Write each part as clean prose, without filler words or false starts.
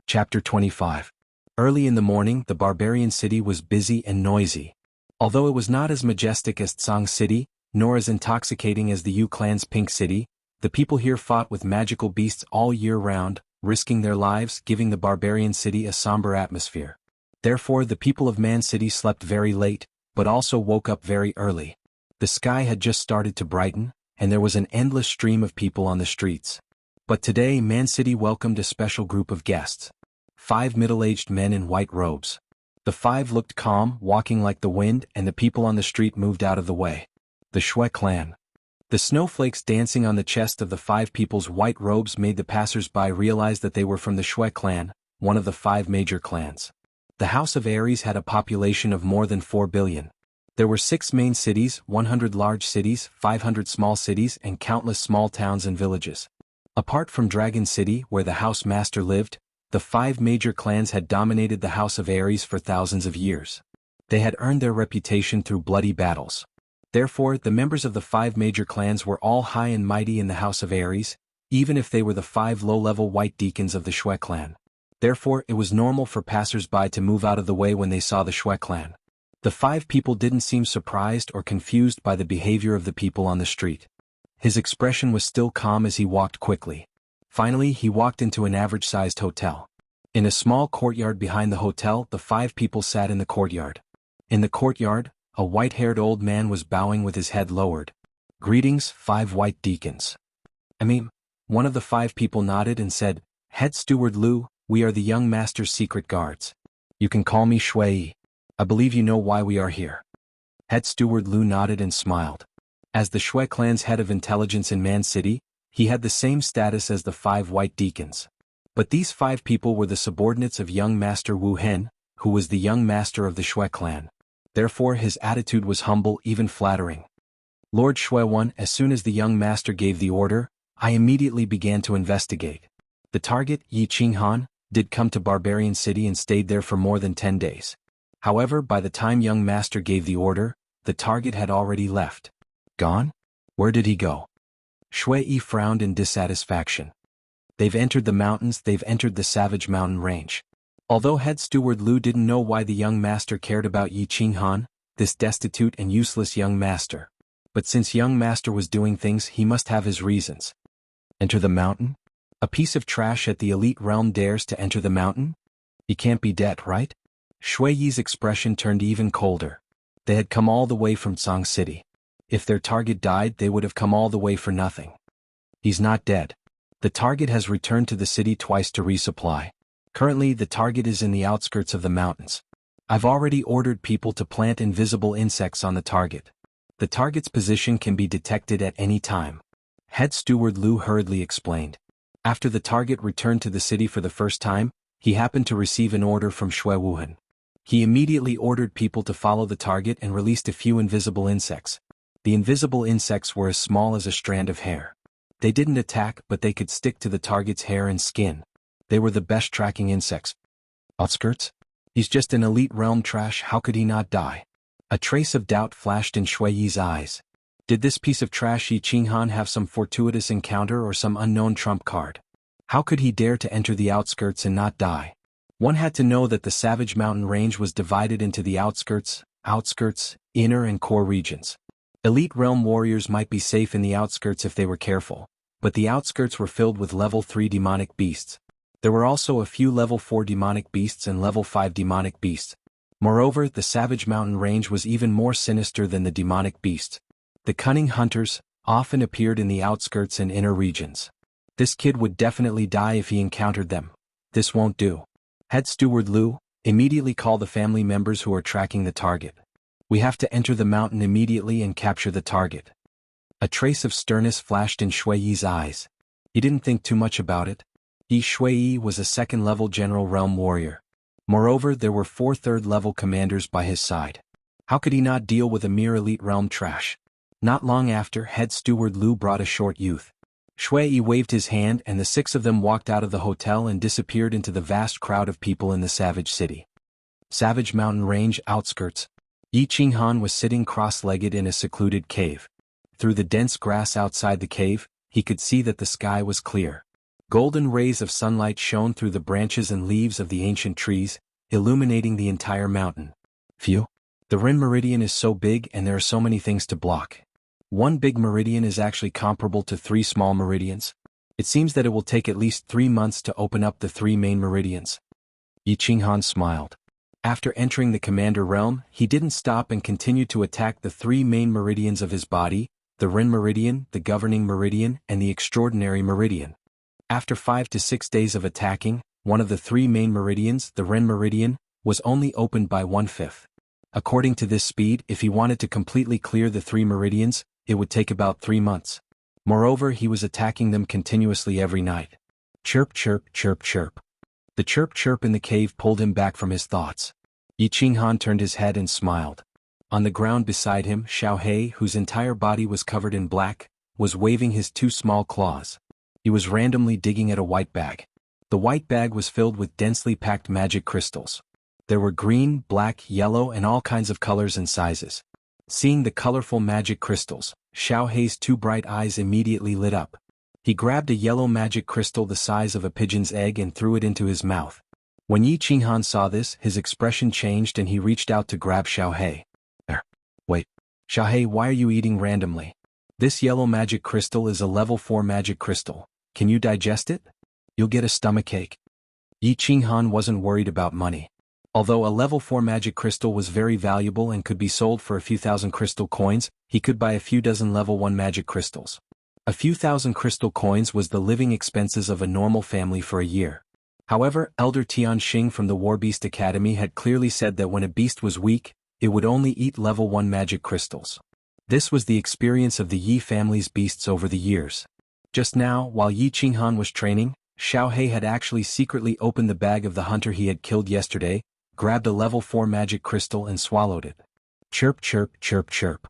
Chapter 25. Early in the morning, the barbarian city was busy and noisy. Although it was not as majestic as Tsang City, nor as intoxicating as the Yu clan's Pink City, the people here fought with magical beasts all year round, risking their lives, giving the barbarian city a somber atmosphere. Therefore the people of Man City slept very late, but also woke up very early. The sky had just started to brighten, and there was an endless stream of people on the streets. But today Man City welcomed a special group of guests. 5 middle-aged men in white robes. The 5 looked calm, walking like the wind, and the people on the street moved out of the way. The Shui clan. The snowflakes dancing on the chest of the 5 people's white robes made the passers-by realize that they were from the Shui clan, one of the 5 major clans. The House of Aries had a population of more than 4 billion. There were 6 main cities, 100 large cities, 500 small cities, and countless small towns and villages. Apart from Dragon City, where the House Master lived, the 5 major clans had dominated the House of Aries for thousands of years. They had earned their reputation through bloody battles. Therefore, the members of the 5 major clans were all high and mighty in the House of Aries, even if they were the 5 low-level white deacons of the Shui clan. Therefore, it was normal for passers-by to move out of the way when they saw the Shui clan. The 5 people didn't seem surprised or confused by the behavior of the people on the street. His expression was still calm as he walked quickly. Finally, he walked into an average-sized hotel. In a small courtyard behind the hotel, the 5 people sat in the courtyard. In the courtyard, a white-haired old man was bowing with his head lowered. "Greetings, 5 white deacons." One of the 5 people nodded and said, "Head Steward Lu, we are the young master's secret guards. You can call me Shui. I believe you know why we are here." Head Steward Lu nodded and smiled. As the Shui clan's head of intelligence in Man City, he had the same status as the 5 white deacons. But these 5 people were the subordinates of young master Wu Hen, who was the young master of the Shui clan. Therefore his attitude was humble, even flattering. "Lord Shui Wan, as soon as the young master gave the order, I immediately began to investigate. The target, Yi Qinghan, did come to Barbarian City and stayed there for more than 10 days. However, by the time young master gave the order, the target had already left." "Gone? Where did he go?" Shui Yi frowned in dissatisfaction. "They've entered the mountains, they've entered the Savage Mountain Range." Although Head Steward Lu didn't know why the young master cared about Yi Qinghan, this destitute and useless young master. But since young master was doing things, he must have his reasons. "Enter the mountain? A piece of trash at the elite realm dares to enter the mountain? He can't be dead, right?" Shui Yi's expression turned even colder. They had come all the way from Tsang City. If their target died, they would have come all the way for nothing. "He's not dead. The target has returned to the city twice to resupply. Currently, the target is in the outskirts of the mountains. I've already ordered people to plant invisible insects on the target. The target's position can be detected at any time." Head Steward Lu hurriedly explained. After the target returned to the city for the first time, he happened to receive an order from Shui Wuhan. He immediately ordered people to follow the target and released a few invisible insects. The invisible insects were as small as a strand of hair. They didn't attack, but they could stick to the target's hair and skin. They were the best tracking insects. "Outskirts? He's just an elite realm trash, how could he not die?" A trace of doubt flashed in Shui Yi's eyes. Did this piece of trash Yi Qinghan have some fortuitous encounter or some unknown trump card? How could he dare to enter the outskirts and not die? One had to know that the Savage Mountain Range was divided into the outskirts, inner and core regions. Elite realm warriors might be safe in the outskirts if they were careful, but the outskirts were filled with level 3 demonic beasts. There were also a few level 4 demonic beasts and level 5 demonic beasts. Moreover, the Savage Mountain Range was even more sinister than the demonic beasts. The cunning hunters often appeared in the outskirts and inner regions. This kid would definitely die if he encountered them. This won't do. Head Steward Lu, immediately call the family members who are tracking the target. We have to enter the mountain immediately and capture the target. A trace of sternness flashed in Shui Yi's eyes. He didn't think too much about it. Shui Yi was a 2nd-level general realm warrior. Moreover, there were 4 3rd-level commanders by his side. How could he not deal with a mere elite realm trash? Not long after, Head Steward Lu brought a short youth. Shui Yi waved his hand and the 6 of them walked out of the hotel and disappeared into the vast crowd of people in the Savage City. Savage Mountain Range outskirts. Yi Qinghan was sitting cross-legged in a secluded cave. Through the dense grass outside the cave, he could see that the sky was clear. Golden rays of sunlight shone through the branches and leaves of the ancient trees, illuminating the entire mountain. Phew. The Ren meridian is so big and there are so many things to block. One big meridian is actually comparable to 3 small meridians. It seems that it will take at least 3 months to open up the 3 main meridians. Yi Qinghan smiled. After entering the commander realm, he didn't stop and continued to attack the 3 main meridians of his body, the Ren meridian, the governing meridian, and the extraordinary meridian. After 5 to 6 days of attacking, one of the 3 main meridians, the Ren meridian, was only opened by 1/5. According to this speed, if he wanted to completely clear the 3 meridians, it would take about 3 months. Moreover, he was attacking them continuously every night. Chirp chirp chirp chirp. The chirp chirp in the cave pulled him back from his thoughts. Yi Qinghan turned his head and smiled. On the ground beside him, Xiaohei, whose entire body was covered in black, was waving his 2 small claws. He was randomly digging at a white bag. The white bag was filled with densely packed magic crystals. There were green, black, yellow, and all kinds of colors and sizes. Seeing the colorful magic crystals, Xiaohei's 2 bright eyes immediately lit up. He grabbed a yellow magic crystal the size of a pigeon's egg and threw it into his mouth. When Yi Qinghan saw this, his expression changed and he reached out to grab Xiaohei. Wait. Xiaohei, why are you eating randomly? This yellow magic crystal is a level 4 magic crystal. Can you digest it? You'll get a stomachache. Yi Qinghan wasn't worried about money. Although a level 4 magic crystal was very valuable and could be sold for a few thousand crystal coins, he could buy a few dozen level 1 magic crystals. A few thousand crystal coins was the living expenses of a normal family for a year. However, Elder Tian Xing from the War Beast Academy had clearly said that when a beast was weak, it would only eat level 1 magic crystals. This was the experience of the Yi family's beasts over the years. Just now, while Yi Qinghan was training, Xiaohei had actually secretly opened the bag of the hunter he had killed yesterday, grabbed a level 4 magic crystal and swallowed it. Chirp chirp chirp chirp.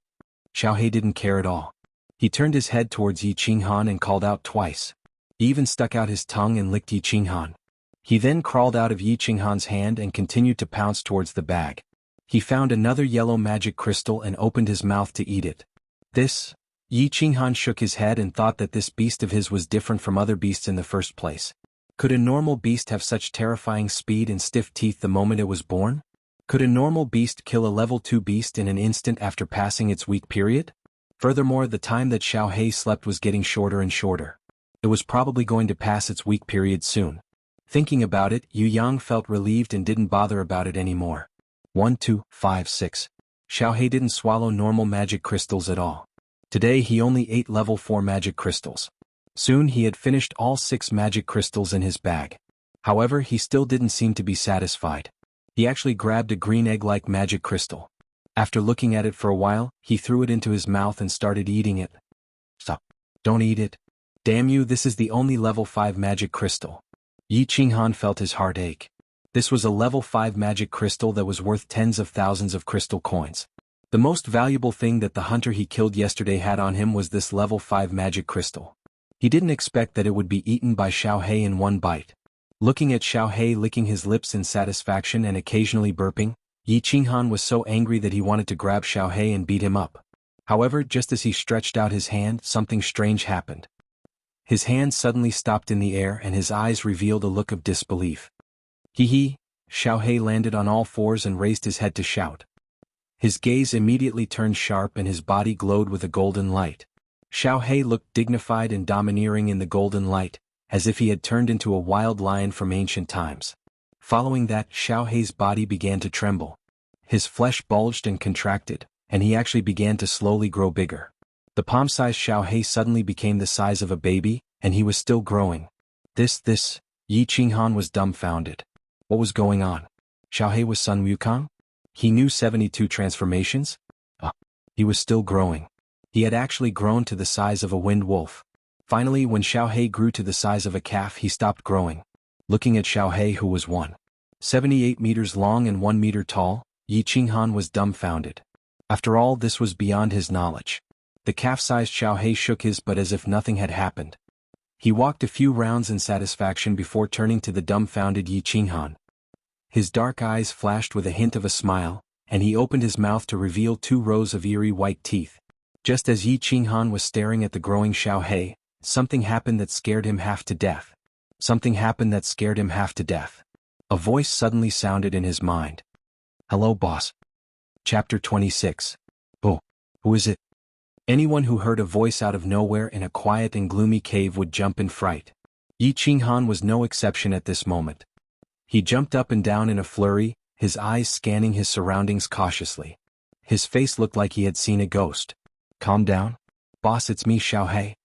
Xiaohei didn't care at all. He turned his head towards Yi Qinghan and called out twice. He even stuck out his tongue and licked Yi Qinghan. He then crawled out of Yi Qinghan's hand and continued to pounce towards the bag. He found another yellow magic crystal and opened his mouth to eat it. Yi Qinghan shook his head and thought that this beast of his was different from other beasts in the first place. Could a normal beast have such terrifying speed and stiff teeth the moment it was born? Could a normal beast kill a level 2 beast in an instant after passing its weak period? Furthermore, the time that Xiaohei slept was getting shorter and shorter. It was probably going to pass its weak period soon. Thinking about it, Yu Yang felt relieved and didn't bother about it anymore. 1, 2, 5, 6. Xiaohei didn't swallow normal magic crystals at all. Today he only ate level 4 magic crystals. Soon he had finished all 6 magic crystals in his bag. However, he still didn't seem to be satisfied. He actually grabbed a green egg-like magic crystal. After looking at it for a while, he threw it into his mouth and started eating it. Stop. Don't eat it. Damn you, this is the only level 5 magic crystal. Yi Qinghan felt his heart ache. This was a level 5 magic crystal that was worth tens of thousands of crystal coins. The most valuable thing that the hunter he killed yesterday had on him was this level 5 magic crystal. He didn't expect that it would be eaten by Xiaohei in one bite. Looking at Xiaohei licking his lips in satisfaction and occasionally burping, Yi Qinghan was so angry that he wanted to grab Xiaohei and beat him up. However, just as he stretched out his hand, something strange happened. His hand suddenly stopped in the air and his eyes revealed a look of disbelief. Hee. Xiaohei landed on all fours and raised his head to shout. His gaze immediately turned sharp and his body glowed with a golden light. Xiaohei looked dignified and domineering in the golden light, as if he had turned into a wild lion from ancient times. Following that, Xiaohei's body began to tremble. His flesh bulged and contracted, and he actually began to slowly grow bigger. The palm-sized Xiaohei suddenly became the size of a baby, and he was still growing. Yi Qinghan was dumbfounded. What was going on? Xiaohei was Sun Wukong? He knew 72 transformations? He was still growing. He had actually grown to the size of a wind wolf. Finally, when Xiaohei grew to the size of a calf, he stopped growing. Looking at Xiaohei, who was 1.78 meters long and 1 meter tall, Yi Qinghan was dumbfounded. After all, this was beyond his knowledge. The calf-sized Xiaohei shook his butt as if nothing had happened. He walked a few rounds in satisfaction before turning to the dumbfounded Yi Qinghan. His dark eyes flashed with a hint of a smile, and he opened his mouth to reveal 2 rows of eerie white teeth. Just as Yi Qinghan was staring at the growing Xiaohei, something happened that scared him half to death. something happened that scared him half to death. A voice suddenly sounded in his mind. "Hello, boss." Chapter 26. Oh, who is it? Anyone who heard a voice out of nowhere in a quiet and gloomy cave would jump in fright. Yi Qinghan was no exception at this moment. He jumped up and down in a flurry, his eyes scanning his surroundings cautiously. His face looked like he had seen a ghost. "Calm down. Boss, it's me, Xiaohei."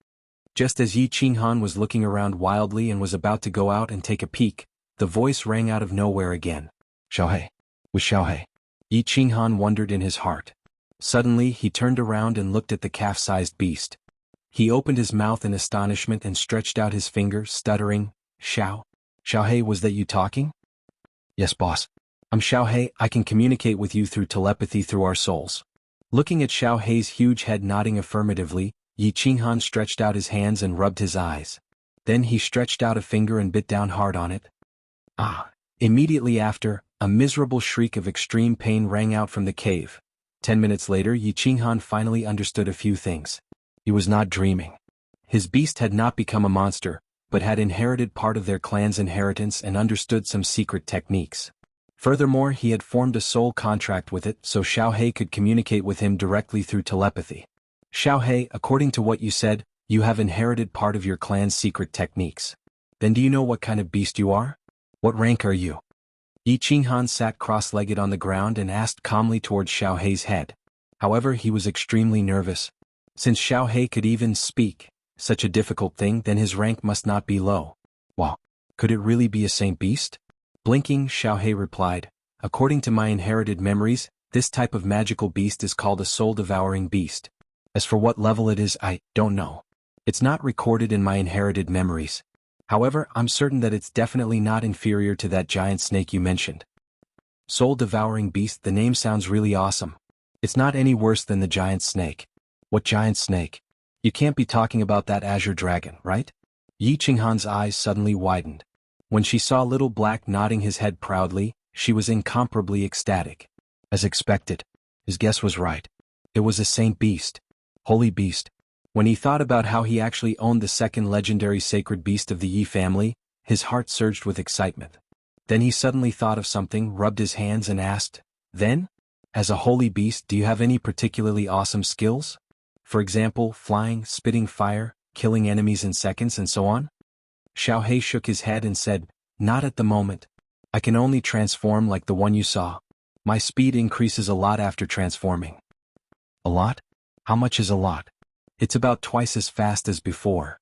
Just as Yi Qinghan was looking around wildly and was about to go out and take a peek, the voice rang out of nowhere again. "Xiaohei. With Xiaohei." Yi Qinghan wondered in his heart. Suddenly he turned around and looked at the calf-sized beast. He opened his mouth in astonishment and stretched out his finger, stuttering, Xiaohei, was that you talking?" "Yes, boss. I'm Xiaohei. I can communicate with you through telepathy through our souls." Looking at Xiaohei's huge head nodding affirmatively, Yi Qinghan stretched out his hands and rubbed his eyes. Then he stretched out a finger and bit down hard on it. Ah! Immediately after, a miserable shriek of extreme pain rang out from the cave. 10 minutes later, Yi Qinghan finally understood a few things. He was not dreaming. His beast had not become a monster, but had inherited part of their clan's inheritance and understood some secret techniques. Furthermore, he had formed a soul contract with it so Xiaohei could communicate with him directly through telepathy. "Xiaohei, according to what you said, you have inherited part of your clan's secret techniques. Then do you know what kind of beast you are? What rank are you?" Yi Qinghan sat cross-legged on the ground and asked calmly towards Xiaohei's head. However, he was extremely nervous. Since Xiaohei could even speak such a difficult thing, then his rank must not be low. Wow, could it really be a saint beast? Blinking, Xiaohei replied, "According to my inherited memories, this type of magical beast is called a soul-devouring beast. As for what level it is, I don't know. It's not recorded in my inherited memories. However, I'm certain that it's definitely not inferior to that giant snake you mentioned." Soul-devouring beast, the name sounds really awesome. It's not any worse than the giant snake. What giant snake? You can't be talking about that azure dragon, right? Yi Qinghan's eyes suddenly widened. When she saw Little Black nodding his head proudly, she was incomparably ecstatic. As expected, his guess was right. It was a saint beast. Holy beast. When he thought about how he actually owned the second legendary sacred beast of the Yi family, his heart surged with excitement. Then he suddenly thought of something, rubbed his hands and asked, "Then? As a holy beast, do you have any particularly awesome skills? For example, flying, spitting fire, killing enemies in seconds and so on?" Xiaohei shook his head and said, "Not at the moment. I can only transform like the one you saw. My speed increases a lot after transforming." "A lot? How much is a lot?" "It's about twice as fast as before."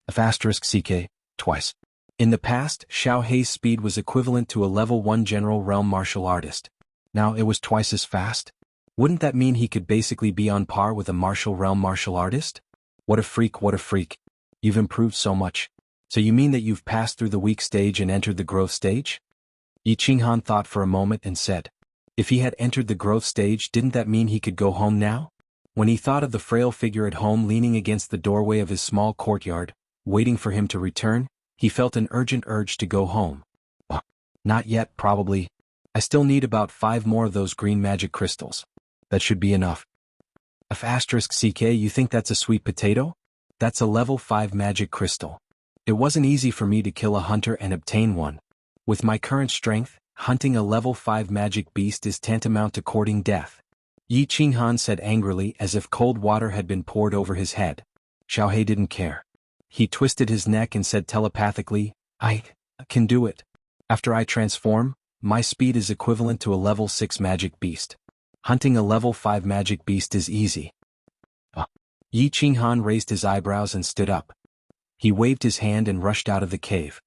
*CK, twice. In the past, Xiaohei's speed was equivalent to a level 1 general realm martial artist. Now it was twice as fast? Wouldn't that mean he could basically be on par with a martial realm martial artist? What a freak, what a freak. You've improved so much. So you mean that you've passed through the weak stage and entered the growth stage? Yi Qinghan thought for a moment and said, if he had entered the growth stage, didn't that mean he could go home now? When he thought of the frail figure at home leaning against the doorway of his small courtyard, waiting for him to return, he felt an urgent urge to go home. Not yet, probably. I still need about 5 more of those green magic crystals. That should be enough. *CK, you think that's a sweet potato? That's a level 5 magic crystal. It wasn't easy for me to kill a hunter and obtain one. With my current strength, hunting a level 5 magic beast is tantamount to courting death. Yi Qinghan said angrily, as if cold water had been poured over his head. Xiaohei didn't care. He twisted his neck and said telepathically, I can do it. After I transform, my speed is equivalent to a level 6 magic beast. Hunting a level 5 magic beast is easy. Yi Qinghan raised his eyebrows and stood up. He waved his hand and rushed out of the cave.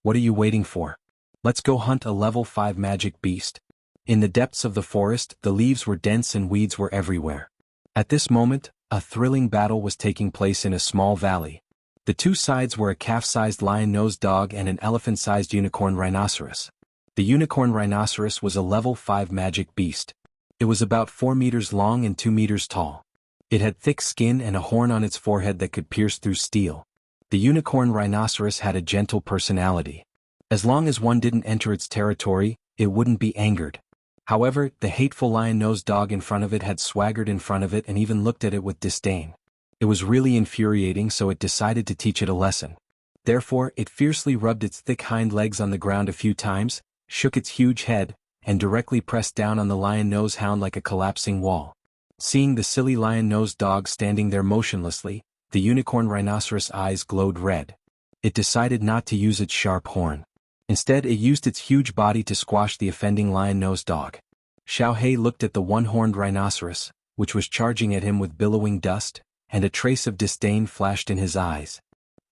What are you waiting for? Let's go hunt a level 5 magic beast. In the depths of the forest, the leaves were dense and weeds were everywhere. At this moment, a thrilling battle was taking place in a small valley. The two sides were a calf-sized lion-nosed dog and an elephant-sized unicorn rhinoceros. The unicorn rhinoceros was a level 5 magic beast. It was about 4 meters long and 2 meters tall. It had thick skin and a horn on its forehead that could pierce through steel. The unicorn rhinoceros had a gentle personality. As long as one didn't enter its territory, it wouldn't be angered. However, the hateful lion-nosed dog in front of it had swaggered in front of it and even looked at it with disdain. It was really infuriating, so it decided to teach it a lesson. Therefore, it fiercely rubbed its thick hind legs on the ground a few times, shook its huge head, and directly pressed down on the lion-nosed hound like a collapsing wall. Seeing the silly lion-nosed dog standing there motionlessly, the unicorn rhinoceros' eyes glowed red. It decided not to use its sharp horn. Instead, it used its huge body to squash the offending lion-nosed dog. Xiao He looked at the one-horned rhinoceros, which was charging at him with billowing dust, and a trace of disdain flashed in his eyes.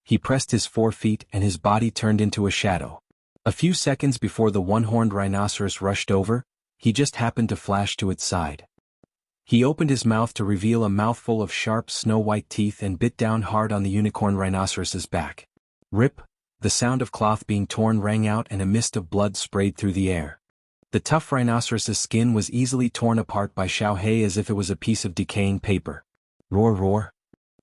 He pressed his forefeet and his body turned into a shadow. A few seconds before the one-horned rhinoceros rushed over, he just happened to flash to its side. He opened his mouth to reveal a mouthful of sharp snow-white teeth and bit down hard on the unicorn rhinoceros's back. Rip! The sound of cloth being torn rang out and a mist of blood sprayed through the air. The tough rhinoceros's skin was easily torn apart by Xiao He as if it was a piece of decaying paper. Roar roar!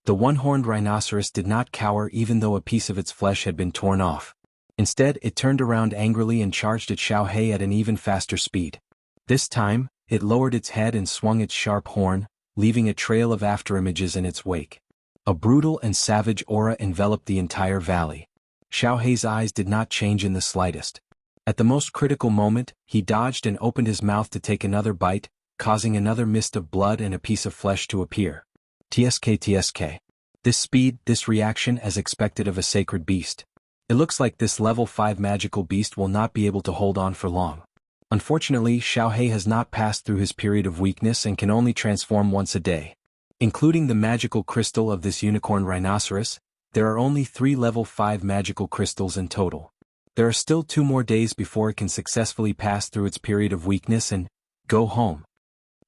The one-horned rhinoceros did not cower even though a piece of its flesh had been torn off. Instead, it turned around angrily and charged at Xiao He at an even faster speed. This time, it lowered its head and swung its sharp horn, leaving a trail of afterimages in its wake. A brutal and savage aura enveloped the entire valley. Xiao He's eyes did not change in the slightest. At the most critical moment, he dodged and opened his mouth to take another bite, causing another mist of blood and a piece of flesh to appear. TSK. This speed, this reaction as expected of a sacred beast. It looks like this level 5 magical beast will not be able to hold on for long. Unfortunately, Xiao He has not passed through his period of weakness and can only transform once a day. Including the magical crystal of this unicorn rhinoceros, there are only 3 level 5 magical crystals in total. There are still 2 more days before it can successfully pass through its period of weakness and go home.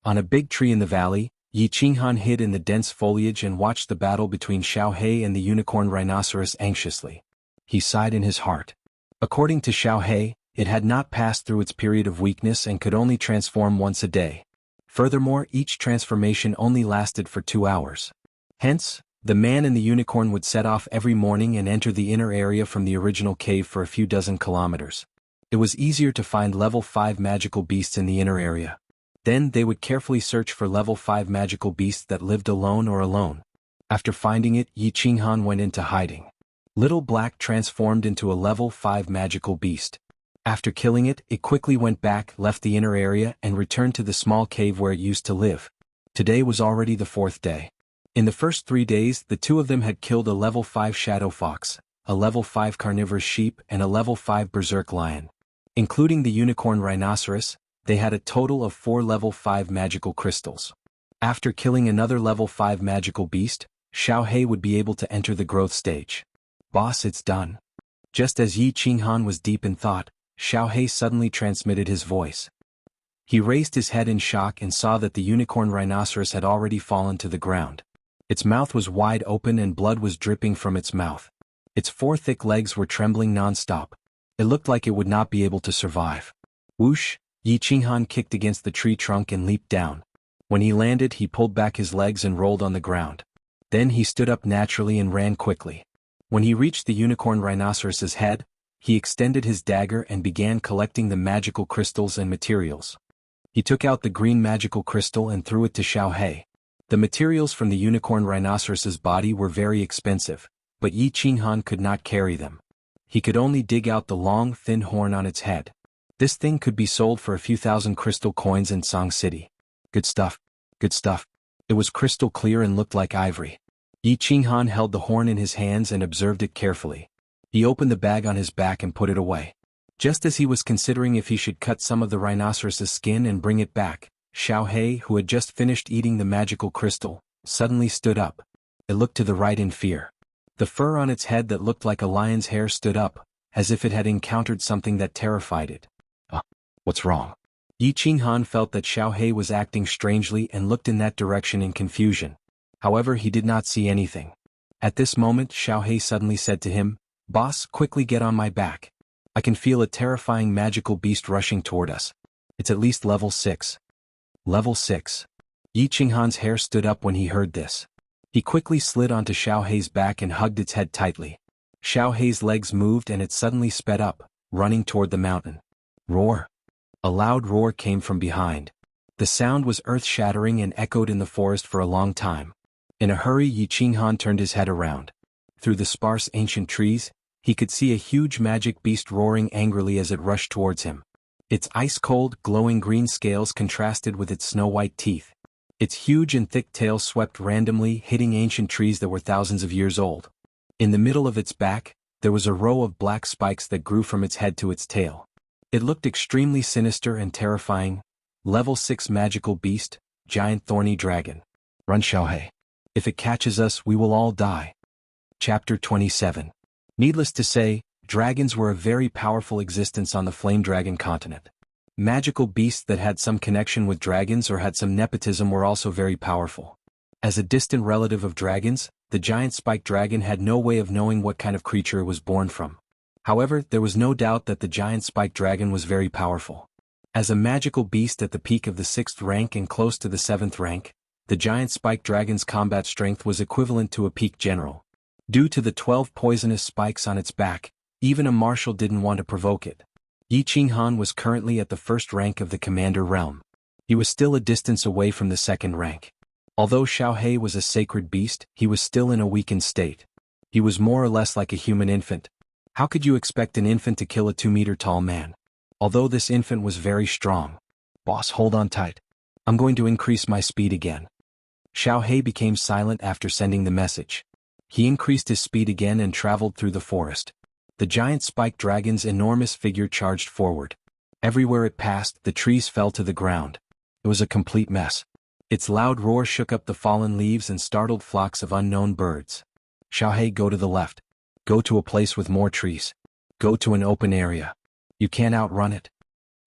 On a big tree in the valley, Yi Qinghan hid in the dense foliage and watched the battle between Xiao He and the unicorn rhinoceros anxiously. He sighed in his heart. According to Xiao He, it had not passed through its period of weakness and could only transform once a day. Furthermore, each transformation only lasted for 2 hours. Hence, the man and the unicorn would set off every morning and enter the inner area from the original cave for a few dozen kilometers. It was easier to find level 5 magical beasts in the inner area. Then they would carefully search for level 5 magical beasts that lived alone or alone. After finding it, Yi Qinghan went into hiding. Little Black transformed into a level 5 magical beast. After killing it, it quickly went back, left the inner area, and returned to the small cave where it used to live. Today was already the 4th day. In the first 3 days, the 2 of them had killed a level 5 shadow fox, a level 5 carnivorous sheep, and a level 5 berserk lion. Including the unicorn rhinoceros, they had a total of 4 level 5 magical crystals. After killing another level 5 magical beast, Xiao He would be able to enter the growth stage. Boss, it's done. Just as Yi Qinghan was deep in thought, Xiao He suddenly transmitted his voice. He raised his head in shock and saw that the unicorn rhinoceros had already fallen to the ground. Its mouth was wide open and blood was dripping from its mouth. Its 4 thick legs were trembling non-stop. It looked like it would not be able to survive. Whoosh! Yi Qinghan kicked against the tree trunk and leaped down. When he landed, he pulled back his legs and rolled on the ground. Then he stood up naturally and ran quickly. When he reached the unicorn rhinoceros's head, he extended his dagger and began collecting the magical crystals and materials. He took out the green magical crystal and threw it to Xiao He. The materials from the unicorn rhinoceros's body were very expensive, but Yi Qinghan could not carry them. He could only dig out the long, thin horn on its head. This thing could be sold for a few thousand crystal coins in Song City. Good stuff. Good stuff. It was crystal clear and looked like ivory. Yi Qinghan held the horn in his hands and observed it carefully. He opened the bag on his back and put it away. Just as he was considering if he should cut some of the rhinoceros's skin and bring it back, Xiao He, who had just finished eating the magical crystal, suddenly stood up. It looked to the right in fear. The fur on its head that looked like a lion's hair stood up, as if it had encountered something that terrified it. What's wrong? Yi Qinghan felt that Xiao He was acting strangely and looked in that direction in confusion. However, he did not see anything. At this moment, Xiao He suddenly said to him, "Boss, quickly get on my back. I can feel a terrifying magical beast rushing toward us. It's at least level 6. Level 6. Yi Qinghan's hair stood up when he heard this. He quickly slid onto Xiao He's back and hugged its head tightly. Xiao He's legs moved and it suddenly sped up, running toward the mountain. Roar! A loud roar came from behind. The sound was earth-shattering and echoed in the forest for a long time. In a hurry, Yi Qinghan turned his head around. Through the sparse ancient trees, He could see a huge magic beast roaring angrily as it rushed towards him. Its ice-cold, glowing green scales contrasted with its snow-white teeth. Its huge and thick tail swept randomly, hitting ancient trees that were thousands of years old. In the middle of its back, there was a row of black spikes that grew from its head to its tail. It looked extremely sinister and terrifying. Level 6 magical beast, giant thorny dragon. Run, Xiaohei. If it catches us, we will all die. Chapter 27. Needless to say, dragons were a very powerful existence on the Flame Dragon continent. Magical beasts that had some connection with dragons or had some nepotism were also very powerful. As a distant relative of dragons, the giant spiked dragon had no way of knowing what kind of creature it was born from. However, there was no doubt that the giant spiked dragon was very powerful. As a magical beast at the peak of the 6th rank and close to the 7th rank, the giant spiked dragon's combat strength was equivalent to a peak general. Due to the 12 poisonous spikes on its back, even a marshal didn't want to provoke it. Yi Qinghan was currently at the 1st rank of the commander realm. He was still a distance away from the 2nd rank. Although Xiaohei was a sacred beast, he was still in a weakened state. He was more or less like a human infant. How could you expect an infant to kill a 2-meter-tall man? Although this infant was very strong. Boss, hold on tight. I'm going to increase my speed again. Xiaohei became silent after sending the message. He increased his speed again and traveled through the forest. The giant spiked dragon's enormous figure charged forward. Everywhere it passed, the trees fell to the ground. It was a complete mess. Its loud roar shook up the fallen leaves and startled flocks of unknown birds. Xiaohei, go to the left. Go to a place with more trees. Go to an open area. You can't outrun it.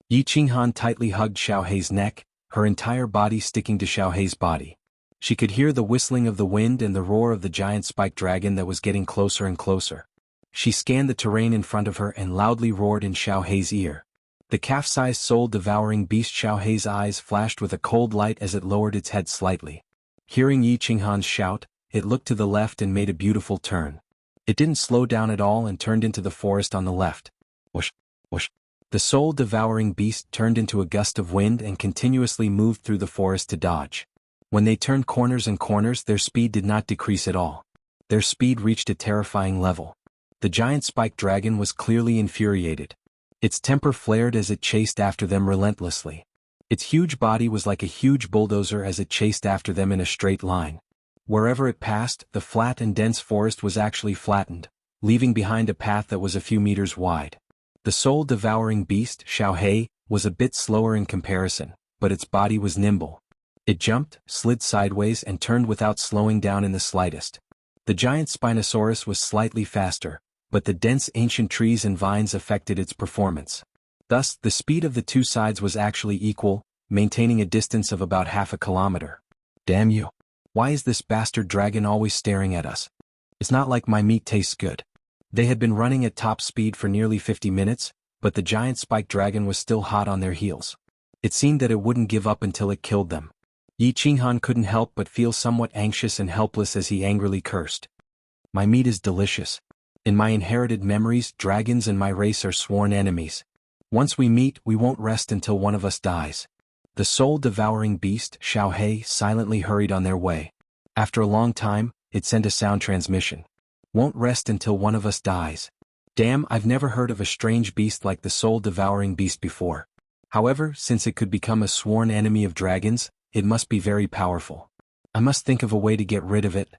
Yi Qinghan tightly hugged Xiaohei's neck, her entire body sticking to Xiaohei's body. She could hear the whistling of the wind and the roar of the giant spiked dragon that was getting closer and closer. She scanned the terrain in front of her and loudly roared in Xiaohei's ear. The calf-sized soul-devouring beast. Xiaohei's eyes flashed with a cold light as it lowered its head slightly. Hearing Yi Qinghan's shout, it looked to the left and made a beautiful turn. It didn't slow down at all and turned into the forest on the left. Whoosh, whoosh. The soul-devouring beast turned into a gust of wind and continuously moved through the forest to dodge. When they turned corners and corners, their speed did not decrease at all. Their speed reached a terrifying level. The giant spiked dragon was clearly infuriated. Its temper flared as it chased after them relentlessly. Its huge body was like a huge bulldozer as it chased after them in a straight line. Wherever it passed, the flat and dense forest was actually flattened, leaving behind a path that was a few meters wide. The soul-devouring beast, Xiaohei, was a bit slower in comparison, but its body was nimble. It jumped, slid sideways and turned without slowing down in the slightest. The giant Spinosaurus was slightly faster, but the dense ancient trees and vines affected its performance. Thus, the speed of the two sides was actually equal, maintaining a distance of about half a kilometer. Damn you. Why is this bastard dragon always staring at us? It's not like my meat tastes good. They had been running at top speed for nearly 50 minutes, but the giant spiked dragon was still hot on their heels. It seemed that it wouldn't give up until it killed them. Yi Qinghan couldn't help but feel somewhat anxious and helpless as he angrily cursed. My meat is delicious. In my inherited memories, dragons and my race are sworn enemies. Once we meet, we won't rest until one of us dies. The soul-devouring beast, Xiaohei, silently hurried on their way. After a long time, it sent a sound transmission. Won't rest until one of us dies. Damn, I've never heard of a strange beast like the soul-devouring beast before. However, since it could become a sworn enemy of dragons, it must be very powerful. I must think of a way to get rid of it.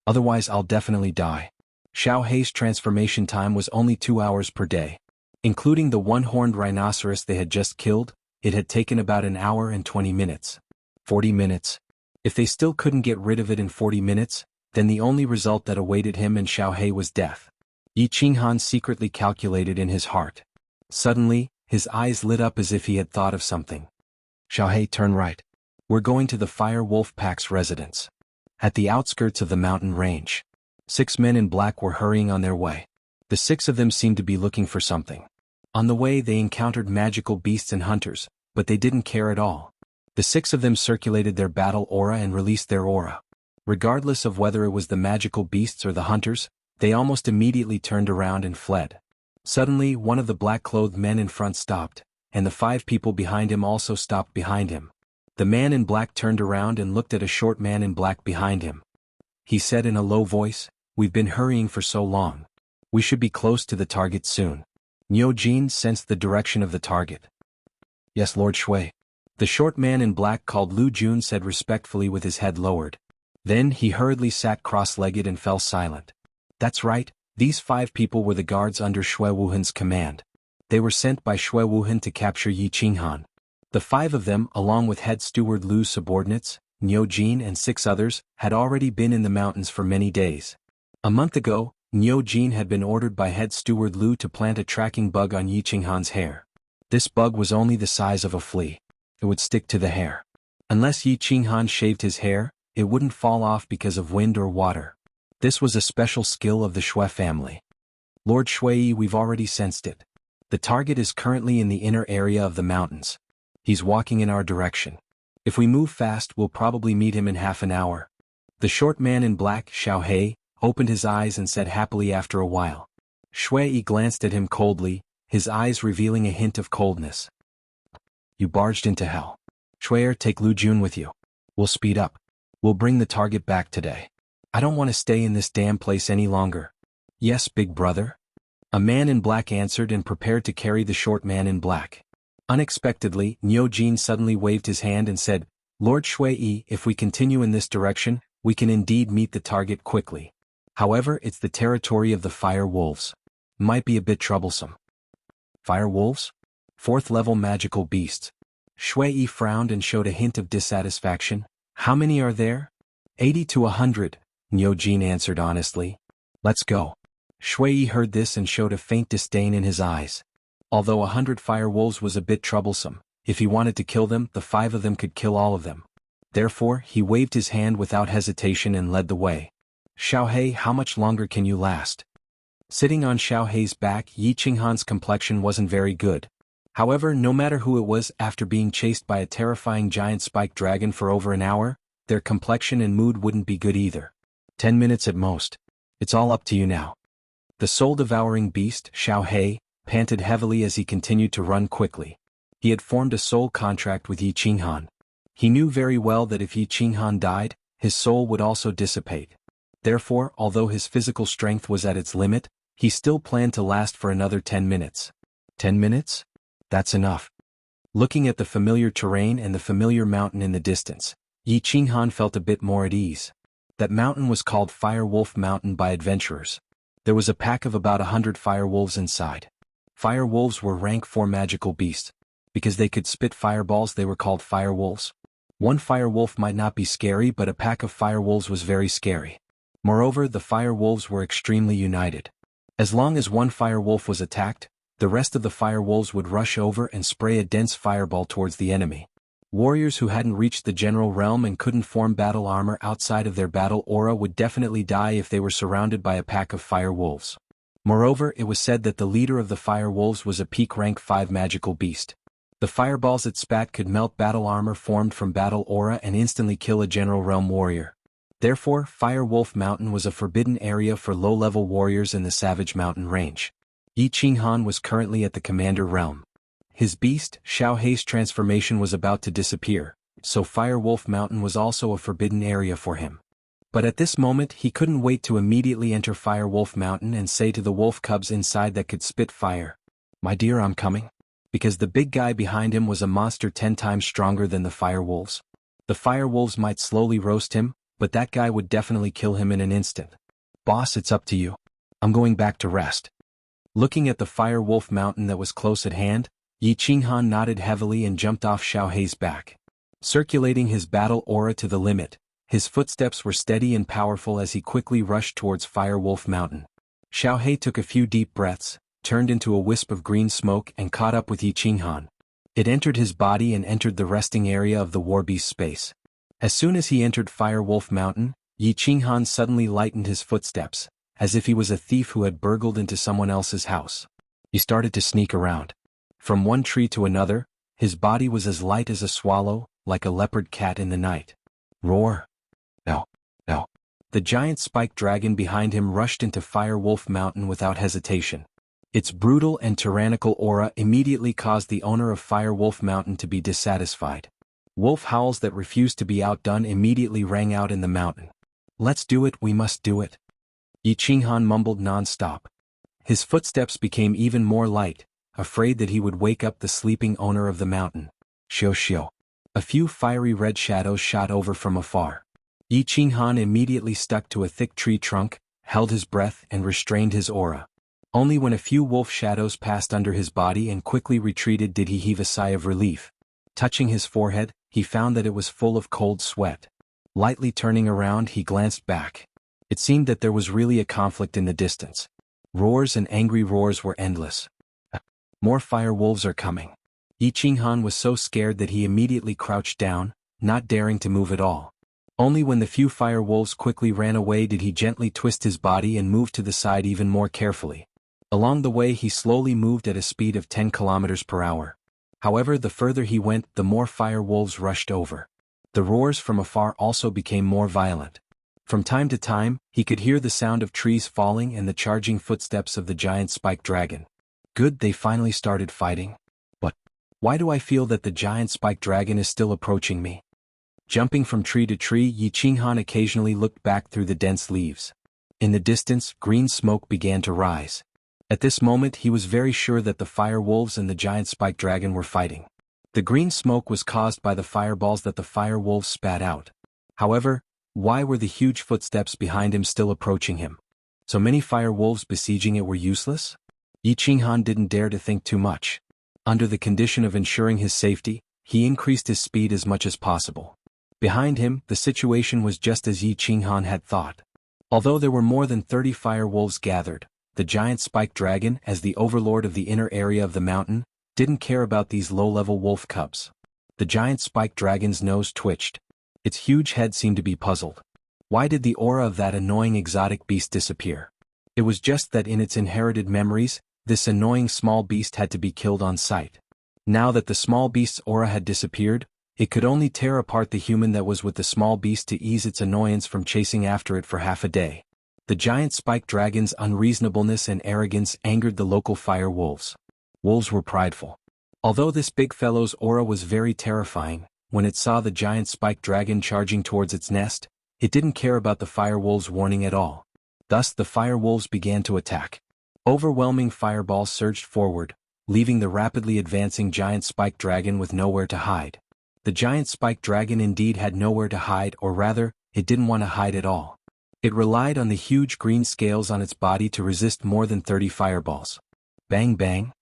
Otherwise I'll definitely die. Xiaohei's transformation time was only 2 hours per day. Including the one-horned rhinoceros they had just killed, it had taken about an hour and 20 minutes. 40 minutes. If they still couldn't get rid of it in 40 minutes, then the only result that awaited him and Xiaohei was death. Yi Qinghan secretly calculated in his heart. Suddenly, his eyes lit up as if he had thought of something. Xiaohei, turn right. We're going to the Fire Wolf Pack's residence. At the outskirts of the mountain range. 6 men in black were hurrying on their way. The 6 of them seemed to be looking for something. On the way they encountered magical beasts and hunters, but they didn't care at all. The 6 of them circulated their battle aura and released their aura. Regardless of whether it was the magical beasts or the hunters, they almost immediately turned around and fled. Suddenly, one of the black-clothed men in front stopped, and the 5 people behind him also stopped behind him. The man in black turned around and looked at a short man in black behind him. He said in a low voice, "We've been hurrying for so long. We should be close to the target soon. Niu Jin sensed the direction of the target. Yes, Lord Shui. The short man in black called Lu Jun said respectfully with his head lowered. Then he hurriedly sat cross-legged and fell silent. That's right, these 5 people were the guards under Shui Wuhan's command. They were sent by Shui Wuhan to capture Yi Qinghan. The 5 of them, along with head steward Lu's subordinates, Niu Jin and 6 others, had already been in the mountains for many days. A month ago, Niu Jin had been ordered by head steward Lu to plant a tracking bug on Yi Qinghan's hair. This bug was only the size of a flea. It would stick to the hair. Unless Yi Qinghan shaved his hair, it wouldn't fall off because of wind or water. This was a special skill of the Shui family. Lord Shui, we've already sensed it. The target is currently in the inner area of the mountains. He's walking in our direction. If we move fast, we'll probably meet him in half an hour. The short man in black, Xiao He, opened his eyes and said happily after a while. Shui glanced at him coldly, his eyes revealing a hint of coldness. You barged into hell. Shui, take Lu Jun with you. We'll speed up. We'll bring the target back today. I don't want to stay in this damn place any longer. Yes, big brother? A man in black answered and prepared to carry the short man in black. Unexpectedly, Niu Jin suddenly waved his hand and said, Lord Shui, if we continue in this direction, we can indeed meet the target quickly. However, it's the territory of the fire wolves. Might be a bit troublesome. Fire wolves? 4th level magical beasts. Shui frowned and showed a hint of dissatisfaction. How many are there? 80 to 100, Niu Jin answered honestly. Let's go. Shui heard this and showed a faint disdain in his eyes. Although 100 fire wolves was a bit troublesome, if he wanted to kill them, the 5 of them could kill all of them. Therefore, he waved his hand without hesitation and led the way. Xiao He, how much longer can you last? Sitting on Xiao He's back, Yi Qinghan's complexion wasn't very good. However, no matter who it was, after being chased by a terrifying giant spiked dragon for over an hour, their complexion and mood wouldn't be good either. 10 minutes at most. It's all up to you now. The soul-devouring beast, Xiao He, panted heavily as he continued to run quickly. He had formed a soul contract with Yi Qinghan. He knew very well that if Yi Qinghan died, his soul would also dissipate. Therefore, although his physical strength was at its limit, he still planned to last for another 10 minutes. 10 minutes? That's enough. Looking at the familiar terrain and the familiar mountain in the distance, Yi Qinghan felt a bit more at ease. That mountain was called Fire Wolf Mountain by adventurers. There was a pack of about 100 fire wolves inside. Fire wolves were rank 4 magical beasts. Because they could spit fireballs, they were called fire wolves. One fire wolf might not be scary, but a pack of fire wolves was very scary. Moreover, the fire wolves were extremely united. As long as one fire wolf was attacked, the rest of the fire wolves would rush over and spray a dense fireball towards the enemy. Warriors who hadn't reached the general realm and couldn't form battle armor outside of their battle aura would definitely die if they were surrounded by a pack of fire wolves. Moreover, it was said that the leader of the fire wolves was a peak rank 5 magical beast. The fireballs it spat could melt battle armor formed from battle aura and instantly kill a general realm warrior. Therefore, Fire Wolf Mountain was a forbidden area for low-level warriors in the Savage Mountain range. Yi Qinghan was currently at the Commander realm. His beast, Xiao He's transformation was about to disappear, so Fire Wolf Mountain was also a forbidden area for him. But at this moment he couldn't wait to immediately enter Fire Wolf Mountain and say to the wolf cubs inside that could spit fire, "My dear, I'm coming." Because the big guy behind him was a monster 10 times stronger than the fire wolves. The fire wolves might slowly roast him, but that guy would definitely kill him in an instant. "Boss, it's up to you. I'm going back to rest." Looking at the Fire Wolf Mountain that was close at hand, Yi Qinghan nodded heavily and jumped off Xiao He's back. Circulating his battle aura to the limit, his footsteps were steady and powerful as he quickly rushed towards Fire Wolf Mountain. Xiao He took a few deep breaths, turned into a wisp of green smoke and caught up with Yi Qinghan. It entered his body and entered the resting area of the warbeast space. As soon as he entered Fire Wolf Mountain, Yi Qinghan suddenly lightened his footsteps, as if he was a thief who had burgled into someone else's house. He started to sneak around. From one tree to another, his body was as light as a swallow, like a leopard cat in the night. Roar! No, no. The giant spiked dragon behind him rushed into Fire Wolf Mountain without hesitation. Its brutal and tyrannical aura immediately caused the owner of Fire Wolf Mountain to be dissatisfied. Wolf howls that refused to be outdone immediately rang out in the mountain. "Let's do it, we must do it." Yi Qinghan mumbled non-stop. His footsteps became even more light, afraid that he would wake up the sleeping owner of the mountain. Xiao xiao. A few fiery red shadows shot over from afar. Yi Qinghan immediately stuck to a thick tree trunk, held his breath and restrained his aura. Only when a few wolf shadows passed under his body and quickly retreated did he heave a sigh of relief. Touching his forehead, he found that it was full of cold sweat. Lightly turning around, he glanced back. It seemed that there was really a conflict in the distance. Roars and angry roars were endless. More fire wolves are coming. Yi Qinghan was so scared that he immediately crouched down, not daring to move at all. Only when the few fire wolves quickly ran away did he gently twist his body and move to the side even more carefully. Along the way he slowly moved at a speed of 10 kilometers per hour. However, the further he went, the more fire wolves rushed over. The roars from afar also became more violent. From time to time, he could hear the sound of trees falling and the charging footsteps of the giant spiked dragon. Good, they finally started fighting. But why do I feel that the giant spiked dragon is still approaching me? Jumping from tree to tree, Yi Qinghan occasionally looked back through the dense leaves. In the distance, green smoke began to rise. At this moment he was very sure that the fire wolves and the giant spiked dragon were fighting. The green smoke was caused by the fireballs that the fire wolves spat out. However, why were the huge footsteps behind him still approaching him? So many fire wolves besieging it were useless? Yi Qinghan didn't dare to think too much. Under the condition of ensuring his safety, he increased his speed as much as possible. Behind him, the situation was just as Yi Qinghan had thought. Although there were more than 30 fire wolves gathered, the giant spiked dragon, as the overlord of the inner area of the mountain, didn't care about these low-level wolf cubs. The giant spiked dragon's nose twitched. Its huge head seemed to be puzzled. Why did the aura of that annoying exotic beast disappear? It was just that in its inherited memories, this annoying small beast had to be killed on sight. Now that the small beast's aura had disappeared, it could only tear apart the human that was with the small beast to ease its annoyance from chasing after it for half a day. The giant spiked dragon's unreasonableness and arrogance angered the local fire wolves. Wolves were prideful. Although this big fellow's aura was very terrifying, when it saw the giant spiked dragon charging towards its nest, it didn't care about the fire wolves' warning at all. Thus the fire wolves began to attack. Overwhelming fireballs surged forward, leaving the rapidly advancing giant spiked dragon with nowhere to hide. The giant spiked dragon indeed had nowhere to hide, or rather, it didn't want to hide at all. It relied on the huge green scales on its body to resist more than 30 fireballs. Bang bang.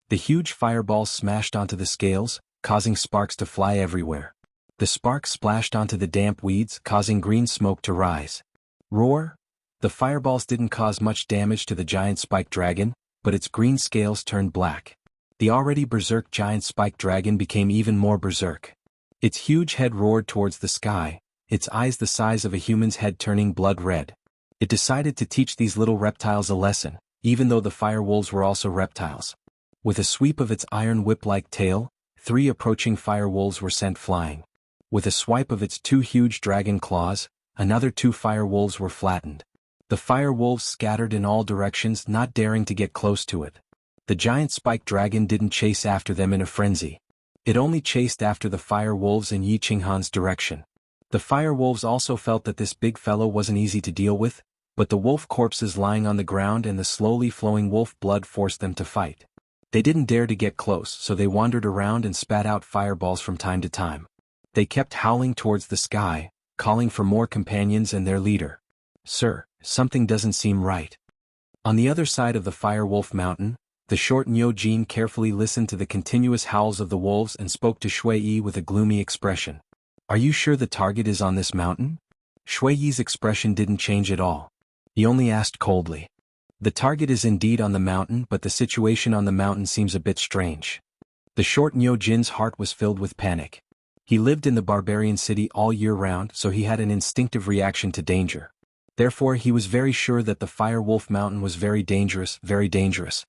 The huge fireballs smashed onto the scales, causing sparks to fly everywhere. The sparks splashed onto the damp weeds, causing green smoke to rise. Roar. The fireballs didn't cause much damage to the giant spiked dragon, but its green scales turned black. The already berserk giant spiked dragon became even more berserk. Its huge head roared towards the sky, its eyes the size of a human's head turning blood red. It decided to teach these little reptiles a lesson, even though the fire wolves were also reptiles. With a sweep of its iron whip-like tail, 3 approaching fire wolves were sent flying. With a swipe of its 2 huge dragon claws, another 2 fire wolves were flattened. The fire wolves scattered in all directions, not daring to get close to it. The giant spiked dragon didn't chase after them in a frenzy. It only chased after the fire wolves in Yi Qinghan's direction. The fire wolves also felt that this big fellow wasn't easy to deal with, but the wolf corpses lying on the ground and the slowly flowing wolf blood forced them to fight. They didn't dare to get close, so they wandered around and spat out fireballs from time to time. They kept howling towards the sky, calling for more companions and their leader. Sir, something doesn't seem right. On the other side of the fire wolf mountain, the short Niu Jin carefully listened to the continuous howls of the wolves and spoke to Shui Yi with a gloomy expression. Are you sure the target is on this mountain? Shui Yi's expression didn't change at all. He only asked coldly. The target is indeed on the mountain, but the situation on the mountain seems a bit strange. The short Niu Jin's heart was filled with panic. He lived in the barbarian city all year round, so he had an instinctive reaction to danger. Therefore he was very sure that the Fire Wolf Mountain was very dangerous, very dangerous.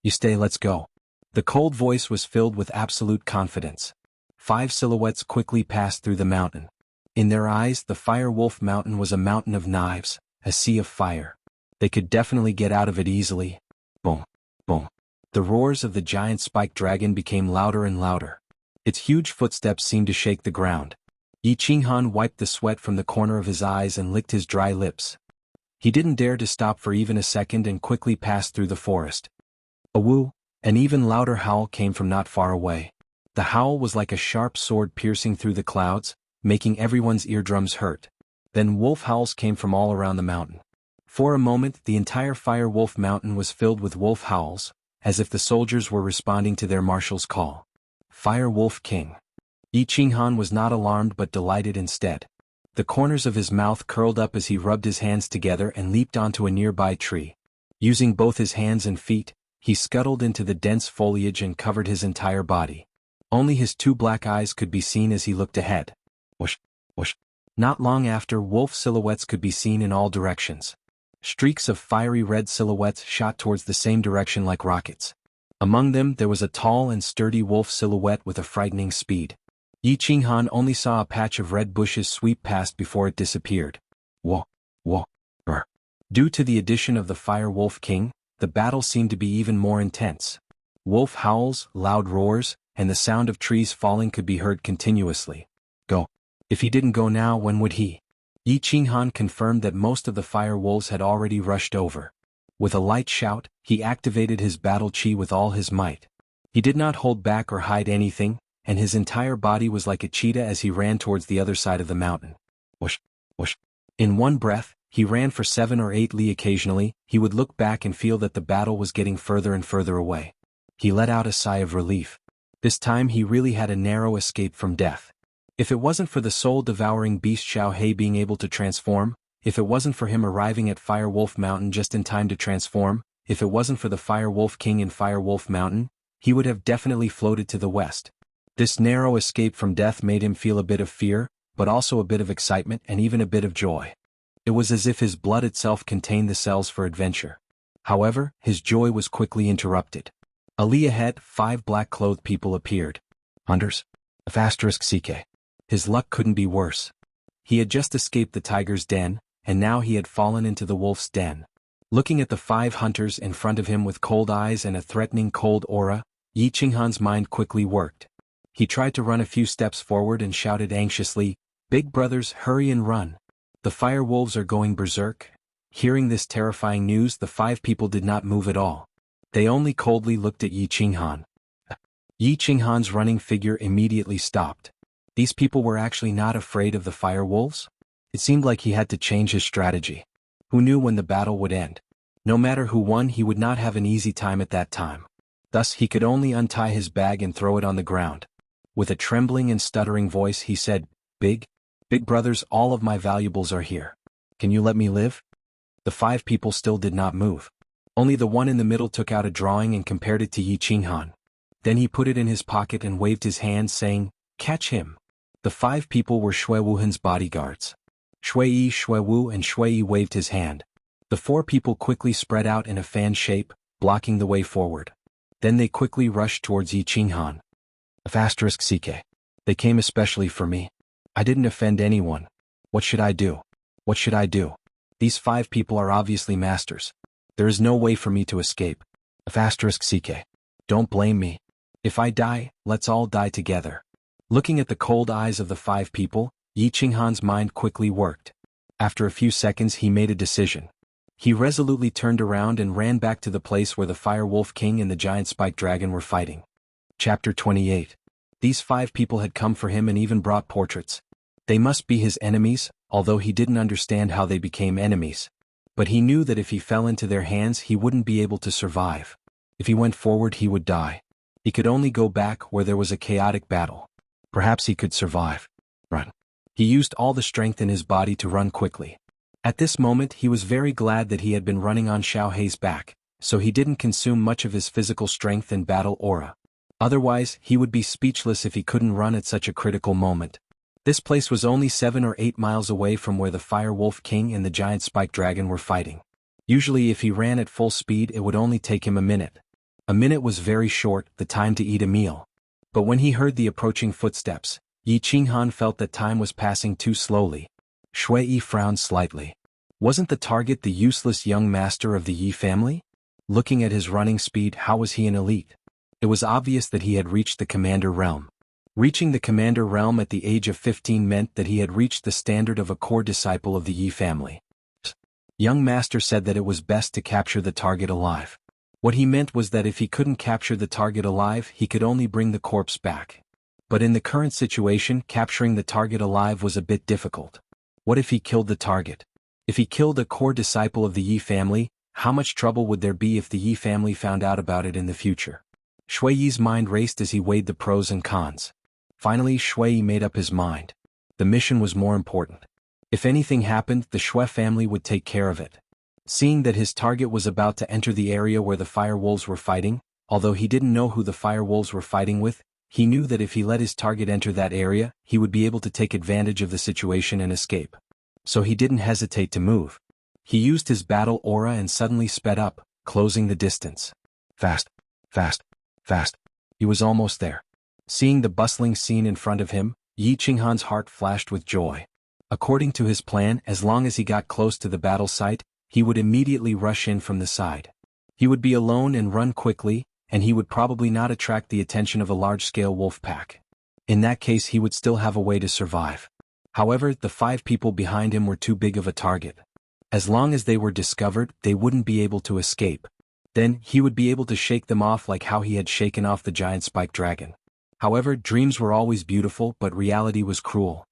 You stay, let's go. The cold voice was filled with absolute confidence. 5 silhouettes quickly passed through the mountain. In their eyes, the Fire Wolf Mountain was a mountain of knives, a sea of fire. They could definitely get out of it easily. Boom, boom. The roars of the giant spiked dragon became louder and louder. Its huge footsteps seemed to shake the ground. Yi Qinghan wiped the sweat from the corner of his eyes and licked his dry lips. He didn't dare to stop for even a second and quickly passed through the forest. A woo, an even louder howl came from not far away. The howl was like a sharp sword piercing through the clouds, making everyone's eardrums hurt. Then wolf howls came from all around the mountain. For a moment the entire Fire Wolf Mountain was filled with wolf howls, as if the soldiers were responding to their marshal's call. Fire Wolf King. Yi Qinghan was not alarmed but delighted instead. The corners of his mouth curled up as he rubbed his hands together and leaped onto a nearby tree. Using both his hands and feet, he scuttled into the dense foliage and covered his entire body. Only his two black eyes could be seen as he looked ahead. Whoosh, whoosh. Not long after, wolf silhouettes could be seen in all directions. Streaks of fiery red silhouettes shot towards the same direction like rockets. Among them there was a tall and sturdy wolf silhouette with a frightening speed. Yi Qinghan only saw a patch of red bushes sweep past before it disappeared. Whoa, whoa, brr. Due to the addition of the Fire Wolf King, the battle seemed to be even more intense. Wolf howls, loud roars, and the sound of trees falling could be heard continuously. Go. If he didn't go now, when would he? Yi Qinghan confirmed that most of the fire wolves had already rushed over. With a light shout, he activated his battle chi with all his might. He did not hold back or hide anything, and his entire body was like a cheetah as he ran towards the other side of the mountain. Whoosh, whoosh. In one breath, he ran for 7 or 8 li. Occasionally, he would look back and feel that the battle was getting further and further away. He let out a sigh of relief. This time he really had a narrow escape from death. If it wasn't for the soul-devouring beast Xiao He being able to transform, if it wasn't for him arriving at Fire Wolf Mountain just in time to transform, if it wasn't for the Fire Wolf King in Fire Wolf Mountain, he would have definitely floated to the west. This narrow escape from death made him feel a bit of fear, but also a bit of excitement and even a bit of joy. It was as if his blood itself contained the cells for adventure. However, his joy was quickly interrupted. A li ahead, 5 black-clothed people appeared. Hunters? *CK. His luck couldn't be worse. He had just escaped the tiger's den, and now he had fallen into the wolf's den. Looking at the 5 hunters in front of him with cold eyes and a threatening cold aura, Yi Qinghan's mind quickly worked. He tried to run a few steps forward and shouted anxiously, "Big brothers, hurry and run. The fire wolves are going berserk." Hearing this terrifying news, the 5 people did not move at all. They only coldly looked at Yi Qinghan. Yi Qinghan's running figure immediately stopped. These people were actually not afraid of the fire wolves? It seemed like he had to change his strategy. Who knew when the battle would end? No matter who won, he would not have an easy time at that time. Thus he could only untie his bag and throw it on the ground. With a trembling and stuttering voice he said, Big brothers, all of my valuables are here. Can you let me live?" The 5 people still did not move. Only the one in the middle took out a drawing and compared it to Yi Qinghan. Then he put it in his pocket and waved his hand saying, "Catch him." The 5 people were Shui Wuhan's bodyguards. Shui Yi, Shui Wu and Shui Yi waved his hand. The 4 people quickly spread out in a fan shape, blocking the way forward. Then they quickly rushed towards Yi Qinghan. *CK. They came especially for me. I didn't offend anyone. What should I do? What should I do? These 5 people are obviously masters. There is no way for me to escape. *CK. Don't blame me. If I die, let's all die together. Looking at the cold eyes of the 5 people, Yi Qinghan's mind quickly worked. After a few seconds he made a decision. He resolutely turned around and ran back to the place where the Fire Wolf King and the giant spike dragon were fighting. Chapter 28. These 5 people had come for him and even brought portraits. They must be his enemies, although he didn't understand how they became enemies. But he knew that if he fell into their hands he wouldn't be able to survive. If he went forward he would die. He could only go back where there was a chaotic battle. Perhaps he could survive. Run. He used all the strength in his body to run quickly. At this moment he was very glad that he had been running on Xiao Hei's back, so he didn't consume much of his physical strength and battle aura. Otherwise, he would be speechless if he couldn't run at such a critical moment. This place was only 7 or 8 miles away from where the Fire Wolf King and the giant spike dragon were fighting. Usually if he ran at full speed it would only take him a minute. A minute was very short, the time to eat a meal. But when he heard the approaching footsteps, Yi Qinghan felt that time was passing too slowly. Shui Yi frowned slightly. Wasn't the target the useless young master of the Yi family? Looking at his running speed, how was he an elite? It was obvious that he had reached the commander realm. Reaching the commander realm at the age of 15 meant that he had reached the standard of a core disciple of the Yi family. Young master said that it was best to capture the target alive. What he meant was that if he couldn't capture the target alive, he could only bring the corpse back. But in the current situation, capturing the target alive was a bit difficult. What if he killed the target? If he killed a core disciple of the Yi family, how much trouble would there be if the Yi family found out about it in the future? Shui Yi's mind raced as he weighed the pros and cons. Finally, Shui Yi made up his mind. The mission was more important. If anything happened, the Shui family would take care of it. Seeing that his target was about to enter the area where the fire wolves were fighting, although he didn't know who the fire wolves were fighting with, he knew that if he let his target enter that area, he would be able to take advantage of the situation and escape. So he didn't hesitate to move. He used his battle aura and suddenly sped up, closing the distance. Fast, fast, fast. He was almost there. Seeing the bustling scene in front of him, Yi Qinghan's heart flashed with joy. According to his plan, as long as he got close to the battle site, he would immediately rush in from the side. He would be alone and run quickly, and he would probably not attract the attention of a large-scale wolf pack. In that case, he would still have a way to survive. However, the 5 people behind him were too big of a target. As long as they were discovered, they wouldn't be able to escape. Then, he would be able to shake them off like how he had shaken off the giant spiked dragon. However, dreams were always beautiful, but reality was cruel.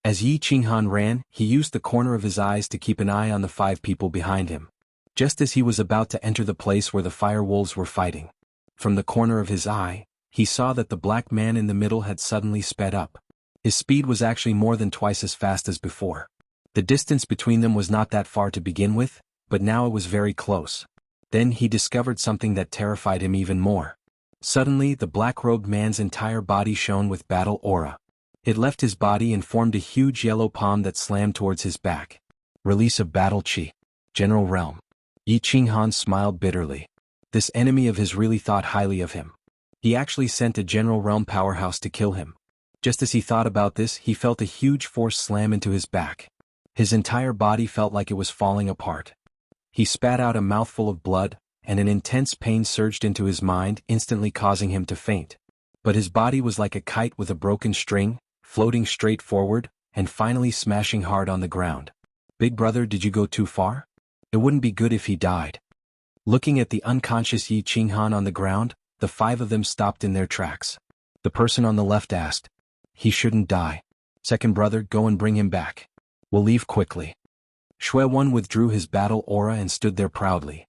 As Yi Qinghan ran, he used the corner of his eyes to keep an eye on the 5 people behind him. Just as he was about to enter the place where the fire wolves were fighting, from the corner of his eye, he saw that the black man in the middle had suddenly sped up. His speed was actually more than twice as fast as before. The distance between them was not that far to begin with, but now it was very close. Then he discovered something that terrified him even more. Suddenly, the black-robed man's entire body shone with battle aura. It left his body and formed a huge yellow palm that slammed towards his back. Release of battle chi. General Realm. Yi Qinghan smiled bitterly. This enemy of his really thought highly of him. He actually sent a General Realm powerhouse to kill him. Just as he thought about this, he felt a huge force slam into his back. His entire body felt like it was falling apart. He spat out a mouthful of blood, and an intense pain surged into his mind, instantly causing him to faint. But his body was like a kite with a broken string, floating straight forward, and finally smashing hard on the ground. Big brother, did you go too far? It wouldn't be good if he died. Looking at the unconscious Yi Qinghan on the ground, the 5 of them stopped in their tracks. The person on the left asked, "He shouldn't die. Second brother, go and bring him back. We'll leave quickly." Shui One withdrew his battle aura and stood there proudly.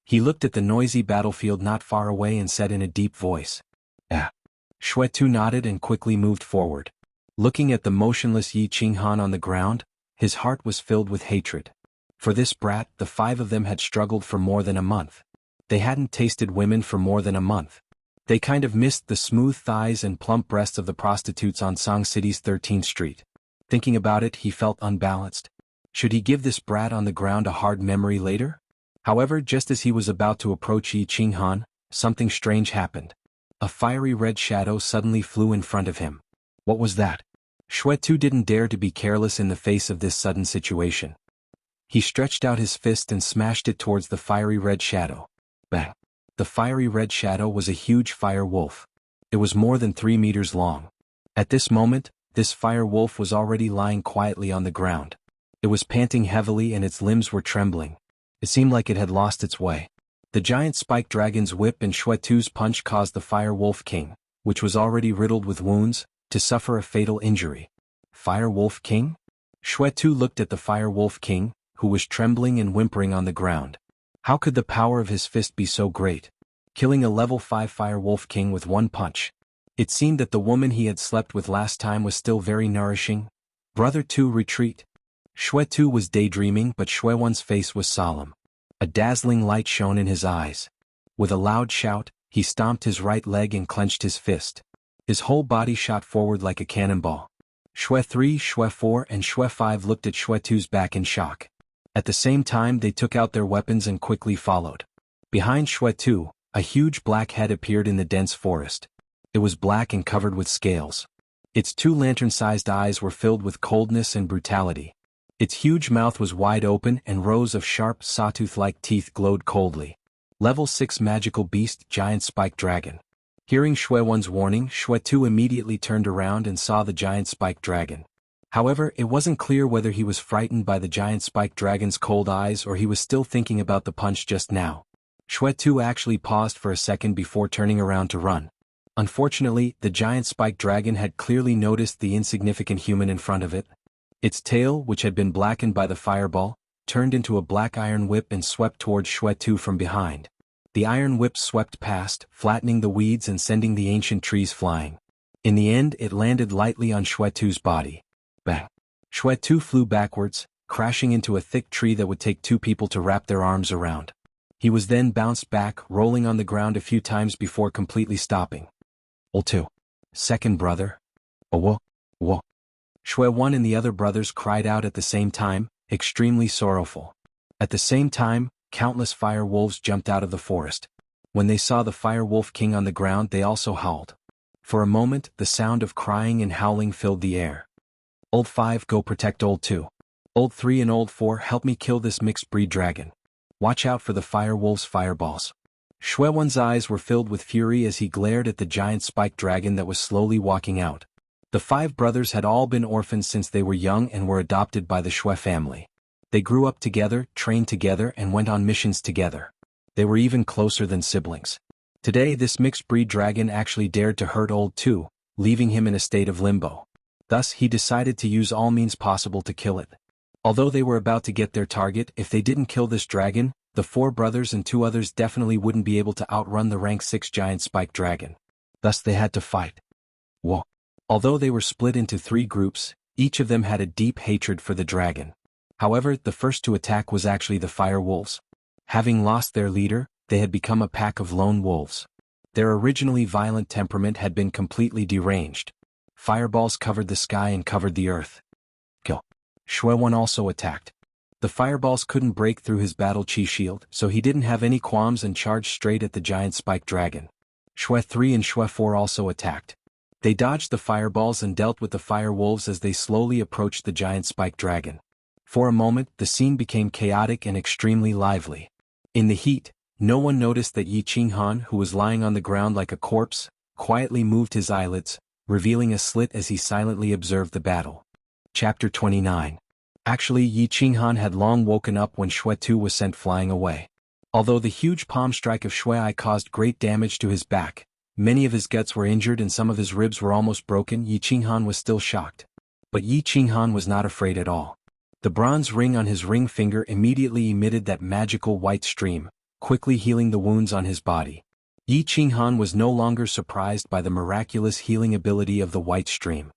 He looked at the noisy battlefield not far away and said in a deep voice, "Ah." Shui Tu nodded and quickly moved forward. Looking at the motionless Yi Qinghan on the ground, his heart was filled with hatred. For this brat, the 5 of them had struggled for more than a month. They hadn't tasted women for more than a month. They kind of missed the smooth thighs and plump breasts of the prostitutes on Song City's 13th Street. Thinking about it, he felt unbalanced. Should he give this brat on the ground a hard memory later? However, just as he was about to approach Yi Qinghan, something strange happened. A fiery red shadow suddenly flew in front of him. What was that? Shui Tu didn't dare to be careless in the face of this sudden situation. He stretched out his fist and smashed it towards the fiery red shadow. Bang! The fiery red shadow was a huge fire wolf. It was more than 3 meters long. At this moment, this fire wolf was already lying quietly on the ground. It was panting heavily and its limbs were trembling. It seemed like it had lost its way. The giant spiked dragon's whip and Shui Tu's punch caused the Fire Wolf King, which was already riddled with wounds, to suffer a fatal injury. Fire Wolf King? Shui Tu looked at the Fire Wolf King, who was trembling and whimpering on the ground. How could the power of his fist be so great? Killing a level 5 Fire Wolf King with one punch. It seemed that the woman he had slept with last time was still very nourishing. Brother Tu, retreat. Shui Tu was daydreaming, but Shui One's face was solemn. A dazzling light shone in his eyes. With a loud shout, he stomped his right leg and clenched his fist. His whole body shot forward like a cannonball. Shui 3, Shui 4, and Shui 5 looked at Shui Tu's back in shock. At the same time, they took out their weapons and quickly followed. Behind Shui Tu, a huge black head appeared in the dense forest. It was black and covered with scales. Its 2 lantern-sized eyes were filled with coldness and brutality. Its huge mouth was wide open and rows of sharp, sawtooth-like teeth glowed coldly. Level 6 magical beast, giant spiked dragon. Hearing Shui One's warning, Shui Tu immediately turned around and saw the giant spiked dragon. However, it wasn't clear whether he was frightened by the giant spiked dragon's cold eyes or he was still thinking about the punch just now. Shui Tu actually paused for a second before turning around to run. Unfortunately, the giant spiked dragon had clearly noticed the insignificant human in front of it. Its tail, which had been blackened by the fireball, turned into a black iron whip and swept towards Shui Tu from behind. The iron whip swept past, flattening the weeds and sending the ancient trees flying. In the end, it landed lightly on Shui Tu's body. Bang! Shui Tu flew backwards, crashing into a thick tree that would take 2 people to wrap their arms around. He was then bounced back, rolling on the ground a few times before completely stopping. Old 2. Second brother. Oh, whoa. Shui 1 and the other brothers cried out at the same time, extremely sorrowful. At the same time, countless fire wolves jumped out of the forest. When they saw the fire wolf king on the ground, they also howled. For a moment, the sound of crying and howling filled the air. Old 5, go protect Old 2. Old 3 and Old 4, help me kill this mixed breed dragon. Watch out for the fire wolf's fireballs. Shui 1's eyes were filled with fury as he glared at the giant spiked dragon that was slowly walking out. The 5 brothers had all been orphans since they were young and were adopted by the Shui family. They grew up together, trained together, and went on missions together. They were even closer than siblings. Today, this mixed breed dragon actually dared to hurt Old 2, leaving him in a state of limbo. Thus, he decided to use all means possible to kill it. Although they were about to get their target, if they didn't kill this dragon, the 4 brothers and 2 others definitely wouldn't be able to outrun the rank 6 giant spiked dragon. Thus they had to fight. Whoa. Although they were split into 3 groups, each of them had a deep hatred for the dragon. However, the first to attack was actually the fire wolves. Having lost their leader, they had become a pack of lone wolves. Their originally violent temperament had been completely deranged. Fireballs covered the sky and covered the earth. Kill. Shui 1 also attacked. The fireballs couldn't break through his battle chi shield, so he didn't have any qualms and charged straight at the giant spiked dragon. Shui 3 and Shui 4 also attacked. They dodged the fireballs and dealt with the fire wolves as they slowly approached the giant spiked dragon. For a moment, the scene became chaotic and extremely lively. In the heat, no one noticed that Yi Qinghan, who was lying on the ground like a corpse, quietly moved his eyelids, revealing a slit as he silently observed the battle. Chapter 29. Actually, Yi Qinghan had long woken up when Shui Tu was sent flying away. Although the huge palm strike of Shui Ai caused great damage to his back, many of his guts were injured and some of his ribs were almost broken, Yi Qinghan was still shocked. But Yi Qinghan was not afraid at all. The bronze ring on his ring finger immediately emitted that magical white stream, quickly healing the wounds on his body. Yi Qinghan was no longer surprised by the miraculous healing ability of the white stream.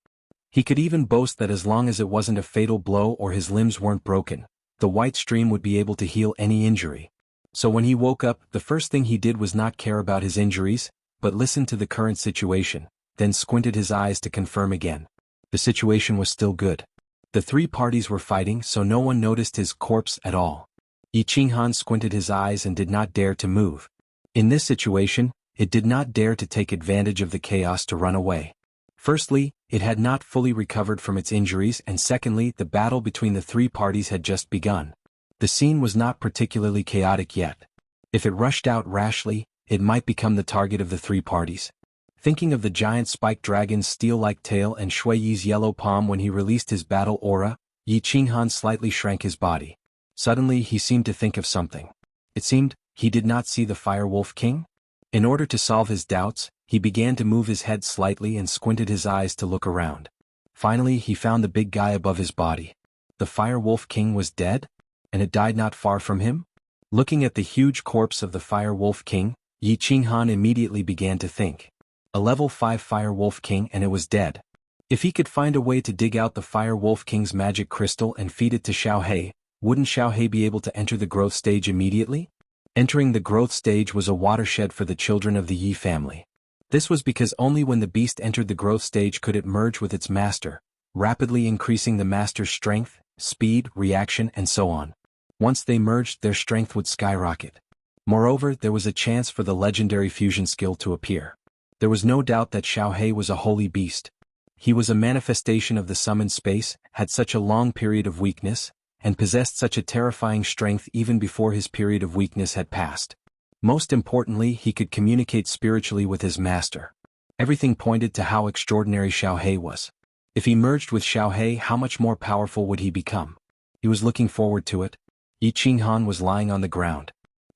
He could even boast that as long as it wasn't a fatal blow or his limbs weren't broken, the white stream would be able to heal any injury. So when he woke up, the first thing he did was not care about his injuries, but listened to the current situation, then squinted his eyes to confirm again. The situation was still good. The 3 parties were fighting, so no one noticed his corpse at all. Yi Qinghan squinted his eyes and did not dare to move. In this situation, it did not dare to take advantage of the chaos to run away. Firstly, it had not fully recovered from its injuries, and secondly, the battle between the 3 parties had just begun. The scene was not particularly chaotic yet. If it rushed out rashly, it might become the target of the 3 parties. Thinking of the giant spiked dragon's steel-like tail and Shui Yi's yellow palm when he released his battle aura, Yi Qinghan slightly shrank his body. Suddenly he seemed to think of something. It seemed he did not see the Fire Wolf King. In order to solve his doubts, he began to move his head slightly and squinted his eyes to look around. Finally he found the big guy above his body. The Fire Wolf King was dead? And it died not far from him? Looking at the huge corpse of the Fire Wolf King, Yi Qinghan immediately began to think. A level 5 Fire Wolf King and it was dead. If he could find a way to dig out the Fire Wolf King's magic crystal and feed it to Xiaohei, wouldn't Xiaohei be able to enter the growth stage immediately? Entering the growth stage was a watershed for the children of the Yi family. This was because only when the beast entered the growth stage could it merge with its master, rapidly increasing the master's strength, speed, reaction, and so on. Once they merged, their strength would skyrocket. Moreover, there was a chance for the legendary fusion skill to appear. There was no doubt that Xiaohei was a holy beast. He was a manifestation of the summoned space, had such a long period of weakness, and possessed such a terrifying strength even before his period of weakness had passed. Most importantly, he could communicate spiritually with his master. Everything pointed to how extraordinary Xiaohei was. If he merged with Xiaohei, how much more powerful would he become? He was looking forward to it. Yi Qinghan was lying on the ground.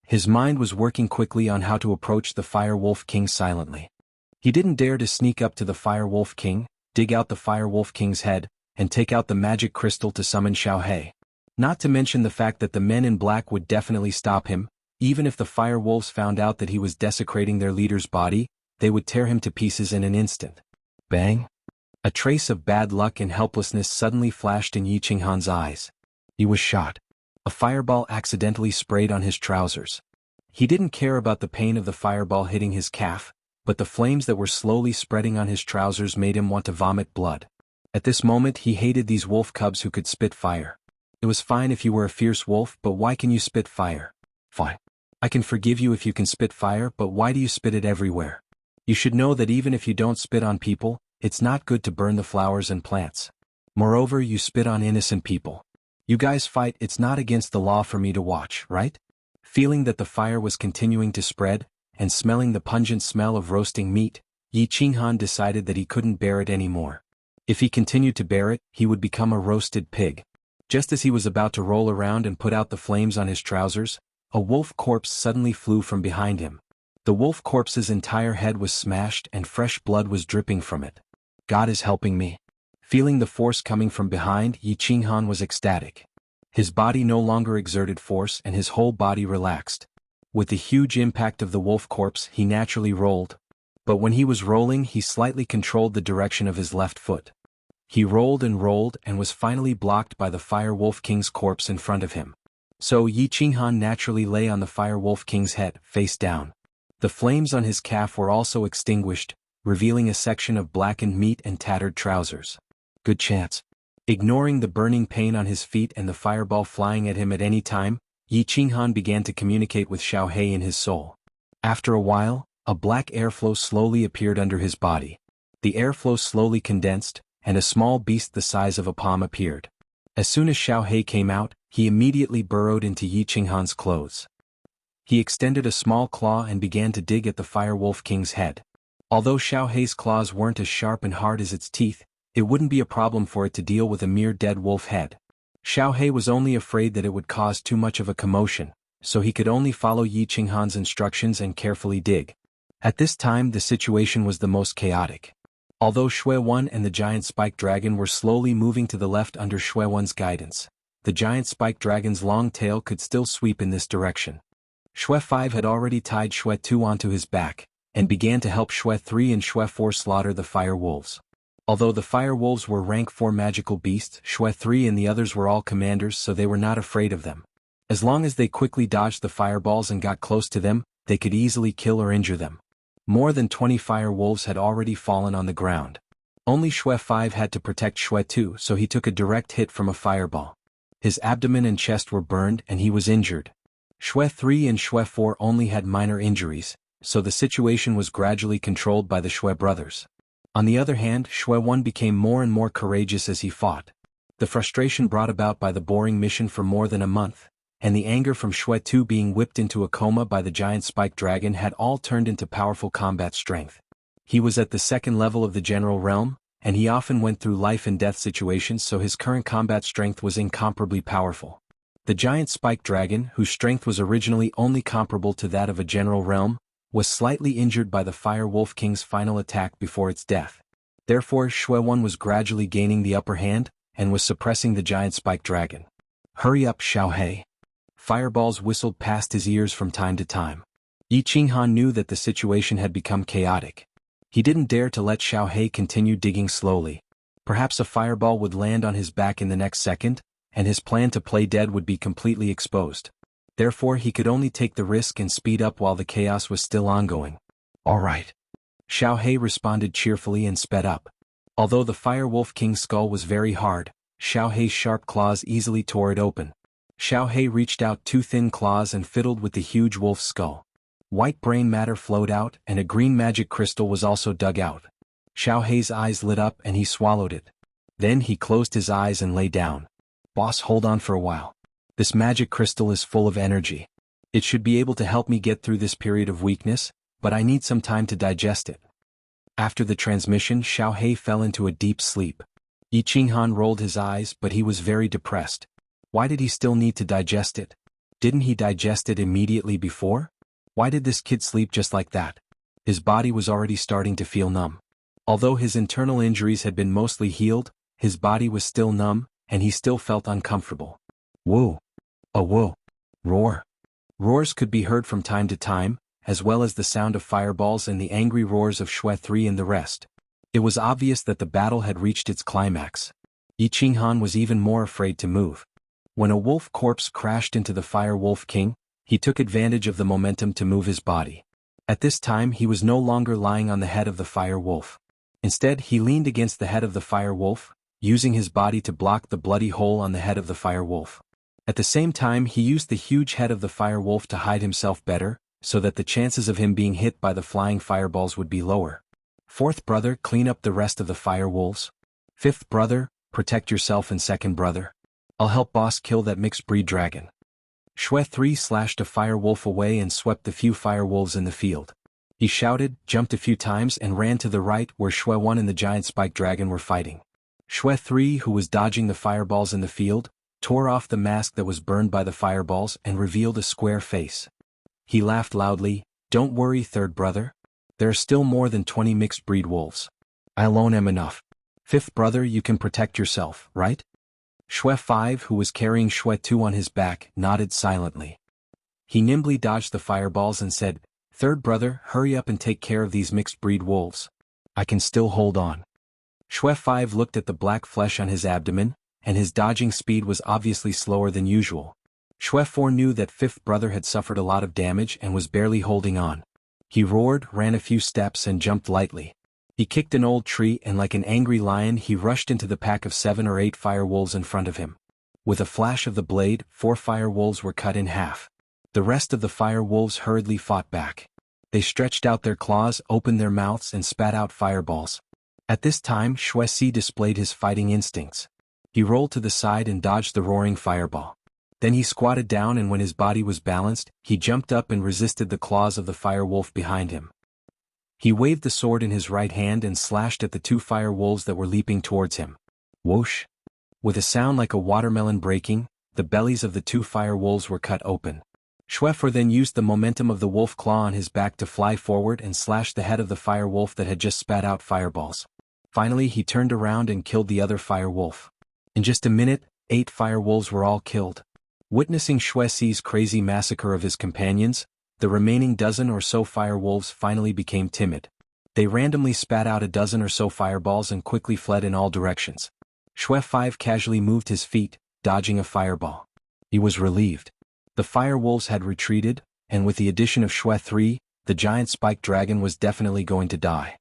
His mind was working quickly on how to approach the Fire Wolf King silently. He didn't dare to sneak up to the Fire Wolf King, dig out the Fire Wolf King's head, and take out the magic crystal to summon Xiaohei. Not to mention the fact that the men in black would definitely stop him. Even if the Fire Wolves found out that he was desecrating their leader's body, they would tear him to pieces in an instant. Bang! A trace of bad luck and helplessness suddenly flashed in Yi Qinghan's eyes. He was shot. A fireball accidentally sprayed on his trousers. He didn't care about the pain of the fireball hitting his calf, but the flames that were slowly spreading on his trousers made him want to vomit blood. At this moment he hated these wolf cubs who could spit fire. It was fine if you were a fierce wolf, but why can you spit fire? Fine. I can forgive you if you can spit fire, but why do you spit it everywhere? You should know that even if you don't spit on people, it's not good to burn the flowers and plants. Moreover, you spit on innocent people. You guys fight, it's not against the law for me to watch, right? Feeling that the fire was continuing to spread, and smelling the pungent smell of roasting meat, Yi Qinghan decided that he couldn't bear it anymore. If he continued to bear it, he would become a roasted pig. Just as he was about to roll around and put out the flames on his trousers, a wolf corpse suddenly flew from behind him. The wolf corpse's entire head was smashed and fresh blood was dripping from it. God is helping me. Feeling the force coming from behind, Yi Qinghan was ecstatic. His body no longer exerted force and his whole body relaxed. With the huge impact of the wolf corpse, he naturally rolled. But when he was rolling, he slightly controlled the direction of his left foot. He rolled and was finally blocked by the Fire Wolf King's corpse in front of him. So Yi Qinghan naturally lay on the Fire Wolf King's head, face down. The flames on his calf were also extinguished, revealing a section of blackened meat and tattered trousers. Good chance. Ignoring the burning pain on his feet and the fireball flying at him at any time, Yi Qinghan began to communicate with Xiaohei in his soul. After a while, a black airflow slowly appeared under his body. The airflow slowly condensed, and a small beast the size of a palm appeared. As soon as Xiaohei came out, he immediately burrowed into Yi Qinghan's clothes. He extended a small claw and began to dig at the Fire Wolf King's head. Although Xiaohei's claws weren't as sharp and hard as its teeth, it wouldn't be a problem for it to deal with a mere dead wolf head. Xiaohei was only afraid that it would cause too much of a commotion, so he could only follow Yi Qinghan's instructions and carefully dig. At this time the situation was the most chaotic. Although Shui-1 and the giant spike dragon were slowly moving to the left under Shui-1's guidance, the giant spike dragon's long tail could still sweep in this direction. Shui-5 had already tied Shui-2 onto his back, and began to help Shui-3 and Shui-4 slaughter the fire wolves. Although the fire wolves were rank 4 magical beasts, Shui-3 and the others were all commanders, so they were not afraid of them. As long as they quickly dodged the fireballs and got close to them, they could easily kill or injure them. More than 20 fire wolves had already fallen on the ground. Only Shui-5 had to protect Shui-2, so he took a direct hit from a fireball. His abdomen and chest were burned and he was injured. Shui-3 and Shui-4 only had minor injuries, so the situation was gradually controlled by the Shui brothers. On the other hand, Shui-1 became more and more courageous as he fought. The frustration brought about by the boring mission for more than a month, and the anger from Shui-2 being whipped into a coma by the giant spike dragon had all turned into powerful combat strength. He was at the 2nd level of the general realm, and he often went through life and death situations, so his current combat strength was incomparably powerful. The giant spike dragon, whose strength was originally only comparable to that of a general realm, was slightly injured by the Fire Wolf King's final attack before its death. Therefore Shui-1 was gradually gaining the upper hand, and was suppressing the giant spike dragon. Hurry up, Xiaohei. Fireballs whistled past his ears from time to time. Yi Qinghan knew that the situation had become chaotic. He didn't dare to let Xiaohei continue digging slowly. Perhaps a fireball would land on his back in the next second, and his plan to play dead would be completely exposed. Therefore he could only take the risk and speed up while the chaos was still ongoing. All right. Xiaohei responded cheerfully and sped up. Although the Fire Wolf King's skull was very hard, Xiaohei's sharp claws easily tore it open. Xiaohei reached out 2 thin claws and fiddled with the huge wolf's skull. White brain matter flowed out and a green magic crystal was also dug out. Xiaohei's eyes lit up and he swallowed it. Then he closed his eyes and lay down. Boss, hold on for a while. This magic crystal is full of energy. It should be able to help me get through this period of weakness, but I need some time to digest it. After the transmission, Xiaohei fell into a deep sleep. Yi Qinghan rolled his eyes, but he was very depressed. Why did he still need to digest it? Didn't he digest it immediately before? Why did this kid sleep just like that? His body was already starting to feel numb. Although his internal injuries had been mostly healed, his body was still numb, and he still felt uncomfortable. Woo! A woo! Roar! Roars could be heard from time to time, as well as the sound of fireballs and the angry roars of Xue 3 and the rest. It was obvious that the battle had reached its climax. Yi Qinghan was even more afraid to move. When a wolf corpse crashed into the Fire Wolf King, he took advantage of the momentum to move his body. At this time he was no longer lying on the head of the Fire Wolf. Instead he leaned against the head of the Fire Wolf, using his body to block the bloody hole on the head of the Fire Wolf. At the same time he used the huge head of the Fire Wolf to hide himself better, so that the chances of him being hit by the flying fireballs would be lower. Fourth brother, clean up the rest of the Fire Wolves. Fifth brother, protect yourself, and second brother, I'll help boss kill that mixed breed dragon. Xue 3 slashed a fire wolf away and swept the few fire wolves in the field. He shouted, jumped a few times and ran to the right where Xue 1 and the giant spike dragon were fighting. Xue 3, who was dodging the fireballs in the field, tore off the mask that was burned by the fireballs and revealed a square face. He laughed loudly, don't worry, third brother. There are still more than 20 mixed breed wolves. I alone am enough. Fifth brother, you can protect yourself, right? Xue 5, who was carrying Xue 2 on his back, nodded silently. He nimbly dodged the fireballs and said, third brother, hurry up and take care of these mixed breed wolves. I can still hold on. Xue 5 looked at the black flesh on his abdomen, and his dodging speed was obviously slower than usual. Xue 4 knew that fifth brother had suffered a lot of damage and was barely holding on. He roared, ran a few steps and jumped lightly. He kicked an old tree and like an angry lion he rushed into the pack of 7 or 8 fire wolves in front of him. With a flash of the blade, 4 fire wolves were cut in half. The rest of the fire wolves hurriedly fought back. They stretched out their claws, opened their mouths and spat out fireballs. At this time Xue Si displayed his fighting instincts. He rolled to the side and dodged the roaring fireball. Then he squatted down, and when his body was balanced, he jumped up and resisted the claws of the fire wolf behind him. He waved the sword in his right hand and slashed at the 2 fire wolves that were leaping towards him. Whoosh! With a sound like a watermelon breaking, the bellies of the 2 fire wolves were cut open. Xue 4 then used the momentum of the wolf claw on his back to fly forward and slash the head of the fire wolf that had just spat out fireballs. Finally he turned around and killed the other fire wolf. In just a minute, 8 fire wolves were all killed. Witnessing Xue Si's crazy massacre of his companions, the remaining dozen or so fire wolves finally became timid. They randomly spat out a dozen or so fireballs and quickly fled in all directions. Xue 5 casually moved his feet, dodging a fireball. He was relieved. The fire wolves had retreated, and with the addition of Xue 3, the giant spike dragon was definitely going to die.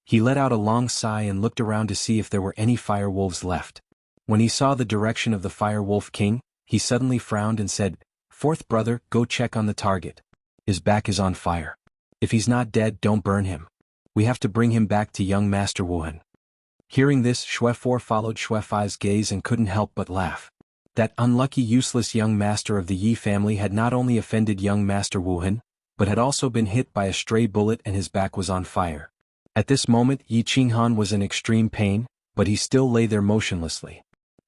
He let out a long sigh and looked around to see if there were any fire wolves left. When he saw the direction of the Fire Wolf King, he suddenly frowned and said, fourth brother, go check on the target. His back is on fire. If he's not dead, don't burn him. We have to bring him back to young Master Wuhan. Hearing this, Xue 4 followed Xue 5's gaze and couldn't help but laugh. That unlucky useless young master of the Yi family had not only offended young Master Wuhan, but had also been hit by a stray bullet and his back was on fire. At this moment Yi Qinghan was in extreme pain, but he still lay there motionlessly.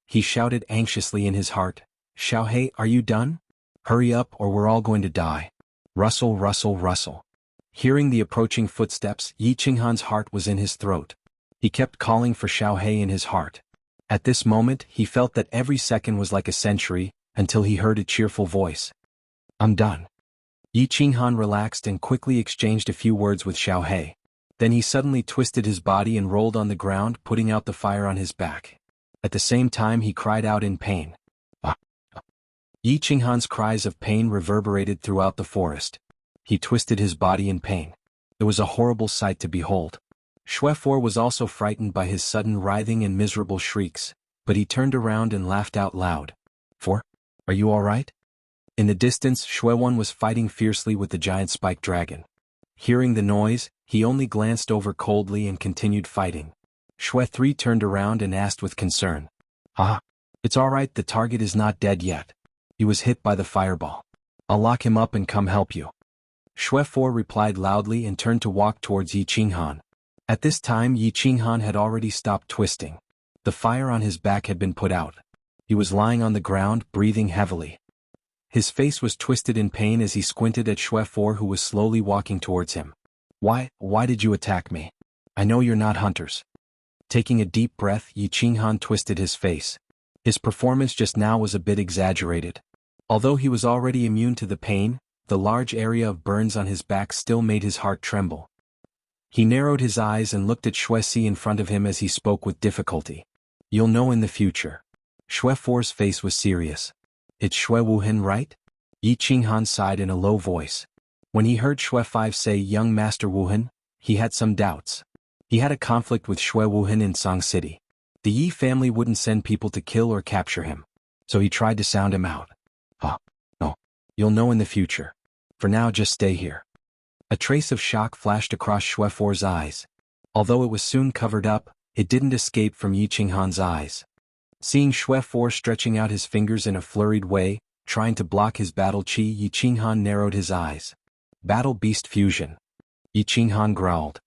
He shouted anxiously in his heart, Xiaohei, are you done? Hurry up or we're all going to die. Rustle, rustle, rustle. Hearing the approaching footsteps, Yi Qinghan's heart was in his throat. He kept calling for Xiaohei in his heart. At this moment, he felt that every second was like a century, until he heard a cheerful voice. I'm done. Yi Qinghan relaxed and quickly exchanged a few words with Xiaohei. Then he suddenly twisted his body and rolled on the ground, putting out the fire on his back. At the same time he cried out in pain. Yi Qinghan's cries of pain reverberated throughout the forest. He twisted his body in pain. It was a horrible sight to behold. Xue 4 was also frightened by his sudden writhing and miserable shrieks, but he turned around and laughed out loud. 4? Are you all right? In the distance, Xue 1 was fighting fiercely with the giant spike dragon. Hearing the noise, he only glanced over coldly and continued fighting. Xue 3 turned around and asked with concern. It's all right, the target is not dead yet. He was hit by the fireball. I'll lock him up and come help you. Xue 4 replied loudly and turned to walk towards Yi Qinghan. At this time Yi Qinghan had already stopped twisting. The The fire on his back had been put out. He was lying on the ground, breathing heavily. His face was twisted in pain as he squinted at Xue For, who was slowly walking towards him. Why did you attack me? I know you're not hunters." Taking a deep breath, Yi Qinghan twisted his face. His performance just now was a bit exaggerated. Although he was already immune to the pain, the large area of burns on his back still made his heart tremble. He narrowed his eyes and looked at Xue in front of him as he spoke with difficulty. "You'll know in the future." Xue For's face was serious. "It's Xue Wuhan, right?" Yi Qinghan sighed in a low voice. When he heard Xue Five say young Master Wuhan, he had some doubts. He had a conflict with Xue Wuhan in Song City. The Yi family wouldn't send people to kill or capture him, so he tried to sound him out. "Oh, no. You'll know in the future. For now just stay here." A trace of shock flashed across Xue For's eyes. Although it was soon covered up, it didn't escape from Yi Qinghan's eyes. Seeing Xue For stretching out his fingers in a flurried way, trying to block his battle chi, Yi Qinghan narrowed his eyes. "Battle Beast Fusion." Yi Qinghan growled.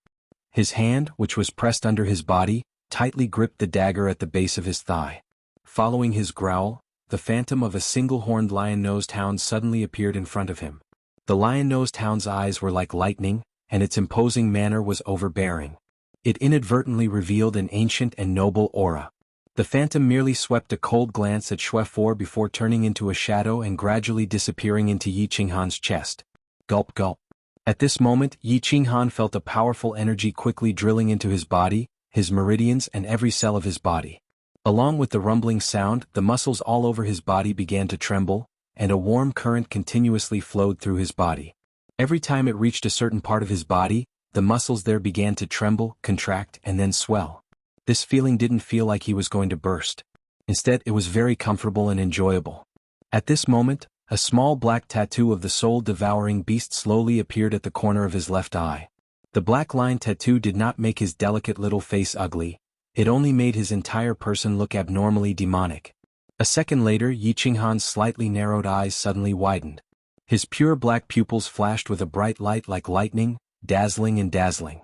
His hand, which was pressed under his body, tightly gripped the dagger at the base of his thigh. Following his growl, the phantom of a single-horned lion-nosed hound suddenly appeared in front of him. The lion-nosed hound's eyes were like lightning, and its imposing manner was overbearing. It inadvertently revealed an ancient and noble aura. The phantom merely swept a cold glance at Xue For before turning into a shadow and gradually disappearing into Yi Qinghan's chest. Gulp gulp. At this moment, Yi Qinghan felt a powerful energy quickly drilling into his body, his meridians and every cell of his body. Along with the rumbling sound, the muscles all over his body began to tremble, and a warm current continuously flowed through his body. Every time it reached a certain part of his body, the muscles there began to tremble, contract, and then swell. This feeling didn't feel like he was going to burst. Instead, it was very comfortable and enjoyable. At this moment, a small black tattoo of the soul-devouring beast slowly appeared at the corner of his left eye. The black line tattoo did not make his delicate little face ugly, it only made his entire person look abnormally demonic. A second later, Yi Qinghan's slightly narrowed eyes suddenly widened. His pure black pupils flashed with a bright light like lightning, dazzling and dazzling.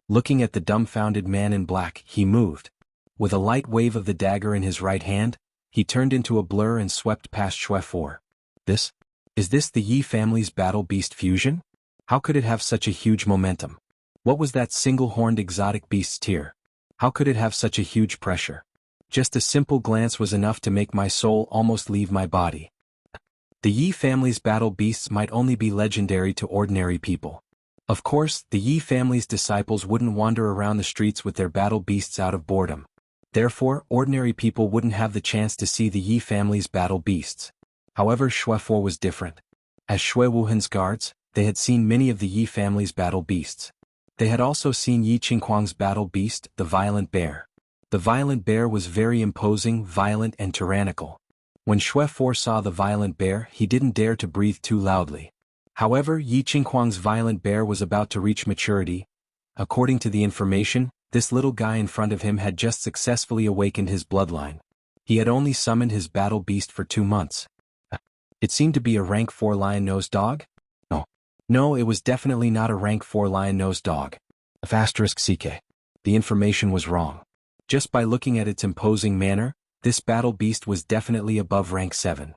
Looking at the dumbfounded man in black, he moved. With a light wave of the dagger in his right hand, he turned into a blur and swept past Xue For. Is this the Yi family's Battle Beast fusion? How could it have such a huge momentum? What was that single-horned exotic beast's tear? How could it have such a huge pressure? Just a simple glance was enough to make my soul almost leave my body. The Yi family's battle beasts might only be legendary to ordinary people. Of course, the Yi family's disciples wouldn't wander around the streets with their battle beasts out of boredom. Therefore, ordinary people wouldn't have the chance to see the Yi family's battle beasts. However, Xue For was different. As Xue Wuhan's guards, they had seen many of the Yi family's battle beasts. They had also seen Yi Qinghuang's battle beast, the violent bear. The violent bear was very imposing, violent and tyrannical. When Xue For saw the violent bear, he didn't dare to breathe too loudly. However, Yi Qinghuang's violent bear was about to reach maturity. According to the information, this little guy in front of him had just successfully awakened his bloodline. He had only summoned his battle beast for 2 months. It seemed to be a rank 4 lion-nosed dog? No, it was definitely not a rank 4 lion-nosed dog. *CK. The information was wrong. Just by looking at its imposing manner, this battle beast was definitely above rank 7.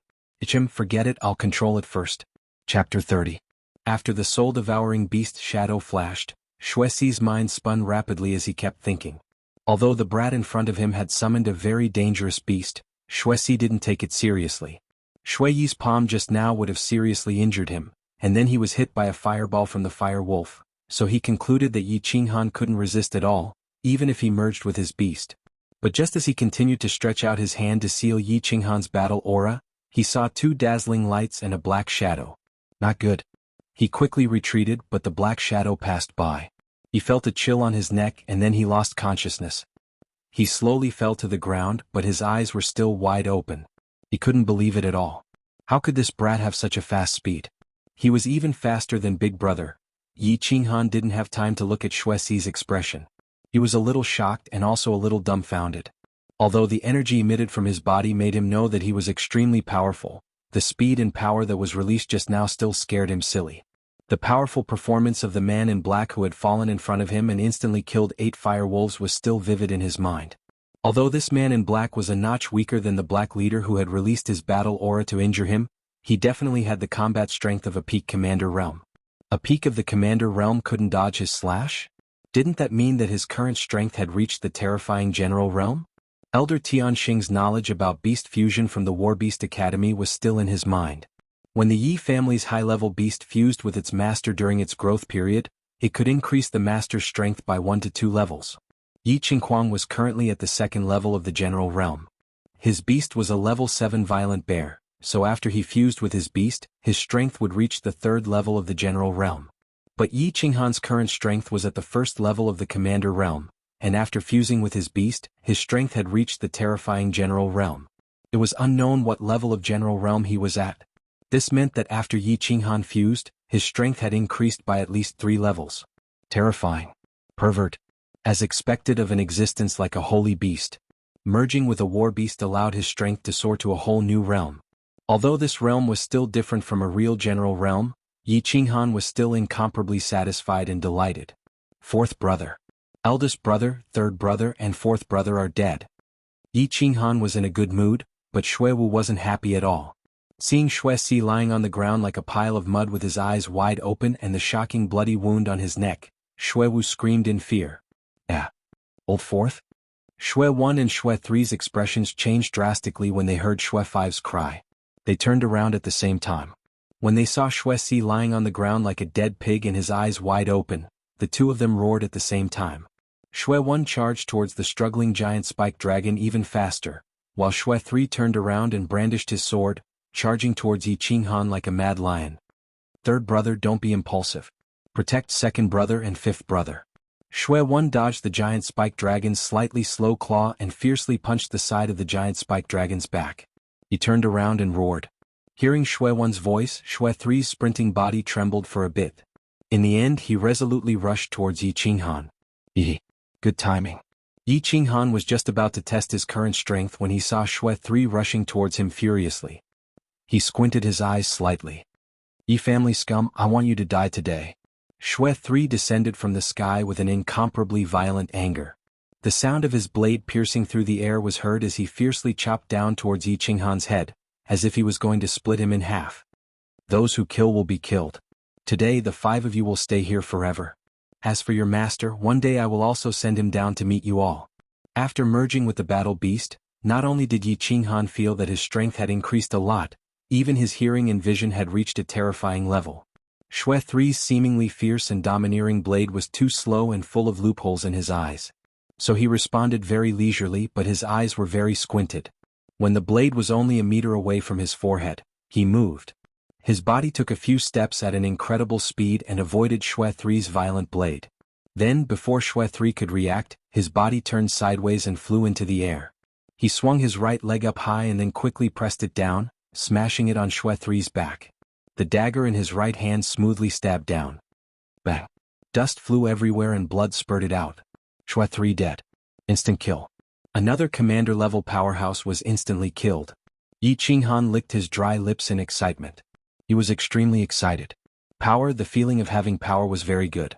Forget it, I'll control it first. Chapter 30. After the soul-devouring beast's shadow flashed, Xuexi's mind spun rapidly as he kept thinking. Although the brat in front of him had summoned a very dangerous beast, Xuexi didn't take it seriously. Xueyi's palm just now would have seriously injured him, and then he was hit by a fireball from the fire wolf, so he concluded that Yi Qinghan couldn't resist at all, even if he merged with his beast. But just as he continued to stretch out his hand to seal Yi Qinghan's battle aura, he saw 2 dazzling lights and a black shadow. Not good. He quickly retreated, but the black shadow passed by. He felt a chill on his neck and then he lost consciousness. He slowly fell to the ground, but his eyes were still wide open. He couldn't believe it at all. How could this brat have such a fast speed? He was even faster than Big Brother. Yi Qinghan didn't have time to look at Xuexi's expression. He was a little shocked and also a little dumbfounded. Although the energy emitted from his body made him know that he was extremely powerful, the speed and power that was released just now still scared him silly. The powerful performance of the man in black who had fallen in front of him and instantly killed 8 fire wolves was still vivid in his mind. Although this man in black was a notch weaker than the black leader who had released his battle aura to injure him, he definitely had the combat strength of a peak commander realm. A peak of the commander realm couldn't dodge his slash? Didn't that mean that his current strength had reached the terrifying general realm? Elder Tianxing's knowledge about beast fusion from the War Beast Academy was still in his mind. When the Yi family's high-level beast fused with its master during its growth period, it could increase the master's strength by 1 to 2 levels. Yi Qinghuang was currently at the second level of the general realm. His beast was a level 7 violent bear, so after he fused with his beast, his strength would reach the third level of the general realm. But Yi Qinghan's current strength was at the first level of the commander realm, and after fusing with his beast, his strength had reached the terrifying general realm. It was unknown what level of general realm he was at. This meant that after Yi Qinghan fused, his strength had increased by at least 3 levels. Terrifying. Pervert. As expected of an existence like a holy beast. Merging with a war beast allowed his strength to soar to a whole new realm. Although this realm was still different from a real general realm, Yi Qinghan was still incomparably satisfied and delighted. Fourth brother. Eldest brother, third brother and fourth brother are dead. Yi Qinghan was in a good mood, but Xuewu wasn't happy at all. Seeing Xuesi lying on the ground like a pile of mud with his eyes wide open and the shocking bloody wound on his neck, Xuewu screamed in fear. Old fourth? Xue 1 and Xue 3's expressions changed drastically when they heard Xue 5's cry. They turned around at the same time. When they saw Xuesi lying on the ground like a dead pig and his eyes wide open, the two of them roared at the same time. Xue 1 charged towards the struggling giant spike dragon even faster, while Xue 3 turned around and brandished his sword, charging towards Yi Qinghan like a mad lion. Third brother, don't be impulsive. Protect second brother and fifth brother. Xue 1 dodged the giant spike dragon's slightly slow claw and fiercely punched the side of the giant spike dragon's back. He turned around and roared. Hearing Xue 1's voice, Xue 3's sprinting body trembled for a bit. In the end, he resolutely rushed towards Yi Qinghan. Good timing. Yi Qinghan was just about to test his current strength when he saw Xue 3 rushing towards him furiously. He squinted his eyes slightly. Yi family scum, I want you to die today. Xue 3 descended from the sky with an incomparably violent anger. The sound of his blade piercing through the air was heard as he fiercely chopped down towards Yi Qinghan's head, as if he was going to split him in half. Those who kill will be killed. Today the 5 of you will stay here forever. As for your master, one day I will also send him down to meet you all. After merging with the battle beast, not only did Yi Qinghan feel that his strength had increased a lot, even his hearing and vision had reached a terrifying level. Xue 3's seemingly fierce and domineering blade was too slow and full of loopholes in his eyes. So he responded very leisurely, but his eyes were very squinted. When the blade was only a meter away from his forehead, he moved. His body took a few steps at an incredible speed and avoided Xue 3's violent blade. Then, before Xue 3 could react, his body turned sideways and flew into the air. He swung his right leg up high and then quickly pressed it down, smashing it on Xue 3's back. The dagger in his right hand smoothly stabbed down. Bang! Dust flew everywhere and blood spurted out. Xue 3 dead. Instant kill. Another commander-level powerhouse was instantly killed. Yi Qinghan licked his dry lips in excitement. He was extremely excited. Power, the feeling of having power was very good.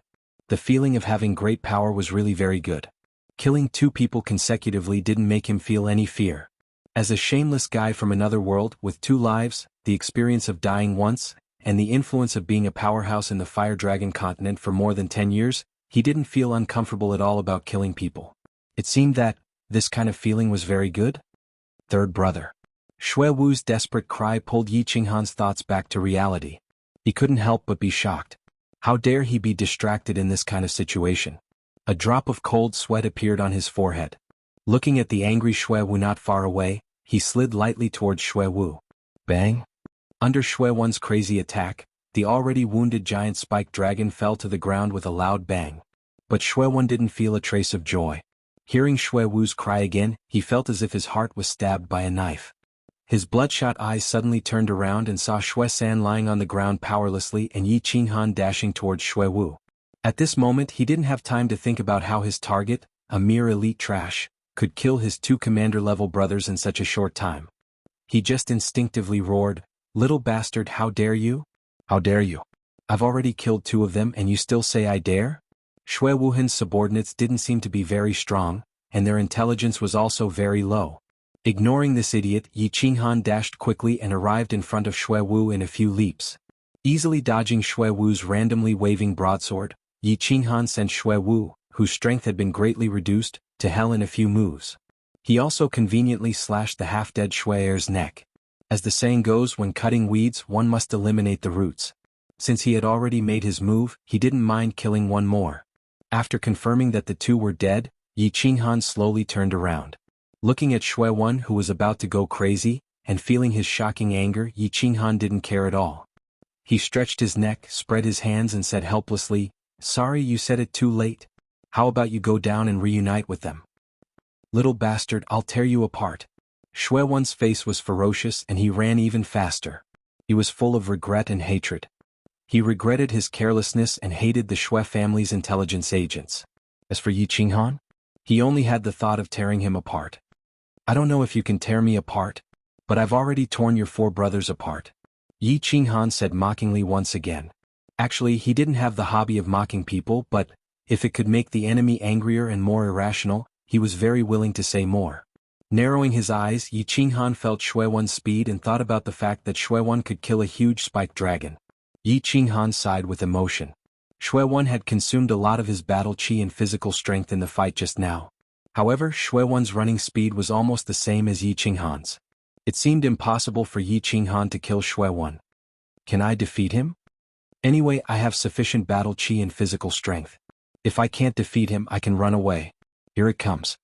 The feeling of having great power was really very good. Killing 2 people consecutively didn't make him feel any fear. As a shameless guy from another world with 2 lives, the experience of dying once, and the influence of being a powerhouse in the Fire Dragon continent for more than 10 years, he didn't feel uncomfortable at all about killing people. It seemed that this kind of feeling was very good. Third brother. Xue Wu's desperate cry pulled Yi Qinghan's thoughts back to reality. He couldn't help but be shocked. How dare he be distracted in this kind of situation? A drop of cold sweat appeared on his forehead. Looking at the angry Xue Wu not far away, he slid lightly towards Xue Wu. Bang! Under Xue 1's crazy attack, the already wounded giant spike dragon fell to the ground with a loud bang. But Xue 1 didn't feel a trace of joy. Hearing Xue Wu's cry again, he felt as if his heart was stabbed by a knife. His bloodshot eyes suddenly turned around and saw Xue San lying on the ground powerlessly and Yi Qinghan dashing towards Xue Wu. At this moment he didn't have time to think about how his target, a mere elite trash, could kill his 2 commander-level brothers in such a short time. He just instinctively roared, "Little bastard, how dare you? How dare you? I've already killed 2 of them and you still say I dare?" Xue Wuhan's subordinates didn't seem to be very strong, and their intelligence was also very low. Ignoring this idiot, Yi Qinghan dashed quickly and arrived in front of Xue Wu in a few leaps. Easily dodging Xue Wu's randomly waving broadsword, Yi Qinghan sent Xue Wu, whose strength had been greatly reduced, to hell in a few moves. He also conveniently slashed the half-dead Xue Er's neck. As the saying goes, when cutting weeds one must eliminate the roots. Since he had already made his move, he didn't mind killing one more. After confirming that the two were dead, Yi Qinghan slowly turned around. Looking at Xue Wu, who was about to go crazy, and feeling his shocking anger, Yi Qinghan didn't care at all. He stretched his neck, spread his hands and said helplessly, "Sorry you said it too late. How about you go down and reunite with them? Little bastard, I'll tear you apart." Xue Wu's face was ferocious and he ran even faster. He was full of regret and hatred. He regretted his carelessness and hated the Xue family's intelligence agents. As for Yi Qinghan, he only had the thought of tearing him apart. "I don't know if you can tear me apart, but I've already torn your four brothers apart," Yi Qinghan said mockingly once again. Actually, he didn't have the hobby of mocking people, but if it could make the enemy angrier and more irrational, he was very willing to say more. Narrowing his eyes, Yi Qinghan felt Xue Wu's speed and thought about the fact that Xue Wu could kill a huge spiked dragon. Yi Qinghan sighed with emotion. Xue Wu had consumed a lot of his battle qi and physical strength in the fight just now. However, Xue Wu's running speed was almost the same as Yi Qinghan's. It seemed impossible for Yi Qinghan to kill Xue Wu. Can I defeat him? Anyway, I have sufficient battle qi and physical strength. If I can't defeat him, I can run away. Here it comes.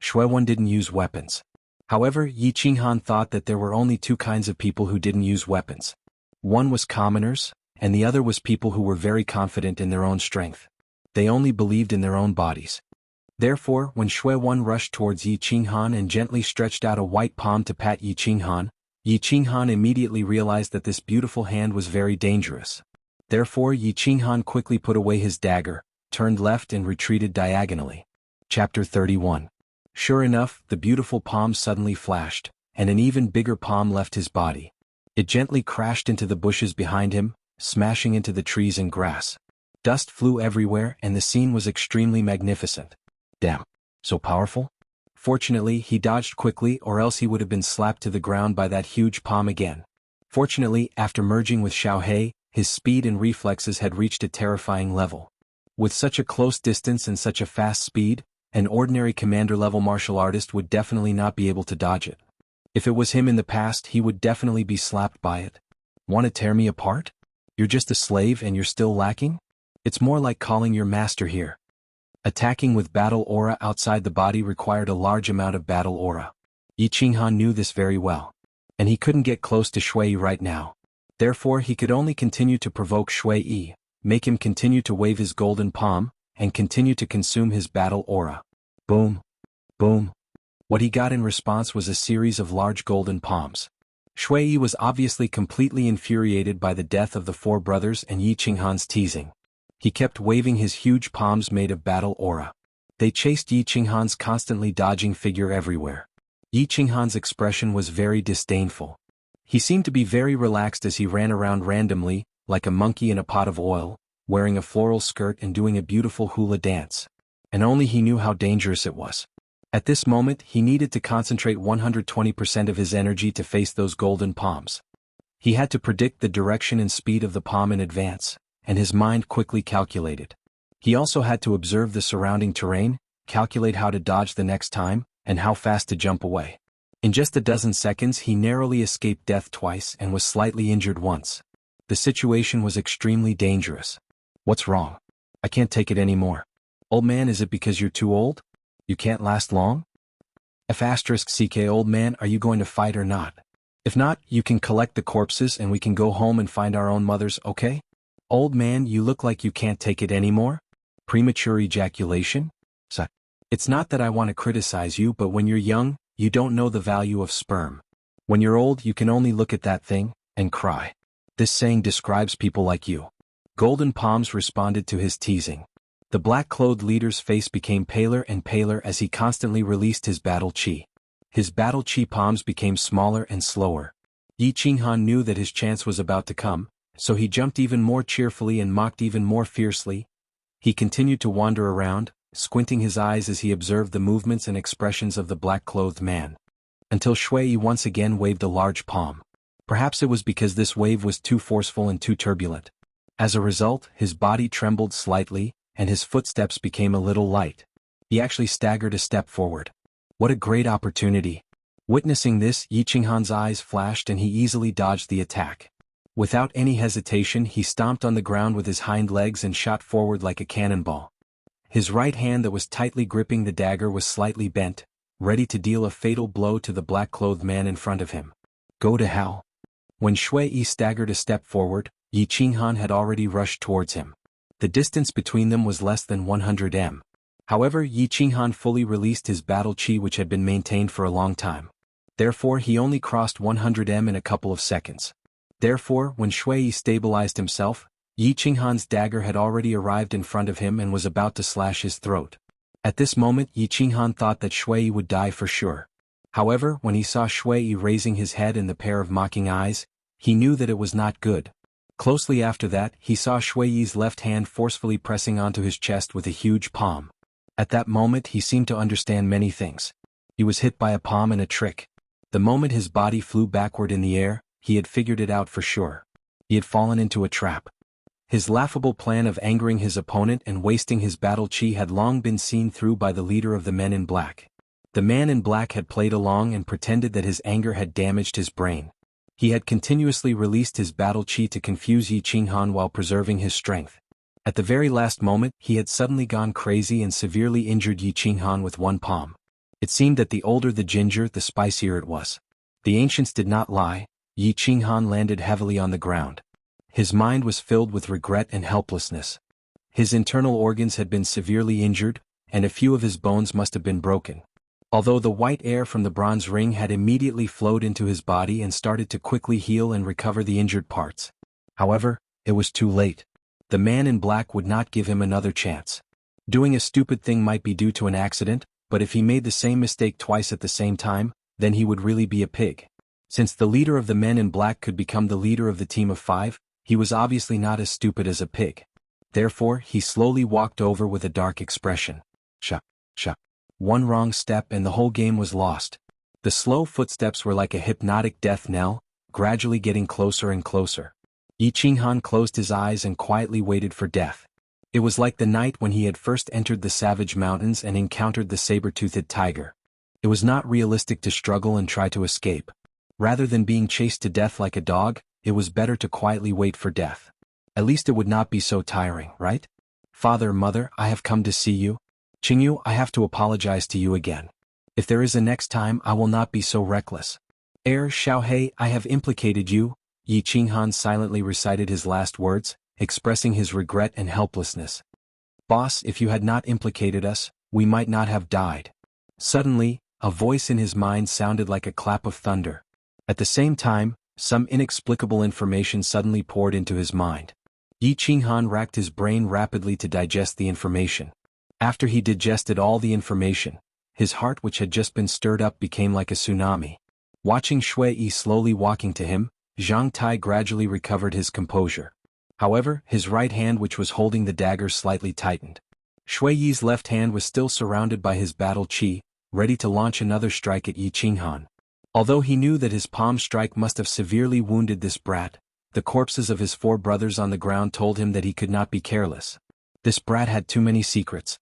Xue Wu didn't use weapons. However, Yi Qinghan thought that there were only two kinds of people who didn't use weapons. One was commoners, and the other was people who were very confident in their own strength. They only believed in their own bodies. Therefore, when Xue Wu rushed towards Yi Qinghan and gently stretched out a white palm to pat Yi Qinghan immediately realized that this beautiful hand was very dangerous. Therefore, Yi Qinghan quickly put away his dagger, turned left and retreated diagonally. Chapter 31. Sure enough, the beautiful palm suddenly flashed, and an even bigger palm left his body. It gently crashed into the bushes behind him, smashing into the trees and grass. Dust flew everywhere and the scene was extremely magnificent. Damn, so powerful? Fortunately, he dodged quickly or else he would have been slapped to the ground by that huge palm again. Fortunately, after merging with Xiaohei, his speed and reflexes had reached a terrifying level. With such a close distance and such a fast speed, an ordinary commander-level martial artist would definitely not be able to dodge it. If it was him in the past, he would definitely be slapped by it. Want to tear me apart? You're just a slave and you're still lacking? It's more like calling your master here. Attacking with battle aura outside the body required a large amount of battle aura. Yi Qinghan knew this very well. And he couldn't get close to Xue Yi right now. Therefore, he could only continue to provoke Xue Yi, make him continue to wave his golden palm, and continue to consume his battle aura. Boom. Boom. What he got in response was a series of large golden palms. Xue Yi was obviously completely infuriated by the death of the four brothers and Yi Qinghan's teasing. He kept waving his huge palms made of battle aura. They chased Yi Qinghan's constantly dodging figure everywhere. Yi Qinghan's expression was very disdainful. He seemed to be very relaxed as he ran around randomly, like a monkey in a pot of oil, wearing a floral skirt and doing a beautiful hula dance. And only he knew how dangerous it was. At this moment, he needed to concentrate 120% of his energy to face those golden palms. He had to predict the direction and speed of the palm in advance, and his mind quickly calculated. He also had to observe the surrounding terrain, calculate how to dodge the next time, and how fast to jump away. In just a dozen seconds, he narrowly escaped death twice and was slightly injured once. The situation was extremely dangerous. What's wrong? I can't take it anymore. Old man, is it because you're too old? You can't last long? *CK old man, are you going to fight or not? If not, you can collect the corpses and we can go home and find our own mothers, okay? Old man, you look like you can't take it anymore? Premature ejaculation? It's not that I want to criticize you, but when you're young, you don't know the value of sperm. When you're old, you can only look at that thing and cry. This saying describes people like you. Golden Palms responded to his teasing. The black-clothed leader's face became paler and paler as he constantly released his battle qi. His battle qi palms became smaller and slower. Yi Qinghan knew that his chance was about to come, so he jumped even more cheerfully and mocked even more fiercely. He continued to wander around, squinting his eyes as he observed the movements and expressions of the black-clothed man. Until Shui Yi once again waved a large palm. Perhaps it was because this wave was too forceful and too turbulent. As a result, his body trembled slightly, and his footsteps became a little light. He actually staggered a step forward. What a great opportunity! Witnessing this, Yi Qinghan's eyes flashed and he easily dodged the attack. Without any hesitation, he stomped on the ground with his hind legs and shot forward like a cannonball. His right hand that was tightly gripping the dagger was slightly bent, ready to deal a fatal blow to the black-clothed man in front of him. Go to hell! When Shui Yi staggered a step forward, Yi Qinghan had already rushed towards him. The distance between them was less than 100 m. However, Yi Qinghan fully released his battle chi which had been maintained for a long time. Therefore he only crossed 100 m in a couple of seconds. Therefore, when Shui Yi stabilized himself, Yi Qinghan's dagger had already arrived in front of him and was about to slash his throat. At this moment Yi Qinghan thought that Shui Yi would die for sure. However, when he saw Shui Yi raising his head and the pair of mocking eyes, he knew that it was not good. Closely after that, he saw Shui Yi's left hand forcefully pressing onto his chest with a huge palm. At that moment he seemed to understand many things. He was hit by a palm and a trick. The moment his body flew backward in the air, he had figured it out for sure. He had fallen into a trap. His laughable plan of angering his opponent and wasting his battle chi had long been seen through by the leader of the men in black. The man in black had played along and pretended that his anger had damaged his brain. He had continuously released his battle chi to confuse Yi Qinghan while preserving his strength. At the very last moment, he had suddenly gone crazy and severely injured Yi Qinghan with one palm. It seemed that the older the ginger, the spicier it was. The ancients did not lie. Yi Qinghan landed heavily on the ground. His mind was filled with regret and helplessness. His internal organs had been severely injured, and a few of his bones must have been broken. Although the white air from the bronze ring had immediately flowed into his body and started to quickly heal and recover the injured parts. However, it was too late. The man in black would not give him another chance. Doing a stupid thing might be due to an accident, but if he made the same mistake twice at the same time, then he would really be a pig. Since the leader of the men in black could become the leader of the team of 5, he was obviously not as stupid as a pig. Therefore, he slowly walked over with a dark expression. Sha. One wrong step and the whole game was lost. The slow footsteps were like a hypnotic death knell, gradually getting closer and closer. Yi Qinghan closed his eyes and quietly waited for death. It was like the night when he had first entered the savage mountains and encountered the saber-toothed tiger. It was not realistic to struggle and try to escape. Rather than being chased to death like a dog, it was better to quietly wait for death. At least it would not be so tiring, right? Father, mother, I have come to see you. Qingyu, I have to apologize to you again. If there is a next time, I will not be so reckless. Heir Xiaohei, I have implicated you. Yi Qinghan silently recited his last words, expressing his regret and helplessness. Boss, if you had not implicated us, we might not have died. Suddenly, a voice in his mind sounded like a clap of thunder. At the same time, some inexplicable information suddenly poured into his mind. Yi Qinghan racked his brain rapidly to digest the information. After he digested all the information, his heart which had just been stirred up became like a tsunami. Watching Shui Yi slowly walking to him, Zhang Tai gradually recovered his composure. However, his right hand which was holding the dagger slightly tightened. Shui Yi's left hand was still surrounded by his battle chi, ready to launch another strike at Yi Qinghan. Although he knew that his palm strike must have severely wounded this brat, the corpses of his 4 brothers on the ground told him that he could not be careless. This brat had too many secrets.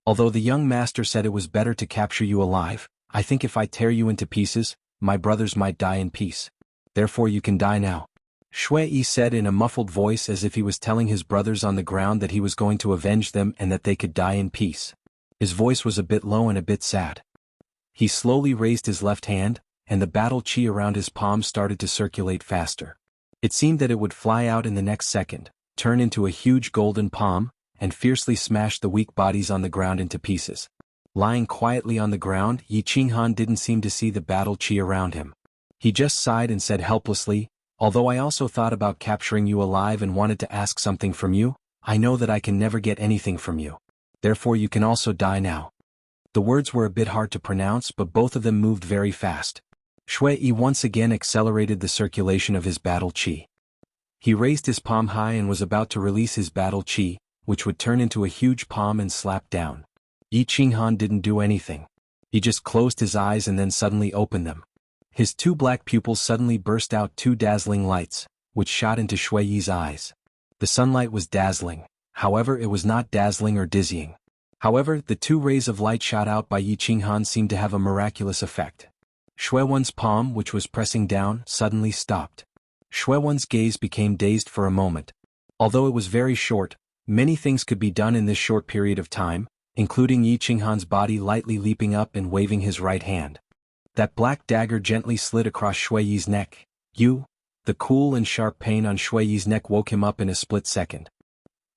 Although the young master said it was better to capture you alive, I think if I tear you into pieces, my brothers might die in peace. Therefore you can die now. Shui Yi said in a muffled voice as if he was telling his brothers on the ground that he was going to avenge them and that they could die in peace. His voice was a bit low and a bit sad. He slowly raised his left hand, and the battle chi around his palm started to circulate faster. It seemed that it would fly out in the next second, turn into a huge golden palm, and fiercely smash the weak bodies on the ground into pieces. Lying quietly on the ground, Yi Qinghan didn't seem to see the battle chi around him. He just sighed and said helplessly, although I also thought about capturing you alive and wanted to ask something from you, I know that I can never get anything from you. Therefore you can also die now. The words were a bit hard to pronounce, but both of them moved very fast. Shui Yi once again accelerated the circulation of his battle chi. He raised his palm high and was about to release his battle chi, which would turn into a huge palm and slap down. Yi Qinghan didn't do anything. He just closed his eyes and then suddenly opened them. His two black pupils suddenly burst out two dazzling lights, which shot into Shui Yi's eyes. The sunlight was dazzling, however it was not dazzling or dizzying. However, the two rays of light shot out by Yi Qinghan seemed to have a miraculous effect. Shui Wen's palm, which was pressing down, suddenly stopped. Shui Wen's gaze became dazed for a moment. Although it was very short, many things could be done in this short period of time, including Yi Qinghan's body lightly leaping up and waving his right hand. That black dagger gently slid across Shui Yi's neck. The cool and sharp pain on Shui Yi's neck woke him up in a split second.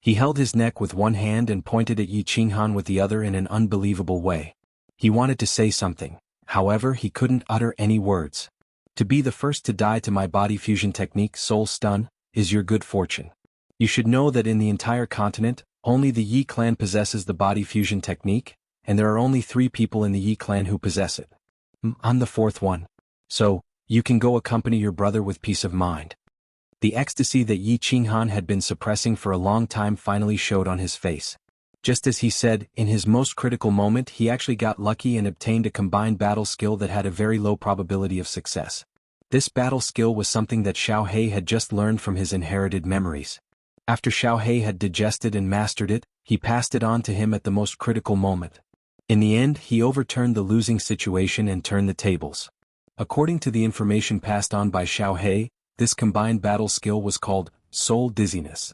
He held his neck with one hand and pointed at Yi Qinghan with the other in an unbelievable way. He wanted to say something, however he couldn't utter any words. To be the first to die to my body fusion technique Soul Stun is your good fortune. You should know that in the entire continent, only the Yi clan possesses the body fusion technique, and there are only 3 people in the Yi clan who possess it. I'm the 4th one. So, you can go accompany your brother with peace of mind. The ecstasy that Yi Qinghan had been suppressing for a long time finally showed on his face. Just as he said, in his most critical moment he actually got lucky and obtained a combined battle skill that had a very low probability of success. This battle skill was something that Xiao He had just learned from his inherited memories. After Xiao He had digested and mastered it, he passed it on to him at the most critical moment. In the end, he overturned the losing situation and turned the tables. According to the information passed on by Xiao He, this combined battle skill was called Soul Dizziness.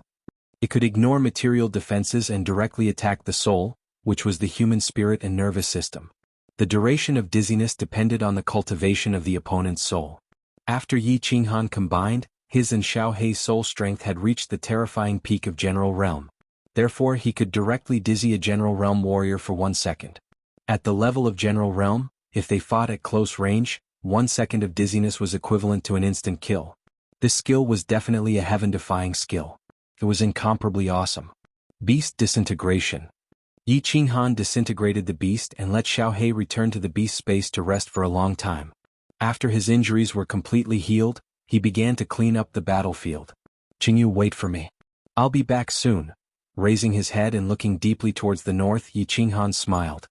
It could ignore material defenses and directly attack the soul, which was the human spirit and nervous system. The duration of dizziness depended on the cultivation of the opponent's soul. After Yi Qinghan combined, his and Xiao He's soul strength had reached the terrifying peak of General Realm. Therefore he could directly dizzy a General Realm warrior for 1 second. At the level of General Realm, if they fought at close range, 1 second of dizziness was equivalent to an instant kill. This skill was definitely a heaven-defying skill. It was incomparably awesome. Beast Disintegration. Yi Qinghan disintegrated the beast and let Xiao He return to the beast space to rest for a long time. After his injuries were completely healed, he began to clean up the battlefield. Qingyu, wait for me. I'll be back soon. Raising his head and looking deeply towards the north, Yi Qinghan smiled.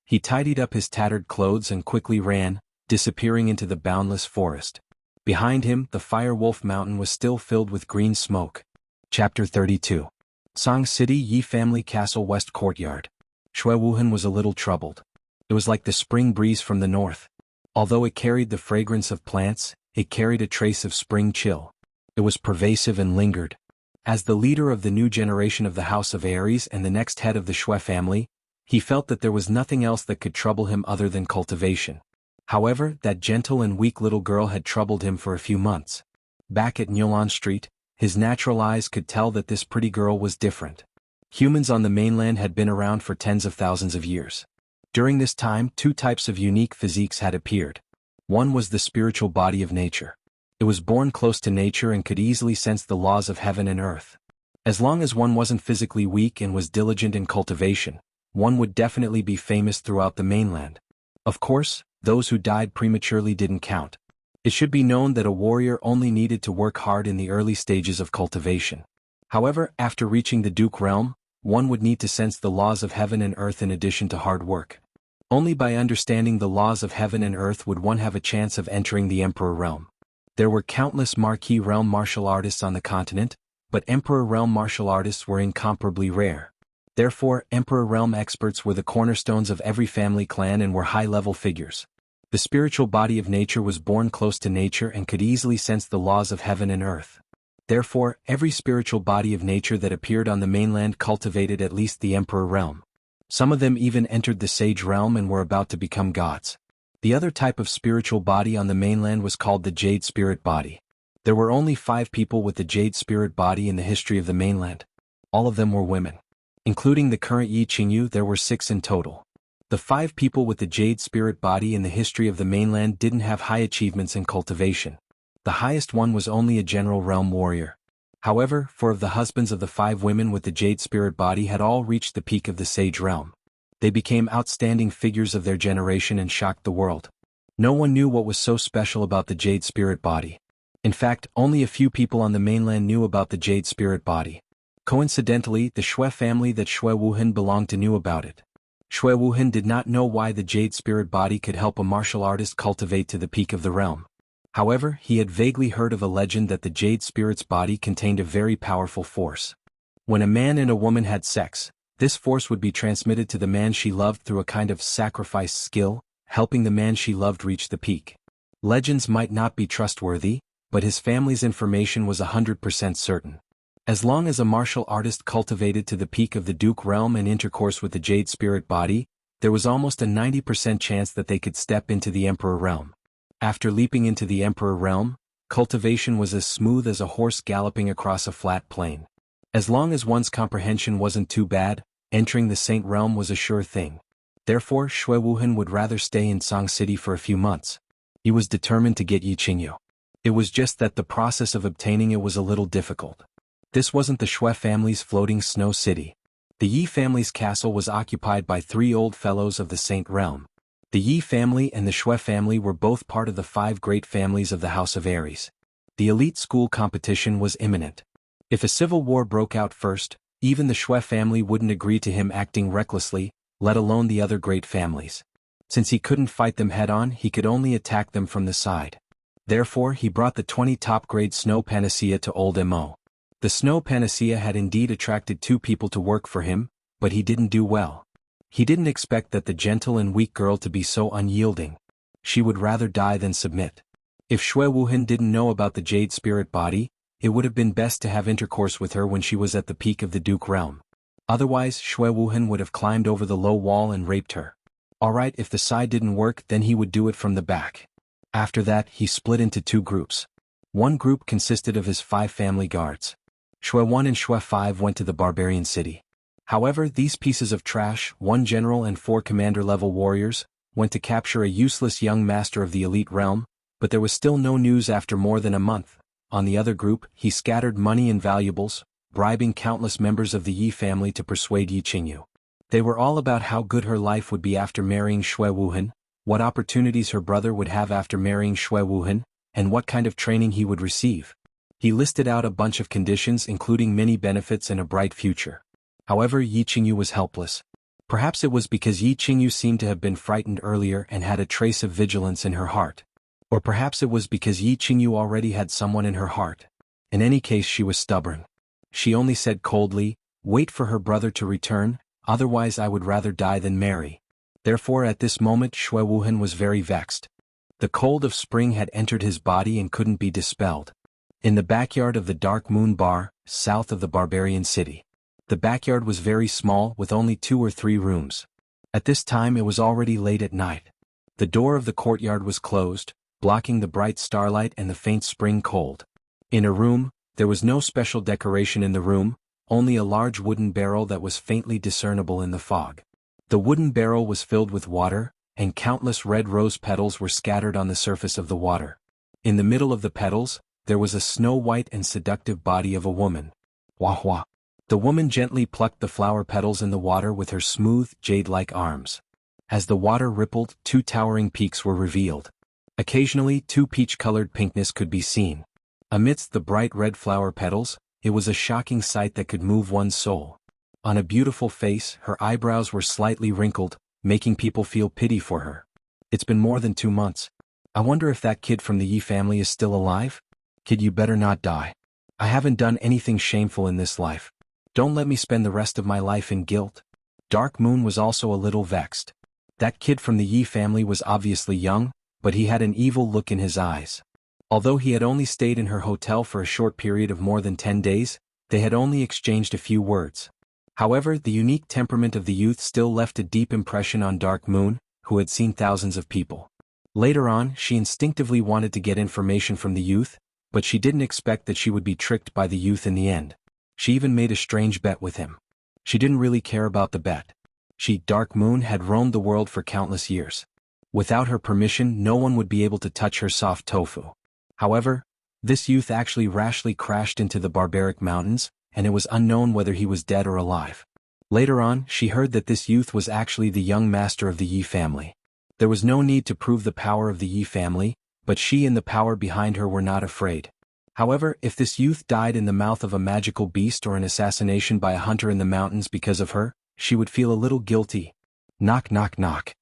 He tidied up his tattered clothes and quickly ran, disappearing into the boundless forest. Behind him, the Fire Wolf Mountain was still filled with green smoke. Chapter 32. Song City Yi Family Castle West Courtyard. Shui Wuhan was a little troubled. It was like the spring breeze from the north. Although it carried the fragrance of plants, it carried a trace of spring chill. It was pervasive and lingered. As the leader of the new generation of the House of Aries and the next head of the Shui family, he felt that there was nothing else that could trouble him other than cultivation. However, that gentle and weak little girl had troubled him for a few months. Back at Nyolan Street, his natural eyes could tell that this pretty girl was different. Humans on the mainland had been around for tens of thousands of years. During this time, 2 types of unique physiques had appeared. One was the spiritual body of nature. It was born close to nature and could easily sense the laws of heaven and earth. As long as one wasn't physically weak and was diligent in cultivation, one would definitely be famous throughout the mainland. Of course, those who died prematurely didn't count. It should be known that a warrior only needed to work hard in the early stages of cultivation. However, after reaching the Duke realm, one would need to sense the laws of heaven and earth in addition to hard work. Only by understanding the laws of heaven and earth would one have a chance of entering the Emperor realm. There were countless marquee realm martial artists on the continent, but Emperor realm martial artists were incomparably rare. Therefore, Emperor realm experts were the cornerstones of every family clan and were high-level figures. The spiritual body of nature was born close to nature and could easily sense the laws of heaven and earth. Therefore, every spiritual body of nature that appeared on the mainland cultivated at least the Emperor realm. Some of them even entered the Sage realm and were about to become gods. The other type of spiritual body on the mainland was called the Jade Spirit Body. There were only 5 people with the Jade Spirit Body in the history of the mainland. All of them were women. Including the current Yi Qingyu, there were 6 in total. The 5 people with the Jade Spirit Body in the history of the mainland didn't have high achievements in cultivation. The highest one was only a General Realm warrior. However, 4 of the husbands of the 5 women with the Jade Spirit Body had all reached the peak of the Sage Realm. They became outstanding figures of their generation and shocked the world. No one knew what was so special about the Jade Spirit Body. In fact, only a few people on the mainland knew about the Jade Spirit Body. Coincidentally, the Shui family that Shui Wuhan belonged to knew about it. Shui Wuhan did not know why the jade spirit body could help a martial artist cultivate to the peak of the realm. However, he had vaguely heard of a legend that the jade spirit's body contained a very powerful force. When a man and a woman had sex, this force would be transmitted to the man she loved through a kind of sacrifice skill, helping the man she loved reach the peak. Legends might not be trustworthy, but his family's information was 100% certain. As long as a martial artist cultivated to the peak of the Duke realm and intercourse with the jade spirit body, there was almost a 90% chance that they could step into the Emperor realm. After leaping into the Emperor realm, cultivation was as smooth as a horse galloping across a flat plain. As long as one's comprehension wasn't too bad, entering the Saint realm was a sure thing. Therefore, Shui Wuhan would rather stay in Song City for a few months. He was determined to get Yi Qingyu. It was just that the process of obtaining it was a little difficult. This wasn't the Shui family's floating snow city. The Yi family's castle was occupied by 3 old fellows of the Saint realm. The Yi family and the Shui family were both part of the 5 great families of the House of Aries. The elite school competition was imminent. If a civil war broke out first, even the Shui family wouldn't agree to him acting recklessly, let alone the other great families. Since he couldn't fight them head-on, he could only attack them from the side. Therefore, he brought the 20 top-grade snow panacea to Old Mo. The snow panacea had indeed attracted 2 people to work for him, but he didn't do well. He didn't expect that the gentle and weak girl to be so unyielding. She would rather die than submit. If Shui Wuhan didn't know about the jade spirit body, it would have been best to have intercourse with her when she was at the peak of the Duke realm. Otherwise, Shui Wuhan would have climbed over the low wall and raped her. Alright, if the side didn't work, then he would do it from the back. After that, he split into 2 groups. One group consisted of his 5 family guards. Shui 1 and Shui 5 went to the barbarian city. However, these pieces of trash, 1 general and 4 commander-level warriors, went to capture a useless young master of the elite realm, but there was still no news after more than a month. On the other group, he scattered money and valuables, bribing countless members of the Yi family to persuade Yi Qingyu. They were all about how good her life would be after marrying Shui Wuhan, what opportunities her brother would have after marrying Shui Wuhan, and what kind of training he would receive. He listed out a bunch of conditions including many benefits and a bright future. However, Yi Qingyu was helpless. Perhaps it was because Yi Qingyu seemed to have been frightened earlier and had a trace of vigilance in her heart. Or perhaps it was because Yi Qingyu already had someone in her heart. In any case, she was stubborn. She only said coldly, "Wait for her brother to return, otherwise I would rather die than marry." Therefore at this moment Shui Wuhan was very vexed. The cold of spring had entered his body and couldn't be dispelled. In the backyard of the Dark Moon Bar, south of the barbarian city. The backyard was very small with only 2 or 3 rooms. At this time it was already late at night. The door of the courtyard was closed, blocking the bright starlight and the faint spring cold. In a room, there was no special decoration in the room, only a large wooden barrel that was faintly discernible in the fog. The wooden barrel was filled with water, and countless red rose petals were scattered on the surface of the water. In the middle of the petals, there was a snow-white and seductive body of a woman. Wah wah. The woman gently plucked the flower petals in the water with her smooth, jade-like arms. As the water rippled, 2 towering peaks were revealed. Occasionally 2 peach-colored pinkness could be seen. Amidst the bright red flower petals, it was a shocking sight that could move one's soul. On a beautiful face, her eyebrows were slightly wrinkled, making people feel pity for her. It's been more than 2 months. I wonder if that kid from the Yi family is still alive? Kid, you better not die. I haven't done anything shameful in this life. Don't let me spend the rest of my life in guilt. Dark Moon was also a little vexed. That kid from the Yi family was obviously young, but he had an evil look in his eyes. Although he had only stayed in her hotel for a short period of more than 10 days, they had only exchanged a few words. However, the unique temperament of the youth still left a deep impression on Dark Moon, who had seen thousands of people. Later on, she instinctively wanted to get information from the youth, but she didn't expect that she would be tricked by the youth in the end. She even made a strange bet with him. She didn't really care about the bet. She, Dark Moon, had roamed the world for countless years. Without her permission, no one would be able to touch her soft tofu. However, this youth actually rashly crashed into the barbaric mountains, and it was unknown whether he was dead or alive. Later on, she heard that this youth was actually the young master of the Yi family. There was no need to prove the power of the Yi family, but she and the power behind her were not afraid. However, if this youth died in the mouth of a magical beast or an assassination by a hunter in the mountains because of her, she would feel a little guilty. Knock knock knock.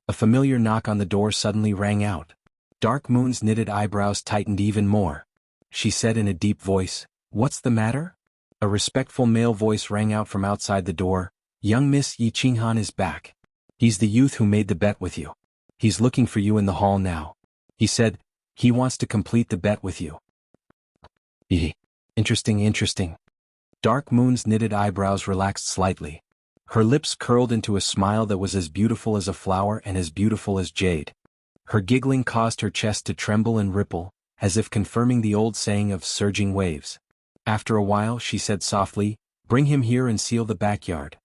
A familiar knock on the door suddenly rang out. Dark Moon's knitted eyebrows tightened even more. She said in a deep voice, "What's the matter?" A respectful male voice rang out from outside the door, "Young Miss Yi Qinghan is back. He's the youth who made the bet with you. He's looking for you in the hall now. He said, he wants to complete the bet with you." Interesting. Dark Moon's knitted eyebrows relaxed slightly. Her lips curled into a smile that was as beautiful as a flower and as beautiful as jade. Her giggling caused her chest to tremble and ripple, as if confirming the old saying of surging waves. After a while she said softly, "Bring him here and seal the backyard."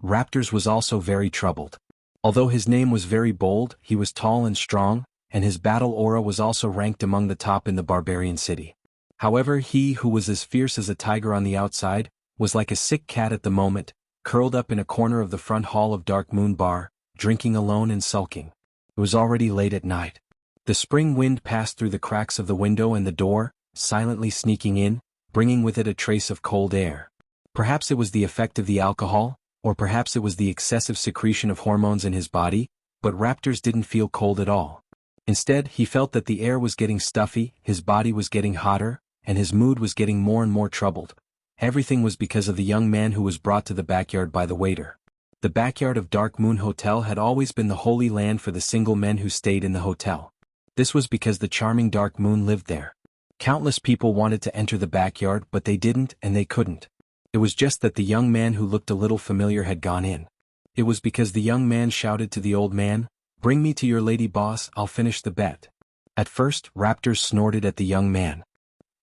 Raptors was also very troubled. Although his name was very bold, he was tall and strong, and his battle aura was also ranked among the top in the barbarian city. However, he who was as fierce as a tiger on the outside, was like a sick cat at the moment, curled up in a corner of the front hall of Dark Moon Bar, drinking alone and sulking. It was already late at night. The spring wind passed through the cracks of the window and the door, silently sneaking in, bringing with it a trace of cold air. Perhaps it was the effect of the alcohol, or perhaps it was the excessive secretion of hormones in his body, but Raptors didn't feel cold at all. Instead, he felt that the air was getting stuffy, his body was getting hotter, and his mood was getting more and more troubled. Everything was because of the young man who was brought to the backyard by the waiter. The backyard of Dark Moon Hotel had always been the holy land for the single men who stayed in the hotel. This was because the charming Dark Moon lived there. Countless people wanted to enter the backyard, but they didn't and they couldn't. It was just that the young man who looked a little familiar had gone in. It was because the young man shouted to the old man, "Bring me to your lady boss, I'll finish the bet." At first, Raptors snorted at the young man.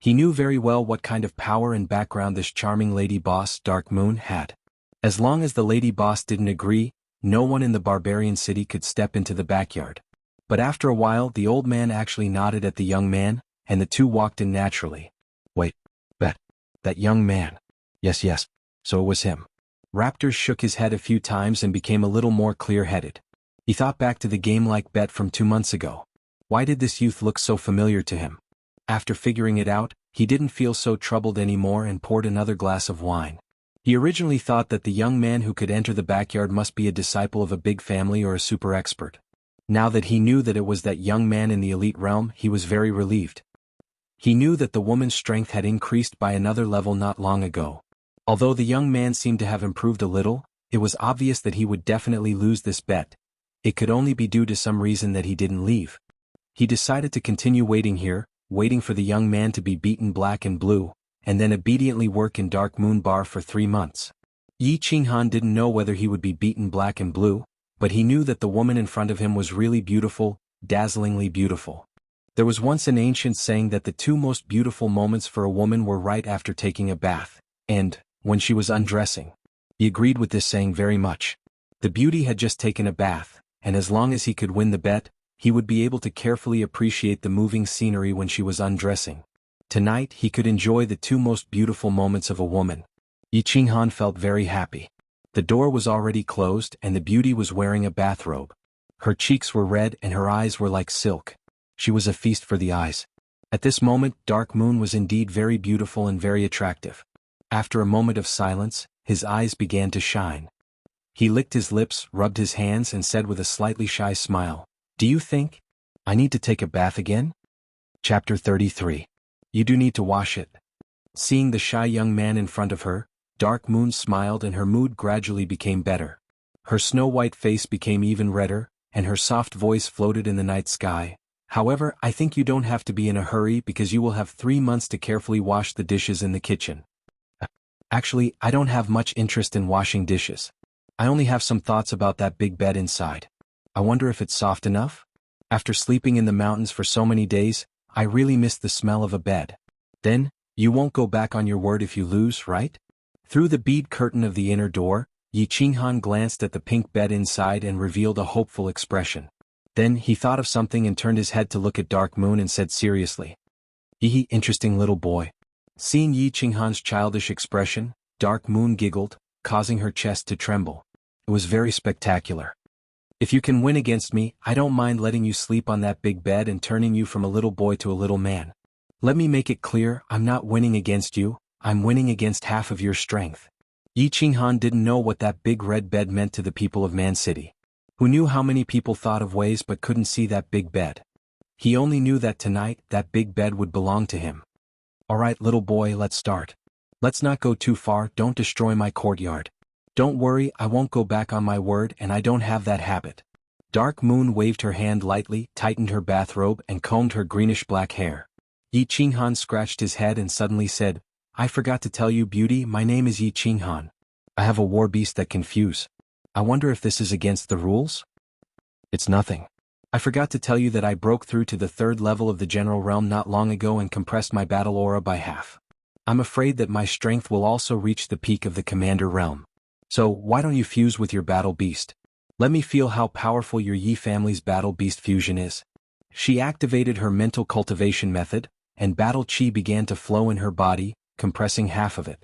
He knew very well what kind of power and background this charming lady boss, Dark Moon, had. As long as the lady boss didn't agree, no one in the barbarian city could step into the backyard. But after a while the old man actually nodded at the young man, and the two walked in naturally. "Wait, that young man. Yes, so it was him." Raptors shook his head a few times and became a little more clear-headed. He thought back to the game-like bet from 2 months ago. Why did this youth look so familiar to him? After figuring it out, he didn't feel so troubled anymore and poured another glass of wine. He originally thought that the young man who could enter the backyard must be a disciple of a big family or a super expert. Now that he knew that it was that young man in the elite realm, he was very relieved. He knew that the woman's strength had increased by another level not long ago. Although the young man seemed to have improved a little, it was obvious that he would definitely lose this bet. It could only be due to some reason that he didn't leave. He decided to continue waiting here, waiting for the young man to be beaten black and blue, and then obediently work in Dark Moon Bar for 3 months. Yi Qinghan didn't know whether he would be beaten black and blue, but he knew that the woman in front of him was really beautiful, dazzlingly beautiful. There was once an ancient saying that the 2 most beautiful moments for a woman were right after taking a bath, and when she was undressing. He agreed with this saying very much. The beauty had just taken a bath, and as long as he could win the bet, he would be able to carefully appreciate the moving scenery when she was undressing. Tonight he could enjoy the 2 most beautiful moments of a woman. Yi Qinghan felt very happy. The door was already closed and the beauty was wearing a bathrobe. Her cheeks were red and her eyes were like silk. She was a feast for the eyes. At this moment, Dark Moon was indeed very beautiful and very attractive. After a moment of silence, his eyes began to shine. He licked his lips, rubbed his hands and said with a slightly shy smile, "Do you think I need to take a bath again?" Chapter 33. You do need to wash it. Seeing the shy young man in front of her, Dark Moon smiled and her mood gradually became better. Her snow-white face became even redder, and her soft voice floated in the night sky. "However, I think you don't have to be in a hurry because you will have 3 months to carefully wash the dishes in the kitchen." Actually, I don't have much interest in washing dishes. I only have some thoughts about that big bed inside. I wonder if it's soft enough? After sleeping in the mountains for so many days, I really miss the smell of a bed. Then, you won't go back on your word if you lose, right? Through the bead curtain of the inner door, Yi Qinghan glanced at the pink bed inside and revealed a hopeful expression. Then he thought of something and turned his head to look at Dark Moon and said seriously, Interesting little boy." Seeing Yi Qinghan's childish expression, Dark Moon giggled, causing her chest to tremble. It was very spectacular. "If you can win against me, I don't mind letting you sleep on that big bed and turning you from a little boy to a little man. Let me make it clear, I'm not winning against you, I'm winning against half of your strength." Yi Qinghan didn't know what that big red bed meant to the people of Man City. Who knew how many people thought of ways but couldn't see that big bed? He only knew that tonight, that big bed would belong to him. Alright little boy, let's start. Let's not go too far, don't destroy my courtyard. Don't worry, I won't go back on my word and I don't have that habit. Dark Moon waved her hand lightly, tightened her bathrobe and combed her greenish-black hair. Yi Qinghan scratched his head and suddenly said, I forgot to tell you, Beauty, my name is Yi Qinghan. I have a war beast that can fuse. I wonder if this is against the rules? It's nothing. I forgot to tell you that I broke through to the 3rd level of the general realm not long ago and compressed my battle aura by half. I'm afraid that my strength will also reach the peak of the commander realm. So, why don't you fuse with your battle beast? Let me feel how powerful your Yi family's battle beast fusion is. She activated her mental cultivation method, and battle chi began to flow in her body, compressing half of it.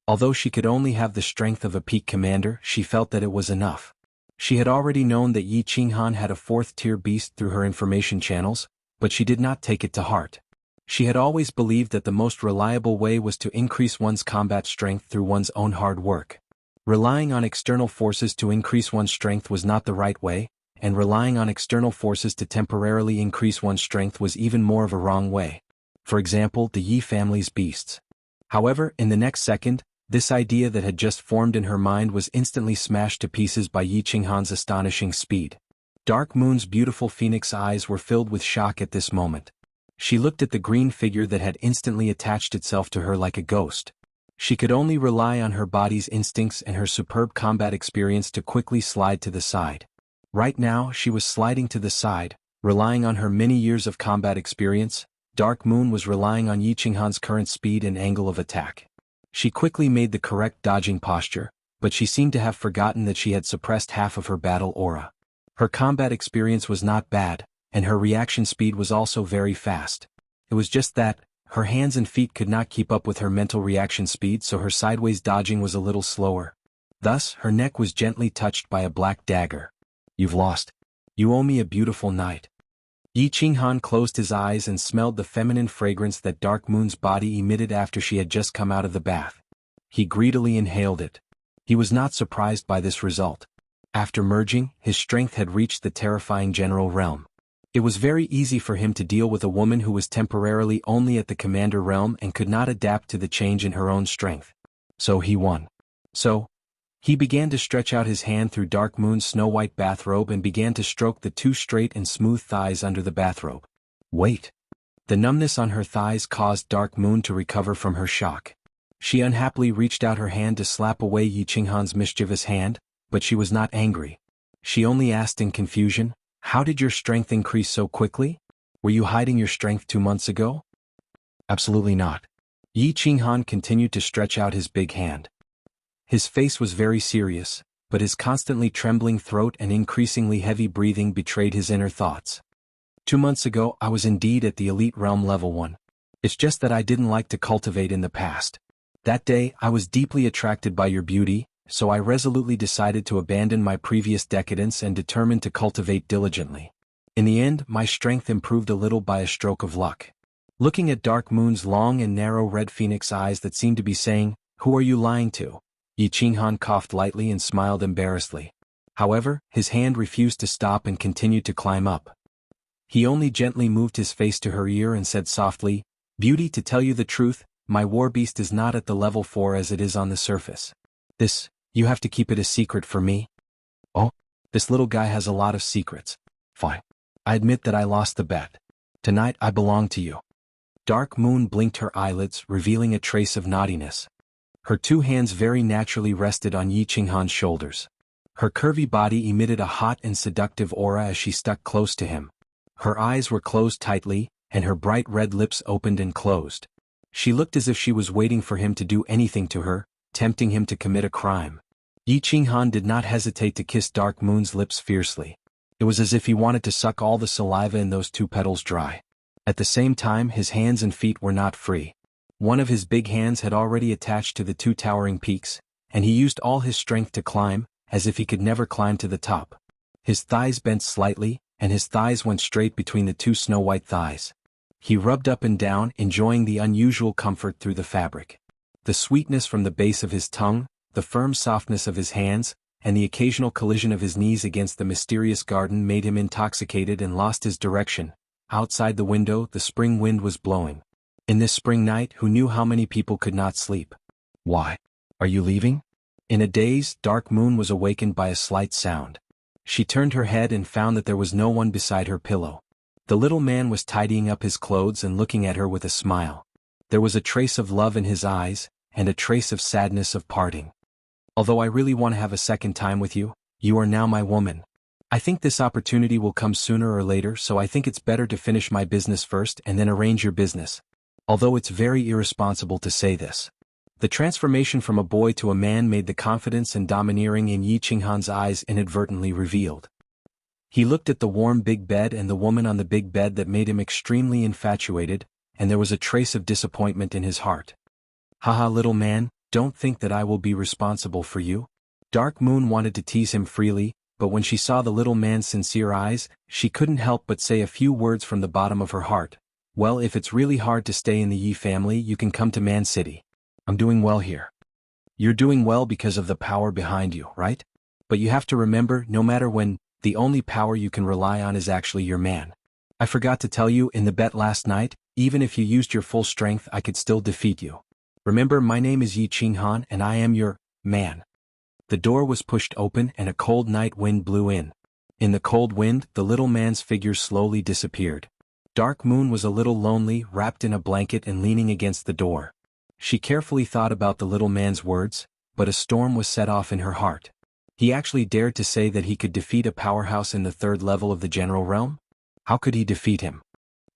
Although she could only have the strength of a peak commander, she felt that it was enough. She had already known that Yi Qinghan had a 4th-tier beast through her information channels, but she did not take it to heart. She had always believed that the most reliable way was to increase one's combat strength through one's own hard work. Relying on external forces to increase one's strength was not the right way, and relying on external forces to temporarily increase one's strength was even more of a wrong way. For example, the Yi family's beasts. However, in the next second, this idea that had just formed in her mind was instantly smashed to pieces by Yi Qinghan's astonishing speed. Dark Moon's beautiful phoenix eyes were filled with shock at this moment. She looked at the green figure that had instantly attached itself to her like a ghost. She could only rely on her body's instincts and her superb combat experience to quickly slide to the side. Right now, she was sliding to the side, relying on her many years of combat experience. Dark Moon was relying on Yi Qinghan's current speed and angle of attack. She quickly made the correct dodging posture, but she seemed to have forgotten that she had suppressed half of her battle aura. Her combat experience was not bad, and her reaction speed was also very fast. It was just that, her hands and feet could not keep up with her mental reaction speed, so her sideways dodging was a little slower. Thus, her neck was gently touched by a black dagger. You've lost. You owe me a beautiful night. Yi Qinghan closed his eyes and smelled the feminine fragrance that Dark Moon's body emitted after she had just come out of the bath. He greedily inhaled it. He was not surprised by this result. After merging, his strength had reached the terrifying general realm. It was very easy for him to deal with a woman who was temporarily only at the commander realm and could not adapt to the change in her own strength. So he won. He began to stretch out his hand through Dark Moon's snow-white bathrobe and began to stroke the 2 straight and smooth thighs under the bathrobe. Wait. The numbness on her thighs caused Dark Moon to recover from her shock. She unhappily reached out her hand to slap away Yi Qinghan's mischievous hand, but she was not angry. She only asked in confusion, how did your strength increase so quickly? Were you hiding your strength 2 months ago? Absolutely not. Yi Qinghan continued to stretch out his big hand. His face was very serious, but his constantly trembling throat and increasingly heavy breathing betrayed his inner thoughts. 2 months ago I was indeed at the elite realm level 1. It's just that I didn't like to cultivate in the past. That day I was deeply attracted by your beauty, so I resolutely decided to abandon my previous decadence and determined to cultivate diligently. In the end, my strength improved a little by a stroke of luck. Looking at Dark Moon's long and narrow red phoenix eyes that seemed to be saying, "Who are you lying to?" Yi Qinghan coughed lightly and smiled embarrassedly. However, his hand refused to stop and continued to climb up. He only gently moved his face to her ear and said softly, "Beauty, to tell you the truth, my war beast is not at the level 4 as it is on the surface. You have to keep it a secret for me." "Oh, this little guy has a lot of secrets. Fine. I admit that I lost the bet. Tonight I belong to you." Dark Moon blinked her eyelids, revealing a trace of naughtiness. Her 2 hands very naturally rested on Yi Qinghan's shoulders. Her curvy body emitted a hot and seductive aura as she stuck close to him. Her eyes were closed tightly, and her bright red lips opened and closed. She looked as if she was waiting for him to do anything to her, tempting him to commit a crime. Yi Qinghan did not hesitate to kiss Dark Moon's lips fiercely. It was as if he wanted to suck all the saliva in those 2 petals dry. At the same time, his hands and feet were not free. One of his big hands had already attached to the 2 towering peaks, and he used all his strength to climb, as if he could never climb to the top. His thighs bent slightly, and his thighs went straight between the 2 snow-white thighs. He rubbed up and down, enjoying the unusual comfort through the fabric. The sweetness from the base of his tongue, the firm softness of his hands, and the occasional collision of his knees against the mysterious garden made him intoxicated and lost his direction. Outside the window, the spring wind was blowing. In this spring night, who knew how many people could not sleep? Why? Are you leaving? In a daze, Dark Moon was awakened by a slight sound. She turned her head and found that there was no one beside her pillow. The little man was tidying up his clothes and looking at her with a smile. There was a trace of love in his eyes, and a trace of sadness of parting. Although I really want to have a second time with you, you are now my woman. I think this opportunity will come sooner or later, so I think it's better to finish my business first and then arrange your business. Although it's very irresponsible to say this. The transformation from a boy to a man made the confidence and domineering in Yi Qinghan's eyes inadvertently revealed. He looked at the warm big bed and the woman on the big bed that made him extremely infatuated, and there was a trace of disappointment in his heart. Haha, little man, don't think that I will be responsible for you. Dark Moon wanted to tease him freely, but when she saw the little man's sincere eyes, she couldn't help but say a few words from the bottom of her heart. Well, if it's really hard to stay in the Yi family, you can come to Man City. I'm doing well here. You're doing well because of the power behind you, right? But you have to remember, no matter when, the only power you can rely on is actually your man. I forgot to tell you, in the bet last night, even if you used your full strength, I could still defeat you. Remember, my name is Yi Qinghan and I am your man. The door was pushed open and a cold night wind blew in. In the cold wind, the little man's figure slowly disappeared. Dark Moon was a little lonely, wrapped in a blanket and leaning against the door. She carefully thought about the little man's words, but a storm was set off in her heart. He actually dared to say that he could defeat a powerhouse in the third level of the general realm? How could he defeat him?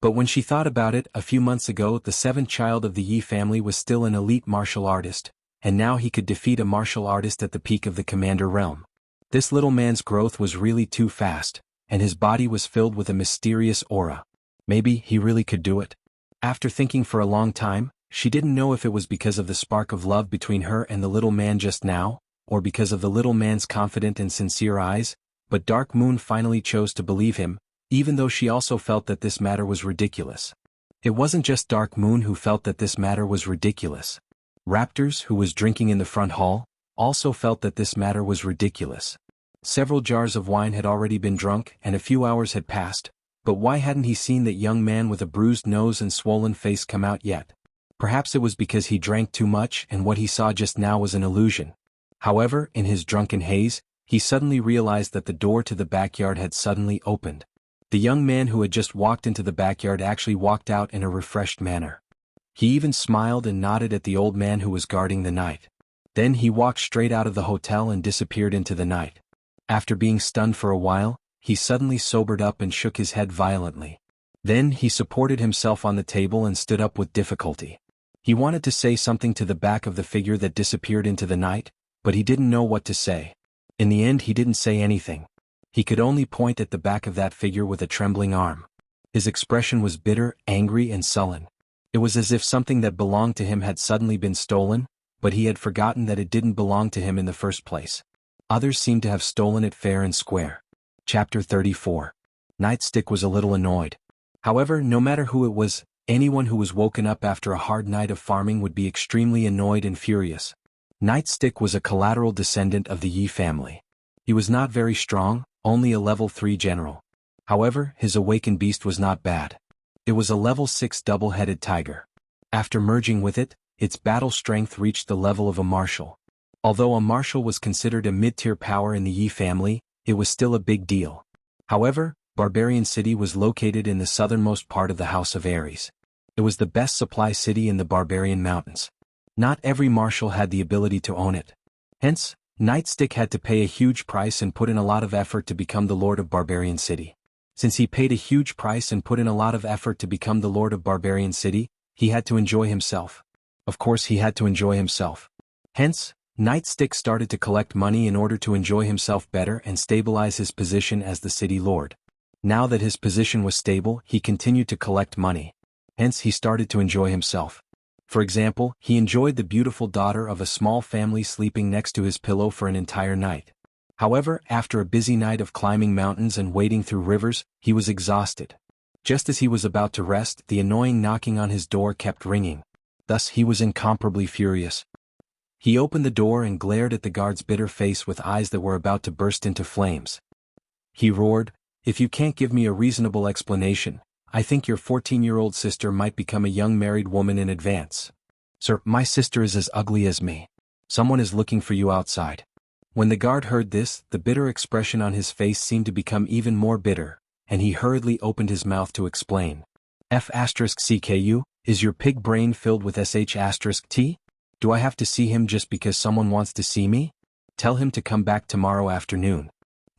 But when she thought about it, a few months ago the seventh child of the Yi family was still an elite martial artist, and now he could defeat a martial artist at the peak of the commander realm. This little man's growth was really too fast, and his body was filled with a mysterious aura. Maybe he really could do it? After thinking for a long time, she didn't know if it was because of the spark of love between her and the little man just now, or because of the little man's confident and sincere eyes, but Dark Moon finally chose to believe him, even though she also felt that this matter was ridiculous. It wasn't just Dark Moon who felt that this matter was ridiculous. Raptors, who was drinking in the front hall, also felt that this matter was ridiculous. Several jars of wine had already been drunk and a few hours had passed, but why hadn't he seen that young man with a bruised nose and swollen face come out yet? Perhaps it was because he drank too much and what he saw just now was an illusion. However, in his drunken haze, he suddenly realized that the door to the backyard had suddenly opened. The young man who had just walked into the backyard actually walked out in a refreshed manner. He even smiled and nodded at the old man who was guarding the night. Then he walked straight out of the hotel and disappeared into the night. After being stunned for a while, he suddenly sobered up and shook his head violently. Then he supported himself on the table and stood up with difficulty. He wanted to say something to the back of the figure that disappeared into the night, but he didn't know what to say. In the end, he didn't say anything. He could only point at the back of that figure with a trembling arm. His expression was bitter, angry, and sullen. It was as if something that belonged to him had suddenly been stolen, but he had forgotten that it didn't belong to him in the first place. Others seemed to have stolen it fair and square. Chapter 34. Nightstick was a little annoyed. However, no matter who it was, anyone who was woken up after a hard night of farming would be extremely annoyed and furious. Nightstick was a collateral descendant of the Yi family. He was not very strong, only a level 3 general. However, his awakened beast was not bad. It was a level 6 double-headed tiger. After merging with it, its battle strength reached the level of a marshal. Although a marshal was considered a mid-tier power in the Yi family, it was still a big deal. However, Barbarian City was located in the southernmost part of the House of Ares. It was the best supply city in the Barbarian Mountains. Not every marshal had the ability to own it. Hence, Nightstick had to pay a huge price and put in a lot of effort to become the Lord of Barbarian City. Since he paid a huge price and put in a lot of effort to become the Lord of Barbarian City, he had to enjoy himself. Of course, he had to enjoy himself. Hence, Nightstick started to collect money in order to enjoy himself better and stabilize his position as the city lord. Now that his position was stable, he continued to collect money. Hence, he started to enjoy himself. For example, he enjoyed the beautiful daughter of a small family sleeping next to his pillow for an entire night. However, after a busy night of climbing mountains and wading through rivers, he was exhausted. Just as he was about to rest, the annoying knocking on his door kept ringing. Thus he was incomparably furious. He opened the door and glared at the guard's bitter face with eyes that were about to burst into flames. He roared, "If you can't give me a reasonable explanation, I think your 14-year-old sister might become a young married woman in advance. Sir, my sister is as ugly as me. Someone is looking for you outside." When the guard heard this, the bitter expression on his face seemed to become even more bitter, and he hurriedly opened his mouth to explain. F***CKU, is your pig brain filled with SH*T? Do I have to see him just because someone wants to see me? Tell him to come back tomorrow afternoon.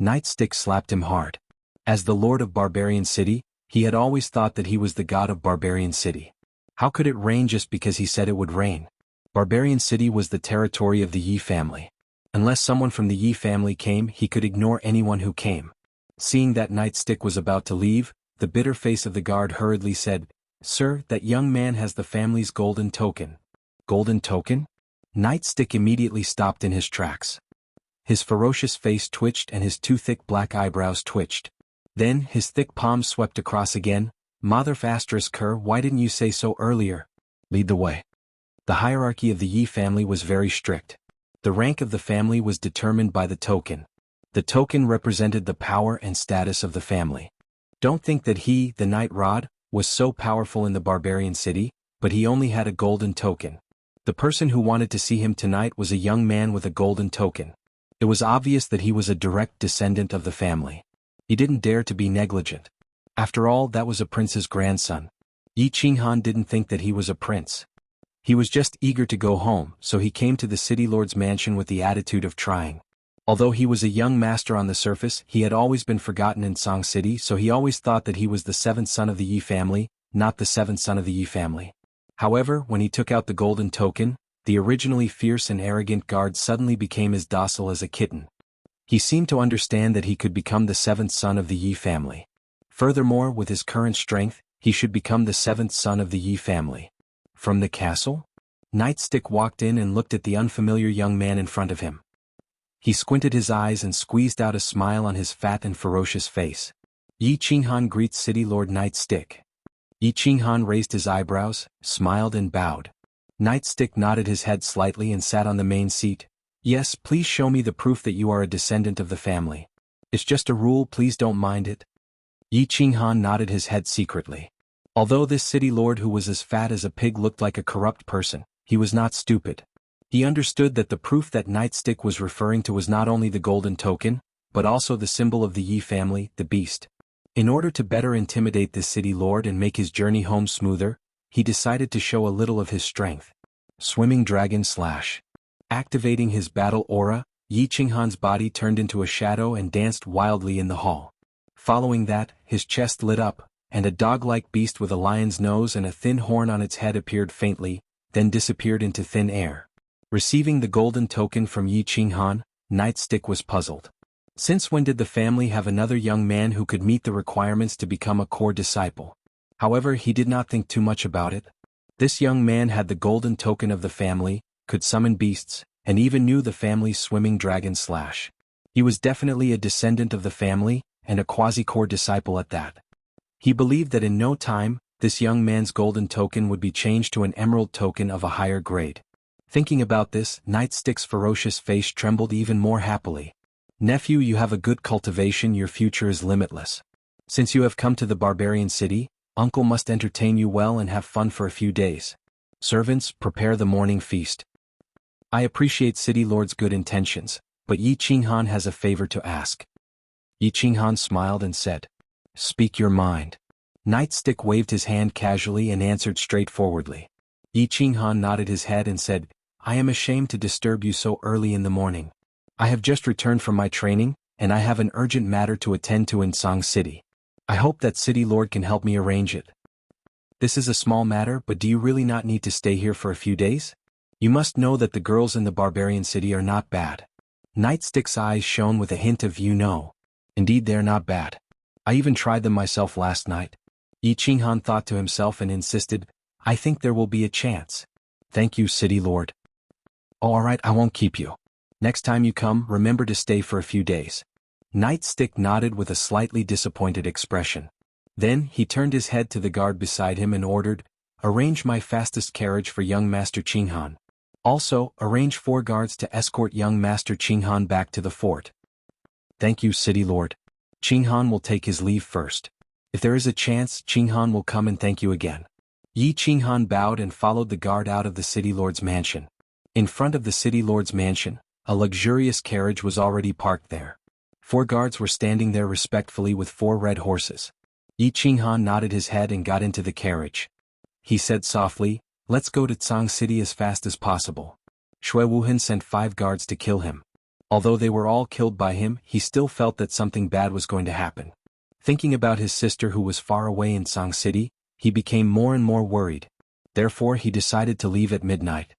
Nightstick slapped him hard. As the Lord of Barbarian City, he had always thought that he was the god of Barbarian City. How could it rain just because he said it would rain? Barbarian City was the territory of the Yi family. Unless someone from the Yi family came, he could ignore anyone who came. Seeing that Nightstick was about to leave, the bitter face of the guard hurriedly said, "Sir, that young man has the family's golden token." Golden token? Nightstick immediately stopped in his tracks. His ferocious face twitched and his two thick black eyebrows twitched. Then his thick palms swept across again. "Mother****, why didn't you say so earlier? Lead the way." The hierarchy of the Yi family was very strict. The rank of the family was determined by the token. The token represented the power and status of the family. Don't think that he, the Night Rod, was so powerful in the Barbarian City, but he only had a golden token. The person who wanted to see him tonight was a young man with a golden token. It was obvious that he was a direct descendant of the family. He didn't dare to be negligent. After all, that was a prince's grandson. Yi Qinghan didn't think that he was a prince. He was just eager to go home, so he came to the city lord's mansion with the attitude of trying. Although he was a young master on the surface, he had always been forgotten in Song City, so he always thought that he was the seventh son of the Yi family, not the seventh son of the Yi family. However, when he took out the golden token, the originally fierce and arrogant guard suddenly became as docile as a kitten. He seemed to understand that he could become the seventh son of the Yi family. Furthermore, with his current strength, he should become the seventh son of the Yi family. From the castle? Nightstick walked in and looked at the unfamiliar young man in front of him. He squinted his eyes and squeezed out a smile on his fat and ferocious face. "Yi Qinghan greets City Lord Nightstick." Yi Qinghan raised his eyebrows, smiled and bowed. Nightstick nodded his head slightly and sat on the main seat. "Yes, please show me the proof that you are a descendant of the family. It's just a rule, please don't mind it." Yi Qinghan nodded his head secretly. Although this city lord who was as fat as a pig looked like a corrupt person, he was not stupid. He understood that the proof that Nightstick was referring to was not only the golden token, but also the symbol of the Yi family, the beast. In order to better intimidate this city lord and make his journey home smoother, he decided to show a little of his strength. Swimming Dragon Slash. Activating his battle aura, Yi Qinghan's body turned into a shadow and danced wildly in the hall. Following that, his chest lit up, and a dog-like beast with a lion's nose and a thin horn on its head appeared faintly, then disappeared into thin air. Receiving the golden token from Yi Qinghan, Nightstick was puzzled. Since when did the family have another young man who could meet the requirements to become a core disciple? However, he did not think too much about it. This young man had the golden token of the family, could summon beasts, and even knew the family's swimming dragon Slash. He was definitely a descendant of the family, and a quasi-core disciple at that. He believed that in no time, this young man's golden token would be changed to an emerald token of a higher grade. Thinking about this, Nightstick's ferocious face trembled even more happily. "Nephew, you have a good cultivation, your future is limitless. Since you have come to the Barbarian City, Uncle must entertain you well and have fun for a few days. Servants, prepare the morning feast." "I appreciate City Lord's good intentions, but Yi Qinghan has a favor to ask." Yi Qinghan smiled and said, "Speak your mind." Nightstick waved his hand casually and answered straightforwardly. Yi Qinghan nodded his head and said, "I am ashamed to disturb you so early in the morning. I have just returned from my training, and I have an urgent matter to attend to in Song City. I hope that City Lord can help me arrange it." "This is a small matter, but do you really not need to stay here for a few days? You must know that the girls in the Barbarian City are not bad." Nightstick's eyes shone with a hint of "you know." "Indeed they are not bad. I even tried them myself last night." Yi Qinghan thought to himself and insisted, "I think there will be a chance." "Thank you, City Lord." "Oh, alright, I won't keep you. Next time you come, remember to stay for a few days." Nightstick nodded with a slightly disappointed expression. Then he turned his head to the guard beside him and ordered, "Arrange my fastest carriage for young Master Qinghan." Also, arrange 4 guards to escort young Master Qinghan back to the fort. Thank you, City Lord. Qinghan will take his leave first. If there is a chance, Qinghan will come and thank you again. Yi Qinghan bowed and followed the guard out of the City Lord's mansion. In front of the City Lord's mansion, a luxurious carriage was already parked there. 4 guards were standing there respectfully with 4 red horses. Yi Qinghan nodded his head and got into the carriage. He said softly, "Let's go to Tsang City as fast as possible." Shui Wuhan sent 5 guards to kill him. Although they were all killed by him, he still felt that something bad was going to happen. Thinking about his sister who was far away in Tsang City, he became more and more worried. Therefore he decided to leave at midnight.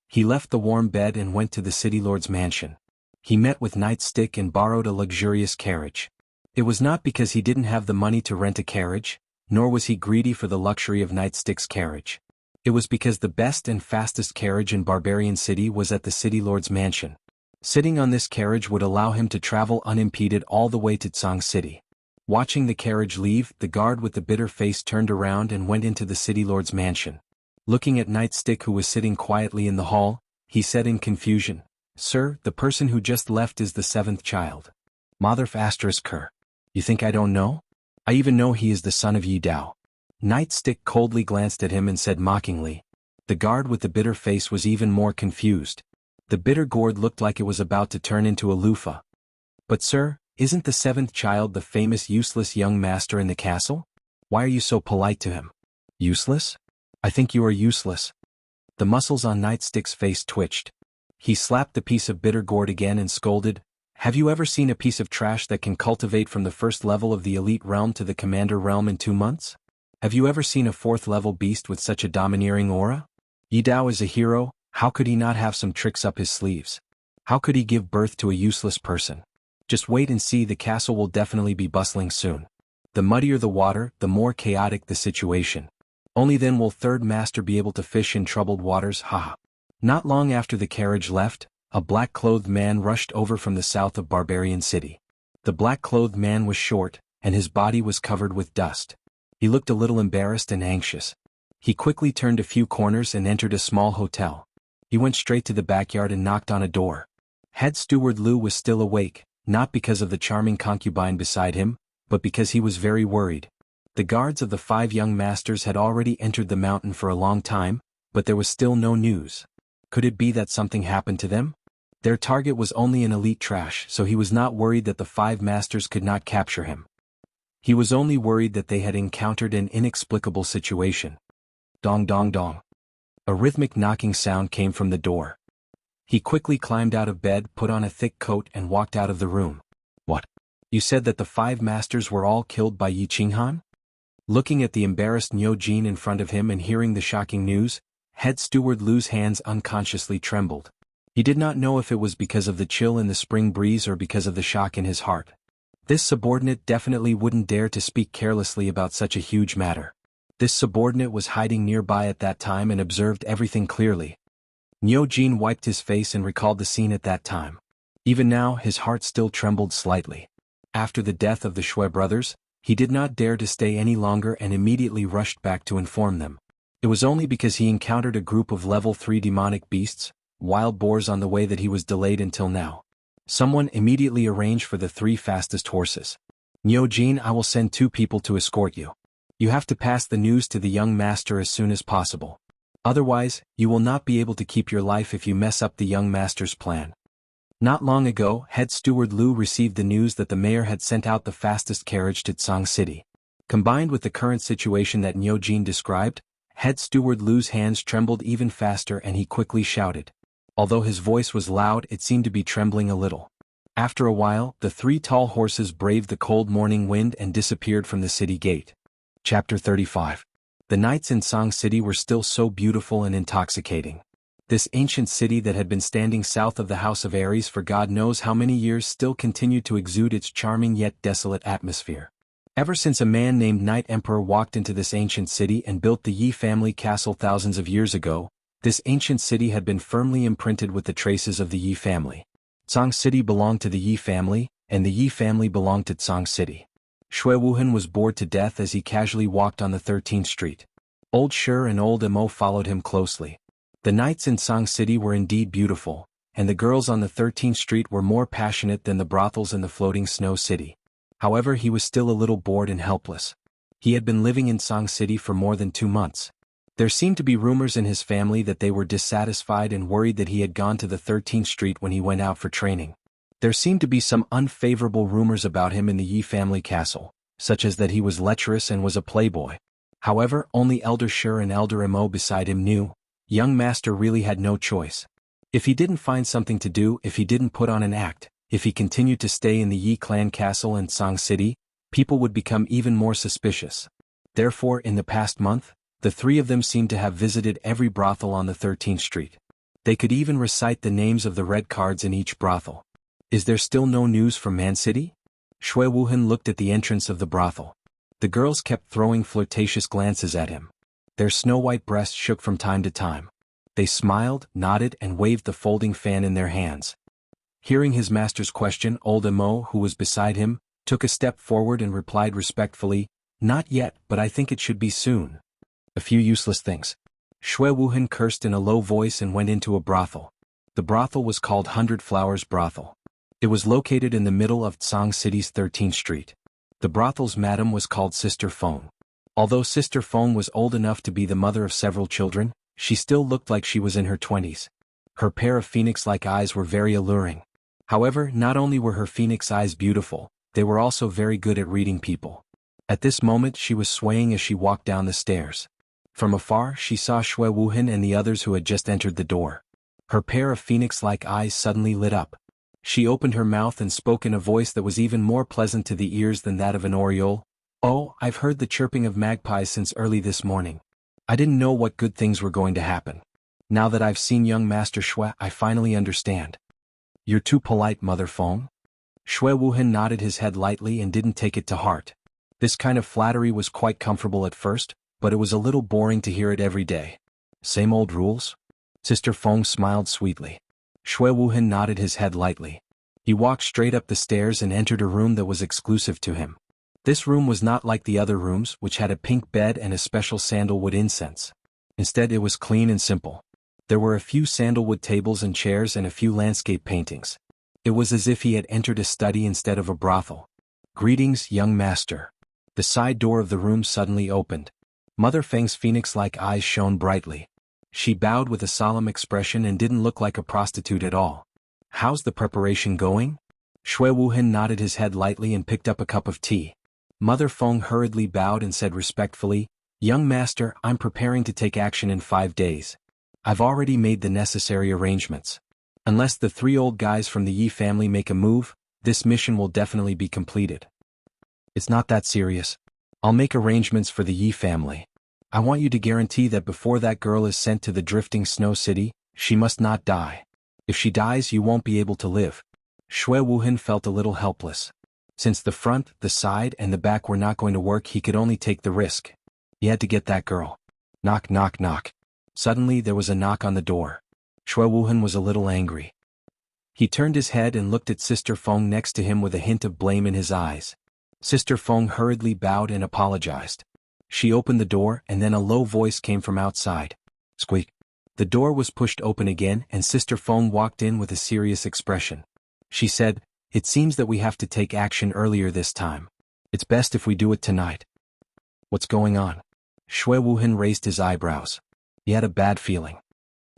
He left the warm bed and went to the City Lord's mansion. He met with Nightstick and borrowed a luxurious carriage. It was not because he didn't have the money to rent a carriage, nor was he greedy for the luxury of Nightstick's carriage. It was because the best and fastest carriage in Barbarian City was at the City Lord's mansion. Sitting on this carriage would allow him to travel unimpeded all the way to Tsang City. Watching the carriage leave, the guard with the bitter face turned around and went into the City Lord's mansion. Looking at Nightstick who was sitting quietly in the hall, he said in confusion, "Sir, the person who just left is the 7th child. Motherf asterisk her. You think I don't know? I even know he is the son of Yi Dao." Nightstick coldly glanced at him and said mockingly. The guard with the bitter face was even more confused. The bitter gourd looked like it was about to turn into a loofah. "But sir, isn't the 7th child the famous useless young master in the castle? Why are you so polite to him?" "Useless? I think you are useless." The muscles on Nightstick's face twitched. He slapped the piece of bitter gourd again and scolded, "Have you ever seen a piece of trash that can cultivate from the first level of the elite realm to the commander realm in 2 months? Have you ever seen a 4th level beast with such a domineering aura? Yi Dao is a hero. How could he not have some tricks up his sleeves? How could he give birth to a useless person? Just wait and see, the castle will definitely be bustling soon. The muddier the water, the more chaotic the situation. Only then will 3rd master be able to fish in troubled waters, haha." Not long after the carriage left, a black-clothed man rushed over from the south of Barbarian City. The black-clothed man was short, and his body was covered with dust. He looked a little embarrassed and anxious. He quickly turned a few corners and entered a small hotel. He went straight to the backyard and knocked on a door. Head steward Lu was still awake, not because of the charming concubine beside him, but because he was very worried. The guards of the 5 young masters had already entered the mountain for a long time, but there was still no news. Could it be that something happened to them? Their target was only an elite trash, so he was not worried that the 5 masters could not capture him. He was only worried that they had encountered an inexplicable situation. Dong dong dong. A rhythmic knocking sound came from the door. He quickly climbed out of bed, put on a thick coat and walked out of the room. "What? You said that the 5 masters were all killed by Yi Qinghan?" Looking at the embarrassed Niu Jin in front of him and hearing the shocking news, head steward Lu's hands unconsciously trembled. He did not know if it was because of the chill in the spring breeze or because of the shock in his heart. This subordinate definitely wouldn't dare to speak carelessly about such a huge matter. This subordinate was hiding nearby at that time and observed everything clearly. Niu Jin wiped his face and recalled the scene at that time. Even now, his heart still trembled slightly. After the death of the Shui brothers, he did not dare to stay any longer and immediately rushed back to inform them. It was only because he encountered a group of level 3 demonic beasts, wild boars, on the way that he was delayed until now. Someone immediately arranged for the 3 fastest horses. "Niu Jin, I will send 2 people to escort you. You have to pass the news to the young master as soon as possible. Otherwise, you will not be able to keep your life if you mess up the young master's plan." Not long ago, head steward Lu received the news that the mayor had sent out the fastest carriage to Tsang City. Combined with the current situation that Niu Jin described, head steward Lu's hands trembled even faster and he quickly shouted. Although his voice was loud, it seemed to be trembling a little. After a while, the 3 tall horses braved the cold morning wind and disappeared from the city gate. Chapter 35. The nights in Tsang City were still so beautiful and intoxicating. This ancient city that had been standing south of the House of Ares for God knows how many years still continued to exude its charming yet desolate atmosphere. Ever since a man named Night Emperor walked into this ancient city and built the Yi family castle thousands of years ago, this ancient city had been firmly imprinted with the traces of the Yi family. Tsang City belonged to the Yi family, and the Yi family belonged to Tsang City. Shui Wuhan was bored to death as he casually walked on the 13th street. Old Shi and old Mo followed him closely. The nights in Song City were indeed beautiful, and the girls on the 13th Street were more passionate than the brothels in the floating snow city. However, he was still a little bored and helpless. He had been living in Song City for more than 2 months. There seemed to be rumors in his family that they were dissatisfied and worried that he had gone to the 13th Street when he went out for training. There seemed to be some unfavorable rumors about him in the Yi family castle, such as that he was lecherous and was a playboy. However, only Elder Shur and Elder Mo beside him knew. Young master really had no choice. If he didn't find something to do, if he didn't put on an act, if he continued to stay in the Yi clan castle in Song City, people would become even more suspicious. Therefore, in the past month, the three of them seemed to have visited every brothel on the 13th Street. They could even recite the names of the red cards in each brothel. Is there still no news from Man City? Shui Wuhan looked at the entrance of the brothel. The girls kept throwing flirtatious glances at him. Their snow-white breasts shook from time to time. They smiled, nodded, and waved the folding fan in their hands. Hearing his master's question, old Mo, who was beside him, took a step forward and replied respectfully, "Not yet, but I think it should be soon." A few useless things. Shui Wuhan cursed in a low voice and went into a brothel. The brothel was called 100 Flowers Brothel. It was located in the middle of Song City's 13th Street. The brothel's madam was called Sister Feng. Although Sister Feng was old enough to be the mother of several children, she still looked like she was in her 20s. Her pair of phoenix-like eyes were very alluring. However, not only were her phoenix eyes beautiful, they were also very good at reading people. At this moment she was swaying as she walked down the stairs. From afar she saw Shui Wuhan and the others who had just entered the door. Her pair of phoenix-like eyes suddenly lit up. She opened her mouth and spoke in a voice that was even more pleasant to the ears than that of an oriole. "Oh, I've heard the chirping of magpies since early this morning. I didn't know what good things were going to happen. Now that I've seen young Master Shui, I finally understand." "You're too polite, Mother Feng." Shui Wuhan nodded his head lightly and didn't take it to heart. This kind of flattery was quite comfortable at first, but it was a little boring to hear it every day. Same old rules? Sister Feng smiled sweetly. Shui Wuhan nodded his head lightly. He walked straight up the stairs and entered a room that was exclusive to him. This room was not like the other rooms, which had a pink bed and a special sandalwood incense. Instead, it was clean and simple. There were a few sandalwood tables and chairs and a few landscape paintings. It was as if he had entered a study instead of a brothel. "Greetings, young master." The side door of the room suddenly opened. Mother Feng's phoenix-like eyes shone brightly. She bowed with a solemn expression and didn't look like a prostitute at all. "How's the preparation going?" Shui Wuhan nodded his head lightly and picked up a cup of tea. Mother Feng hurriedly bowed and said respectfully, "Young master, I'm preparing to take action in 5 days. I've already made the necessary arrangements. Unless the 3 old guys from the Yi family make a move, this mission will definitely be completed." "It's not that serious. I'll make arrangements for the Yi family. I want you to guarantee that before that girl is sent to the drifting snow city, she must not die. If she dies, you won't be able to live." Shui Wuhan felt a little helpless. Since the front, the side, and the back were not going to work, he could only take the risk. He had to get that girl. Knock, knock, knock. Suddenly there was a knock on the door. Shui Wuhan was a little angry. He turned his head and looked at Sister Feng next to him with a hint of blame in his eyes. Sister Feng hurriedly bowed and apologized. She opened the door and then a low voice came from outside. Squeak. The door was pushed open again and Sister Feng walked in with a serious expression. She said, "It seems that we have to take action earlier this time. It's best if we do it tonight." "What's going on?" Shui Wuhan raised his eyebrows. He had a bad feeling.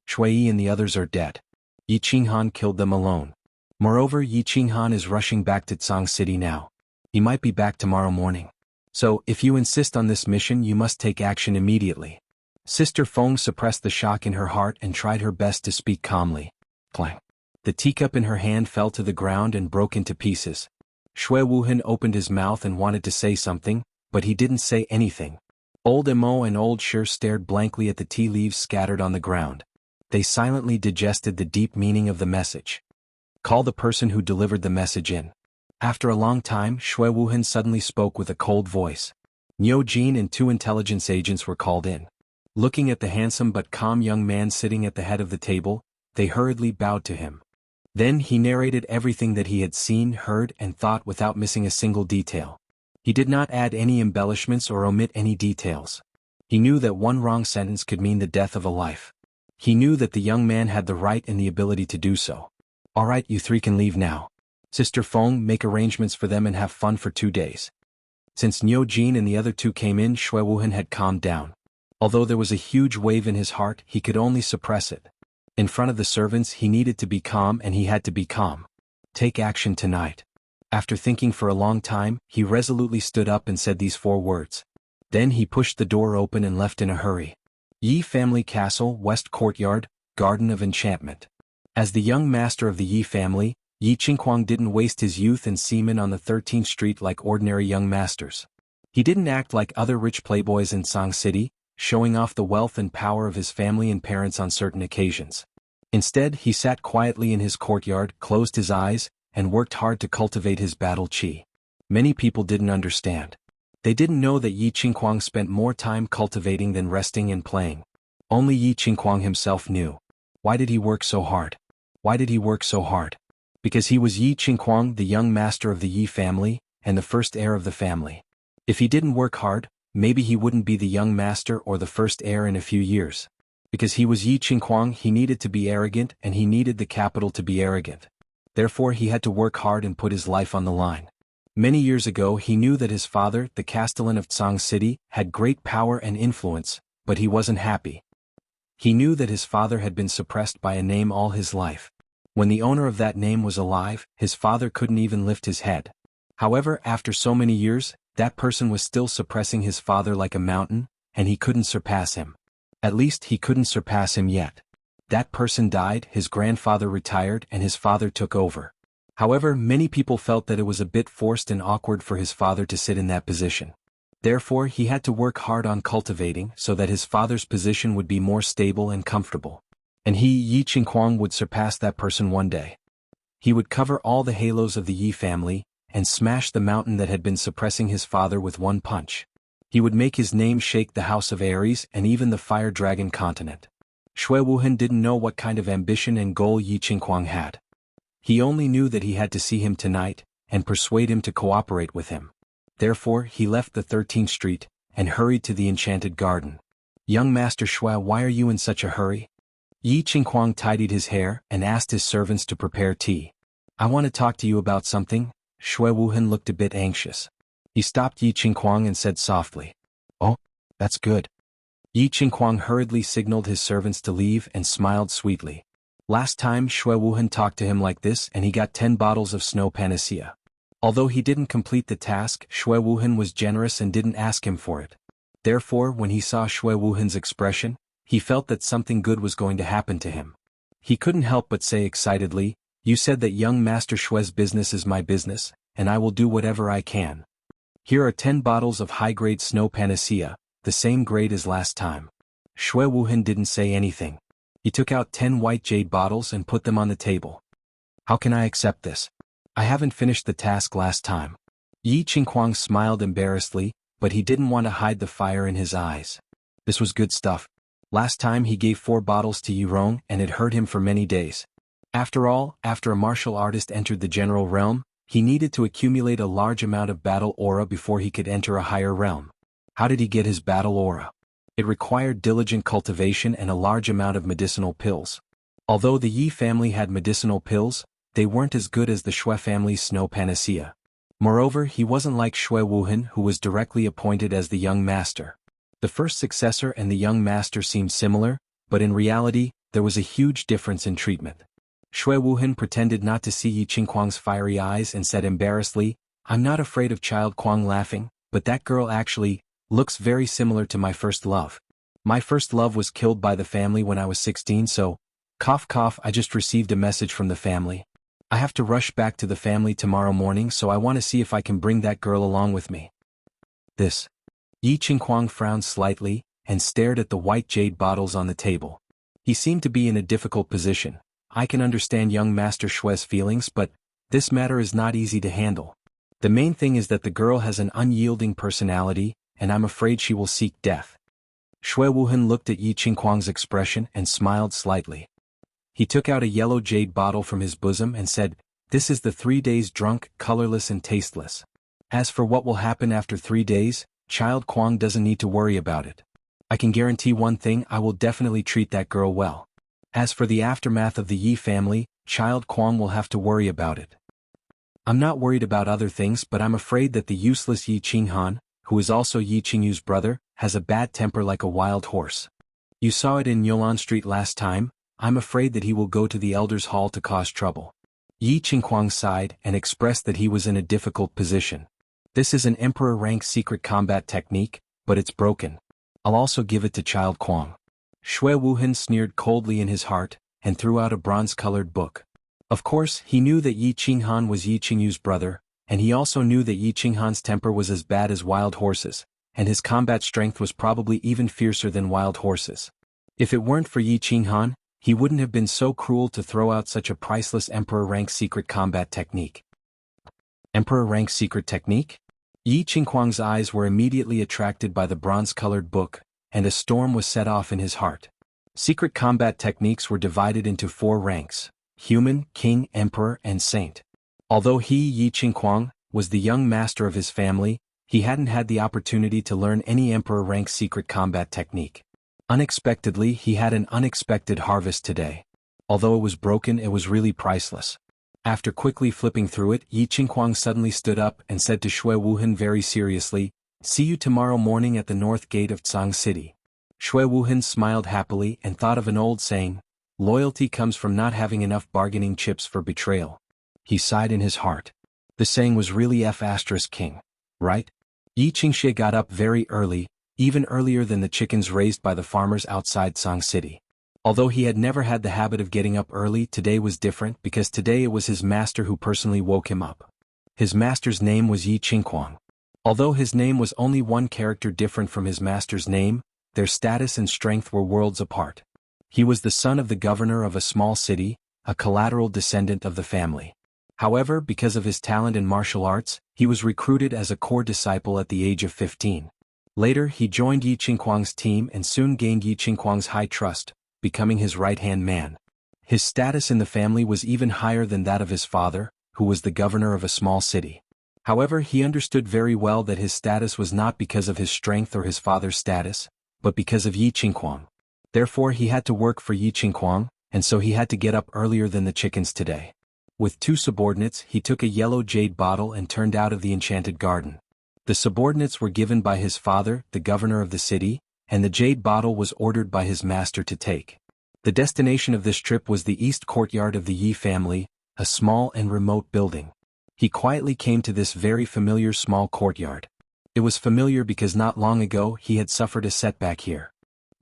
Shui Yi and the others are dead. Yi Qinghan killed them alone. Moreover, Yi Qinghan is rushing back to Song City now. He might be back tomorrow morning. So, if you insist on this mission, you must take action immediately. Sister Feng suppressed the shock in her heart and tried her best to speak calmly. Clang. The teacup in her hand fell to the ground and broke into pieces. Shui Wuhan opened his mouth and wanted to say something, but he didn't say anything. Old Mo and Old Shur stared blankly at the tea leaves scattered on the ground. They silently digested the deep meaning of the message. "Call the person who delivered the message in." After a long time, Shui Wuhan suddenly spoke with a cold voice. Niu Jin and 2 intelligence agents were called in. Looking at the handsome but calm young man sitting at the head of the table, they hurriedly bowed to him. Then he narrated everything that he had seen, heard, and thought without missing a single detail. He did not add any embellishments or omit any details. He knew that one wrong sentence could mean the death of a life. He knew that the young man had the right and the ability to do so. Alright, you three can leave now. Sister Feng, make arrangements for them and have fun for 2 days. Since Niu Jin and the other two came in, Shui Wuhan had calmed down. Although there was a huge wave in his heart, he could only suppress it. In front of the servants he needed to be calm, and he had to be calm. Take action tonight. After thinking for a long time, he resolutely stood up and said these 4 words. Then he pushed the door open and left in a hurry. Yi Family Castle, West Courtyard, Garden of Enchantment. As the young master of the Yi family, Yi Qingquang didn't waste his youth and semen on the 13th Street like ordinary young masters. He didn't act like other rich playboys in Song City, showing off the wealth and power of his family and parents on certain occasions. Instead, he sat quietly in his courtyard, closed his eyes, and worked hard to cultivate his battle qi. Many people didn't understand. They didn't know that Yi Qingquang spent more time cultivating than resting and playing. Only Yi Qingquang himself knew. Why did he work so hard? Why did he work so hard? Because he was Yi Qingquang, the young master of the Yi family, and the first heir of the family. If he didn't work hard, maybe he wouldn't be the young master or the first heir in a few years. Because he was Yi Qingquang, he needed to be arrogant, and he needed the capital to be arrogant. Therefore he had to work hard and put his life on the line. Many years ago he knew that his father, the Castellan of Tsang City, had great power and influence, but he wasn't happy. He knew that his father had been suppressed by a name all his life. When the owner of that name was alive, his father couldn't even lift his head. However, after so many years, that person was still suppressing his father like a mountain, and he couldn't surpass him. At least he couldn't surpass him yet. That person died, his grandfather retired, and his father took over. However, many people felt that it was a bit forced and awkward for his father to sit in that position. Therefore, he had to work hard on cultivating so that his father's position would be more stable and comfortable. And he, Yi Qingquang, would surpass that person one day. He would cover all the halos of the Yi family, and smash the mountain that had been suppressing his father with one punch. He would make his name shake the House of Aries and even the Fire Dragon continent. Shui Wuhan didn't know what kind of ambition and goal Yi Qingquang had. He only knew that he had to see him tonight, and persuade him to cooperate with him. Therefore, he left the 13th Street, and hurried to the Enchanted Garden. Young Master Shui, why are you in such a hurry? Yi Qingquang tidied his hair, and asked his servants to prepare tea. I want to talk to you about something. Shui Wuhan looked a bit anxious. He stopped Yi Qingquang and said softly, Oh, that's good. Yi Qingquang hurriedly signaled his servants to leave and smiled sweetly. Last time Shui Wuhan talked to him like this and he got 10 bottles of snow panacea. Although he didn't complete the task, Shui Wuhan was generous and didn't ask him for it. Therefore, when he saw Shui Wuhan's expression, he felt that something good was going to happen to him. He couldn't help but say excitedly, You said that young Master Shui's business is my business, and I will do whatever I can. Here are 10 bottles of high-grade snow panacea, the same grade as last time. Shui Wuhan didn't say anything. He took out 10 white jade bottles and put them on the table. How can I accept this? I haven't finished the task last time. Yi Qingquang smiled embarrassedly, but he didn't want to hide the fire in his eyes. This was good stuff. Last time he gave 4 bottles to Yi Rong and it hurt him for many days. After all, after a martial artist entered the general realm, he needed to accumulate a large amount of battle aura before he could enter a higher realm. How did he get his battle aura? It required diligent cultivation and a large amount of medicinal pills. Although the Yi family had medicinal pills, they weren't as good as the Shui family's snow panacea. Moreover, he wasn't like Shui Wuhan, who was directly appointed as the young master. The first successor and the young master seemed similar, but in reality, there was a huge difference in treatment. Shui Wuhan pretended not to see Yi Qingquang's fiery eyes and said embarrassedly, I'm not afraid of Child Quang laughing, but that girl actually looks very similar to my first love. My first love was killed by the family when I was 16, so, cough cough, I just received a message from the family. I have to rush back to the family tomorrow morning, so I want to see if I can bring that girl along with me. This. Yi Qingquang frowned slightly, and stared at the white jade bottles on the table. He seemed to be in a difficult position. I can understand young Master Shui's feelings, but this matter is not easy to handle. The main thing is that the girl has an unyielding personality, and I'm afraid she will seek death. Shui Wuhan looked at Yi Qingquang's expression and smiled slightly. He took out a yellow jade bottle from his bosom and said, This is the 3 days drunk, colorless and tasteless. As for what will happen after 3 days, Child Quang doesn't need to worry about it. I can guarantee one thing, I will definitely treat that girl well. As for the aftermath of the Yi family, Child Kwang will have to worry about it. I'm not worried about other things, but I'm afraid that the useless Yi Qinghan, who is also Yi Qingyu's brother, has a bad temper like a wild horse. You saw it in Yolan Street last time. I'm afraid that he will go to the Elders' Hall to cause trouble. Yi Qingkwang sighed and expressed that he was in a difficult position. This is an emperor-rank secret combat technique, but it's broken. I'll also give it to Child Kwang. Shui Wuhan sneered coldly in his heart, and threw out a bronze-colored book. Of course, he knew that Yi Qinghan was Yi Qingyu's brother, and he also knew that Yi Qinghan's temper was as bad as wild horses, and his combat strength was probably even fiercer than wild horses. If it weren't for Yi Qinghan, he wouldn't have been so cruel to throw out such a priceless emperor-rank secret combat technique. Emperor-rank secret technique? Yi Qingkwang's eyes were immediately attracted by the bronze-colored book, and a storm was set off in his heart. Secret combat techniques were divided into 4 ranks: human, king, emperor, and saint. Although he, Yi Qingkwang, was the young master of his family, he hadn't had the opportunity to learn any emperor-rank secret combat technique. Unexpectedly, he had an unexpected harvest today. Although it was broken, it was really priceless. After quickly flipping through it, Yi Qingkwang suddenly stood up and said to Shui Wuhan very seriously, "See you tomorrow morning at the north gate of Tsang City." Shui Wuhan smiled happily and thought of an old saying, "Loyalty comes from not having enough bargaining chips for betrayal." He sighed in his heart. The saying was really F***king, right? Yi Qingxie got up very early, even earlier than the chickens raised by the farmers outside Tsang City. Although he had never had the habit of getting up early, today was different because today it was his master who personally woke him up. His master's name was Yi Qingkwang. Although his name was only one character different from his master's name, their status and strength were worlds apart. He was the son of the governor of a small city, a collateral descendant of the family. However, because of his talent in martial arts, he was recruited as a core disciple at the age of 15. Later, he joined Yi Qingkwang's team and soon gained Yi Qingkwang's high trust, becoming his right-hand man. His status in the family was even higher than that of his father, who was the governor of a small city. However, he understood very well that his status was not because of his strength or his father's status, but because of Yi Qingkwang. Therefore, he had to work for Yi Qingkwang, and so he had to get up earlier than the chickens today. With 2 subordinates, he took a yellow jade bottle and turned out of the enchanted garden. The subordinates were given by his father, the governor of the city, and the jade bottle was ordered by his master to take. The destination of this trip was the east courtyard of the Yi family, a small and remote building. He quietly came to this very familiar small courtyard. It was familiar because not long ago he had suffered a setback here.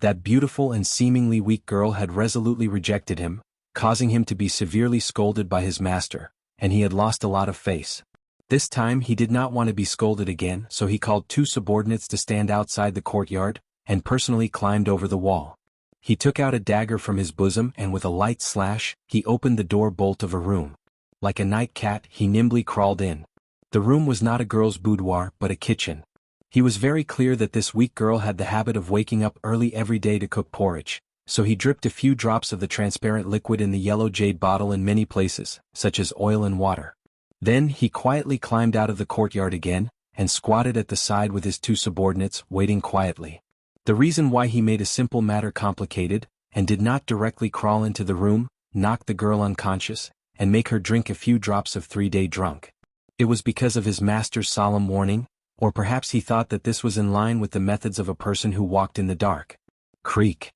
That beautiful and seemingly weak girl had resolutely rejected him, causing him to be severely scolded by his master, and he had lost a lot of face. This time he did not want to be scolded again, so he called 2 subordinates to stand outside the courtyard, and personally climbed over the wall. He took out a dagger from his bosom and with a light slash, he opened the door bolt of a room. Like a night cat, he nimbly crawled in. The room was not a girl's boudoir but a kitchen. He was very clear that this weak girl had the habit of waking up early every day to cook porridge, so he dripped a few drops of the transparent liquid in the yellow jade bottle in many places, such as oil and water. Then he quietly climbed out of the courtyard again, and squatted at the side with his 2 subordinates, waiting quietly. The reason why he made a simple matter complicated, and did not directly crawl into the room, knock the girl unconscious, and make her drink a few drops of 3-day drunk. It was because of his master's solemn warning, or perhaps he thought that this was in line with the methods of a person who walked in the dark. Creak.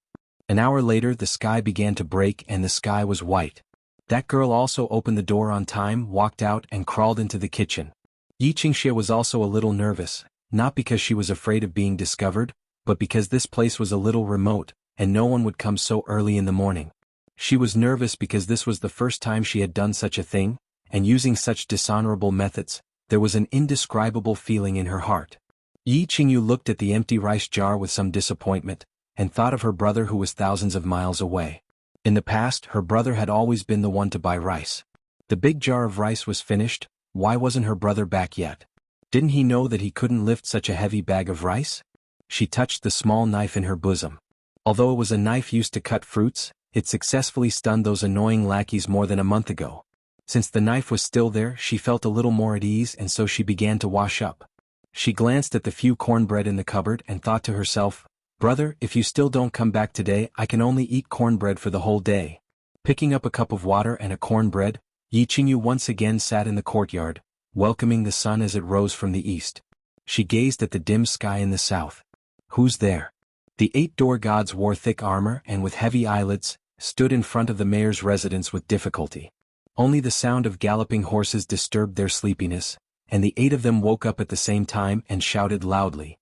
An hour later the sky began to break and the sky was white. That girl also opened the door on time, walked out and crawled into the kitchen. Yi Qingxie was also a little nervous, not because she was afraid of being discovered, but because this place was a little remote, and no one would come so early in the morning. She was nervous because this was the first time she had done such a thing, and using such dishonorable methods, there was an indescribable feeling in her heart. Yi Qingyu looked at the empty rice jar with some disappointment, and thought of her brother who was thousands of miles away. In the past, her brother had always been the one to buy rice. The big jar of rice was finished. Why wasn't her brother back yet? Didn't he know that he couldn't lift such a heavy bag of rice? She touched the small knife in her bosom. Although it was a knife used to cut fruits, it successfully stunned those annoying lackeys more than a month ago. Since the knife was still there, she felt a little more at ease and so she began to wash up. She glanced at the few cornbread in the cupboard and thought to herself, "Brother, if you still don't come back today, I can only eat cornbread for the whole day." Picking up a cup of water and a cornbread, Yi Qingyu once again sat in the courtyard, welcoming the sun as it rose from the east. She gazed at the dim sky in the south. Who's there? The 8 door gods wore thick armor and with heavy eyelids, stood in front of the mayor's residence with difficulty. Only the sound of galloping horses disturbed their sleepiness, and the 8 of them woke up at the same time and shouted loudly.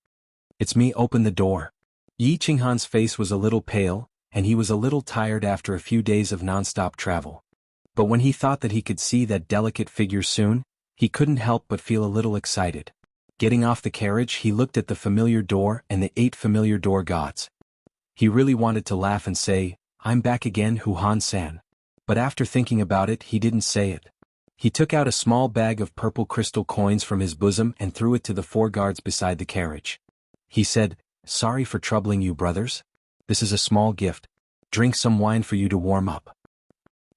"It's me, open the door." Yi Qinghan's face was a little pale, and he was a little tired after a few days of non-stop travel. But when he thought that he could see that delicate figure soon, he couldn't help but feel a little excited. Getting off the carriage, he looked at the familiar door and the 8 familiar door gods. He really wanted to laugh and say, "I'm back again, Huhan-san." But after thinking about it, he didn't say it. He took out a small bag of purple crystal coins from his bosom and threw it to the 4 guards beside the carriage. He said, "Sorry for troubling you, brothers. This is a small gift. Drink some wine for you to warm up."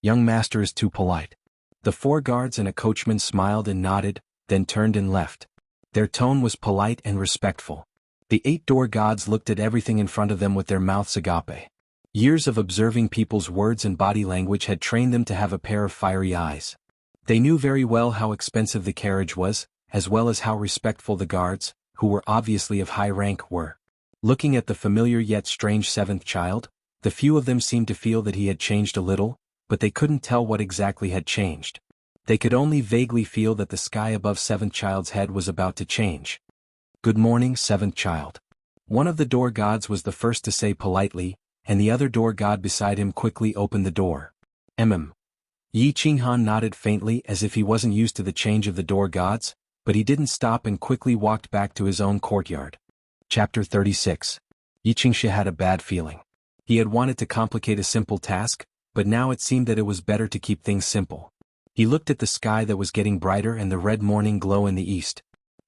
"Young master is too polite." The 4 guards and a coachman smiled and nodded, then turned and left. Their tone was polite and respectful. The 8 door gods looked at everything in front of them with their mouths agape. Years of observing people's words and body language had trained them to have a pair of fiery eyes. They knew very well how expensive the carriage was, as well as how respectful the guards, who were obviously of high rank, were. Looking at the familiar yet strange 7th child, the few of them seemed to feel that he had changed a little, but they couldn't tell what exactly had changed. They could only vaguely feel that the sky above 7th child's head was about to change. "Good morning, 7th child." One of the door gods was the first to say politely, and the other door god beside him quickly opened the door. Yi Qinghan nodded faintly as if he wasn't used to the change of the door gods, but he didn't stop and quickly walked back to his own courtyard. Chapter 36. Yi Qingxi had a bad feeling. He had wanted to complicate a simple task, but now it seemed that it was better to keep things simple. He looked at the sky that was getting brighter and the red morning glow in the east.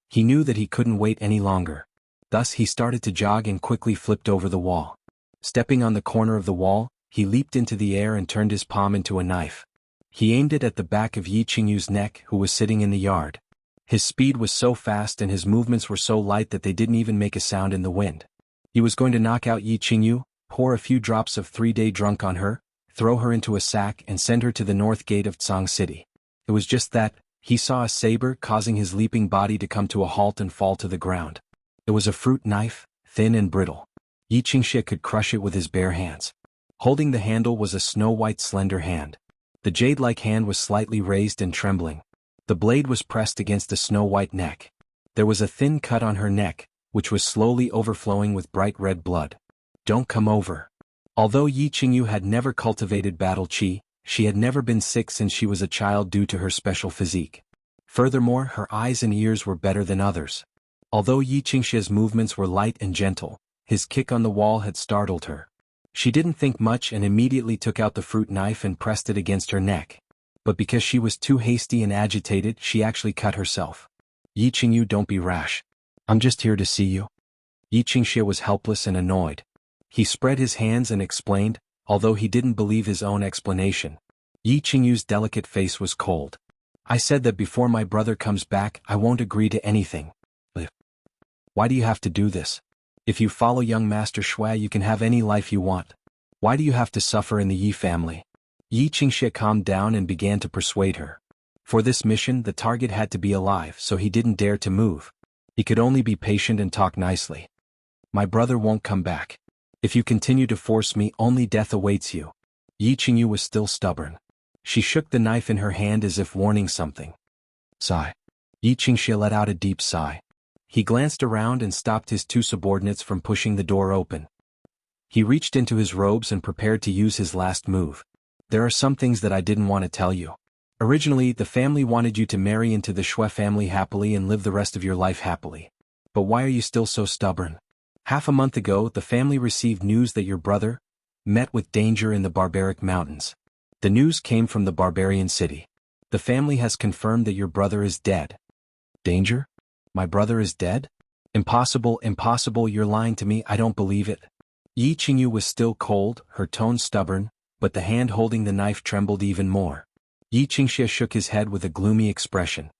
He knew that he couldn't wait any longer. Thus he started to jog and quickly flipped over the wall. Stepping on the corner of the wall, he leaped into the air and turned his palm into a knife. He aimed it at the back of Yi Qingyu's neck, who was sitting in the yard. His speed was so fast and his movements were so light that they didn't even make a sound in the wind. He was going to knock out Yi Qingyu, pour a few drops of 3-day drunk on her, throw her into a sack and send her to the north gate of Tsang City. It was just that, he saw a saber causing his leaping body to come to a halt and fall to the ground. It was a fruit knife, thin and brittle. Yi Qingxi could crush it with his bare hands. Holding the handle was a snow-white slender hand. The jade-like hand was slightly raised and trembling. The blade was pressed against the snow-white neck. There was a thin cut on her neck, which was slowly overflowing with bright red blood. "Don't come over." Although Yi Qingyu had never cultivated battle qi, she had never been sick since she was a child due to her special physique. Furthermore, her eyes and ears were better than others. Although Yi Qingxi's movements were light and gentle, his kick on the wall had startled her. She didn't think much and immediately took out the fruit knife and pressed it against her neck. But because she was too hasty and agitated, she actually cut herself. "Yi Qingyu, don't be rash. I'm just here to see you." Yi Qingxi was helpless and annoyed. He spread his hands and explained, although he didn't believe his own explanation. Yi Qingyu's delicate face was cold. "I said that before my brother comes back I won't agree to anything. Why do you have to do this? If you follow young Master Shui you can have any life you want. Why do you have to suffer in the Yi family?" Yi Qingxi calmed down and began to persuade her. For this mission the target had to be alive, so he didn't dare to move. He could only be patient and talk nicely. "My brother won't come back. If you continue to force me, only death awaits you." Yi Qingyu was still stubborn. She shook the knife in her hand as if warning something. Sigh. Yi Qingxi let out a deep sigh. He glanced around and stopped his 2 subordinates from pushing the door open. He reached into his robes and prepared to use his last move. "There are some things that I didn't want to tell you. Originally, the family wanted you to marry into the Shui family happily and live the rest of your life happily. But why are you still so stubborn? Half a month ago, the family received news that your brother met with danger in the barbaric mountains. The news came from the barbarian city. The family has confirmed that your brother is dead." "Danger? My brother is dead? Impossible, impossible, you're lying to me, I don't believe it." Yi Qingyu was still cold, her tone stubborn, but the hand holding the knife trembled even more. Yi Qingxi shook his head with a gloomy expression.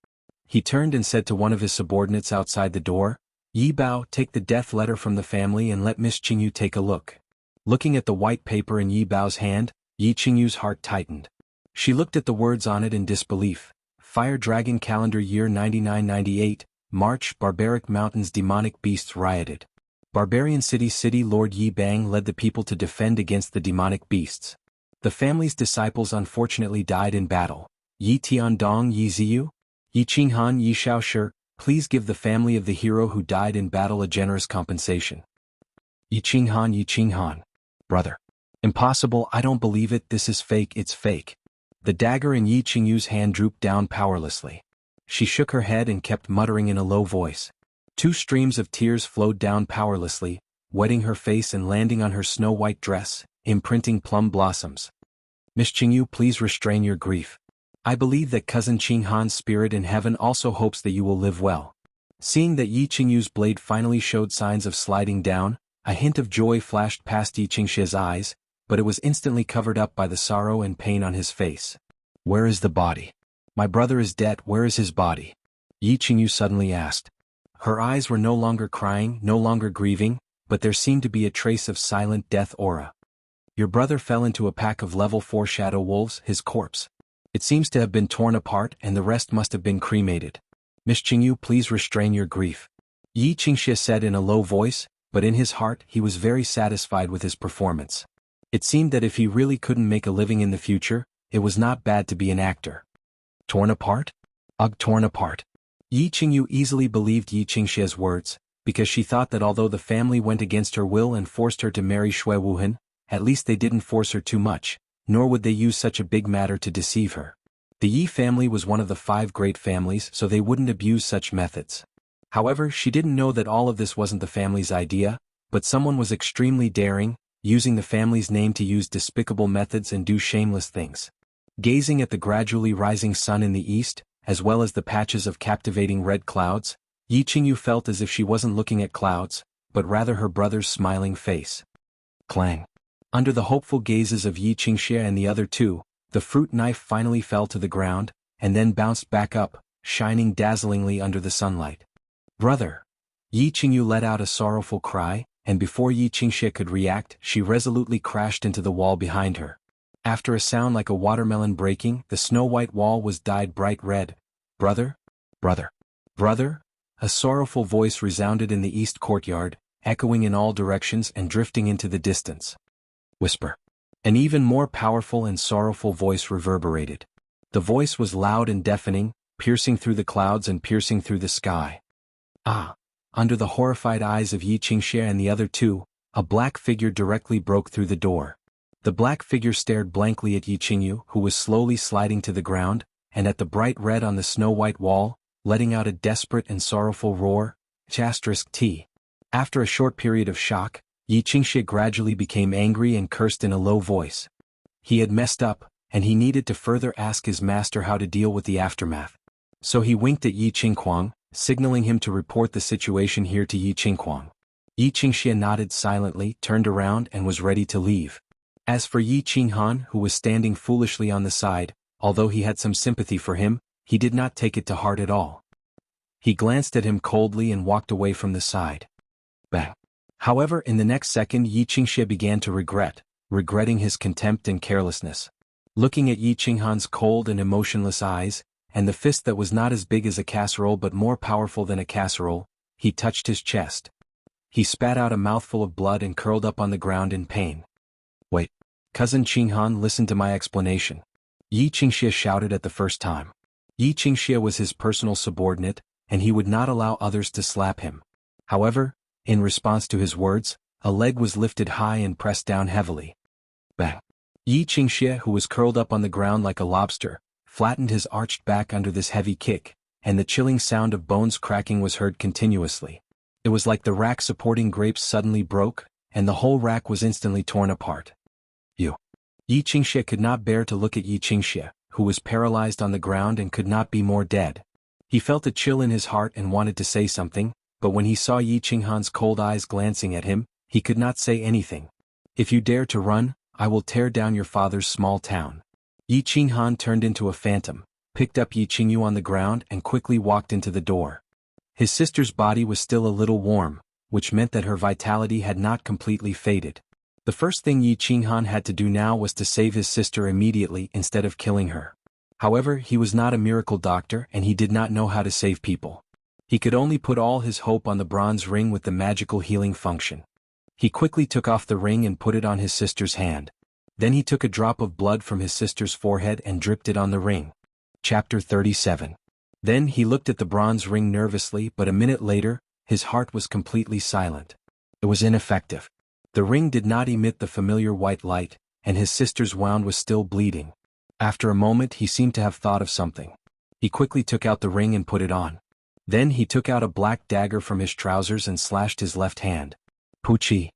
He turned and said to one of his subordinates outside the door, Yi Bao, take the death letter from the family and let Miss Qingyu take a look. Looking at the white paper in Yi Bao's hand, Yi Qingyu's heart tightened. She looked at the words on it in disbelief. Fire Dragon Calendar Year 9998, March. Barbaric Mountains. Demonic beasts rioted. Barbarian City Lord Yi Bang led the people to defend against the demonic beasts. The family's disciples unfortunately died in battle. Yi Tiandong Yi Ziyu? Yi Qinghan Yi Shaoshi, please give the family of the hero who died in battle a generous compensation. Yi Qinghan. Brother. Impossible, I don't believe it, this is fake, it's fake. The dagger in Yi Qingyu's hand drooped down powerlessly. She shook her head and kept muttering in a low voice. 2 streams of tears flowed down powerlessly, wetting her face and landing on her snow-white dress, imprinting plum blossoms. Miss Qingyu, please restrain your grief. I believe that cousin Qinghan's spirit in heaven also hopes that you will live well. Seeing that Yi Qingyu's blade finally showed signs of sliding down, a hint of joy flashed past Yi Qingxie's eyes, but it was instantly covered up by the sorrow and pain on his face. Where is the body? My brother is dead, where is his body? Yi Qingyu suddenly asked. Her eyes were no longer crying, no longer grieving, but there seemed to be a trace of silent death aura. Your brother fell into a pack of level 4 shadow wolves, his corpse. It seems to have been torn apart and the rest must have been cremated. Miss Qingyu, please restrain your grief. Yi Qingxie said in a low voice, but in his heart he was very satisfied with his performance. It seemed that if he really couldn't make a living in the future, it was not bad to be an actor. Torn apart? Ugh, torn apart. Yi Qingyu easily believed Yi Qingxie's words, because she thought that although the family went against her will and forced her to marry Shui Wuhan, at least they didn't force her too much, nor would they use such a big matter to deceive her. The Yi family was one of the 5 great families, so they wouldn't abuse such methods. However, she didn't know that all of this wasn't the family's idea, but someone was extremely daring, using the family's name to use despicable methods and do shameless things. Gazing at the gradually rising sun in the east, as well as the patches of captivating red clouds, Yi Qingyu felt as if she wasn't looking at clouds, but rather her brother's smiling face. Clang. Under the hopeful gazes of Yi Qingxie and the other 2, the fruit knife finally fell to the ground, and then bounced back up, shining dazzlingly under the sunlight. Brother! Yi Qingyu let out a sorrowful cry, and before Yi Qingxie could react, she resolutely crashed into the wall behind her. After a sound like a watermelon breaking, the snow-white wall was dyed bright red. Brother? Brother? Brother? A sorrowful voice resounded in the east courtyard, echoing in all directions and drifting into the distance. Whisper. An even more powerful and sorrowful voice reverberated. The voice was loud and deafening, piercing through the clouds and piercing through the sky. Ah! Under the horrified eyes of Yi Qingxie and the other 2, a black figure directly broke through the door. The black figure stared blankly at Yi Qingyu, who was slowly sliding to the ground, and at the bright red on the snow-white wall, letting out a desperate and sorrowful roar. *T. After a short period of shock, Yi Qingxie gradually became angry and cursed in a low voice. He had messed up, and he needed to further ask his master how to deal with the aftermath. So he winked at Yi Qingquang, signaling him to report the situation here to Yi Qingquang. Yi Qingxie nodded silently, turned around and was ready to leave. As for Yi Qinghan, who was standing foolishly on the side, although he had some sympathy for him, he did not take it to heart at all. He glanced at him coldly and walked away from the side. Bang. However, in the next second Yi Qingxie began to regretting his contempt and carelessness. Looking at Yi Qinghan's cold and emotionless eyes, and the fist that was not as big as a casserole but more powerful than a casserole, he touched his chest. He spat out a mouthful of blood and curled up on the ground in pain. Wait. Cousin Qinghan, listen to my explanation. Yi Qingxie shouted at the first time. Yi Qingxie was his personal subordinate, and he would not allow others to slap him. However, in response to his words, a leg was lifted high and pressed down heavily. Bang. Yi Qingxie, who was curled up on the ground like a lobster, flattened his arched back under this heavy kick, and the chilling sound of bones cracking was heard continuously. It was like the rack supporting grapes suddenly broke, and the whole rack was instantly torn apart. Yi Qingxie could not bear to look at Yi Qingxie, who was paralyzed on the ground and could not be more dead. He felt a chill in his heart and wanted to say something, but when he saw Yi Qinghan's cold eyes glancing at him, he could not say anything. If you dare to run, I will tear down your father's small town. Yi Qinghan turned into a phantom, picked up Yi Qingyu on the ground and quickly walked into the door. His sister's body was still a little warm, which meant that her vitality had not completely faded. The first thing Yi Qinghan had to do now was to save his sister immediately instead of killing her. However, he was not a miracle doctor and he did not know how to save people. He could only put all his hope on the bronze ring with the magical healing function. He quickly took off the ring and put it on his sister's hand. Then he took a drop of blood from his sister's forehead and dripped it on the ring. Chapter 37. Then he looked at the bronze ring nervously, but a minute later, his heart was completely silent. It was ineffective. The ring did not emit the familiar white light, and his sister's wound was still bleeding. After a moment he seemed to have thought of something. He quickly took out the ring and put it on. Then he took out a black dagger from his trousers and slashed his left hand. Poochie.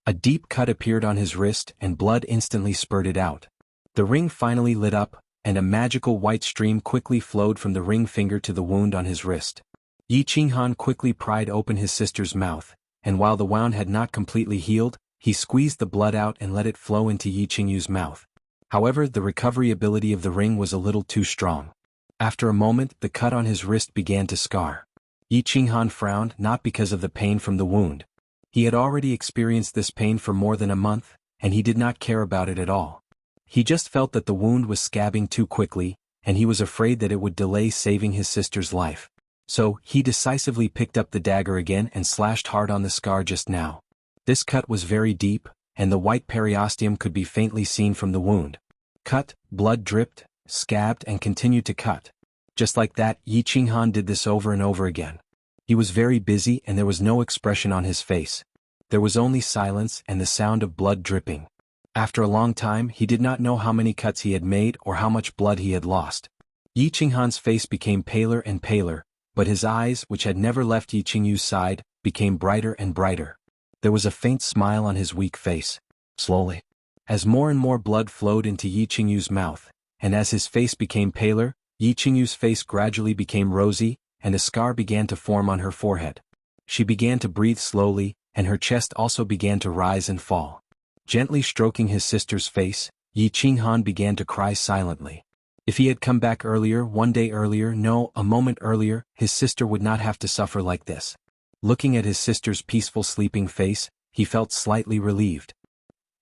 A deep cut appeared on his wrist and blood instantly spurted out. The ring finally lit up, and a magical white stream quickly flowed from the ring finger to the wound on his wrist. Yi Qinghan quickly pried open his sister's mouth, and while the wound had not completely healed, he squeezed the blood out and let it flow into Yi Qingyu's mouth. However, the recovery ability of the ring was a little too strong. After a moment, the cut on his wrist began to scar. Yi Qinghan frowned, not because of the pain from the wound. He had already experienced this pain for more than a month, and he did not care about it at all. He just felt that the wound was scabbing too quickly, and he was afraid that it would delay saving his sister's life. So, he decisively picked up the dagger again and slashed hard on the scar just now. This cut was very deep, and the white periosteum could be faintly seen from the wound. Cut, blood dripped, scabbed and continued to cut. Just like that, Yi Qinghan did this over and over again. He was very busy and there was no expression on his face. There was only silence and the sound of blood dripping. After a long time he did not know how many cuts he had made or how much blood he had lost. Yi Qinghan's face became paler and paler, but his eyes, which had never left Yi Qingyu's side, became brighter and brighter. There was a faint smile on his weak face. Slowly, as more and more blood flowed into Yi Qingyu's mouth, and as his face became paler, Yi Qingyu's face gradually became rosy, and a scar began to form on her forehead. She began to breathe slowly, and her chest also began to rise and fall. Gently stroking his sister's face, Yi Qinghan began to cry silently. If he had come back earlier, one day earlier, no, a moment earlier, his sister would not have to suffer like this. Looking at his sister's peaceful sleeping face, he felt slightly relieved.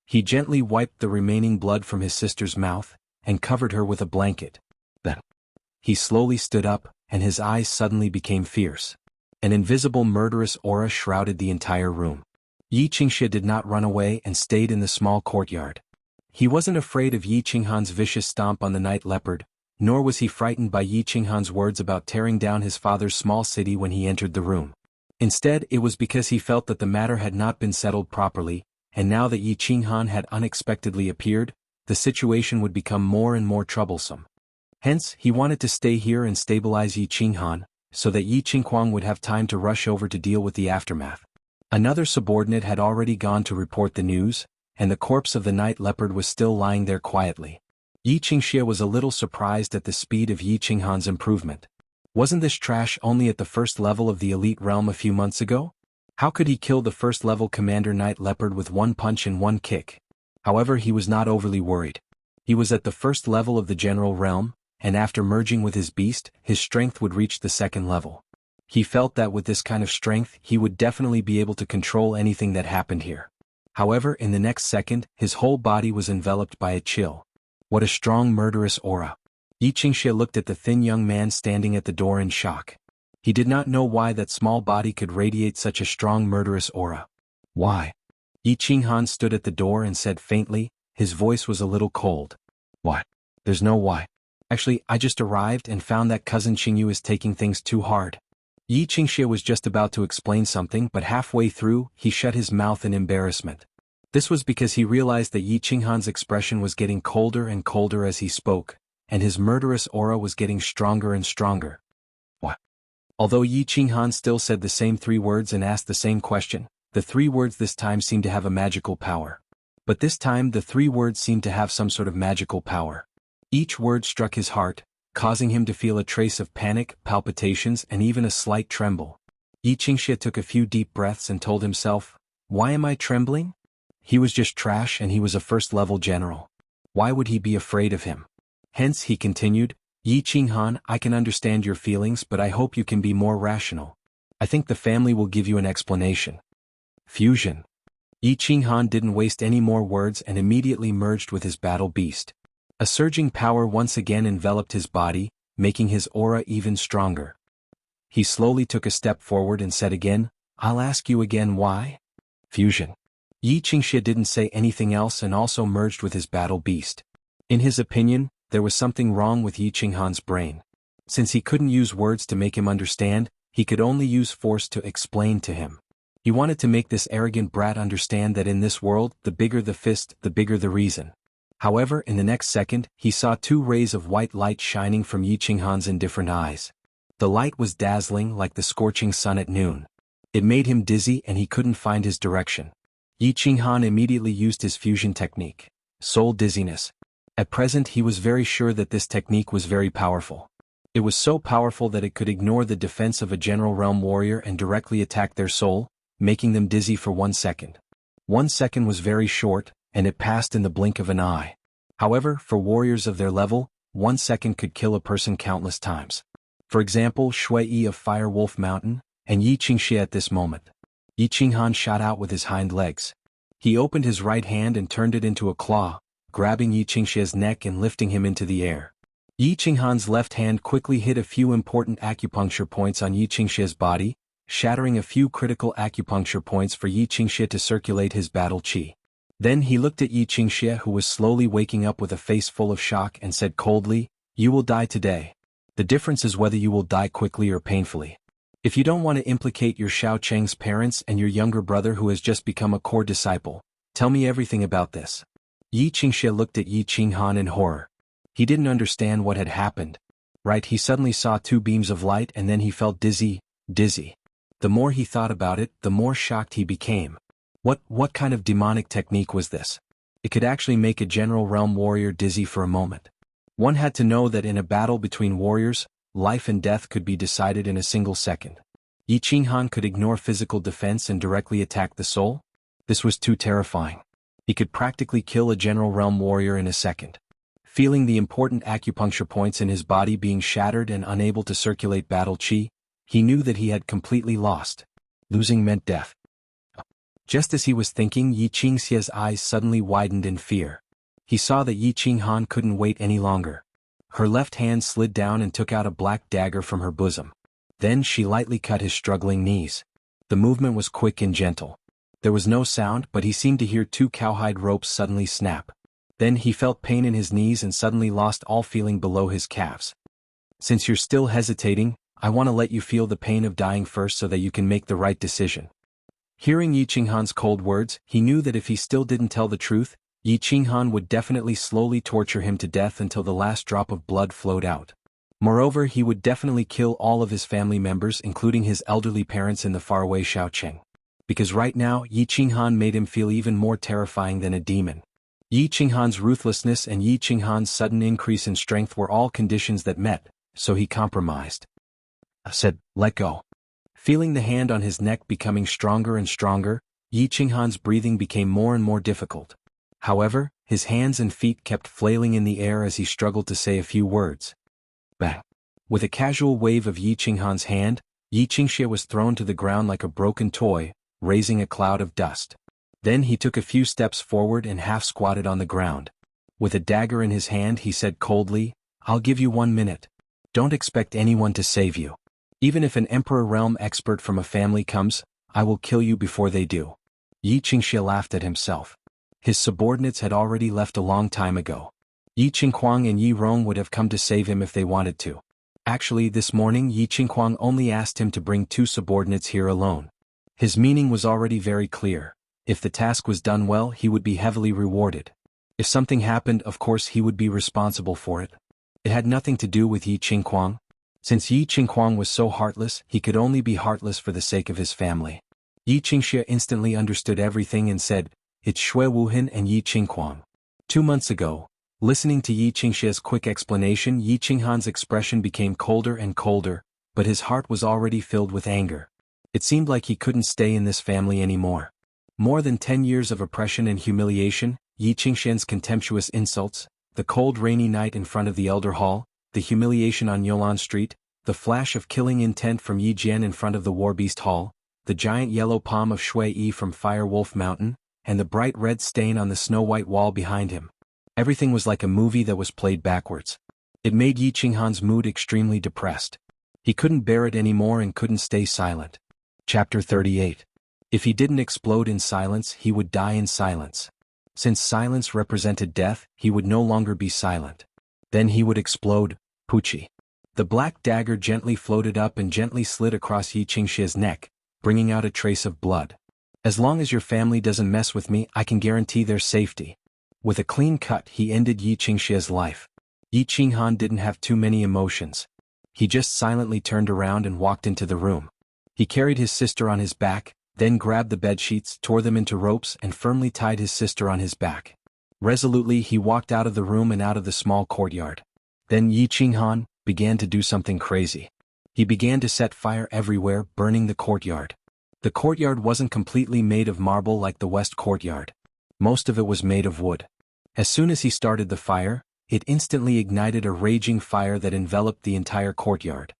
He gently wiped the remaining blood from his sister's mouth, and covered her with a blanket. Then, he slowly stood up, and his eyes suddenly became fierce. An invisible murderous aura shrouded the entire room. Yi Qingxie did not run away and stayed in the small courtyard. He wasn't afraid of Yi Qinghan's vicious stomp on the night leopard, nor was he frightened by Yi Qinghan's words about tearing down his father's small city when he entered the room. Instead, it was because he felt that the matter had not been settled properly, and now that Yi Qinghan had unexpectedly appeared, the situation would become more and more troublesome. Hence, he wanted to stay here and stabilize Yi Qinghan, so that Yi Qinghuang would have time to rush over to deal with the aftermath. Another subordinate had already gone to report the news, and the corpse of the night leopard was still lying there quietly. Yi Qingxie was a little surprised at the speed of Yi Qinghan's improvement. Wasn't this trash only at the first level of the elite realm a few months ago? How could he kill the first level commander night leopard with one punch and one kick? However, he was not overly worried. He was at the first level of the general realm, and after merging with his beast, his strength would reach the second level. He felt that with this kind of strength he would definitely be able to control anything that happened here. However, in the next second, his whole body was enveloped by a chill. What a strong murderous aura. Yi Qingxie looked at the thin young man standing at the door in shock. He did not know why that small body could radiate such a strong murderous aura. Why? Yi Qinghan stood at the door and said faintly, his voice was a little cold. Why? There's no why. Actually, I just arrived and found that cousin Qingyu is taking things too hard. Yi Qingxie was just about to explain something, but halfway through, he shut his mouth in embarrassment. This was because he realized that Yi Qinghan's expression was getting colder and colder as he spoke, and his murderous aura was getting stronger and stronger. What? Although Yi Qinghan still said the same three words and asked the same question, the three words this time seemed to have a magical power. But this time the three words seemed to have some sort of magical power. Each word struck his heart, causing him to feel a trace of panic, palpitations, and even a slight tremble. Yi Qingxie took a few deep breaths and told himself, "Why am I trembling? He was just trash and he was a first-level general. Why would he be afraid of him?" Hence he continued, "Yi Qinghan, I can understand your feelings, but I hope you can be more rational. I think the family will give you an explanation. Fusion. Yi Qinghan didn't waste any more words and immediately merged with his battle beast. A surging power once again enveloped his body, making his aura even stronger. He slowly took a step forward and said again, "I'll ask you again why?" Fusion. Yi Qingxie didn't say anything else and also merged with his battle beast. In his opinion, there was something wrong with Yi Qinghan's brain. Since he couldn't use words to make him understand, he could only use force to explain to him. He wanted to make this arrogant brat understand that in this world, the bigger the fist, the bigger the reason. However, in the next second, he saw two rays of white light shining from Yi Qinghan's indifferent eyes. The light was dazzling like the scorching sun at noon. It made him dizzy and he couldn't find his direction. Yi Qinghan immediately used his fusion technique, soul dizziness. At present he was very sure that this technique was very powerful. It was so powerful that it could ignore the defense of a general realm warrior and directly attack their soul, making them dizzy for 1 second. 1 second was very short, and it passed in the blink of an eye. However, for warriors of their level, 1 second could kill a person countless times. For example, Shui Yi of Fire Wolf Mountain, and Yi Qingxie at this moment. Yi Qinghan shot out with his hind legs. He opened his right hand and turned it into a claw, grabbing Yi Qingxie's neck and lifting him into the air. Yi Qinghan's left hand quickly hit a few important acupuncture points on Yi Qingxie's body, shattering a few critical acupuncture points for Yi Qingxie to circulate his battle qi. Then he looked at Yi Qingxie, who was slowly waking up with a face full of shock, and said coldly, "You will die today. The difference is whether you will die quickly or painfully. If you don't want to implicate your Xiao Cheng's parents and your younger brother who has just become a core disciple, tell me everything about this." Yi Qingxie looked at Yi Qinghan in horror. He didn't understand what had happened. Right, he suddenly saw two beams of light and then he felt dizzy. The more he thought about it, the more shocked he became. What kind of demonic technique was this? It could actually make a general realm warrior dizzy for a moment. One had to know that in a battle between warriors, life and death could be decided in a single second. Yi Qinghan could ignore physical defense and directly attack the soul? This was too terrifying. He could practically kill a general realm warrior in a second. Feeling the important acupuncture points in his body being shattered and unable to circulate battle qi, he knew that he had completely lost. Losing meant death. Just as he was thinking, Yi Qingxie's eyes suddenly widened in fear. He saw that Yi Qinghan couldn't wait any longer. Her left hand slid down and took out a black dagger from her bosom. Then she lightly cut his struggling knees. The movement was quick and gentle. There was no sound, but he seemed to hear two cowhide ropes suddenly snap. Then he felt pain in his knees and suddenly lost all feeling below his calves. "Since you're still hesitating, I want to let you feel the pain of dying first so that you can make the right decision." Hearing Yi Qinghan's cold words, he knew that if he still didn't tell the truth, Yi Qinghan would definitely slowly torture him to death until the last drop of blood flowed out. Moreover, he would definitely kill all of his family members, including his elderly parents in the faraway Shaocheng. Because right now, Yi Qinghan made him feel even more terrifying than a demon. Yi Qinghan's ruthlessness and Yi Qinghan's sudden increase in strength were all conditions that met, so he compromised. I said, "Let go." Feeling the hand on his neck becoming stronger and stronger, Yi Qinghan's breathing became more and more difficult. However, his hands and feet kept flailing in the air as he struggled to say a few words. Bang! With a casual wave of Yi Qinghan's hand, Yi Qingxie was thrown to the ground like a broken toy, raising a cloud of dust. Then he took a few steps forward and half-squatted on the ground. With a dagger in his hand he said coldly, "I'll give you 1 minute. Don't expect anyone to save you. Even if an Emperor Realm expert from a family comes, I will kill you before they do." Yi Qingxie laughed at himself. His subordinates had already left a long time ago. Yi Qingquang and Yi Rong would have come to save him if they wanted to. Actually, this morning Yi Qingquang only asked him to bring 2 subordinates here alone. His meaning was already very clear. If the task was done well, he would be heavily rewarded. If something happened, of course he would be responsible for it. It had nothing to do with Yi Qingquang. Since Yi Qingquang was so heartless, he could only be heartless for the sake of his family. Yi Qingxie instantly understood everything and said, "It's Shui Wuhan and Yi Qingquang." 2 months ago, listening to Yi Qingxie's quick explanation, Yi Qinghan's expression became colder and colder, but his heart was already filled with anger. It seemed like he couldn't stay in this family anymore. More than 10 years of oppression and humiliation, Yi Qingxian's contemptuous insults, the cold rainy night in front of the Elder Hall, the humiliation on Yolan Street, the flash of killing intent from Yi Jian in front of the Warbeast Hall, the giant yellow palm of Shui Yi from Fire Wolf Mountain, and the bright red stain on the snow-white wall behind him. Everything was like a movie that was played backwards. It made Yi Qinghan's mood extremely depressed. He couldn't bear it anymore and couldn't stay silent. Chapter 38. If he didn't explode in silence, he would die in silence. Since silence represented death, he would no longer be silent. Then he would explode. Pucci. The black dagger gently floated up and gently slid across Yi Qingxia's neck, bringing out a trace of blood. As long as your family doesn't mess with me, I can guarantee their safety. With a clean cut, he ended Yi Qingxia's life. Yi Qinghan didn't have too many emotions. He just silently turned around and walked into the room. He carried his sister on his back, then grabbed the bedsheets, tore them into ropes, and firmly tied his sister on his back. Resolutely, he walked out of the room and out of the small courtyard. Then Yi Qinghan began to do something crazy. He began to set fire everywhere, burning the courtyard. The courtyard wasn't completely made of marble like the West Courtyard. Most of it was made of wood. As soon as he started the fire, it instantly ignited a raging fire that enveloped the entire courtyard.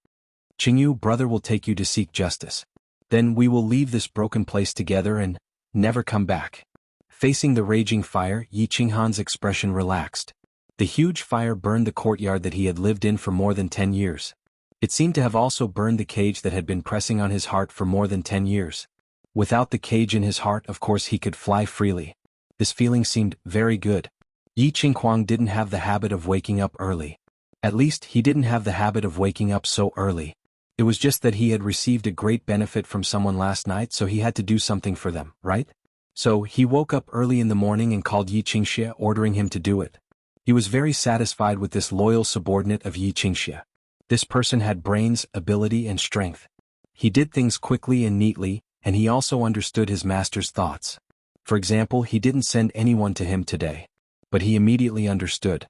Qingyu, brother will take you to seek justice. Then we will leave this broken place together and never come back. Facing the raging fire, Yi Qinghan's expression relaxed. The huge fire burned the courtyard that he had lived in for more than 10 years. It seemed to have also burned the cage that had been pressing on his heart for more than 10 years. Without the cage in his heart, of course, he could fly freely. This feeling seemed very good. Yi Qinghuang didn't have the habit of waking up early. At least, he didn't have the habit of waking up so early. It was just that he had received a great benefit from someone last night, so he had to do something for them, right? So, he woke up early in the morning and called Yi Qingxia, ordering him to do it. He was very satisfied with this loyal subordinate of Yi Qingxia. This person had brains, ability, and strength. He did things quickly and neatly, and he also understood his master's thoughts. For example, he didn't send anyone to him today. But he immediately understood.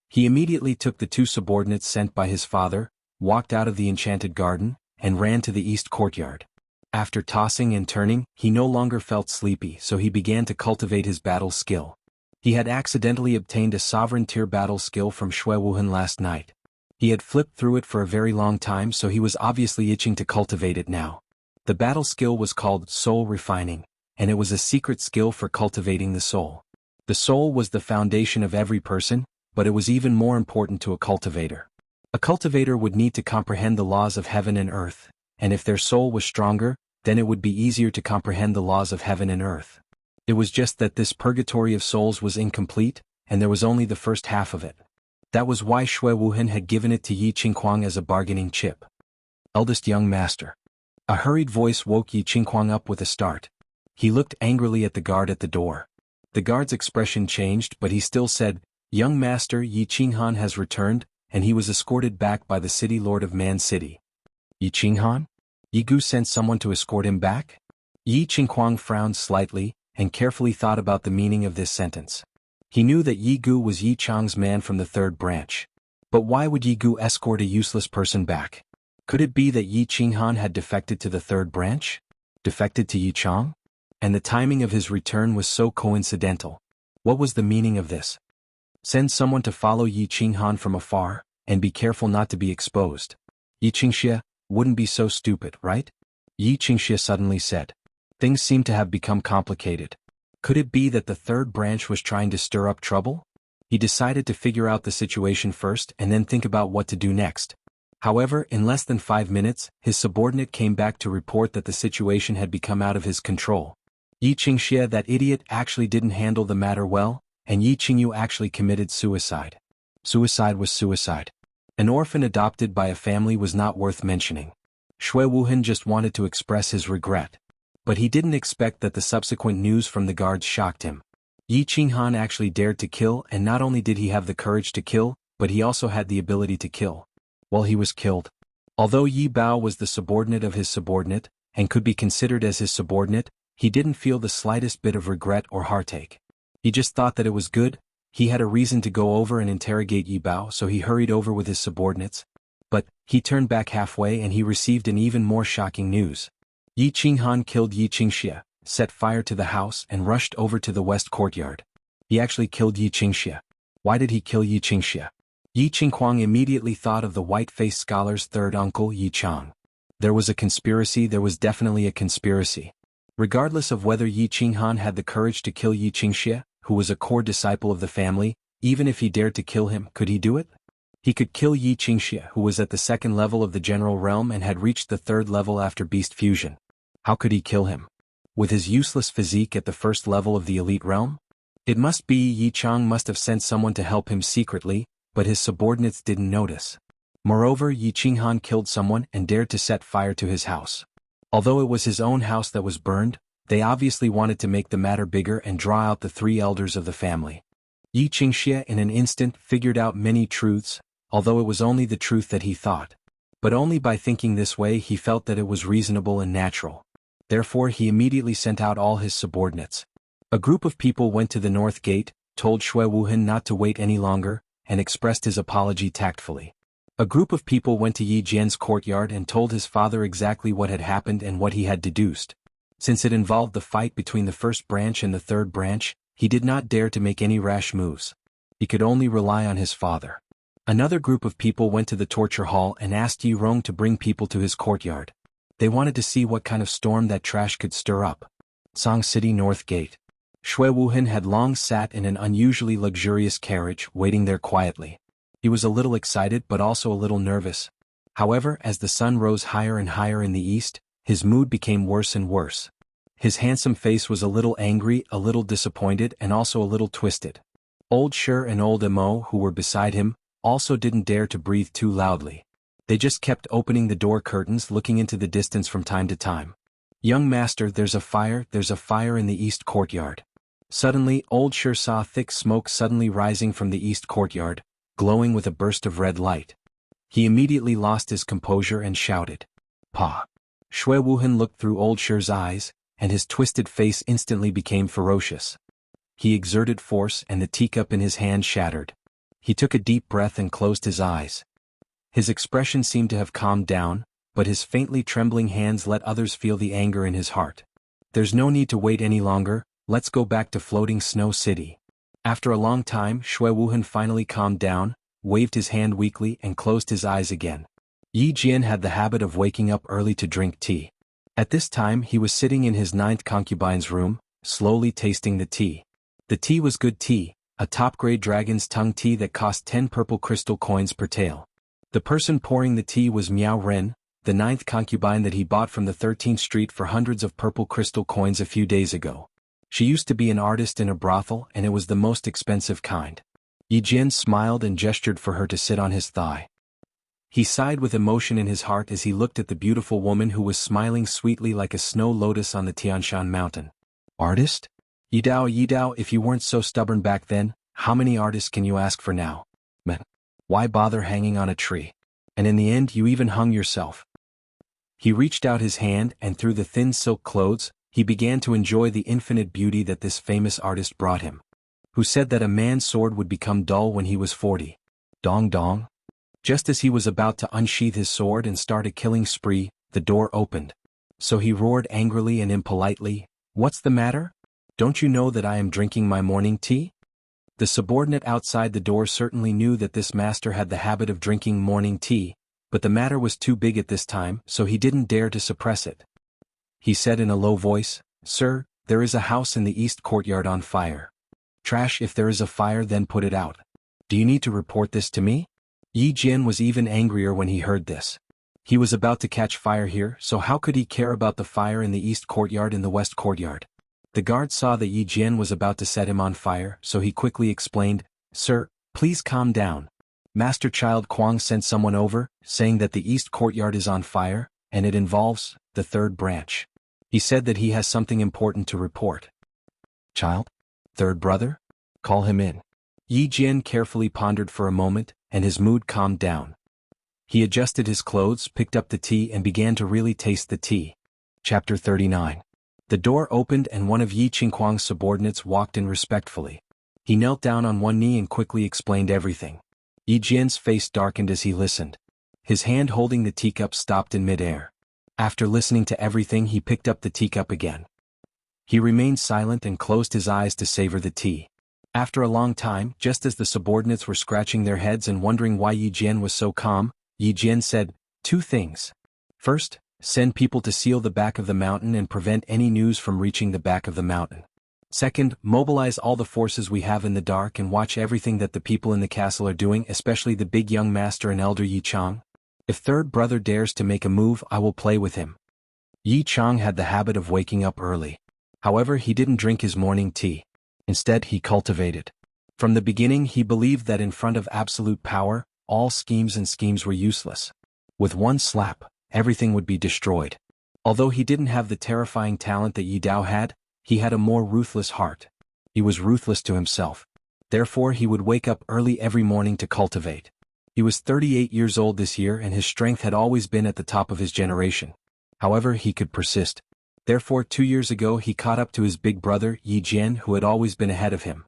He immediately took the two subordinates sent by his father, walked out of the enchanted garden, and ran to the east courtyard. After tossing and turning, he no longer felt sleepy, so he began to cultivate his battle skill. He had accidentally obtained a sovereign tier battle skill from Shui Wuhan last night. He had flipped through it for a very long time, so he was obviously itching to cultivate it now. The battle skill was called Soul Refining, and it was a secret skill for cultivating the soul. The soul was the foundation of every person, but it was even more important to a cultivator. A cultivator would need to comprehend the laws of heaven and earth, and if their soul was stronger, then it would be easier to comprehend the laws of heaven and earth. It was just that this purgatory of souls was incomplete, and there was only the first half of it. That was why Shui Wuhan had given it to Yi Qinghuang as a bargaining chip. Eldest young master. A hurried voice woke Yi Qinghuang up with a start. He looked angrily at the guard at the door. The guard's expression changed, but he still said, "Young master, Yi Qinghan has returned," and he was escorted back by the city lord of Man City. Yi Qinghan? Yi Gu sent someone to escort him back? Yi Qinghuang frowned slightly, and carefully thought about the meaning of this sentence. He knew that Yi Gu was Yi Chang's man from the third branch. But why would Yi Gu escort a useless person back? Could it be that Yi Qinghan had defected to the third branch? Defected to Yi Chang? And the timing of his return was so coincidental. What was the meaning of this? Send someone to follow Yi Qinghan from afar, and be careful not to be exposed. Yi Qingxia wouldn't be so stupid, right? Yi Qingxia suddenly said. Things seem to have become complicated. Could it be that the third branch was trying to stir up trouble? He decided to figure out the situation first and then think about what to do next. However, in less than 5 minutes, his subordinate came back to report that the situation had become out of his control. Yi Qingxia, that idiot, actually didn't handle the matter well, and Yi Qingyu actually committed suicide. Suicide was suicide. An orphan adopted by a family was not worth mentioning. Shui Wuhan just wanted to express his regret. But he didn't expect that the subsequent news from the guards shocked him. Yi Qinghan actually dared to kill, and not only did he have the courage to kill, but he also had the ability to kill. Well, he was killed. Although Yi Bao was the subordinate of his subordinate, and could be considered as his subordinate, he didn't feel the slightest bit of regret or heartache. He just thought that it was good. He had a reason to go over and interrogate Yi Bao, so he hurried over with his subordinates. But he turned back halfway and he received an even more shocking news. Yi Qinghan killed Yi Qingxia, set fire to the house, and rushed over to the west courtyard. He actually killed Yi Qingxia. Why did he kill Yi Qingxia? Yi Qinghuang immediately thought of the white-faced scholar's third uncle Yi Chang. There was a conspiracy, there was definitely a conspiracy. Regardless of whether Yi Qinghan had the courage to kill Yi Qingxie, who was a core disciple of the family, even if he dared to kill him, could he do it? He could kill Yi Qingxie, who was at the second level of the general realm and had reached the third level after beast fusion. How could he kill him? With his useless physique at the first level of the elite realm? It must be Yi Chang must have sent someone to help him secretly, but his subordinates didn't notice. Moreover, Yi Qinghan killed someone and dared to set fire to his house. Although it was his own house that was burned, they obviously wanted to make the matter bigger and draw out the three elders of the family. Yi Qingxie in an instant figured out many truths, although it was only the truth that he thought. But only by thinking this way he felt that it was reasonable and natural. Therefore he immediately sent out all his subordinates. A group of people went to the north gate, told Shui Wuhan not to wait any longer, and expressed his apology tactfully. A group of people went to Yi Jian's courtyard and told his father exactly what had happened and what he had deduced. Since it involved the fight between the first branch and the third branch, he did not dare to make any rash moves. He could only rely on his father. Another group of people went to the torture hall and asked Yi Rong to bring people to his courtyard. They wanted to see what kind of storm that trash could stir up. Song City North Gate. Shui Wuhan had long sat in an unusually luxurious carriage, waiting there quietly. He was a little excited but also a little nervous. However, as the sun rose higher and higher in the east, his mood became worse and worse. His handsome face was a little angry, a little disappointed, and also a little twisted. Old Shi and old Mo, who were beside him, also didn't dare to breathe too loudly. They just kept opening the door curtains, looking into the distance from time to time. "Young master, there's a fire in the east courtyard." Suddenly, old Shi saw thick smoke suddenly rising from the east courtyard, glowing with a burst of red light. He immediately lost his composure and shouted, "Pa!" Shui Wuhan looked through old Shi's eyes, and his twisted face instantly became ferocious. He exerted force and the teacup in his hand shattered. He took a deep breath and closed his eyes. His expression seemed to have calmed down, but his faintly trembling hands let others feel the anger in his heart. "There's no need to wait any longer, let's go back to Floating Snow City." After a long time, Shui Wuhan finally calmed down, waved his hand weakly and closed his eyes again. Yi Jian had the habit of waking up early to drink tea. At this time he was sitting in his ninth concubine's room, slowly tasting the tea. The tea was good tea, a top-grade dragon's tongue tea that cost 10 purple crystal coins per tael. The person pouring the tea was Miao Ren, the ninth concubine that he bought from the 13th Street for hundreds of purple crystal coins a few days ago. She used to be an artist in a brothel and it was the most expensive kind. Yi Jian smiled and gestured for her to sit on his thigh. He sighed with emotion in his heart as he looked at the beautiful woman who was smiling sweetly like a snow lotus on the Tianshan mountain. "Artist? Yidao, if you weren't so stubborn back then, how many artists can you ask for now? Man, why bother hanging on a tree? And in the end you even hung yourself." He reached out his hand and through the thin silk clothes, he began to enjoy the infinite beauty that this famous artist brought him. Who said that a man's sword would become dull when he was 40? Dong dong. Just as he was about to unsheath his sword and start a killing spree, the door opened. So he roared angrily and impolitely, "What's the matter? Don't you know that I am drinking my morning tea?" The subordinate outside the door certainly knew that this master had the habit of drinking morning tea, but the matter was too big at this time, so he didn't dare to suppress it. He said in a low voice, "Sir, there is a house in the east courtyard on fire. Trash, if there is a fire then put it out. Do you need to report this to me?" Yi Jian was even angrier when he heard this. He was about to catch fire here, so how could he care about the fire in the east courtyard and the west courtyard? The guard saw that Yi Jian was about to set him on fire, so he quickly explained, "Sir, please calm down. Master Child Kuang sent someone over, saying that the east courtyard is on fire, and it involves the third branch. He said that he has something important to report." "Child? Third brother? Call him in." Yi Jian carefully pondered for a moment, and his mood calmed down. He adjusted his clothes, picked up the tea and began to really taste the tea. Chapter 39. The door opened and one of Yi Qinghuang's subordinates walked in respectfully. He knelt down on one knee and quickly explained everything. Yi Jian's face darkened as he listened. His hand holding the teacup stopped in mid-air. After listening to everything he picked up the teacup again. He remained silent and closed his eyes to savor the tea. After a long time, just as the subordinates were scratching their heads and wondering why Yi Jian was so calm, Yi Jian said, "Two things. First, send people to seal the back of the mountain and prevent any news from reaching the back of the mountain. Second, mobilize all the forces we have in the dark and watch everything that the people in the castle are doing, especially the big young master and elder Yi Chang. If third brother dares to make a move, I will play with him." Yi Chang had the habit of waking up early. However, he didn't drink his morning tea. Instead, he cultivated. From the beginning, he believed that in front of absolute power, all schemes were useless. With one slap, everything would be destroyed. Although he didn't have the terrifying talent that Yi Dao had, he had a more ruthless heart. He was ruthless to himself. Therefore, he would wake up early every morning to cultivate. He was 38 years old this year and his strength had always been at the top of his generation. However, he could persist. Therefore, 2 years ago he caught up to his big brother, Yi Jian, who had always been ahead of him.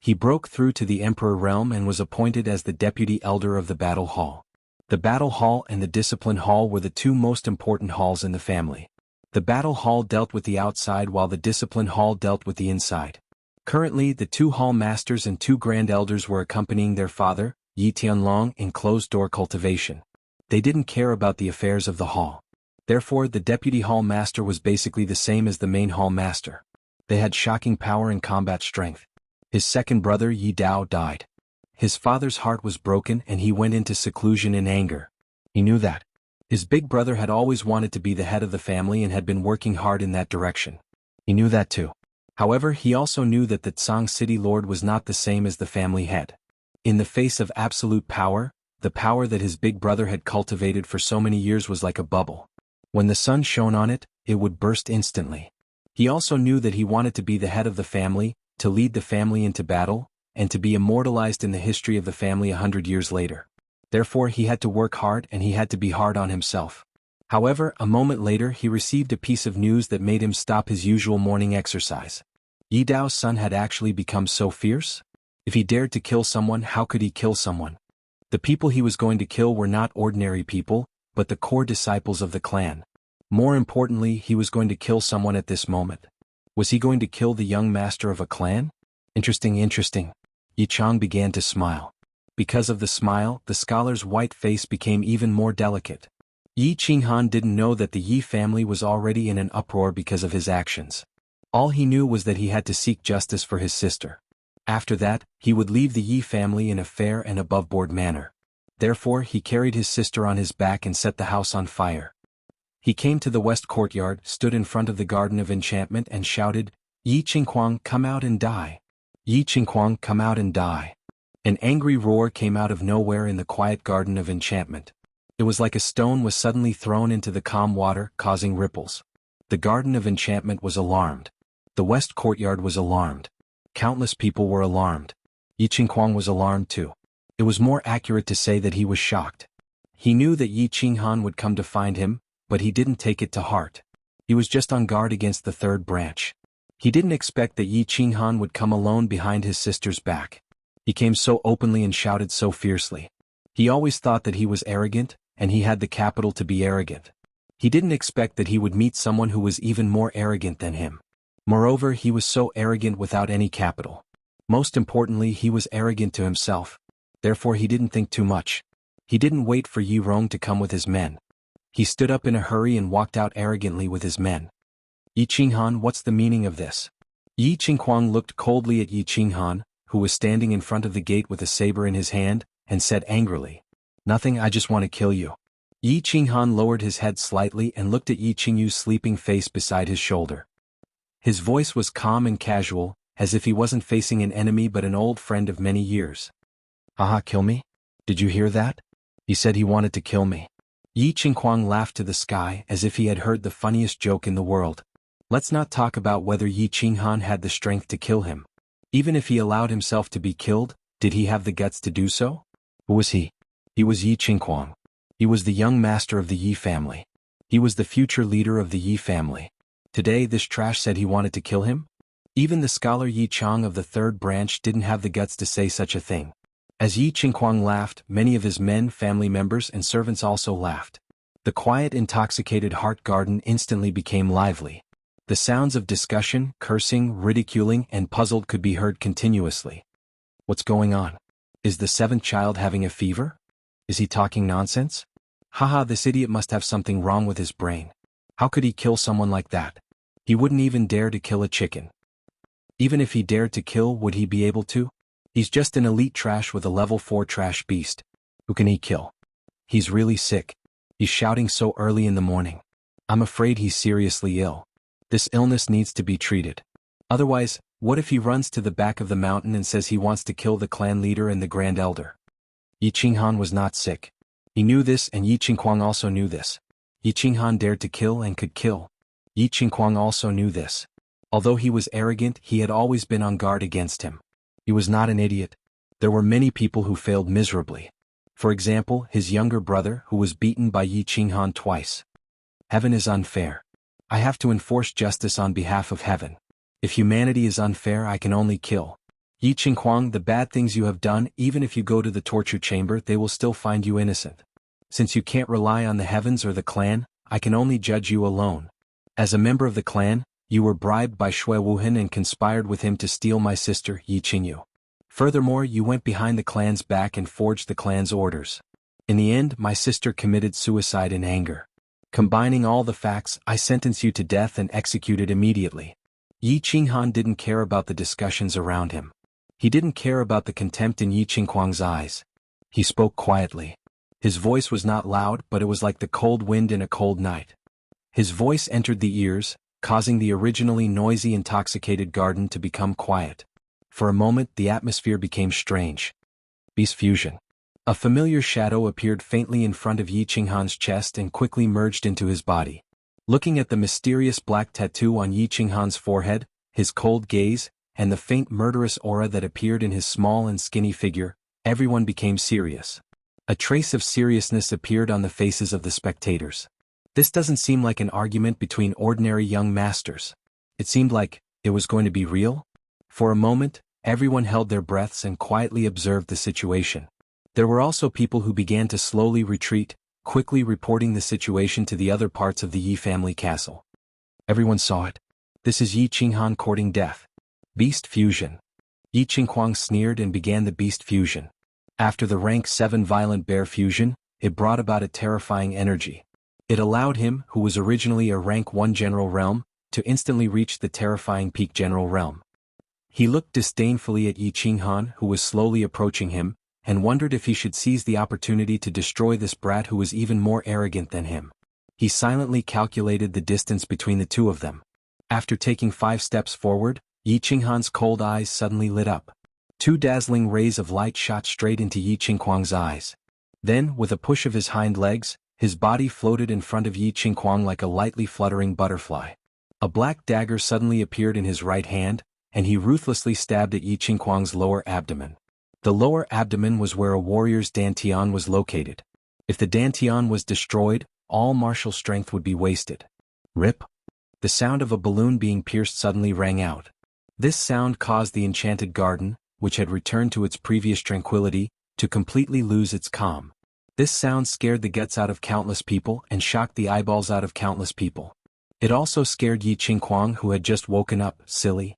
He broke through to the Emperor realm and was appointed as the deputy elder of the Battle Hall. The Battle Hall and the Discipline Hall were the two most important halls in the family. The Battle Hall dealt with the outside while the Discipline Hall dealt with the inside. Currently, the two hall masters and two grand elders were accompanying their father, Yi Tianlong, in closed-door cultivation. They didn't care about the affairs of the hall. Therefore, the deputy hall master was basically the same as the main hall master. They had shocking power and combat strength. His second brother Yi Dao died. His father's heart was broken and he went into seclusion in anger. He knew that. His big brother had always wanted to be the head of the family and had been working hard in that direction. He knew that too. However, he also knew that the Tsang City Lord was not the same as the family head. In the face of absolute power, the power that his big brother had cultivated for so many years was like a bubble. When the sun shone on it, it would burst instantly. He also knew that he wanted to be the head of the family, to lead the family into battle, and to be immortalized in the history of the family 100 years later. Therefore, he had to work hard and he had to be hard on himself. However, a moment later he received a piece of news that made him stop his usual morning exercise. Yi Dao's son had actually become so fierce? If he dared to kill someone, how could he kill someone? The people he was going to kill were not ordinary people, but the core disciples of the clan. More importantly, he was going to kill someone at this moment. Was he going to kill the young master of a clan? Interesting. Yi Chang began to smile. Because of the smile, the scholar's white face became even more delicate. Yi Qinghan didn't know that the Yi family was already in an uproar because of his actions. All he knew was that he had to seek justice for his sister. After that, he would leave the Yi family in a fair and above-board manner. Therefore, he carried his sister on his back and set the house on fire. He came to the west courtyard, stood in front of the Garden of Enchantment and shouted, "Yi Qinghuang, come out and die! Yi Qinghuang, come out and die!" An angry roar came out of nowhere in the quiet Garden of Enchantment. It was like a stone was suddenly thrown into the calm water, causing ripples. The Garden of Enchantment was alarmed. The west courtyard was alarmed. Countless people were alarmed. Yi Qinghuang was alarmed too. It was more accurate to say that he was shocked. He knew that Yi Qinghan would come to find him, but he didn't take it to heart. He was just on guard against the third branch. He didn't expect that Yi Qinghan would come alone behind his sister's back. He came so openly and shouted so fiercely. He always thought that he was arrogant, and he had the capital to be arrogant. He didn't expect that he would meet someone who was even more arrogant than him. Moreover, he was so arrogant without any capital. Most importantly, he was arrogant to himself. Therefore, he didn't think too much. He didn't wait for Yi Rong to come with his men. He stood up in a hurry and walked out arrogantly with his men. "Yi Qinghan, what's the meaning of this?" Yi Qinghuang looked coldly at Yi Qinghan, who was standing in front of the gate with a saber in his hand, and said angrily, "Nothing, I just want to kill you." Yi Qinghan lowered his head slightly and looked at Yi Qingyu's sleeping face beside his shoulder. His voice was calm and casual, as if he wasn't facing an enemy but an old friend of many years. "Haha, kill me? Did you hear that? He said he wanted to kill me." Yi Qinghuang laughed to the sky as if he had heard the funniest joke in the world. Let's not talk about whether Yi Qinghan had the strength to kill him. Even if he allowed himself to be killed, did he have the guts to do so? Who was he? He was Yi Qinghuang. He was the young master of the Yi family. He was the future leader of the Yi family. Today this trash said he wanted to kill him? Even the scholar Yi Chang of the third branch didn't have the guts to say such a thing. As Yi Qinghuang laughed, many of his men, family members and servants also laughed. The quiet, intoxicated heart garden instantly became lively. The sounds of discussion, cursing, ridiculing, and puzzled could be heard continuously. What's going on? Is the seventh child having a fever? Is he talking nonsense? Haha, this idiot must have something wrong with his brain. How could he kill someone like that? He wouldn't even dare to kill a chicken. Even if he dared to kill, would he be able to? He's just an elite trash with a level 4 trash beast. Who can he kill? He's really sick. He's shouting so early in the morning. I'm afraid he's seriously ill. This illness needs to be treated. Otherwise, what if he runs to the back of the mountain and says he wants to kill the clan leader and the grand elder? Yi Qinghan was not sick. He knew this, and Yi Qinghuang also knew this. Yi Qinghan dared to kill and could kill. Yi Qinghuang also knew this. Although he was arrogant, he had always been on guard against him. He was not an idiot. There were many people who failed miserably. For example, his younger brother, who was beaten by Yi Qinghan twice. Heaven is unfair. I have to enforce justice on behalf of heaven. If humanity is unfair, I can only kill. Yi Qinghuang, the bad things you have done, even if you go to the torture chamber, they will still find you innocent. Since you can't rely on the heavens or the clan, I can only judge you alone. As a member of the clan, you were bribed by Shui Wuhan and conspired with him to steal my sister, Yi Qingyu. Furthermore, you went behind the clan's back and forged the clan's orders. In the end, my sister committed suicide in anger. Combining all the facts, I sentence you to death and executed immediately. Yi Qinghan didn't care about the discussions around him. He didn't care about the contempt in Yi Qinghuang's eyes. He spoke quietly. His voice was not loud, but it was like the cold wind in a cold night. His voice entered the ears, causing the originally noisy, intoxicated garden to become quiet. For a moment, the atmosphere became strange. Beast fusion. A familiar shadow appeared faintly in front of Yi Qinghan's chest and quickly merged into his body. Looking at the mysterious black tattoo on Yi Qinghan's forehead, his cold gaze, and the faint murderous aura that appeared in his small and skinny figure, everyone became serious. A trace of seriousness appeared on the faces of the spectators. This doesn't seem like an argument between ordinary young masters. It seemed like it was going to be real. For a moment, everyone held their breaths and quietly observed the situation. There were also people who began to slowly retreat, quickly reporting the situation to the other parts of the Yi family castle. Everyone saw it. This is Yi Qinghan courting death. Beast fusion. Yi Qinghuang sneered and began the beast fusion. After the rank 7 violent bear fusion, it brought about a terrifying energy. It allowed him, who was originally a rank 1 general realm, to instantly reach the terrifying peak general realm. He looked disdainfully at Yi Qinghan, who was slowly approaching him, and wondered if he should seize the opportunity to destroy this brat who was even more arrogant than him. He silently calculated the distance between the two of them. After taking 5 steps forward, Yi Qinghan's cold eyes suddenly lit up. 2 dazzling rays of light shot straight into Yi Qinghuang's eyes. Then, with a push of his hind legs, his body floated in front of Yi Qinghuang like a lightly fluttering butterfly. A black dagger suddenly appeared in his right hand, and he ruthlessly stabbed at Yi Qinghuang's lower abdomen. The lower abdomen was where a warrior's dantian was located. If the dantian was destroyed, all martial strength would be wasted. Rip. The sound of a balloon being pierced suddenly rang out. This sound caused the enchanted garden, which had returned to its previous tranquility, to completely lose its calm. This sound scared the guts out of countless people and shocked the eyeballs out of countless people. It also scared Yi Qinghuang, who had just woken up, silly.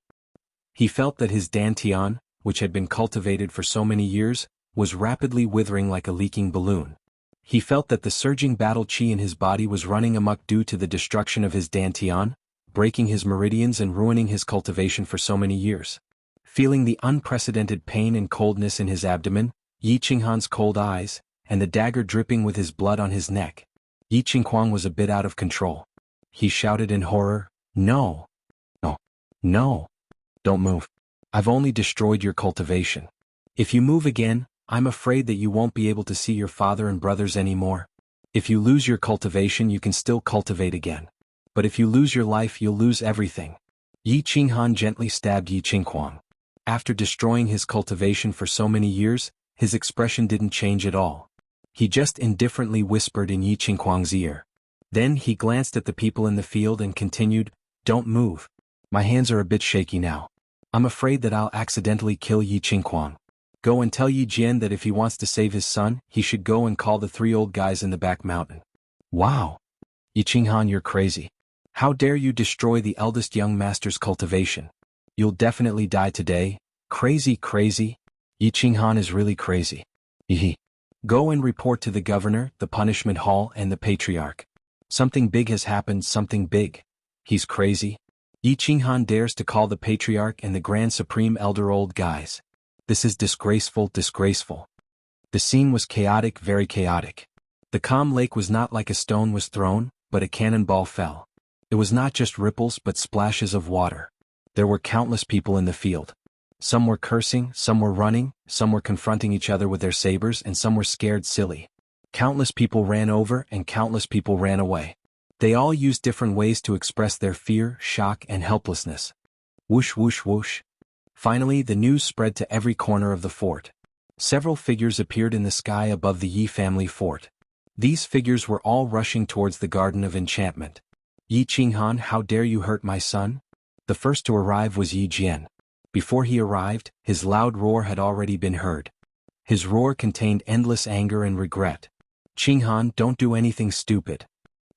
He felt that his dantian, which had been cultivated for so many years, was rapidly withering like a leaking balloon. He felt that the surging battle chi in his body was running amok due to the destruction of his dantian, breaking his meridians and ruining his cultivation for so many years. Feeling the unprecedented pain and coldness in his abdomen, Yi Qinghan's cold eyes, and the dagger dripping with his blood on his neck, Yi Qinghuang was a bit out of control. He shouted in horror, "No! No! No! Don't move. I've only destroyed your cultivation. If you move again, I'm afraid that you won't be able to see your father and brothers anymore. If you lose your cultivation, you can still cultivate again. But if you lose your life, you'll lose everything." Yi Qinghan gently stabbed Yi Qinghuang. After destroying his cultivation for so many years, his expression didn't change at all. He just indifferently whispered in Yi Qinghuang's ear. Then he glanced at the people in the field and continued, "Don't move. My hands are a bit shaky now. I'm afraid that I'll accidentally kill Yi Qinghuang. Go and tell Yi Jian that if he wants to save his son, he should go and call the 3 old guys in the back mountain." "Wow! Yi Qinghan, you're crazy. How dare you destroy the eldest young master's cultivation? You'll definitely die today. Crazy, crazy. Yi Qinghan is really crazy. Hehe. Go and report to the governor, the punishment hall, and the patriarch. Something big has happened, something big. He's crazy. Yi Qinghan dares to call the patriarch and the grand supreme elder old guys. This is disgraceful, disgraceful. The scene was chaotic, very chaotic. The calm lake was not like a stone was thrown, but a cannonball fell. It was not just ripples but splashes of water. There were countless people in the field. Some were cursing, some were running, some were confronting each other with their sabers, and some were scared silly. Countless people ran over and countless people ran away. They all used different ways to express their fear, shock, and helplessness. Whoosh, whoosh, whoosh. Finally, the news spread to every corner of the fort. Several figures appeared in the sky above the Yi family fort. These figures were all rushing towards the Garden of Enchantment. Yi Qinghan, how dare you hurt my son? The first to arrive was Yi Jian. Before he arrived, his loud roar had already been heard. His roar contained endless anger and regret. Qinghan, don't do anything stupid.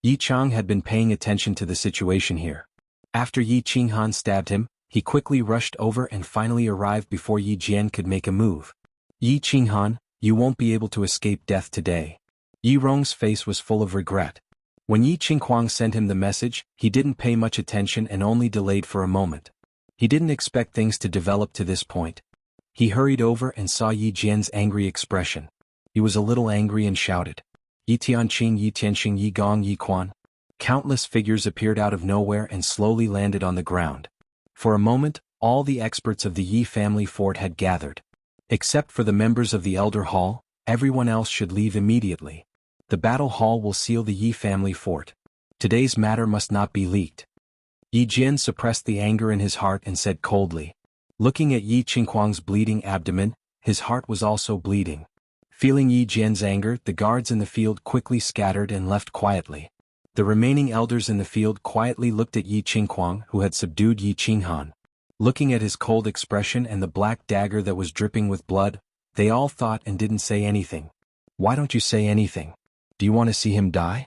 Yi Chang had been paying attention to the situation here. After Yi Qinghan stabbed him, he quickly rushed over and finally arrived before Yi Jian could make a move. Yi Qinghan, you won't be able to escape death today. Yi Rong's face was full of regret. When Yi Qinghuang sent him the message, he didn't pay much attention and only delayed for a moment. He didn't expect things to develop to this point. He hurried over and saw Yi Jian's angry expression. He was a little angry and shouted, Yi Tianqing, Yi Tianxing, Yi Gong, Yi Quan. Countless figures appeared out of nowhere and slowly landed on the ground. For a moment, all the experts of the Yi family fort had gathered. Except for the members of the Elder Hall, everyone else should leave immediately. The battle hall will seal the Yi family fort. Today's matter must not be leaked. Yi Jian suppressed the anger in his heart and said coldly. Looking at Yi Qinghuang's bleeding abdomen, his heart was also bleeding. Feeling Yi Jian's anger, the guards in the field quickly scattered and left quietly. The remaining elders in the field quietly looked at Yi Qinghuang, who had subdued Yi Qinghan. Looking at his cold expression and the black dagger that was dripping with blood, they all thought and didn't say anything. Why don't you say anything? Do you want to see him die?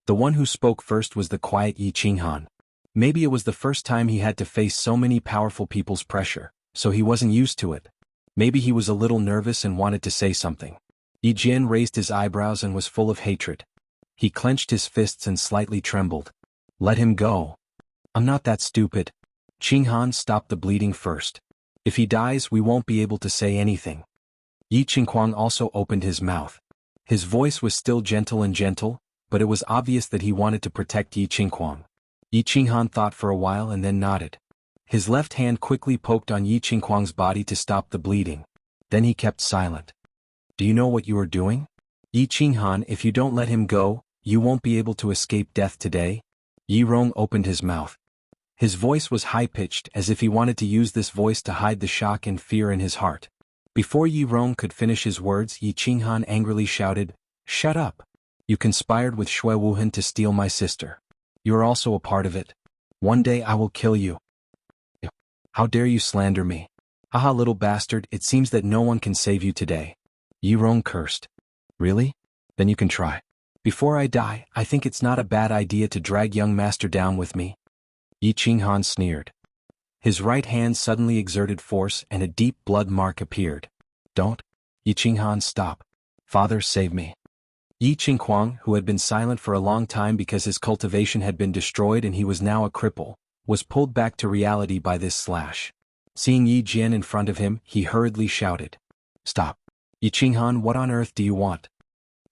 The one who spoke first was the quiet Yi Qinghan. Maybe it was the first time he had to face so many powerful people's pressure, so he wasn't used to it. Maybe he was a little nervous and wanted to say something. Yi Jian raised his eyebrows and was full of hatred. He clenched his fists and slightly trembled. Let him go. I'm not that stupid. Qinghan, stop the bleeding first. If he dies, we won't be able to say anything. Yi Qinghuang also opened his mouth. His voice was still gentle, but it was obvious that he wanted to protect Yi Qinghuang. Yi Qinghan thought for a while and then nodded. His left hand quickly poked on Yi Qinghuang's body to stop the bleeding. Then he kept silent. Do you know what you are doing? Yi Qinghan, if you don't let him go, you won't be able to escape death today. Yi Rong opened his mouth. His voice was high-pitched as if he wanted to use this voice to hide the shock and fear in his heart. Before Yi Rong could finish his words, Yi Qinghan angrily shouted, Shut up! You conspired with Shui Wuhan to steal my sister. You are also a part of it. One day I will kill you. How dare you slander me? Haha, little bastard, it seems that no one can save you today. Yi Rong cursed. Really? Then you can try. Before I die, I think it's not a bad idea to drag young master down with me. Yi Qinghan sneered. His right hand suddenly exerted force and a deep blood mark appeared. Don't. Yi Qinghan, stop. Father, save me. Yi Qinghuang, who had been silent for a long time because his cultivation had been destroyed and he was now a cripple, was pulled back to reality by this slash. Seeing Yi Jian in front of him, he hurriedly shouted. Stop. Yi Qinghan, what on earth do you want?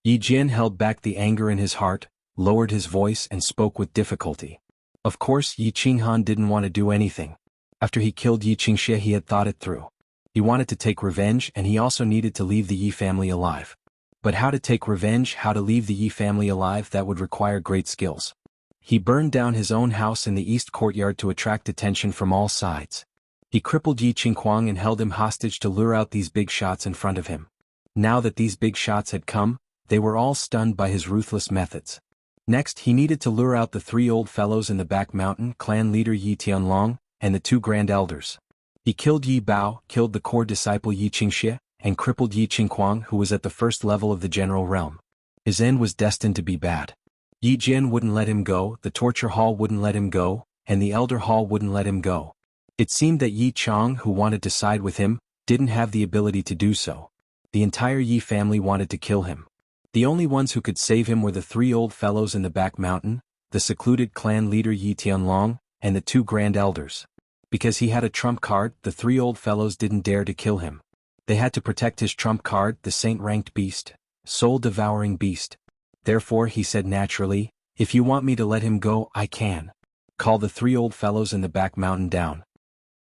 Yi Jian held back the anger in his heart, lowered his voice and spoke with difficulty. Of course, Yi Qinghan didn't want to do anything. After he killed Yi Qingxie, he had thought it through. He wanted to take revenge and he also needed to leave the Yi family alive. But how to take revenge, how to leave the Yi family alive, that would require great skills. He burned down his own house in the east courtyard to attract attention from all sides. He crippled Yi Qinghuang and held him hostage to lure out these big shots in front of him. Now that these big shots had come, they were all stunned by his ruthless methods. Next, he needed to lure out the 3 old fellows in the back mountain, clan leader Yi Tianlong, and the 2 grand elders. He killed Yi Bao, killed the core disciple Yi Qingxie, and crippled Yi Qinghuang, who was at the first level of the general realm. His end was destined to be bad. Yi Jian wouldn't let him go, the torture hall wouldn't let him go, and the elder hall wouldn't let him go. It seemed that Yi Chang, who wanted to side with him, didn't have the ability to do so. The entire Yi family wanted to kill him. The only ones who could save him were the 3 old fellows in the back mountain, the secluded clan leader Yi Tianlong, and the 2 grand elders. Because he had a trump card, the 3 old fellows didn't dare to kill him. They had to protect his trump card, the saint-ranked beast, soul-devouring beast. Therefore he said naturally, if you want me to let him go, I can. Call the 3 old fellows in the back mountain down.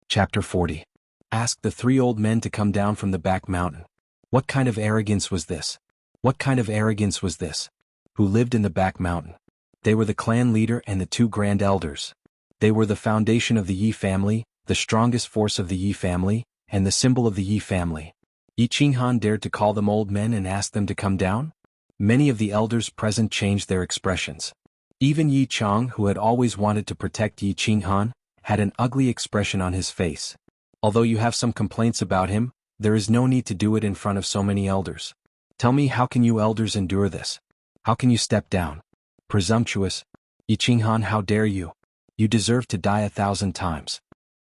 Chapter 40. Ask the 3 old men to come down from the back mountain. What kind of arrogance was this? What kind of arrogance was this? Who lived in the back mountain? They were the clan leader and the 2 grand elders. They were the foundation of the Yi family, the strongest force of the Yi family, and the symbol of the Yi family. Yi Qinghan dared to call them old men and ask them to come down? Many of the elders present changed their expressions. Even Yi Chang, who had always wanted to protect Yi Qinghan, had an ugly expression on his face. Although you have some complaints about him, there is no need to do it in front of so many elders. Tell me, how can you elders endure this? How can you step down? Presumptuous. Yi Qinghan, how dare you? You deserve to die 1,000 times.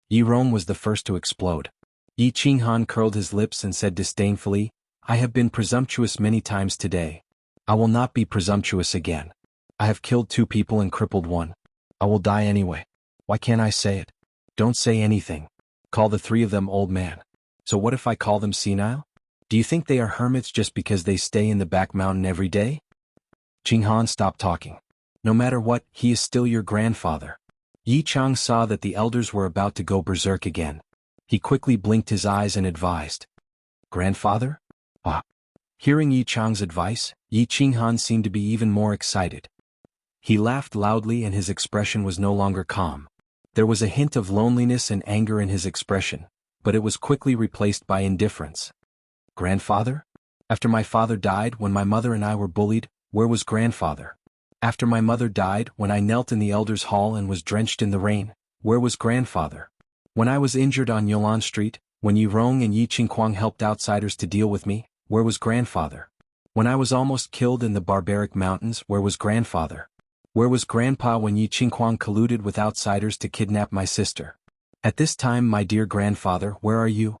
Yi Rong was the first to explode. Yi Qinghan curled his lips and said disdainfully, I have been presumptuous many times today. I will not be presumptuous again. I have killed 2 people and crippled 1. I will die anyway. Why can't I say it? Don't say anything. Call the 3 of them old man. So what if I call them senile? Do you think they are hermits just because they stay in the back mountain every day? Qinghan, stop talking. No matter what, he is still your grandfather. Yi Chang saw that the elders were about to go berserk again. He quickly blinked his eyes and advised. Grandfather? Ah. Hearing Yi Chang's advice, Yi Qinghan seemed to be even more excited. He laughed loudly and his expression was no longer calm. There was a hint of loneliness and anger in his expression, but it was quickly replaced by indifference. Grandfather? After my father died, when my mother and I were bullied, where was grandfather? After my mother died, when I knelt in the elders' hall and was drenched in the rain, where was grandfather? When I was injured on Yolan Street, when Yi Rong and Yi Qingquang helped outsiders to deal with me, where was grandfather? When I was almost killed in the barbaric mountains, where was grandfather? Where was grandpa when Yi Qingquang colluded with outsiders to kidnap my sister? At this time, my dear grandfather, where are you?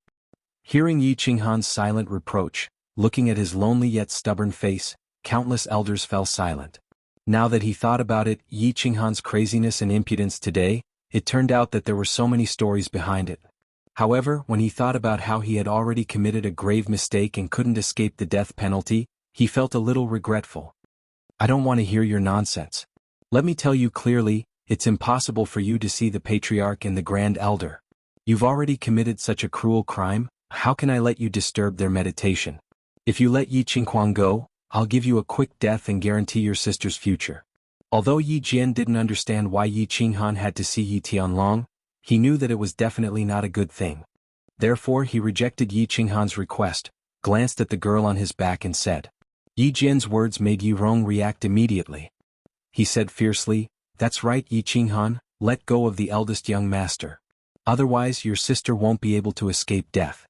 Hearing Yi Qinghan's silent reproach, looking at his lonely yet stubborn face, countless elders fell silent. Now that he thought about it, Yi Qinghan's craziness and impudence today, it turned out that there were so many stories behind it. However, when he thought about how he had already committed a grave mistake and couldn't escape the death penalty, he felt a little regretful. I don't want to hear your nonsense. Let me tell you clearly, it's impossible for you to see the patriarch and the grand elder. You've already committed such a cruel crime, how can I let you disturb their meditation? If you let Yi Qingquang go, I'll give you a quick death and guarantee your sister's future. Although Yi Jian didn't understand why Yi Qinghan had to see Yi Tianlong, he knew that it was definitely not a good thing. Therefore he rejected Yi Qinghan's request, glanced at the girl on his back and said. Yi Jian's words made Yi Rong react immediately. He said fiercely, That's right, Yi Qinghan, let go of the eldest young master. Otherwise your sister won't be able to escape death.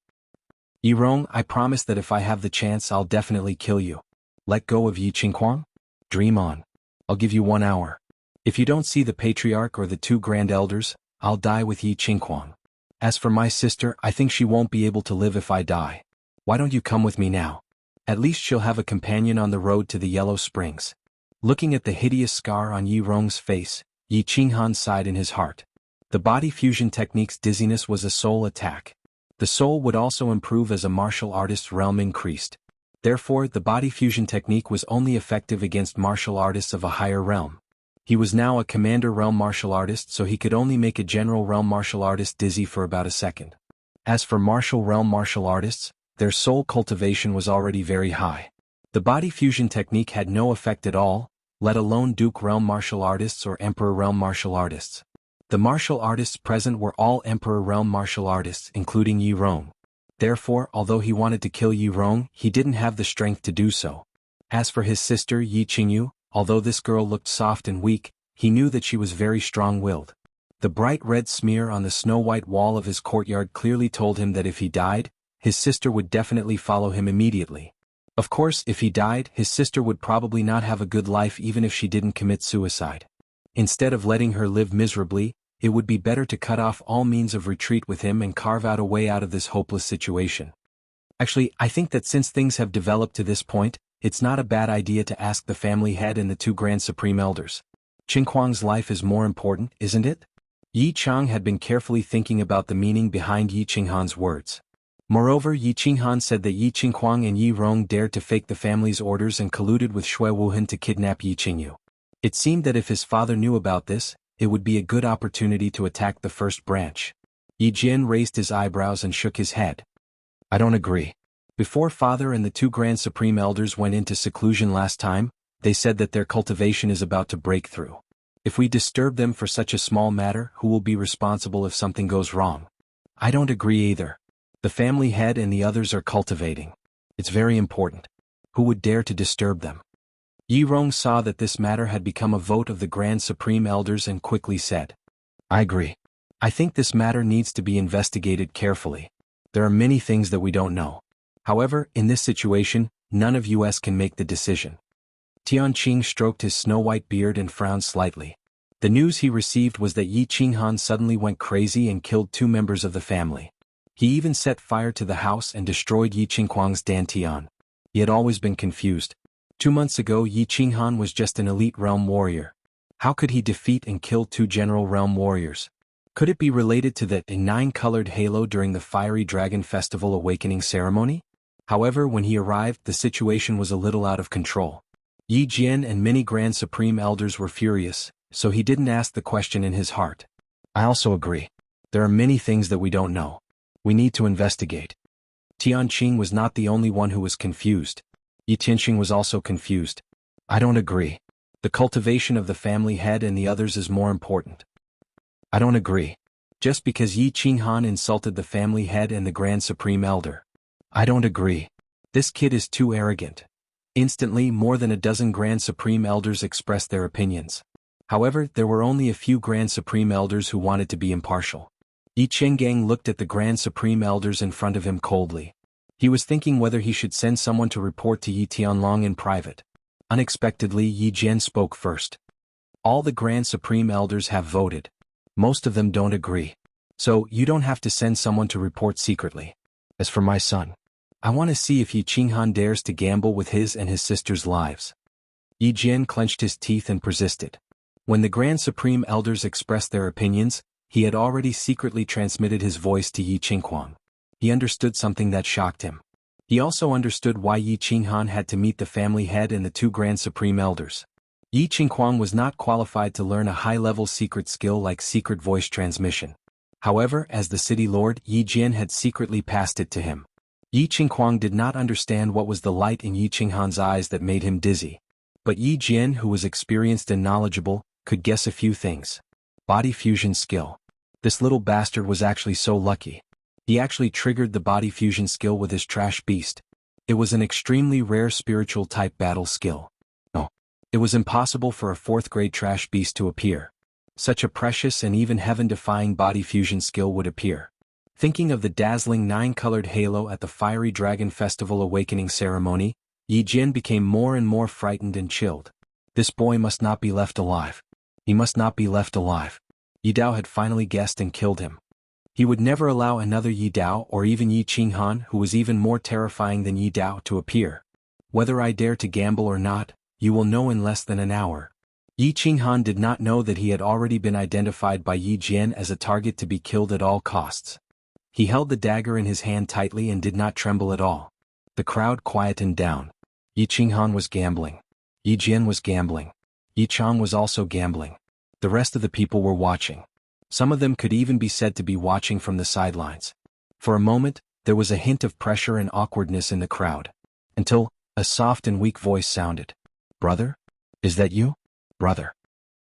Yi Rong, I promise that if I have the chance I'll definitely kill you. Let go of Yi Qingquang? Dream on. I'll give you 1 hour. If you don't see the patriarch or the 2 grand elders, I'll die with Yi Qingquang. As for my sister, I think she won't be able to live if I die. Why don't you come with me now? At least she'll have a companion on the road to the Yellow Springs. Looking at the hideous scar on Yi Rong's face, Yi Qinghan sighed in his heart. The body fusion technique's dizziness was a soul attack. The soul would also improve as a martial artist's realm increased. Therefore, the body fusion technique was only effective against martial artists of a higher realm. He was now a commander realm martial artist, so he could only make a general realm martial artist dizzy for about a second. As for martial realm martial artists, their soul cultivation was already very high. The body fusion technique had no effect at all, let alone Duke realm martial artists or Emperor realm martial artists. The martial artists present were all Emperor realm martial artists, including Yi Rong. Therefore, although he wanted to kill Yi Rong, he didn't have the strength to do so. As for his sister Yi Qingyu, although this girl looked soft and weak, he knew that she was very strong-willed. The bright red smear on the snow-white wall of his courtyard clearly told him that if he died, his sister would definitely follow him immediately. Of course, if he died, his sister would probably not have a good life even if she didn't commit suicide. Instead of letting her live miserably, it would be better to cut off all means of retreat with him and carve out a way out of this hopeless situation. Actually, I think that since things have developed to this point, it's not a bad idea to ask the family head and the two Grand Supreme Elders. Qinghuang's life is more important, isn't it? Yi Chang had been carefully thinking about the meaning behind Yi Qinghan's words. Moreover, Yi Qinghan said that Yi Qinghuang and Yi Rong dared to fake the family's orders and colluded with Shui Wuhan to kidnap Yi Qingyu. It seemed that if his father knew about this, it would be a good opportunity to attack the first branch. Yi Jian raised his eyebrows and shook his head. I don't agree. Before father and the two Grand Supreme Elders went into seclusion last time, they said that their cultivation is about to break through. If we disturb them for such a small matter, who will be responsible if something goes wrong? I don't agree either. The family head and the others are cultivating. It's very important. Who would dare to disturb them? Yi Rong saw that this matter had become a vote of the Grand Supreme Elders and quickly said, I agree. I think this matter needs to be investigated carefully. There are many things that we don't know. However, in this situation, none of us can make the decision. Tianqing stroked his snow-white beard and frowned slightly. The news he received was that Yi Qinghan suddenly went crazy and killed two members of the family. He even set fire to the house and destroyed Yi Qinghuang's dantian. He had always been confused. 2 months ago, Yi Qinghan was just an elite realm warrior. How could he defeat and kill two general realm warriors? Could it be related to the 9-colored halo during the Fiery Dragon Festival awakening ceremony? However, when he arrived, the situation was a little out of control. Yi Jian and many Grand Supreme Elders were furious, so he didn't ask the question in his heart. I also agree. There are many things that we don't know. We need to investigate. Tianqing was not the only one who was confused. Yi Tianqing was also confused. I don't agree. The cultivation of the family head and the others is more important. I don't agree. Just because Yi Qinghan insulted the family head and the Grand Supreme Elder. I don't agree. This kid is too arrogant. Instantly, more than a dozen Grand Supreme Elders expressed their opinions. However, there were only a few Grand Supreme Elders who wanted to be impartial. Yi Chenggang looked at the Grand Supreme Elders in front of him coldly. He was thinking whether he should send someone to report to Yi Tianlong in private. Unexpectedly, Yi Jian spoke first. All the Grand Supreme Elders have voted. Most of them don't agree. So, you don't have to send someone to report secretly. As for my son, I want to see if Yi Qinghan dares to gamble with his and his sister's lives. Yi Jian clenched his teeth and persisted. When the Grand Supreme Elders expressed their opinions, he had already secretly transmitted his voice to Yi Qinghuang. He understood something that shocked him. He also understood why Yi Qinghan had to meet the family head and the two Grand Supreme Elders. Yi Qinghuang was not qualified to learn a high-level secret skill like secret voice transmission. However, as the city lord, Yi Jian had secretly passed it to him. Yi Qinghuang did not understand what was the light in Yi Qinghan's eyes that made him dizzy. But Yi Jian, who was experienced and knowledgeable, could guess a few things. Body fusion skill. This little bastard was actually so lucky. He actually triggered the body fusion skill with his trash beast. It was an extremely rare spiritual type battle skill. No. It was impossible for a 4th-grade trash beast to appear. Such a precious and even heaven-defying body fusion skill would appear. Thinking of the dazzling 9-colored halo at the Fiery Dragon Festival awakening ceremony, Yi Jian became more and more frightened and chilled. This boy must not be left alive. He must not be left alive. Yi Dao had finally guessed and killed him. He would never allow another Yi Dao or even Yi Qinghan, who was even more terrifying than Yi Dao, to appear. Whether I dare to gamble or not, you will know in less than an hour. Yi Qinghan did not know that he had already been identified by Yi Jian as a target to be killed at all costs. He held the dagger in his hand tightly and did not tremble at all. The crowd quietened down. Yi Qinghan was gambling. Yi Jian was gambling. Yi Chang was also gambling. The rest of the people were watching. Some of them could even be said to be watching from the sidelines. For a moment, there was a hint of pressure and awkwardness in the crowd. Until, a soft and weak voice sounded. Brother? Is that you? Brother.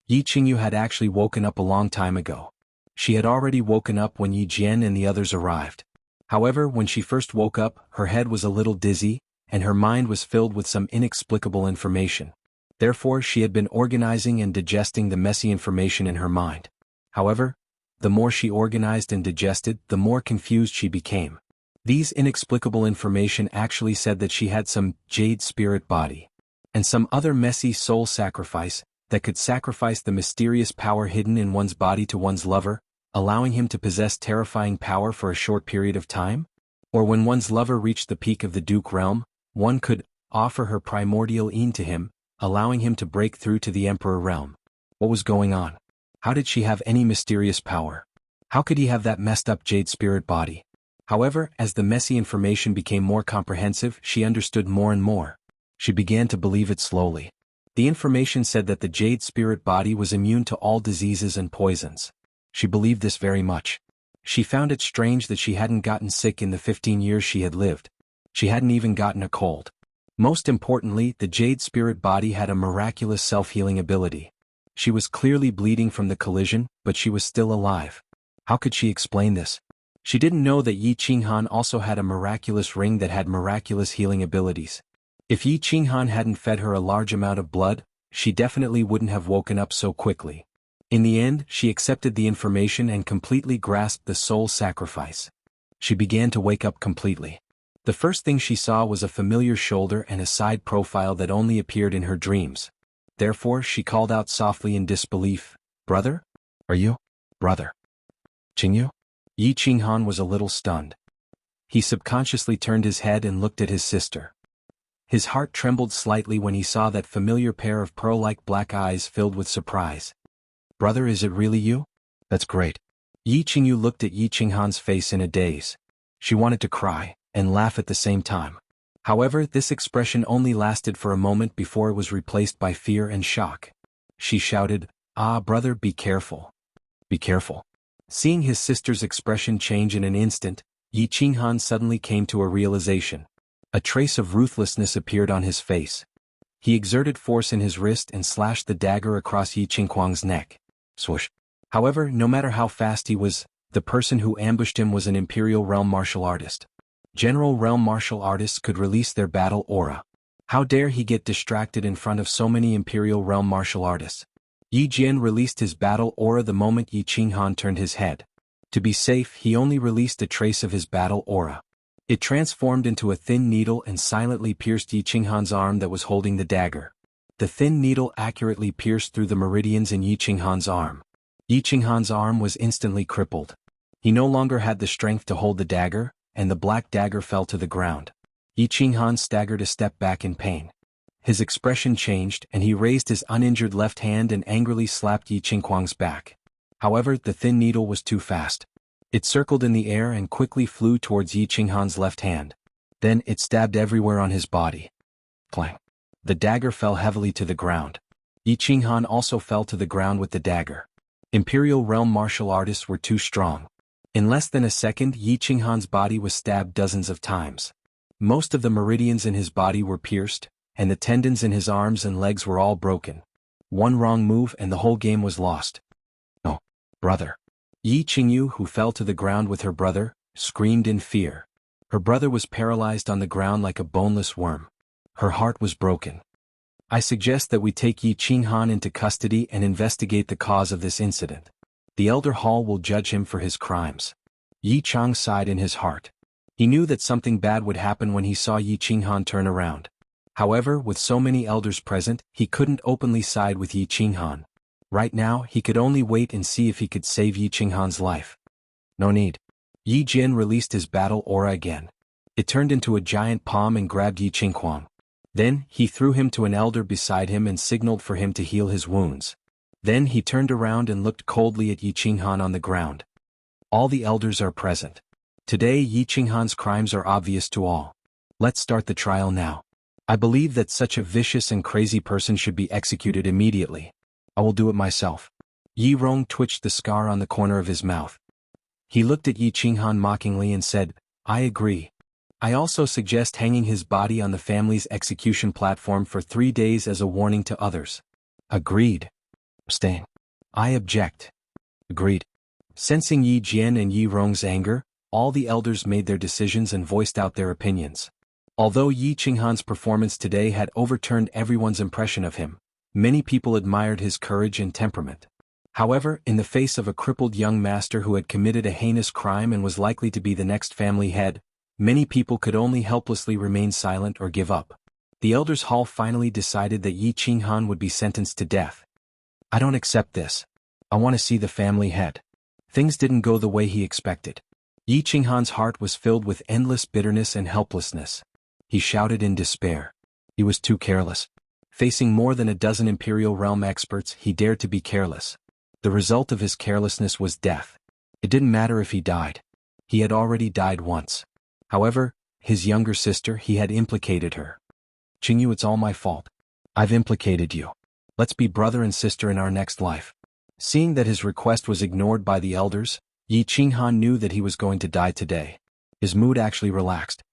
Yi Qingyu had actually woken up a long time ago. She had already woken up when Yi Jian and the others arrived. However, when she first woke up, her head was a little dizzy, and her mind was filled with some inexplicable information. Therefore, she had been organizing and digesting the messy information in her mind. However, the more she organized and digested, the more confused she became. These inexplicable information actually said that she had some jade spirit body and some other messy soul sacrifice that could sacrifice the mysterious power hidden in one's body to one's lover, allowing him to possess terrifying power for a short period of time? Or when one's lover reached the peak of the Duke realm, one could offer her primordial een to him, allowing him to break through to the Emperor realm. What was going on? How did she have any mysterious power? How could he have that messed up jade spirit body? However, as the messy information became more comprehensive, she understood more and more. She began to believe it slowly. The information said that the jade spirit body was immune to all diseases and poisons. She believed this very much. She found it strange that she hadn't gotten sick in the 15 years she had lived. She hadn't even gotten a cold. Most importantly, the jade spirit body had a miraculous self-healing ability. She was clearly bleeding from the collision, but she was still alive. How could she explain this? She didn't know that Yi Qinghan also had a miraculous ring that had miraculous healing abilities. If Yi Qinghan hadn't fed her a large amount of blood, she definitely wouldn't have woken up so quickly. In the end, she accepted the information and completely grasped the soul sacrifice. She began to wake up completely. The first thing she saw was a familiar shoulder and a side profile that only appeared in her dreams. Therefore, she called out softly in disbelief, "Brother? Are you? Brother? Qingyu?" Yi Qinghan was a little stunned. He subconsciously turned his head and looked at his sister. His heart trembled slightly when he saw that familiar pair of pearl-like black eyes filled with surprise. "Brother, is it really you? That's great." Yi Qingyu looked at Yi Qinghan's face in a daze. She wanted to cry and laugh at the same time. However, this expression only lasted for a moment before it was replaced by fear and shock. She shouted, "Ah, brother, be careful. Be careful." Seeing his sister's expression change in an instant, Yi Qinghan suddenly came to a realization. A trace of ruthlessness appeared on his face. He exerted force in his wrist and slashed the dagger across Yi Qinghuang's neck. Swoosh. However, no matter how fast he was, the person who ambushed him was an Imperial Realm martial artist. General Realm martial artists could release their battle aura. How dare he get distracted in front of so many Imperial Realm martial artists? Yi Jian released his battle aura the moment Yi Qinghan turned his head. To be safe, he only released a trace of his battle aura. It transformed into a thin needle and silently pierced Yi Qinghan's arm that was holding the dagger. The thin needle accurately pierced through the meridians in Yi Qinghan's arm. Yi Qinghan's arm was instantly crippled. He no longer had the strength to hold the dagger, and the black dagger fell to the ground. Yi Qinghan staggered a step back in pain. His expression changed and he raised his uninjured left hand and angrily slapped Yi Qinghuang's back. However, the thin needle was too fast. It circled in the air and quickly flew towards Yi Qinghan's left hand. Then it stabbed everywhere on his body. Clang. The dagger fell heavily to the ground. Yi Qinghan also fell to the ground with the dagger. Imperial Realm martial artists were too strong. In less than a second, Yi Qinghan's body was stabbed dozens of times. Most of the meridians in his body were pierced, and the tendons in his arms and legs were all broken. One wrong move and the whole game was lost. "No, brother." Yi Qingyu, who fell to the ground with her brother, screamed in fear. Her brother was paralyzed on the ground like a boneless worm. Her heart was broken. "I suggest that we take Yi Qinghan into custody and investigate the cause of this incident. The Elder Hall will judge him for his crimes." Yi Chang sighed in his heart. He knew that something bad would happen when he saw Yi Qinghan turn around. However, with so many elders present, he couldn't openly side with Yi Qinghan. Right now, he could only wait and see if he could save Yi Qinghan's life. No need. Yi Jian released his battle aura again. It turned into a giant palm and grabbed Yi Qinghuang. Then, he threw him to an elder beside him and signaled for him to heal his wounds. Then he turned around and looked coldly at Yi Qinghan on the ground. All the elders are present. Today Yi Qinghan's crimes are obvious to all. Let's start the trial now. I believe that such a vicious and crazy person should be executed immediately. I will do it myself. Yi Rong twitched the scar on the corner of his mouth. He looked at Yi Qinghan mockingly and said, "I agree. I also suggest hanging his body on the family's execution platform for 3 days as a warning to others." Agreed. Abstain. I object. Agreed. Sensing Yi Jian and Yi Rong's anger, all the elders made their decisions and voiced out their opinions. Although Yi Qinghan's performance today had overturned everyone's impression of him, many people admired his courage and temperament. However, in the face of a crippled young master who had committed a heinous crime and was likely to be the next family head, Many people could only helplessly remain silent or give up. The elders' hall finally decided that Yi Qinghan would be sentenced to death. I don't accept this. I want to see the family head. Things didn't go the way he expected. Yi Qinghan's heart was filled with endless bitterness and helplessness. He shouted in despair. He was too careless. Facing more than a dozen Imperial Realm experts, he dared to be careless. The result of his carelessness was death. It didn't matter if he died. He had already died once. However, his younger sister, he had implicated her. Qingyu, it's all my fault. I've implicated you. Let's be brother and sister in our next life. Seeing that his request was ignored by the elders, Yi Qinghan knew that he was going to die today. His mood actually relaxed.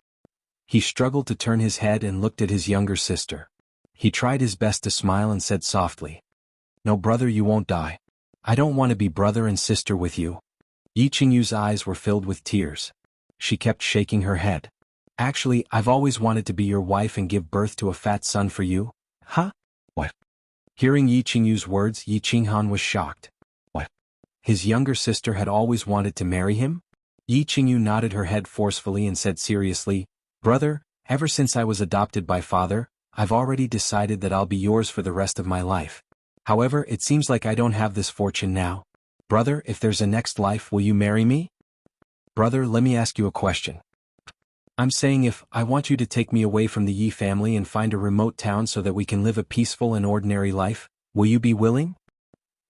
He struggled to turn his head and looked at his younger sister. He tried his best to smile and said softly, "No, brother, you won't die. I don't want to be brother and sister with you." Yi Qingyu's eyes were filled with tears. She kept shaking her head. "Actually, I've always wanted to be your wife and give birth to a fat son for you." Huh? What? Hearing Yi Qingyu's words, Yi Qinghan was shocked. What? His younger sister had always wanted to marry him? Yi Qingyu nodded her head forcefully and said seriously, "Brother, ever since I was adopted by father, I've already decided that I'll be yours for the rest of my life. However, it seems like I don't have this fortune now. Brother, if there's a next life, will you marry me?" "Brother, let me ask you a question. I'm saying if I want you to take me away from the Yi family and find a remote town so that we can live a peaceful and ordinary life, will you be willing?"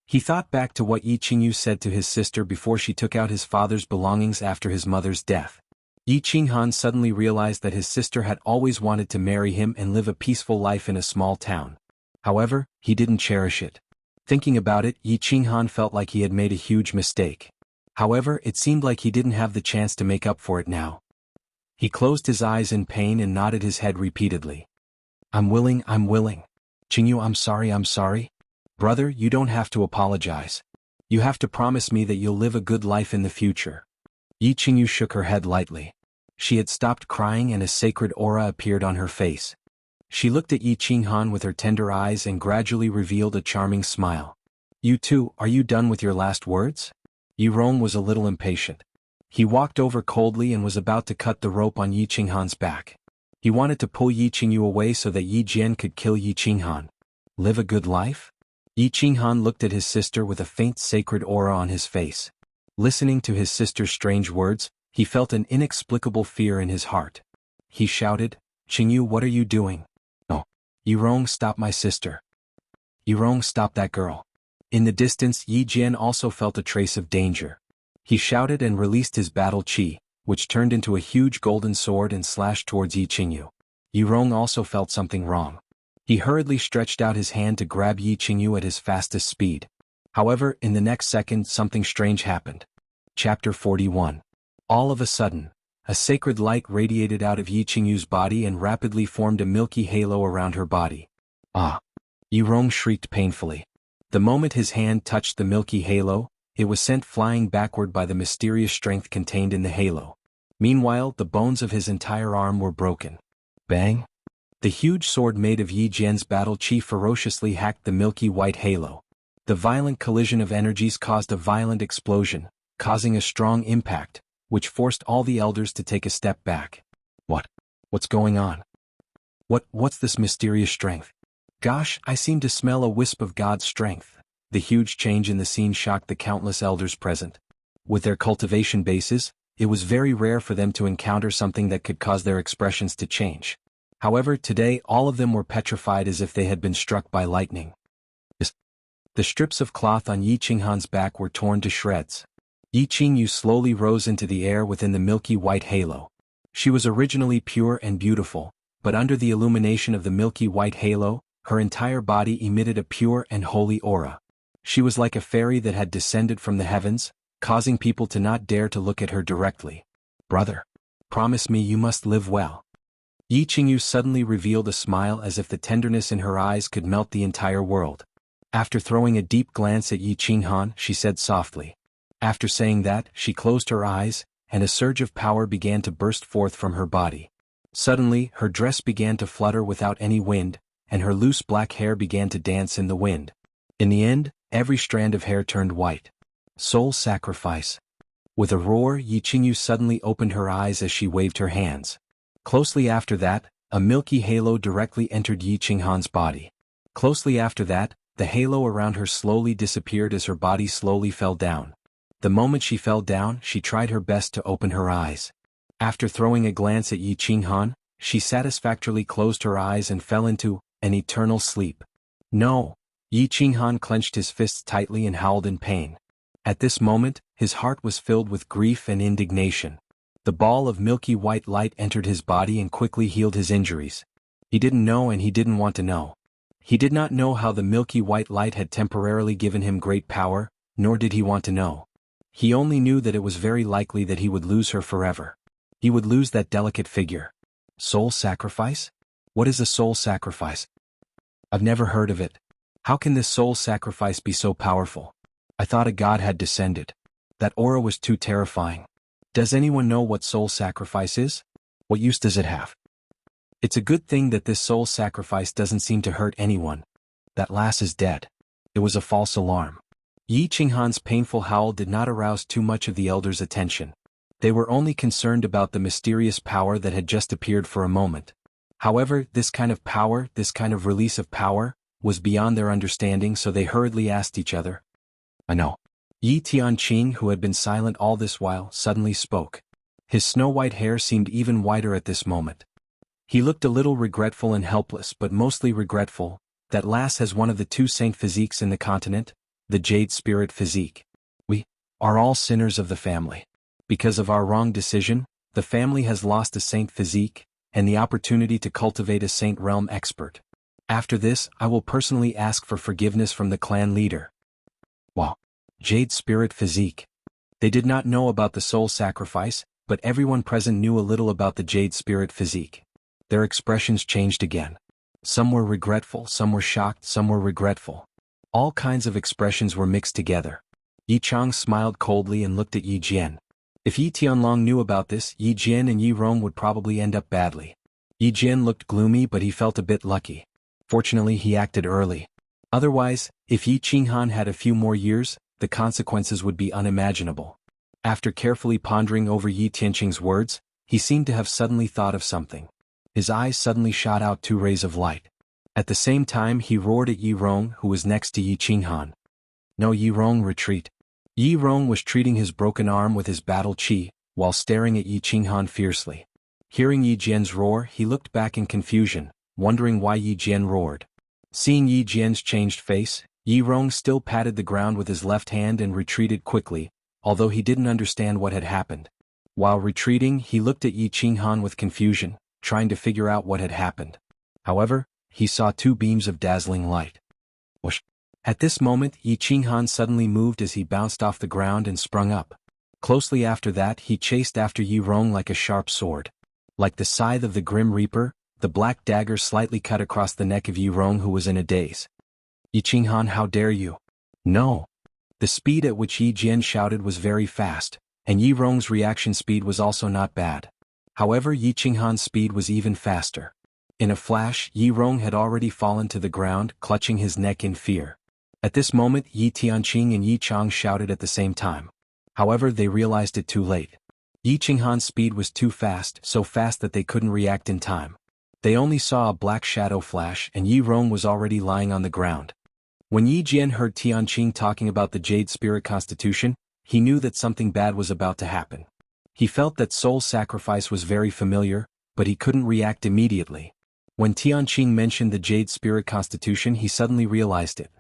He thought back to what Yi Qingyu said to his sister before she took out his father's belongings after his mother's death. Yi Qinghan suddenly realized that his sister had always wanted to marry him and live a peaceful life in a small town. However, he didn't cherish it. Thinking about it, Yi Qinghan felt like he had made a huge mistake. However, it seemed like he didn't have the chance to make up for it now. He closed his eyes in pain and nodded his head repeatedly. I'm willing. Qingyu, I'm sorry. Brother, you don't have to apologize. You have to promise me that you'll live a good life in the future." Yi Qingyu shook her head lightly. She had stopped crying and a sacred aura appeared on her face. She looked at Yi Qinghan with her tender eyes and gradually revealed a charming smile. "You too, are you done with your last words?" Yi Rong was a little impatient. He walked over coldly and was about to cut the rope on Yi Qinghan's back. He wanted to pull Yi Qingyu away so that Yi Jian could kill Yi Qinghan. Live a good life? Yi Qinghan looked at his sister with a faint sacred aura on his face. Listening to his sister's strange words, he felt an inexplicable fear in his heart. He shouted, "Qingyu, what are you doing?" "No. Yi Rong, stop my sister. Yi Rong, stop that girl." In the distance, Yi Jian also felt a trace of danger. He shouted and released his battle chi, which turned into a huge golden sword and slashed towards Yi Qingyu. Yi Rong also felt something wrong. He hurriedly stretched out his hand to grab Yi Qingyu at his fastest speed. However, in the next second something strange happened. Chapter 41. All of a sudden, a sacred light radiated out of Yi Qingyu's body and rapidly formed a milky halo around her body. "Ah!" Yi Rong shrieked painfully. The moment his hand touched the milky halo, it was sent flying backward by the mysterious strength contained in the halo. Meanwhile, the bones of his entire arm were broken. Bang! The huge sword made of Yi Jian's battle chi ferociously hacked the milky white halo. The violent collision of energies caused a violent explosion, causing a strong impact, which forced all the elders to take a step back. What's going on? What's this mysterious strength? Gosh, I seem to smell a wisp of God's strength. The huge change in the scene shocked the countless elders present. With their cultivation bases, it was very rare for them to encounter something that could cause their expressions to change. However, today all of them were petrified as if they had been struck by lightning. The strips of cloth on Yi Qinghan's back were torn to shreds. Yi Qingyu slowly rose into the air within the milky white halo. She was originally pure and beautiful, but under the illumination of the milky white halo, her entire body emitted a pure and holy aura. She was like a fairy that had descended from the heavens, causing people to not dare to look at her directly. "Brother, promise me you must live well." Yi Qingyu suddenly revealed a smile as if the tenderness in her eyes could melt the entire world. After throwing a deep glance at Yi Qinghan, she said softly. After saying that, she closed her eyes, and a surge of power began to burst forth from her body. Suddenly, her dress began to flutter without any wind, and her loose black hair began to dance in the wind. In the end, every strand of hair turned white. Soul sacrifice. With a roar, Yi Qingyu suddenly opened her eyes as she waved her hands. Closely after that, a milky halo directly entered Yi Qinghan's body. Closely after that, the halo around her slowly disappeared as her body slowly fell down. The moment she fell down, she tried her best to open her eyes. After throwing a glance at Yi Qinghan, she satisfactorily closed her eyes and fell into an eternal sleep. No! Yi Qinghan clenched his fists tightly and howled in pain. At this moment, his heart was filled with grief and indignation. The ball of milky white light entered his body and quickly healed his injuries. He didn't know and he didn't want to know. He did not know how the milky white light had temporarily given him great power, nor did he want to know. He only knew that it was very likely that he would lose her forever. He would lose that delicate figure. Soul sacrifice? What is a soul sacrifice? I've never heard of it. How can this soul sacrifice be so powerful? I thought a god had descended. That aura was too terrifying. Does anyone know what soul sacrifice is? What use does it have? It's a good thing that this soul sacrifice doesn't seem to hurt anyone. That lass is dead. It was a false alarm. Yi Qinghan's painful howl did not arouse too much of the elders' attention. They were only concerned about the mysterious power that had just appeared for a moment. However, this kind of power, this kind of release of power, was beyond their understanding, so they hurriedly asked each other. I know. Yi Tianqing, who had been silent all this while, suddenly spoke. His snow-white hair seemed even whiter at this moment. He looked a little regretful and helpless, but mostly regretful. That lass has one of the two saint physiques in the continent, the Jade Spirit physique. We are all sinners of the family. Because of our wrong decision, the family has lost a saint physique, and the opportunity to cultivate a saint realm expert. After this, I will personally ask for forgiveness from the clan leader. Wow. Jade Spirit physique. They did not know about the soul sacrifice, but everyone present knew a little about the Jade Spirit physique. Their expressions changed again. Some were regretful, some were shocked, some were regretful. All kinds of expressions were mixed together. Yi Chang smiled coldly and looked at Yi Jian. If Yi Tianlong knew about this, Yi Jian and Yi Rong would probably end up badly. Yi Jian looked gloomy, but he felt a bit lucky. Fortunately, he acted early. Otherwise, if Yi Qinghan had a few more years, the consequences would be unimaginable. After carefully pondering over Yi Tianqing's words, he seemed to have suddenly thought of something. His eyes suddenly shot out two rays of light. At the same time, he roared at Yi Rong, who was next to Yi Qinghan. No, Yi Rong, retreat. Yi Rong was treating his broken arm with his battle chi, while staring at Yi Qinghan fiercely. Hearing Yi Jian's roar, he looked back in confusion, wondering why Yi Jian roared. Seeing Yi Jian's changed face, Yi Rong still patted the ground with his left hand and retreated quickly, although he didn't understand what had happened. While retreating, he looked at Yi Qinghan with confusion, trying to figure out what had happened. However, he saw two beams of dazzling light. Whoosh! At this moment, Yi Qinghan suddenly moved as he bounced off the ground and sprung up. Closely after that, he chased after Yi Rong like a sharp sword. Like the scythe of the Grim Reaper, the black dagger slightly cut across the neck of Yi Rong, who was in a daze. Yi Qinghan, how dare you? No! The speed at which Yi Jian shouted was very fast, and Yi Rong's reaction speed was also not bad. However, Yi Qinghan's speed was even faster. In a flash, Yi Rong had already fallen to the ground, clutching his neck in fear. At this moment, Yi Tianqing and Yi Chang shouted at the same time. However, they realized it too late. Yi Qinghan's speed was too fast, so fast that they couldn't react in time. They only saw a black shadow flash, and Yi Rong was already lying on the ground. When Yi Jian heard Tianqing talking about the Jade Spirit Constitution, he knew that something bad was about to happen. He felt that soul sacrifice was very familiar, but he couldn't react immediately. When Tianqing mentioned the Jade Spirit Constitution, he suddenly realized it.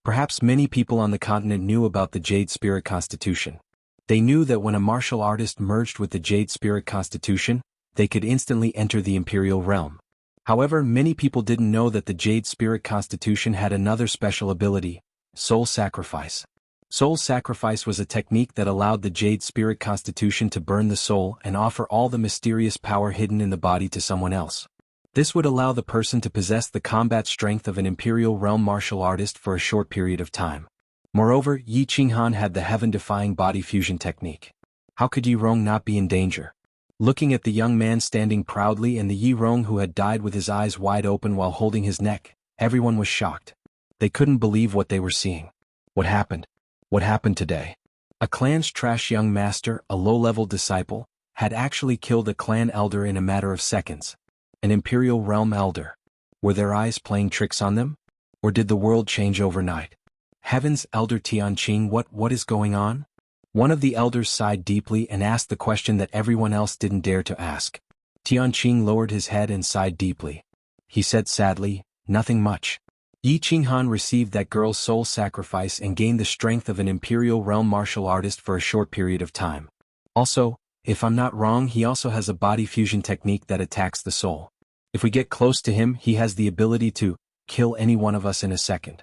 Perhaps many people on the continent knew about the Jade Spirit Constitution. They knew that when a martial artist merged with the Jade Spirit Constitution, they could instantly enter the Imperial Realm. However, many people didn't know that the Jade Spirit Constitution had another special ability, soul sacrifice. Soul sacrifice was a technique that allowed the Jade Spirit Constitution to burn the soul and offer all the mysterious power hidden in the body to someone else. This would allow the person to possess the combat strength of an Imperial Realm martial artist for a short period of time. Moreover, Yi Qinghan had the heaven-defying body fusion technique. How could Yi Rong not be in danger? Looking at the young man standing proudly and the Yi Rong who had died with his eyes wide open while holding his neck, everyone was shocked. They couldn't believe what they were seeing. What happened? What happened today? A clan's trash young master, a low-level disciple, had actually killed a clan elder in a matter of seconds. An Imperial Realm elder. Were their eyes playing tricks on them? Or did the world change overnight? Heavens, Elder Tianqing, what is going on? One of the elders sighed deeply and asked the question that everyone else didn't dare to ask. Tianqing lowered his head and sighed deeply. He said sadly, nothing much. Yi Qinghan received that girl's soul sacrifice and gained the strength of an Imperial Realm martial artist for a short period of time. Also, if I'm not wrong, he also has a body fusion technique that attacks the soul. If we get close to him, he has the ability to kill any one of us in a second.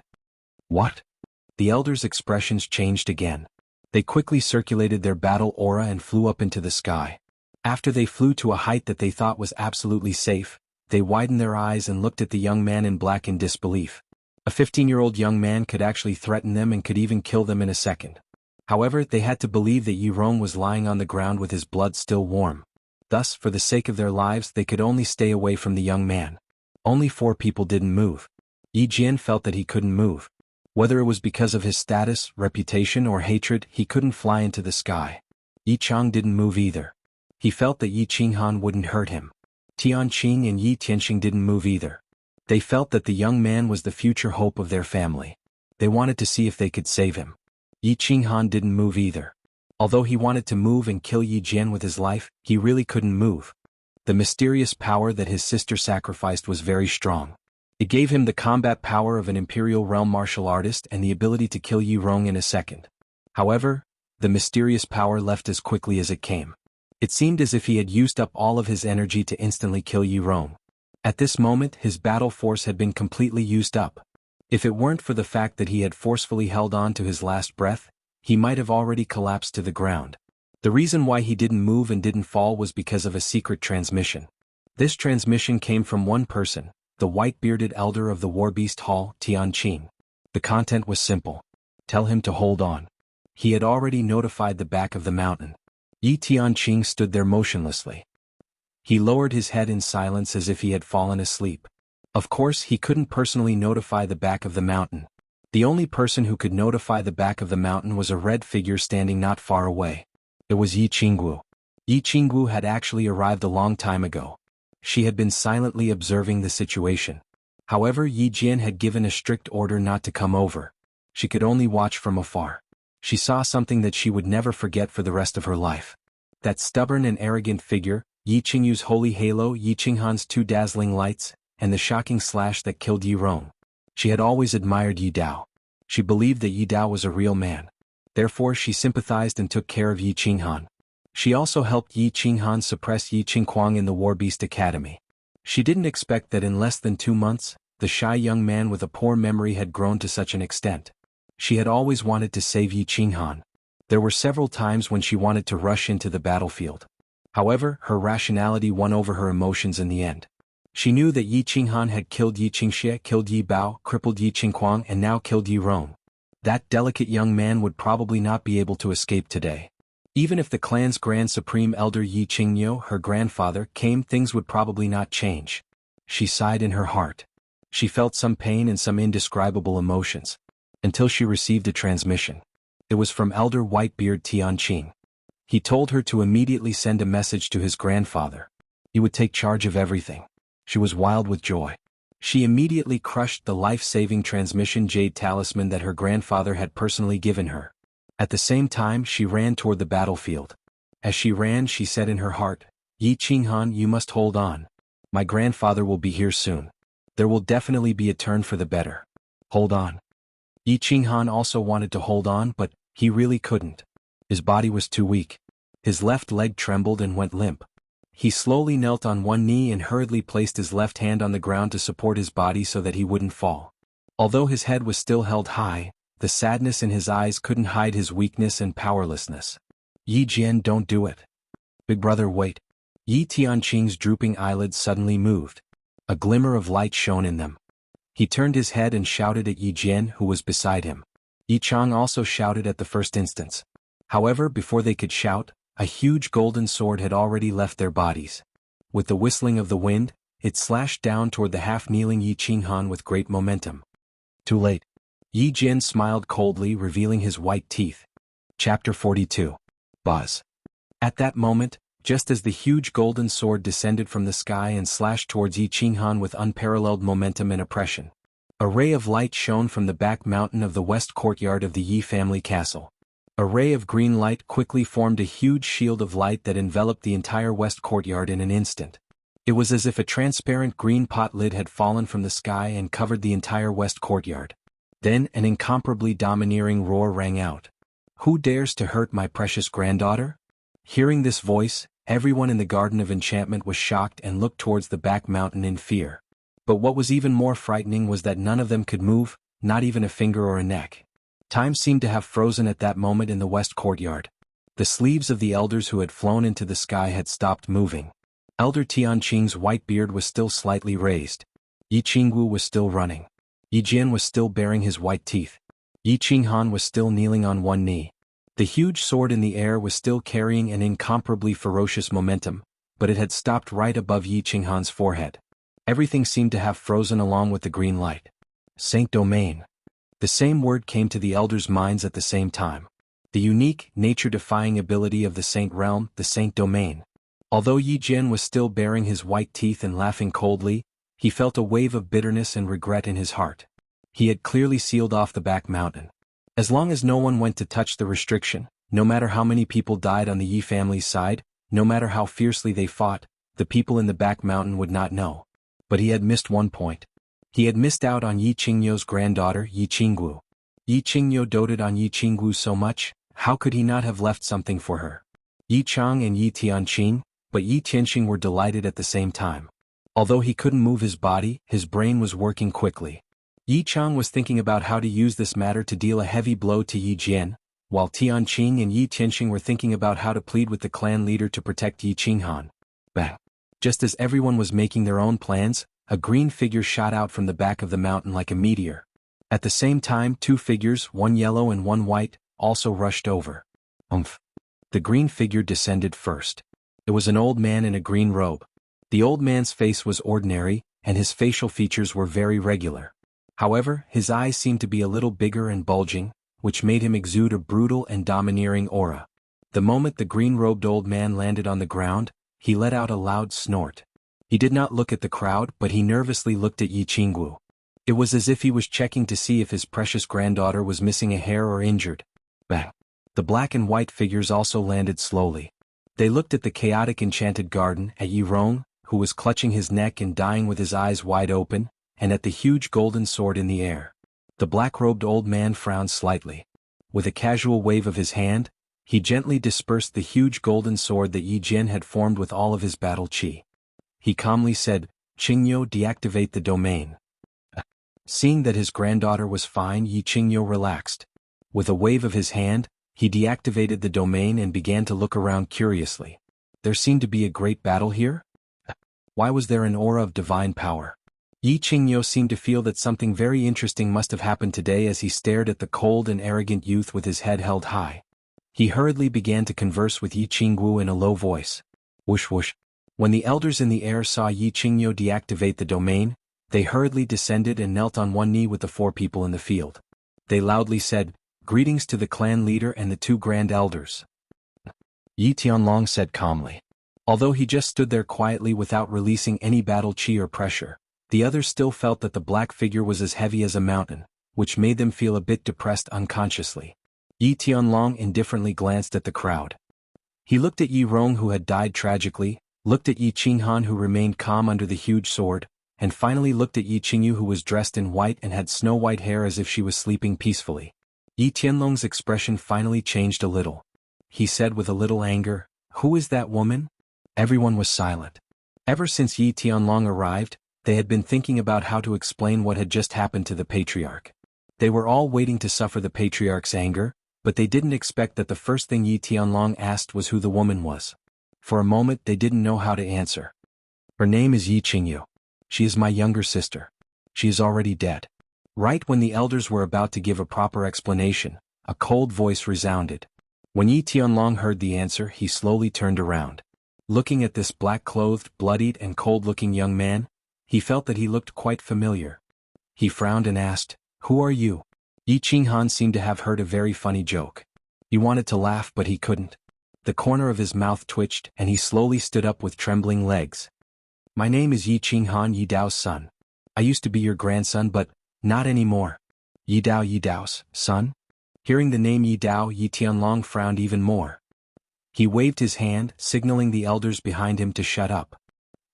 What? The elders' expressions changed again. They quickly circulated their battle aura and flew up into the sky. After they flew to a height that they thought was absolutely safe, they widened their eyes and looked at the young man in black in disbelief. A 15-year-old young man could actually threaten them and could even kill them in a second. However, they had to believe that Yi Rong was lying on the ground with his blood still warm. Thus, for the sake of their lives, they could only stay away from the young man. Only 4 people didn't move. Yi Jian felt that he couldn't move. Whether it was because of his status, reputation, or hatred, he couldn't fly into the sky. Yi Chang didn't move either. He felt that Yi Qinghan wouldn't hurt him. Tianqing and Yi Tianqing didn't move either. They felt that the young man was the future hope of their family. They wanted to see if they could save him. Yi Qinghan didn't move either. Although he wanted to move and kill Yi Jian with his life, he really couldn't move. The mysterious power that his sister sacrificed was very strong. It gave him the combat power of an Imperial Realm martial artist and the ability to kill Yi Rong in a second. However, the mysterious power left as quickly as it came. It seemed as if he had used up all of his energy to instantly kill Yi Rong. At this moment, his battle force had been completely used up. If it weren't for the fact that he had forcefully held on to his last breath, he might have already collapsed to the ground. The reason why he didn't move and didn't fall was because of a secret transmission. This transmission came from one person, the white-bearded elder of the Warbeast Hall, Tianqing. The content was simple. Tell him to hold on. He had already notified the back of the mountain. Yi Tianqing stood there motionlessly. He lowered his head in silence as if he had fallen asleep. Of course, he couldn't personally notify the back of the mountain. The only person who could notify the back of the mountain was a red figure standing not far away. It was Yi Qingwu. Yi Qingwu had actually arrived a long time ago. She had been silently observing the situation. However, Yi Jian had given a strict order not to come over. She could only watch from afar. She saw something that she would never forget for the rest of her life. That stubborn and arrogant figure, Yi Qingyu's holy halo, Yi Qinghan's 2 dazzling lights, and the shocking slash that killed Yi Rong. She had always admired Yi Dao. She believed that Yi Dao was a real man. Therefore, she sympathized and took care of Yi Qinghan. She also helped Yi Qinghan suppress Yi Qingquang in the Warbeast Academy. She didn't expect that in less than 2 months, the shy young man with a poor memory had grown to such an extent. She had always wanted to save Yi Qinghan. There were several times when she wanted to rush into the battlefield. However, her rationality won over her emotions in the end. She knew that Yi Qinghan had killed Yi Qingxie, killed Yi Bao, crippled Yi Qingquang, and now killed Yi Rong. That delicate young man would probably not be able to escape today. Even if the clan's Grand Supreme Elder Yi Qingyo, her grandfather, came, things would probably not change. She sighed in her heart. She felt some pain and some indescribable emotions. Until she received a transmission. It was from Elder Whitebeard Tianqing. He told her to immediately send a message to his grandfather. He would take charge of everything. She was wild with joy. She immediately crushed the life-saving transmission jade talisman that her grandfather had personally given her. At the same time, she ran toward the battlefield. As she ran, she said in her heart, Yi Qinghan, you must hold on. My grandfather will be here soon. There will definitely be a turn for the better. Hold on. Yi Qinghan also wanted to hold on, but he really couldn't. His body was too weak. His left leg trembled and went limp. He slowly knelt on one knee and hurriedly placed his left hand on the ground to support his body so that he wouldn't fall. Although his head was still held high, the sadness in his eyes couldn't hide his weakness and powerlessness. Yi Jian, don't do it. Big brother, wait. Yi Tianqing's drooping eyelids suddenly moved. A glimmer of light shone in them. He turned his head and shouted at Yi Jian, who was beside him. Yi Chang also shouted at the first instance. However, before they could shout, a huge golden sword had already left their bodies. With the whistling of the wind, it slashed down toward the half-kneeling Yi Qinghan with great momentum. Too late. Yi Jian smiled coldly, revealing his white teeth. Chapter 42. Buzz. At that moment, just as the huge golden sword descended from the sky and slashed towards Yi Qinghan with unparalleled momentum and oppression, a ray of light shone from the back mountain of the west courtyard of the Yi family castle. A ray of green light quickly formed a huge shield of light that enveloped the entire west courtyard in an instant. It was as if a transparent green pot lid had fallen from the sky and covered the entire west courtyard. Then an incomparably domineering roar rang out. "Who dares to hurt my precious granddaughter?" Hearing this voice, everyone in the Garden of Enchantment was shocked and looked towards the back mountain in fear. But what was even more frightening was that none of them could move, not even a finger or a neck. Time seemed to have frozen at that moment in the west courtyard. The sleeves of the elders who had flown into the sky had stopped moving. Elder Tianqing's white beard was still slightly raised. Yi Qingwu was still running. Yi Jian was still baring his white teeth. Yi Qinghan was still kneeling on one knee. The huge sword in the air was still carrying an incomparably ferocious momentum, but it had stopped right above Yi Qinghan's forehead. Everything seemed to have frozen along with the green light. Saint Domain. The same word came to the elders' minds at the same time. The unique, nature-defying ability of the Saint Realm, the Saint Domain. Although Yi Jian was still baring his white teeth and laughing coldly, he felt a wave of bitterness and regret in his heart. He had clearly sealed off the back mountain. As long as no one went to touch the restriction, no matter how many people died on the Yi family's side, no matter how fiercely they fought, the people in the back mountain would not know. But he had missed one point. He had missed out on Yi Qingyu's granddaughter, Yi Qingwu. Yi Qingyu doted on Yi Qingwu so much, how could he not have left something for her? Yi Chang and Yi Tianqing, but Yi Tianqing were delighted at the same time. Although he couldn't move his body, his brain was working quickly. Yi Chang was thinking about how to use this matter to deal a heavy blow to Yi Jian, while Tianqing and Yi Tianqing were thinking about how to plead with the clan leader to protect Yi Qinghan. Bang! Just as everyone was making their own plans, a green figure shot out from the back of the mountain like a meteor. At the same time, two figures, one yellow and one white, also rushed over. Umph! The green figure descended first. It was an old man in a green robe. The old man's face was ordinary, and his facial features were very regular. However, his eyes seemed to be a little bigger and bulging, which made him exude a brutal and domineering aura. The moment the green-robed old man landed on the ground, he let out a loud snort. He did not look at the crowd, but he nervously looked at Yi Qingwu. It was as if he was checking to see if his precious granddaughter was missing a hair or injured. Bang! The black and white figures also landed slowly. They looked at the chaotic enchanted garden, at Yi Rong, who was clutching his neck and dying with his eyes wide open, and at the huge golden sword in the air. The black-robed old man frowned slightly. With a casual wave of his hand, he gently dispersed the huge golden sword that Yi Jian had formed with all of his battle chi. He calmly said, "Qingyu, deactivate the domain." Seeing that his granddaughter was fine, Yi Qingyu relaxed. With a wave of his hand, he deactivated the domain and began to look around curiously. There seemed to be a great battle here? Why was there an aura of divine power? Yi Qingyu seemed to feel that something very interesting must have happened today as he stared at the cold and arrogant youth with his head held high. He hurriedly began to converse with Yi Qingwu in a low voice. Whoosh whoosh. When the elders in the air saw Yi Qingyu deactivate the domain, they hurriedly descended and knelt on one knee with the four people in the field. They loudly said, "Greetings to the clan leader and the two grand elders." Yi Tianlong said calmly. Although he just stood there quietly without releasing any battle chi or pressure, the others still felt that the black figure was as heavy as a mountain, which made them feel a bit depressed unconsciously. Yi Tianlong indifferently glanced at the crowd. He looked at Yi Rong who had died tragically, looked at Yi Qinghan who remained calm under the huge sword, and finally looked at Yi Qingyu who was dressed in white and had snow-white hair as if she was sleeping peacefully. Yi Tianlong's expression finally changed a little. He said with a little anger, "Who is that woman?" Everyone was silent. Ever since Yi Tianlong arrived, they had been thinking about how to explain what had just happened to the patriarch. They were all waiting to suffer the patriarch's anger, but they didn't expect that the first thing Yi Tianlong asked was who the woman was. For a moment they didn't know how to answer. "Her name is Yi Qingyu. She is my younger sister. She is already dead." Right when the elders were about to give a proper explanation, a cold voice resounded. When Yi Tianlong heard the answer, he slowly turned around. Looking at this black-clothed, bloodied and cold-looking young man, he felt that he looked quite familiar. He frowned and asked, "Who are you?" Yi Qinghan seemed to have heard a very funny joke. He wanted to laugh but he couldn't. The corner of his mouth twitched and he slowly stood up with trembling legs. My name is Yi Qinghan, Yi Dao's son. I used to be your grandson but, not anymore. Yi Dao's son? Hearing the name Yi Dao, Yi Tianlong frowned even more. He waved his hand, signaling the elders behind him to shut up.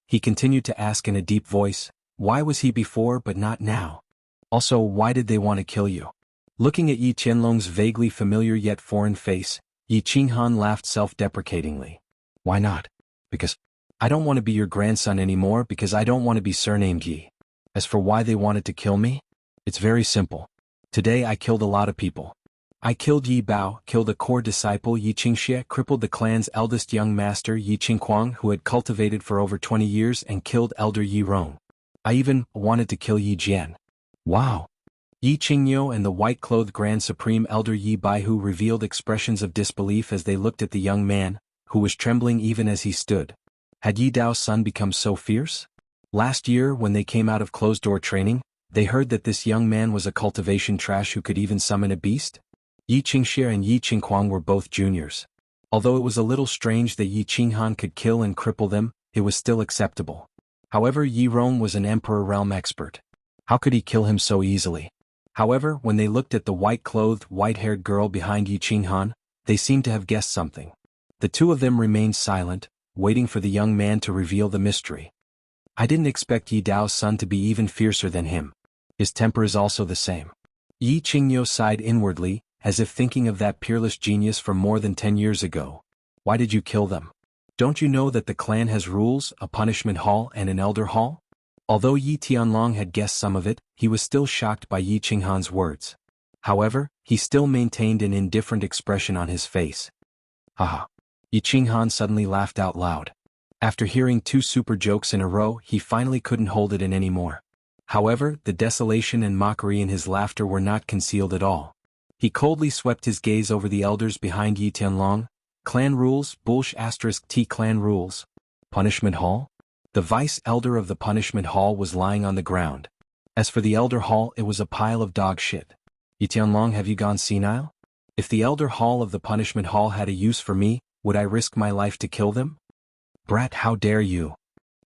He continued to ask in a deep voice, why was he before but not now? Also, why did they want to kill you? Looking at Yi Tianlong's vaguely familiar yet foreign face, Yi Qinghan laughed self-deprecatingly. Why not? Because I don't want to be your grandson anymore because I don't want to be surnamed Yi. As for why they wanted to kill me? It's very simple. Today I killed a lot of people. I killed Yi Bao, killed a core disciple Yi Qingxie, crippled the clan's eldest young master Yi Qingquang who had cultivated for over 20 years and killed elder Yi Rong. I even wanted to kill Yi Jian. Wow. Yi Qingyo and the white-clothed Grand Supreme Elder Yi Baihu revealed expressions of disbelief as they looked at the young man, who was trembling even as he stood. Had Yi Dao's son become so fierce? Last year when they came out of closed-door training, they heard that this young man was a cultivation trash who could even summon a beast? Yi Qingxie and Yi Qingquang were both juniors. Although it was a little strange that Yi Qinghan could kill and cripple them, it was still acceptable. However, Yi Rong was an Emperor realm expert. How could he kill him so easily? However, when they looked at the white-clothed, white-haired girl behind Yi Qinghan, they seemed to have guessed something. The two of them remained silent, waiting for the young man to reveal the mystery. I didn't expect Yi Dao's son to be even fiercer than him. His temper is also the same. Yi Qingyo sighed inwardly, as if thinking of that peerless genius from more than 10 years ago. Why did you kill them? Don't you know that the clan has rules, a punishment hall and an elder hall? Although Yi Tianlong had guessed some of it, he was still shocked by Yi Qinghan's words. However, he still maintained an indifferent expression on his face. Haha. Yi Qinghan suddenly laughed out loud. After hearing 2 super jokes in a row, he finally couldn't hold it in anymore. However, the desolation and mockery in his laughter were not concealed at all. He coldly swept his gaze over the elders behind Yi Tianlong. Clan rules, *T clan rules. Punishment hall? The vice-elder of the punishment hall was lying on the ground. As for the elder hall, it was a pile of dog shit. Yi Tianlong, have you gone senile? If the elder hall of the punishment hall had a use for me, would I risk my life to kill them? Brat, how dare you?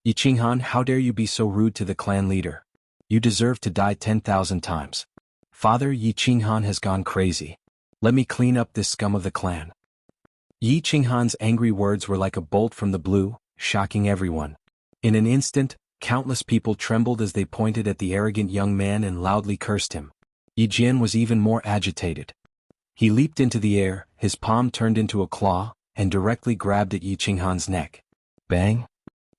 Yi Qinghan, how dare you be so rude to the clan leader? You deserve to die 10,000 times. Father, Yi Qinghan has gone crazy. Let me clean up this scum of the clan. Yi Qinghan's angry words were like a bolt from the blue, shocking everyone. In an instant, countless people trembled as they pointed at the arrogant young man and loudly cursed him. Yi Jian was even more agitated. He leaped into the air, his palm turned into a claw, and directly grabbed at Yi Qinghan's neck. Bang!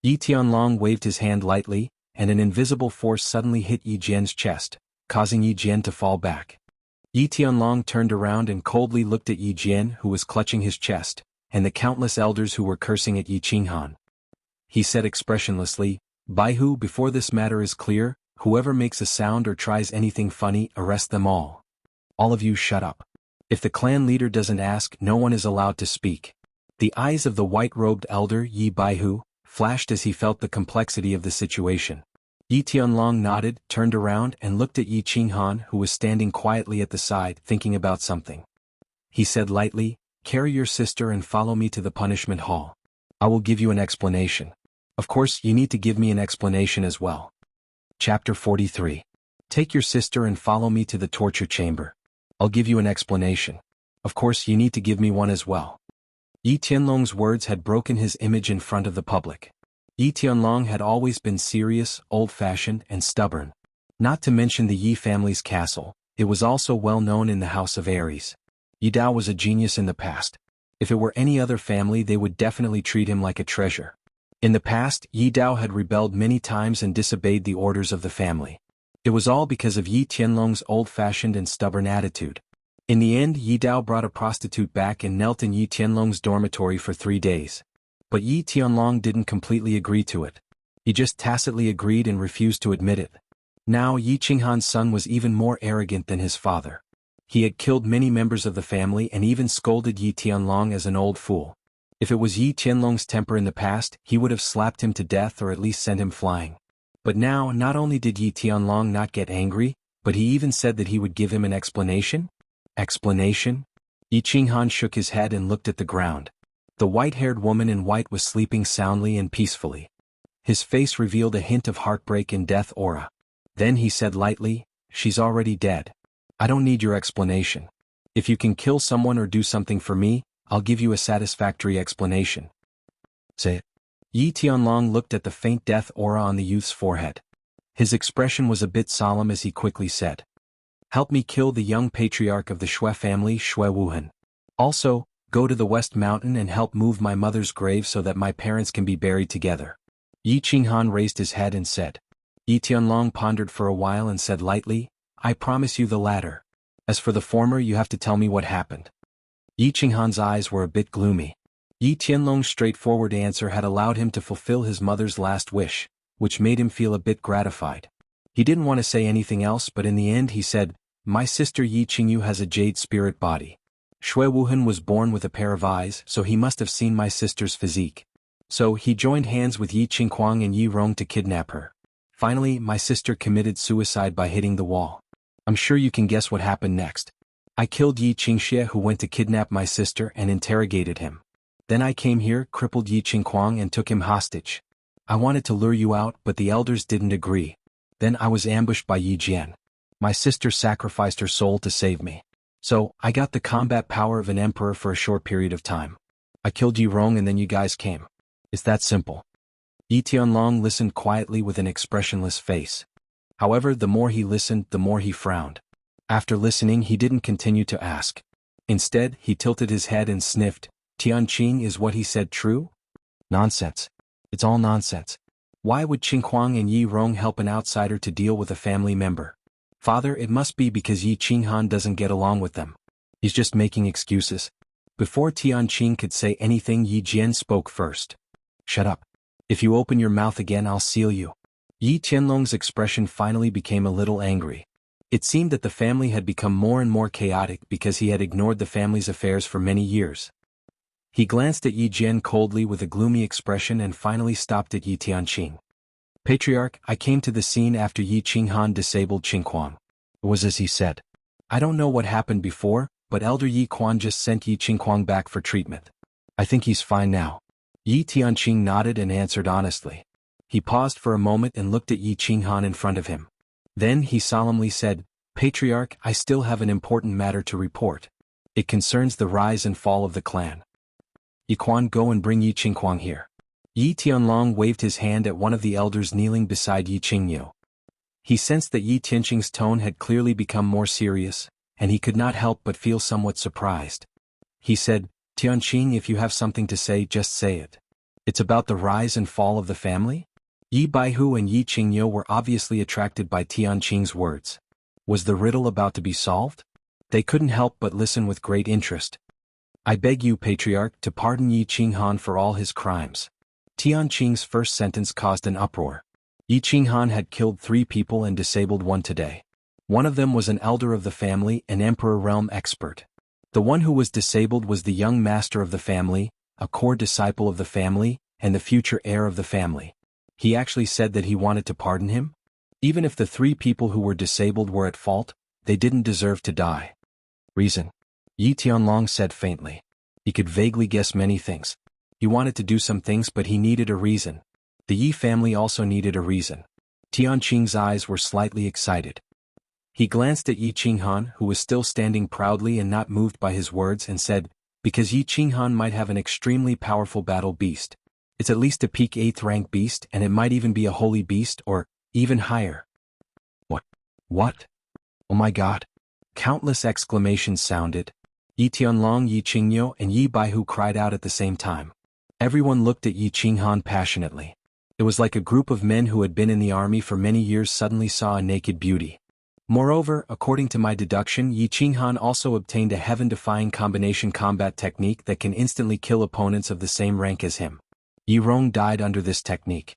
Yi Tianlong waved his hand lightly, and an invisible force suddenly hit Yi Jian's chest, causing Yi Jian to fall back. Yi Tianlong turned around and coldly looked at Yi Jian, who was clutching his chest, and the countless elders who were cursing at Yi Qinghan. He said expressionlessly, Baihu, before this matter is clear, whoever makes a sound or tries anything funny, arrest them all. All of you shut up. If the clan leader doesn't ask, no one is allowed to speak. The eyes of the white-robed elder Yi Baihu flashed as he felt the complexity of the situation. Yi Tianlong nodded, turned around and looked at Yi Qinghan, who was standing quietly at the side, thinking about something. He said lightly, carry your sister and follow me to the punishment hall. I will give you an explanation. Of course, you need to give me an explanation as well. Chapter 43. Take your sister and follow me to the torture chamber. I'll give you an explanation. Of course, you need to give me one as well. Yi Tianlong's words had broken his image in front of the public. Yi Tianlong had always been serious, old-fashioned, and stubborn. Not to mention the Yi family's castle, it was also well known in the House of Aries. Yi Dao was a genius in the past. If it were any other family, they would definitely treat him like a treasure. In the past, Yi Dao had rebelled many times and disobeyed the orders of the family. It was all because of Yi Tianlong's old-fashioned and stubborn attitude. In the end, Yi Dao brought a prostitute back and knelt in Yi Tianlong's dormitory for 3 days. But Yi Tianlong didn't completely agree to it. He just tacitly agreed and refused to admit it. Now Yi Qinghan's son was even more arrogant than his father. He had killed many members of the family and even scolded Yi Tianlong as an old fool. If it was Yi Tianlong's temper in the past, he would have slapped him to death or at least sent him flying. But now, not only did Yi Tianlong not get angry, but he even said that he would give him an explanation? Explanation? Yi Qinghan shook his head and looked at the ground. The white-haired woman in white was sleeping soundly and peacefully. His face revealed a hint of heartbreak and death aura. Then he said lightly, "She's already dead. I don't need your explanation. If you can kill someone or do something for me, I'll give you a satisfactory explanation." Say it. Yi Tianlong looked at the faint death aura on the youth's forehead. His expression was a bit solemn as he quickly said, "Help me kill the young patriarch of the Shui family, Shui Wuhan. Also, go to the West Mountain and help move my mother's grave so that my parents can be buried together." Yi Qinghan raised his head and said. Yi Tianlong pondered for a while and said lightly, "I promise you the latter. As for the former, you have to tell me what happened." Yi Qinghan's eyes were a bit gloomy. Yi Tianlong's straightforward answer had allowed him to fulfill his mother's last wish, which made him feel a bit gratified. He didn't want to say anything else, but in the end he said, "My sister Yi Qingyu has a jade spirit body. Shui Wuhan was born with a pair of eyes, so he must have seen my sister's physique. So he joined hands with Yi Qingquang and Yi Rong to kidnap her. Finally, my sister committed suicide by hitting the wall. I'm sure you can guess what happened next. I killed Yi Qingxie, who went to kidnap my sister, and interrogated him. Then I came here, crippled Yi Qingquang and took him hostage. I wanted to lure you out, but the elders didn't agree. Then I was ambushed by Yi Jian. My sister sacrificed her soul to save me. So, I got the combat power of an emperor for a short period of time. I killed Yi Rong and then you guys came. It's that simple." Yi Tianlong listened quietly with an expressionless face. However, the more he listened, the more he frowned. After listening, he didn't continue to ask. Instead, he tilted his head and sniffed. "Tianqing, is what he said true?" "Nonsense. It's all nonsense. Why would Qinghuang and Yi Rong help an outsider to deal with a family member? Father, it must be because Yi Qinghan doesn't get along with them. He's just making excuses." Before Tianqing could say anything, Yi Jian spoke first. "Shut up. If you open your mouth again, I'll seal you." Yi Tianlong's expression finally became a little angry. It seemed that the family had become more and more chaotic because he had ignored the family's affairs for many years. He glanced at Yi Jian coldly with a gloomy expression and finally stopped at Yi Tianqing. "Patriarch, I came to the scene after Yi Qinghan disabled Qingquang. It was as he said. I don't know what happened before, but Elder Yi Quan just sent Yi Qingquang back for treatment. I think he's fine now." Yi Tianqing nodded and answered honestly. He paused for a moment and looked at Yi Qinghan in front of him. Then he solemnly said, "Patriarch, I still have an important matter to report. It concerns the rise and fall of the clan. Yi Quan, go and bring Yi Qingquang here." Yi Tianlong waved his hand at one of the elders kneeling beside Yi Qingyu. He sensed that Yi Tianqing's tone had clearly become more serious, and he could not help but feel somewhat surprised. He said, "Tianqing, if you have something to say, just say it. It's about the rise and fall of the family?" Yi Baihu and Yi Qingyu were obviously attracted by Tianqing's words. Was the riddle about to be solved? They couldn't help but listen with great interest. "I beg you, Patriarch, to pardon Yi Qinghan for all his crimes." Tianqing's first sentence caused an uproar. Yi Qinghan had killed 3 people and disabled 1 today. One of them was an elder of the family, an emperor realm expert. The one who was disabled was the young master of the family, a core disciple of the family, and the future heir of the family. He actually said that he wanted to pardon him? Even if the 3 people who were disabled were at fault, they didn't deserve to die. Reason? Yi Tianlong said faintly. He could vaguely guess many things. He wanted to do some things, but he needed a reason. The Yi family also needed a reason. Tianqing's eyes were slightly excited. He glanced at Yi Qinghan, who was still standing proudly and not moved by his words, and said, "Because Yi Qinghan might have an extremely powerful battle beast. It's at least a peak 8th rank beast, and it might even be a holy beast, or even higher." What? What? Oh my God. Countless exclamations sounded. Yi Tianlong, Yi Qingyu, and Yi Baihu cried out at the same time. Everyone looked at Yi Qinghan passionately. It was like a group of men who had been in the army for many years suddenly saw a naked beauty. Moreover, according to my deduction, Yi Qinghan also obtained a heaven-defying combination combat technique that can instantly kill opponents of the same rank as him. Yi Rong died under this technique.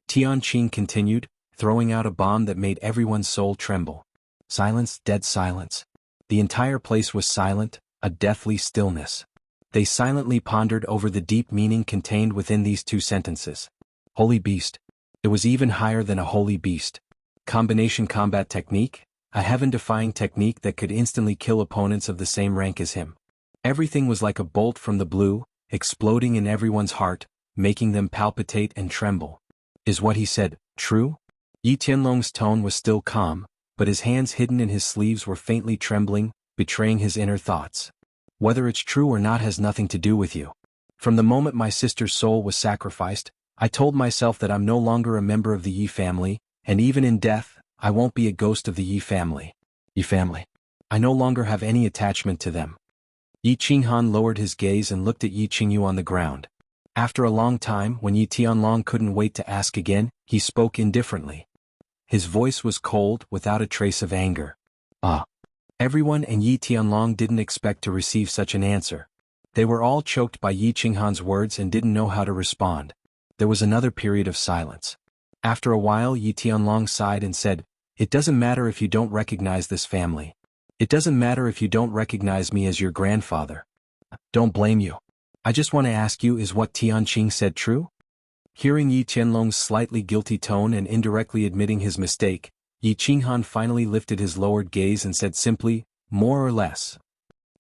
Tianqing continued, throwing out a bomb that made everyone's soul tremble. Silence, dead silence. The entire place was silent, a deathly stillness. They silently pondered over the deep meaning contained within these 2 sentences. Holy beast. It was even higher than a holy beast. Combination combat technique, a heaven-defying technique that could instantly kill opponents of the same rank as him. Everything was like a bolt from the blue, exploding in everyone's heart, making them palpitate and tremble. Is what he said true? Yi Tianlong's tone was still calm, but his hands hidden in his sleeves were faintly trembling, betraying his inner thoughts. Whether it's true or not has nothing to do with you. From the moment my sister's soul was sacrificed, I told myself that I'm no longer a member of the Yi family, and even in death, I won't be a ghost of the Yi family. Yi family. I no longer have any attachment to them. Yi Qinghan lowered his gaze and looked at Yi Qingyu on the ground. After a long time, when Yi Tianlong couldn't wait to ask again, he spoke indifferently. His voice was cold, without a trace of anger. Everyone and Yi Tianlong didn't expect to receive such an answer. They were all choked by Yi Qinghan's words and didn't know how to respond. There was another period of silence. After a while, Yi Tianlong sighed and said, "It doesn't matter if you don't recognize this family. It doesn't matter if you don't recognize me as your grandfather. Don't blame you. I just want to ask you, is what Tianqing said true?" Hearing Yi Tianlong's slightly guilty tone and indirectly admitting his mistake, Yi Qinghan finally lifted his lowered gaze and said simply, "More or less."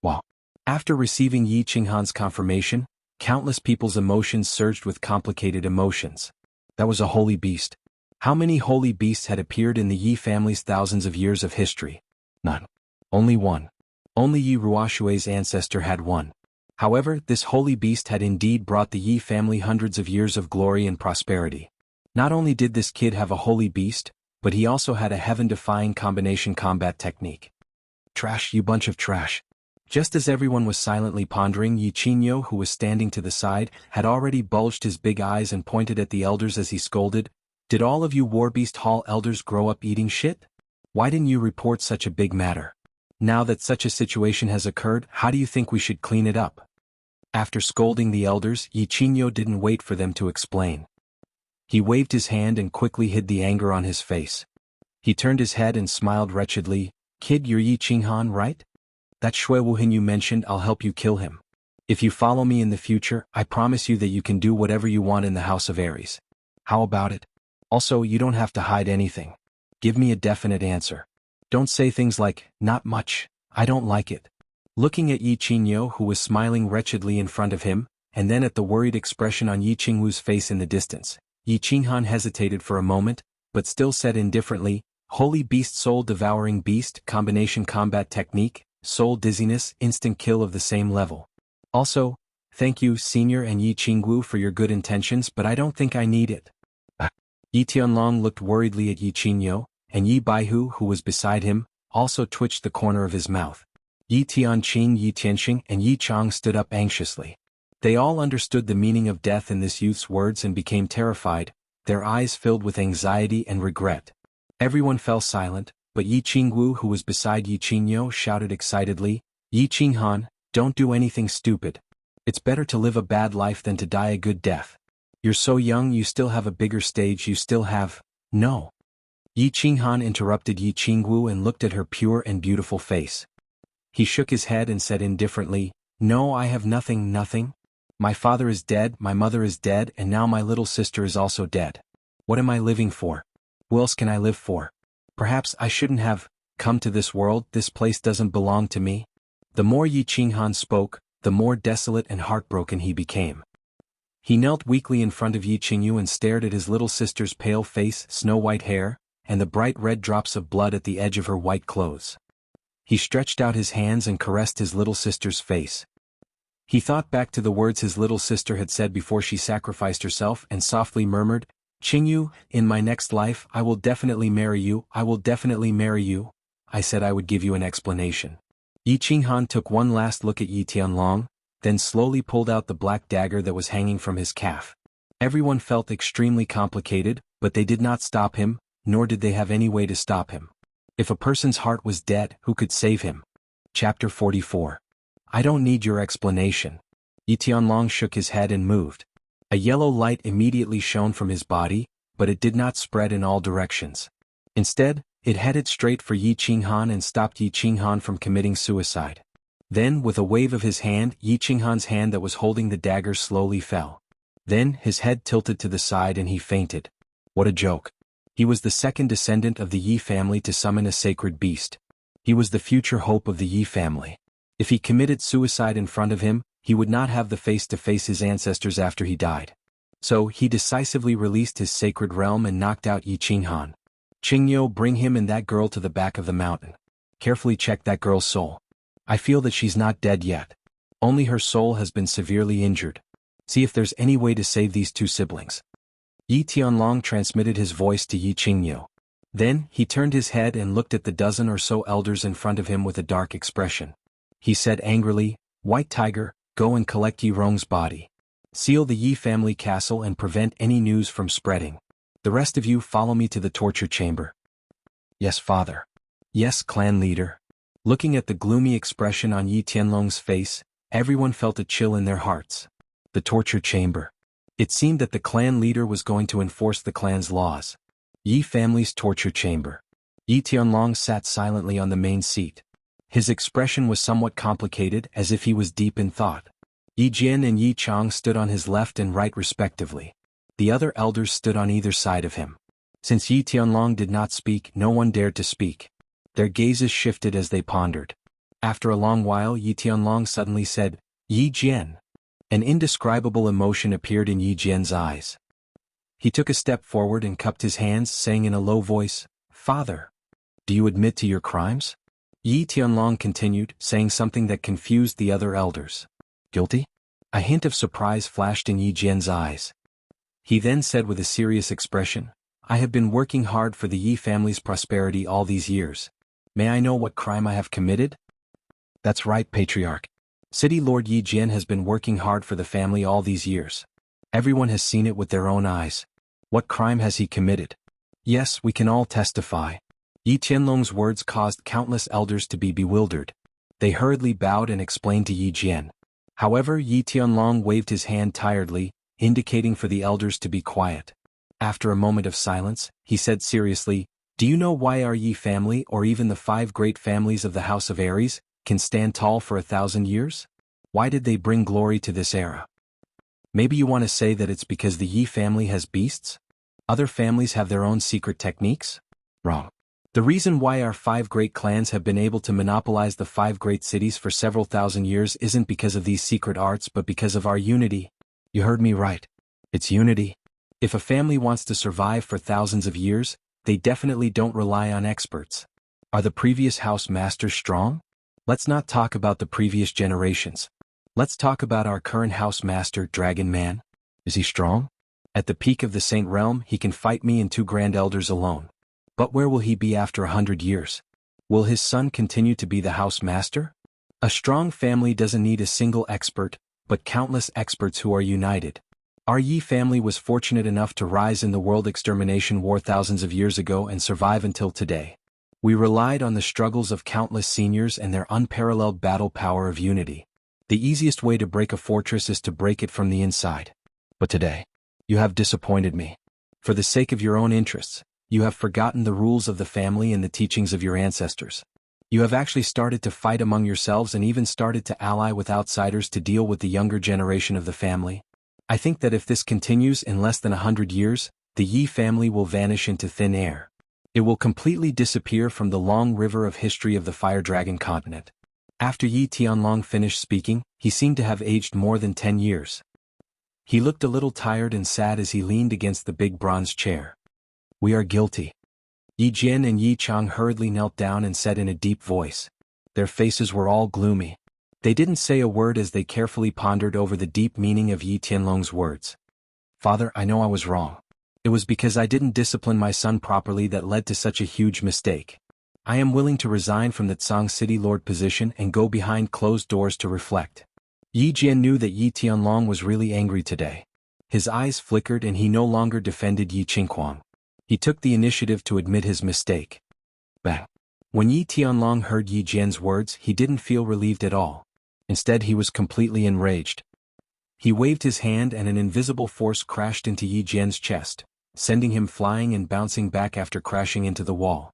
Wow. After receiving Yi Qinghan's confirmation, countless people's emotions surged with complicated emotions. That was a holy beast. How many holy beasts had appeared in the Yi family's thousands of years of history? None. Only one. Only Yi Ruoshui's ancestor had one. However, this holy beast had indeed brought the Yi family hundreds of years of glory and prosperity. Not only did this kid have a holy beast, but he also had a heaven-defying combination combat technique. Trash, you bunch of trash. Just as everyone was silently pondering, Yi Qingyu, who was standing to the side, had already bulged his big eyes and pointed at the elders as he scolded, "Did all of you Warbeast Hall elders grow up eating shit? Why didn't you report such a big matter? Now that such a situation has occurred, how do you think we should clean it up?" After scolding the elders, Yi Qingyu didn't wait for them to explain. He waved his hand and quickly hid the anger on his face. He turned his head and smiled wretchedly. "Kid, you're Yi Qinghan, right? That Shui Wuhin you mentioned, I'll help you kill him. If you follow me in the future, I promise you that you can do whatever you want in the House of Aries. How about it? Also, you don't have to hide anything. Give me a definite answer. Don't say things like, 'Not much, I don't like it.'" Looking at Yi Qingyu, who was smiling wretchedly in front of him, and then at the worried expression on Yi Qingwu's face in the distance, Yi Qinghan hesitated for a moment, but still said indifferently, "Holy beast, soul-devouring beast, combination combat technique, soul dizziness, instant kill of the same level. Also, thank you, Senior and Yi Qingwu, for your good intentions, but I don't think I need it." Yi Tianlong looked worriedly at Yi Qingyu, and Yi Baihu, who was beside him, also twitched the corner of his mouth. Yi Tianqing, Yi Tianxing, and Yi Chang stood up anxiously. They all understood the meaning of death in this youth's words and became terrified, their eyes filled with anxiety and regret. Everyone fell silent, but Yi Qingwu, who was beside Yi Qingyu, shouted excitedly, "Yi Qinghan, don't do anything stupid. It's better to live a bad life than to die a good death. You're so young, you still have a bigger stage, you still have—" "No." Yi Qinghan interrupted Yi Qingwu and looked at her pure and beautiful face. He shook his head and said indifferently, "No, I have nothing. My father is dead, my mother is dead, and now my little sister is also dead. What am I living for? Who else can I live for? Perhaps I shouldn't have come to this world, this place doesn't belong to me." The more Yi Qinghan spoke, the more desolate and heartbroken he became. He knelt weakly in front of Yi Qingyu and stared at his little sister's pale face, snow-white hair, and the bright red drops of blood at the edge of her white clothes. He stretched out his hands and caressed his little sister's face. He thought back to the words his little sister had said before she sacrificed herself and softly murmured, "Qingyu, in my next life I will definitely marry you, I will definitely marry you. I said I would give you an explanation." Yi Qinghan took one last look at Yi Tianlong, then slowly pulled out the black dagger that was hanging from his calf. Everyone felt extremely complicated, but they did not stop him, nor did they have any way to stop him. If a person's heart was dead, who could save him? Chapter 44. "I don't need your explanation." Yi Tianlong shook his head and moved. A yellow light immediately shone from his body, but it did not spread in all directions. Instead, it headed straight for Yi Qinghan and stopped Yi Qinghan from committing suicide. Then, with a wave of his hand, Yi Qinghan's hand that was holding the dagger slowly fell. Then, his head tilted to the side and he fainted. What a joke. He was the second descendant of the Yi family to summon a sacred beast. He was the future hope of the Yi family. If he committed suicide in front of him, he would not have the face to face his ancestors after he died. So, he decisively released his sacred realm and knocked out Yi Qinghan. Qingyo, bring him and that girl to the back of the mountain. Carefully check that girl's soul. I feel that she's not dead yet. Only her soul has been severely injured. See if there's any way to save these two siblings. Yi Tianlong transmitted his voice to Yi Qingyo. Then, he turned his head and looked at the dozen or so elders in front of him with a dark expression. He said angrily, White Tiger, go and collect Yi Rong's body. Seal the Yi family castle and prevent any news from spreading. The rest of you follow me to the torture chamber. Yes, father. Yes, clan leader. Looking at the gloomy expression on Yi Tianlong's face, everyone felt a chill in their hearts. The torture chamber. It seemed that the clan leader was going to enforce the clan's laws. Yi family's torture chamber. Yi Tianlong sat silently on the main seat. His expression was somewhat complicated, as if he was deep in thought. Yi Jian and Yi Chang stood on his left and right respectively. The other elders stood on either side of him. Since Yi Tianlong did not speak, no one dared to speak. Their gazes shifted as they pondered. After a long while, Yi Tianlong suddenly said, Yi Jian. An indescribable emotion appeared in Yi Jian's eyes. He took a step forward and cupped his hands, saying in a low voice, Father, do you admit to your crimes? Yi Tianlong continued, saying something that confused the other elders. Guilty? A hint of surprise flashed in Yi Jian's eyes. He then said with a serious expression, I have been working hard for the Yi family's prosperity all these years. May I know what crime I have committed? That's right, Patriarch. City Lord Yi Jian has been working hard for the family all these years. Everyone has seen it with their own eyes. What crime has he committed? Yes, we can all testify. Yi Tianlong's words caused countless elders to be bewildered. They hurriedly bowed and explained to Yi Jian. However, Yi Tianlong waved his hand tiredly, indicating for the elders to be quiet. After a moment of silence, he said seriously, Do you know why our Yi family, or even the 5 great families of the House of Aries, can stand tall for 1,000 years? Why did they bring glory to this era? Maybe you want to say that it's because the Yi family has beasts? Other families have their own secret techniques? Wrong. The reason why our 5 great clans have been able to monopolize the 5 great cities for several thousand years isn't because of these secret arts but because of our unity. You heard me right. It's unity. If a family wants to survive for thousands of years, they definitely don't rely on experts. Are the previous house masters strong? Let's not talk about the previous generations. Let's talk about our current house master, Dragon Man. Is he strong? At the peak of the Saint Realm, he can fight me and 2 grand elders alone. But where will he be after 100 years? Will his son continue to be the house master? A strong family doesn't need a single expert, but countless experts who are united. Our Yi family was fortunate enough to rise in the World Extermination War thousands of years ago and survive until today. We relied on the struggles of countless seniors and their unparalleled battle power of unity. The easiest way to break a fortress is to break it from the inside. But today, you have disappointed me. For the sake of your own interests, you have forgotten the rules of the family and the teachings of your ancestors. You have actually started to fight among yourselves and even started to ally with outsiders to deal with the younger generation of the family. I think that if this continues in less than 100 years, the Yi family will vanish into thin air. It will completely disappear from the long river of history of the Fire Dragon continent. After Yi Tianlong finished speaking, he seemed to have aged more than 10 years. He looked a little tired and sad as he leaned against the big bronze chair. We are guilty. Yi Jian and Yi Chang hurriedly knelt down and said in a deep voice. Their faces were all gloomy. They didn't say a word as they carefully pondered over the deep meaning of Yi Tianlong's words. Father, I know I was wrong. It was because I didn't discipline my son properly that led to such a huge mistake. I am willing to resign from the Tsang City Lord position and go behind closed doors to reflect. Yi Jian knew that Yi Tianlong was really angry today. His eyes flickered and he no longer defended Yi Qinghuang. He took the initiative to admit his mistake. Bang. When Yi Tianlong heard Yi Jian's words, he didn't feel relieved at all. Instead, he was completely enraged. He waved his hand and an invisible force crashed into Yi Jian's chest, sending him flying and bouncing back after crashing into the wall.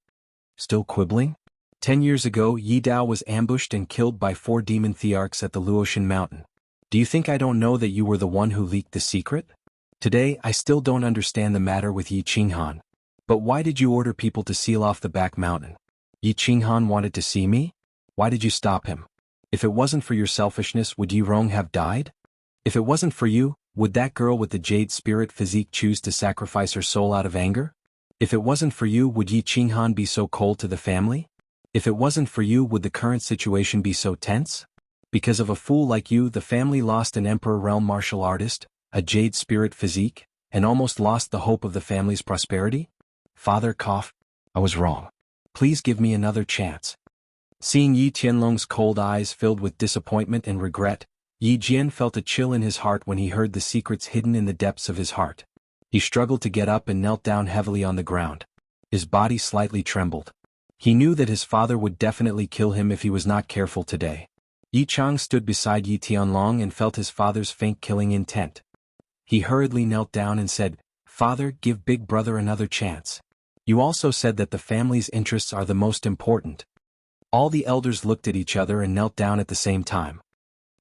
Still quibbling? 10 years ago, Yi Dao was ambushed and killed by 4 demon thearchs at the Luotian mountain. Do you think I don't know that you were the one who leaked the secret? Today, I still don't understand the matter with Yi Qinghan. But why did you order people to seal off the back mountain? Yi Qinghan wanted to see me? Why did you stop him? If it wasn't for your selfishness, would Yi Rong have died? If it wasn't for you, would that girl with the jade spirit physique choose to sacrifice her soul out of anger? If it wasn't for you, would Yi Qinghan be so cold to the family? If it wasn't for you, would the current situation be so tense? Because of a fool like you, the family lost an Emperor Realm martial artist, a jade spirit physique, and almost lost the hope of the family's prosperity? Father coughed. I was wrong. Please give me another chance. Seeing Yi Tianlong's cold eyes filled with disappointment and regret, Yi Jian felt a chill in his heart when he heard the secrets hidden in the depths of his heart. He struggled to get up and knelt down heavily on the ground. His body slightly trembled. He knew that his father would definitely kill him if he was not careful today. Yi Chang stood beside Yi Tianlong and felt his father's faint killing intent. He hurriedly knelt down and said, Father, give big brother another chance. You also said that the family's interests are the most important. All the elders looked at each other and knelt down at the same time.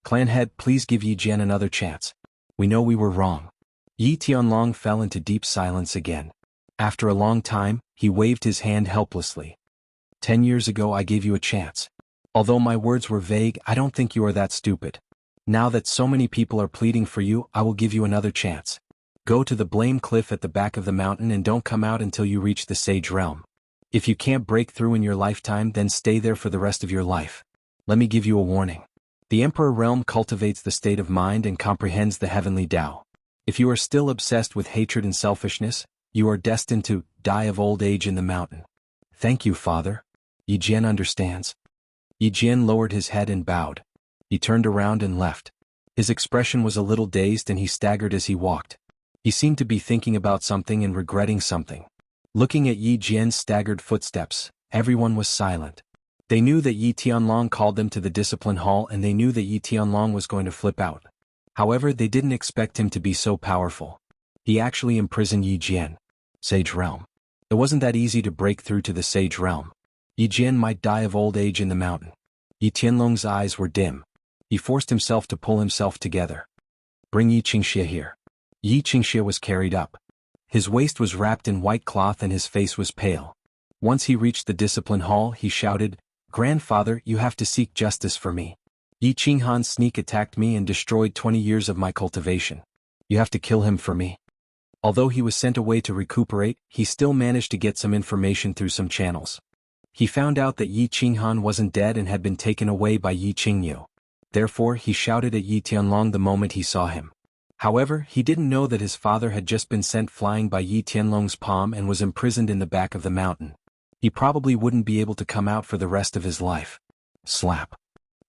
Clan head, please give Yi Jian another chance. We know we were wrong. Yi Tianlong fell into deep silence again. After a long time, he waved his hand helplessly. 10 years ago I gave you a chance. Although my words were vague, I don't think you are that stupid. Now that so many people are pleading for you, I will give you another chance. Go to the blame cliff at the back of the mountain and don't come out until you reach the Sage Realm. If you can't break through in your lifetime, then stay there for the rest of your life. Let me give you a warning. The Emperor Realm cultivates the state of mind and comprehends the heavenly Tao. If you are still obsessed with hatred and selfishness, you are destined to die of old age in the mountain. Thank you, Father. Yi Jian understands. Yi Jian lowered his head and bowed. He turned around and left. His expression was a little dazed and he staggered as he walked. He seemed to be thinking about something and regretting something. Looking at Yi Jian's staggered footsteps, everyone was silent. They knew that Yi Tianlong called them to the discipline hall and they knew that Yi Tianlong was going to flip out. However, they didn't expect him to be so powerful. He actually imprisoned Yi Jian. Sage Realm. It wasn't that easy to break through to the Sage Realm. Yi Jian might die of old age in the mountain. Yi Tianlong's eyes were dim. He forced himself to pull himself together. Bring Yi Qingxie here. Yi Qingxie was carried up. His waist was wrapped in white cloth and his face was pale. Once he reached the discipline hall, he shouted, Grandfather, you have to seek justice for me. Yi Qinghan's sneak attacked me and destroyed 20 years of my cultivation. You have to kill him for me. Although he was sent away to recuperate, he still managed to get some information through some channels. He found out that Yi Qinghan wasn't dead and had been taken away by Yi Qingyu. Therefore, he shouted at Yi Tianlong the moment he saw him. However, he didn't know that his father had just been sent flying by Yi Tianlong's palm and was imprisoned in the back of the mountain. He probably wouldn't be able to come out for the rest of his life. Slap.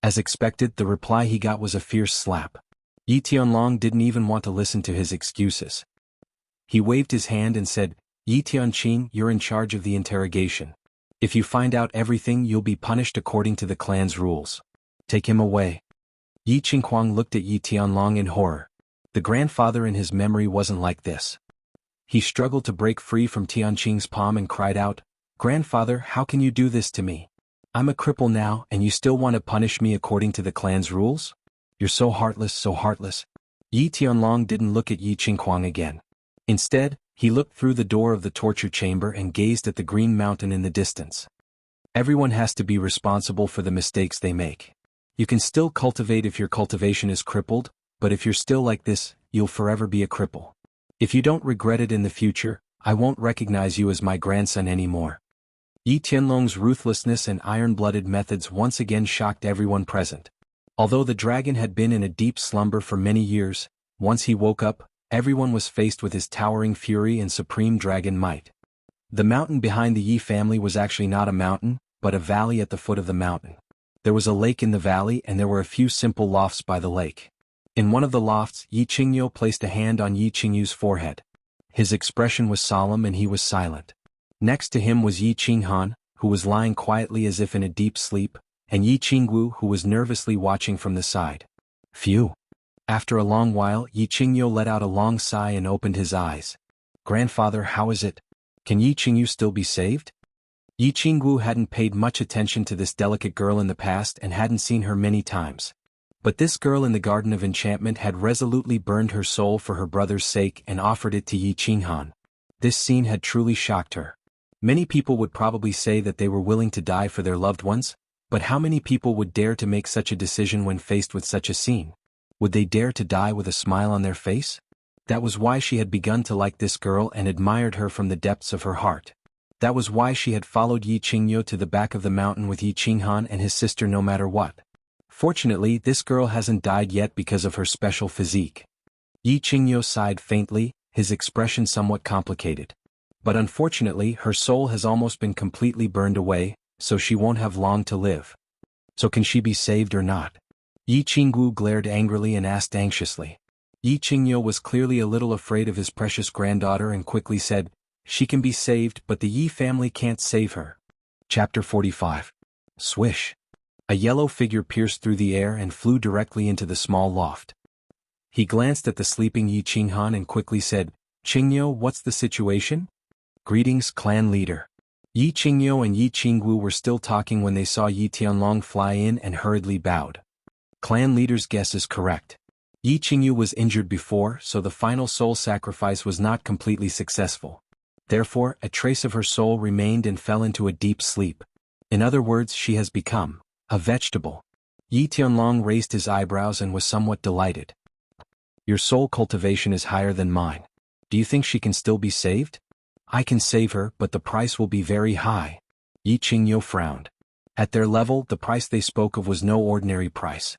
As expected, the reply he got was a fierce slap. Yi Tianlong didn't even want to listen to his excuses. He waved his hand and said, Yi Tianqing, you're in charge of the interrogation. If you find out everything, you'll be punished according to the clan's rules. Take him away. Yi Qinghuang looked at Yi Tianlong in horror. The grandfather in his memory wasn't like this. He struggled to break free from Tianqing's palm and cried out, Grandfather, how can you do this to me? I'm a cripple now, and you still want to punish me according to the clan's rules? You're so heartless, so heartless. Yi Tianlong didn't look at Yi Qinghuang again. Instead, he looked through the door of the torture chamber and gazed at the green mountain in the distance. Everyone has to be responsible for the mistakes they make. You can still cultivate if your cultivation is crippled, but if you're still like this, you'll forever be a cripple. If you don't regret it in the future, I won't recognize you as my grandson anymore. Yi Tianlong's ruthlessness and iron-blooded methods once again shocked everyone present. Although the dragon had been in a deep slumber for many years, once he woke up, everyone was faced with his towering fury and supreme dragon might. The mountain behind the Yi family was actually not a mountain, but a valley at the foot of the mountain. There was a lake in the valley and there were a few simple lofts by the lake. In one of the lofts, Yi Qingyu placed a hand on Yi Qingyu's forehead. His expression was solemn and he was silent. Next to him was Yi Qinghan, who was lying quietly as if in a deep sleep, and Yi Qingwu, who was nervously watching from the side. Phew. After a long while, Yi Qingyu let out a long sigh and opened his eyes. Grandfather, how is it? Can Yi Qingyu still be saved? Yi Qingwu hadn't paid much attention to this delicate girl in the past and hadn't seen her many times. But this girl in the Garden of Enchantment had resolutely burned her soul for her brother's sake and offered it to Yi Qinghan. This scene had truly shocked her. Many people would probably say that they were willing to die for their loved ones, But how many people would dare to make such a decision when faced with such a scene? Would they dare to die with a smile on their face? That was why she had begun to like this girl and admired her from the depths of her heart. That was why she had followed Yi Qingyo to the back of the mountain with Yi Qinghan and his sister no matter what. Fortunately, this girl hasn't died yet because of her special physique. Yi Qingyo sighed faintly, his expression somewhat complicated. But unfortunately, her soul has almost been completely burned away, so she won't have long to live. So can she be saved or not? Yi Qingwu glared angrily and asked anxiously. Yi Qingyo was clearly a little afraid of his precious granddaughter and quickly said, "She can be saved, but the Yi family can't save her." Chapter 45. Swish. A yellow figure pierced through the air and flew directly into the small loft. He glanced at the sleeping Yi Qinghan and quickly said, "Qingyo, what's the situation?" "Greetings, clan leader." Yi Qingyo and Yi Qingwu were still talking when they saw Yi Tianlong fly in and hurriedly bowed. Clan leader's guess is correct. Yi Qingyu was injured before, so the final soul sacrifice was not completely successful. Therefore, a trace of her soul remained and fell into a deep sleep. In other words, she has become a vegetable. Yi Tianlong raised his eyebrows and was somewhat delighted. "Your soul cultivation is higher than mine. Do you think she can still be saved?" "I can save her, but the price will be very high." Yi Qingyo frowned. At their level, the price they spoke of was no ordinary price.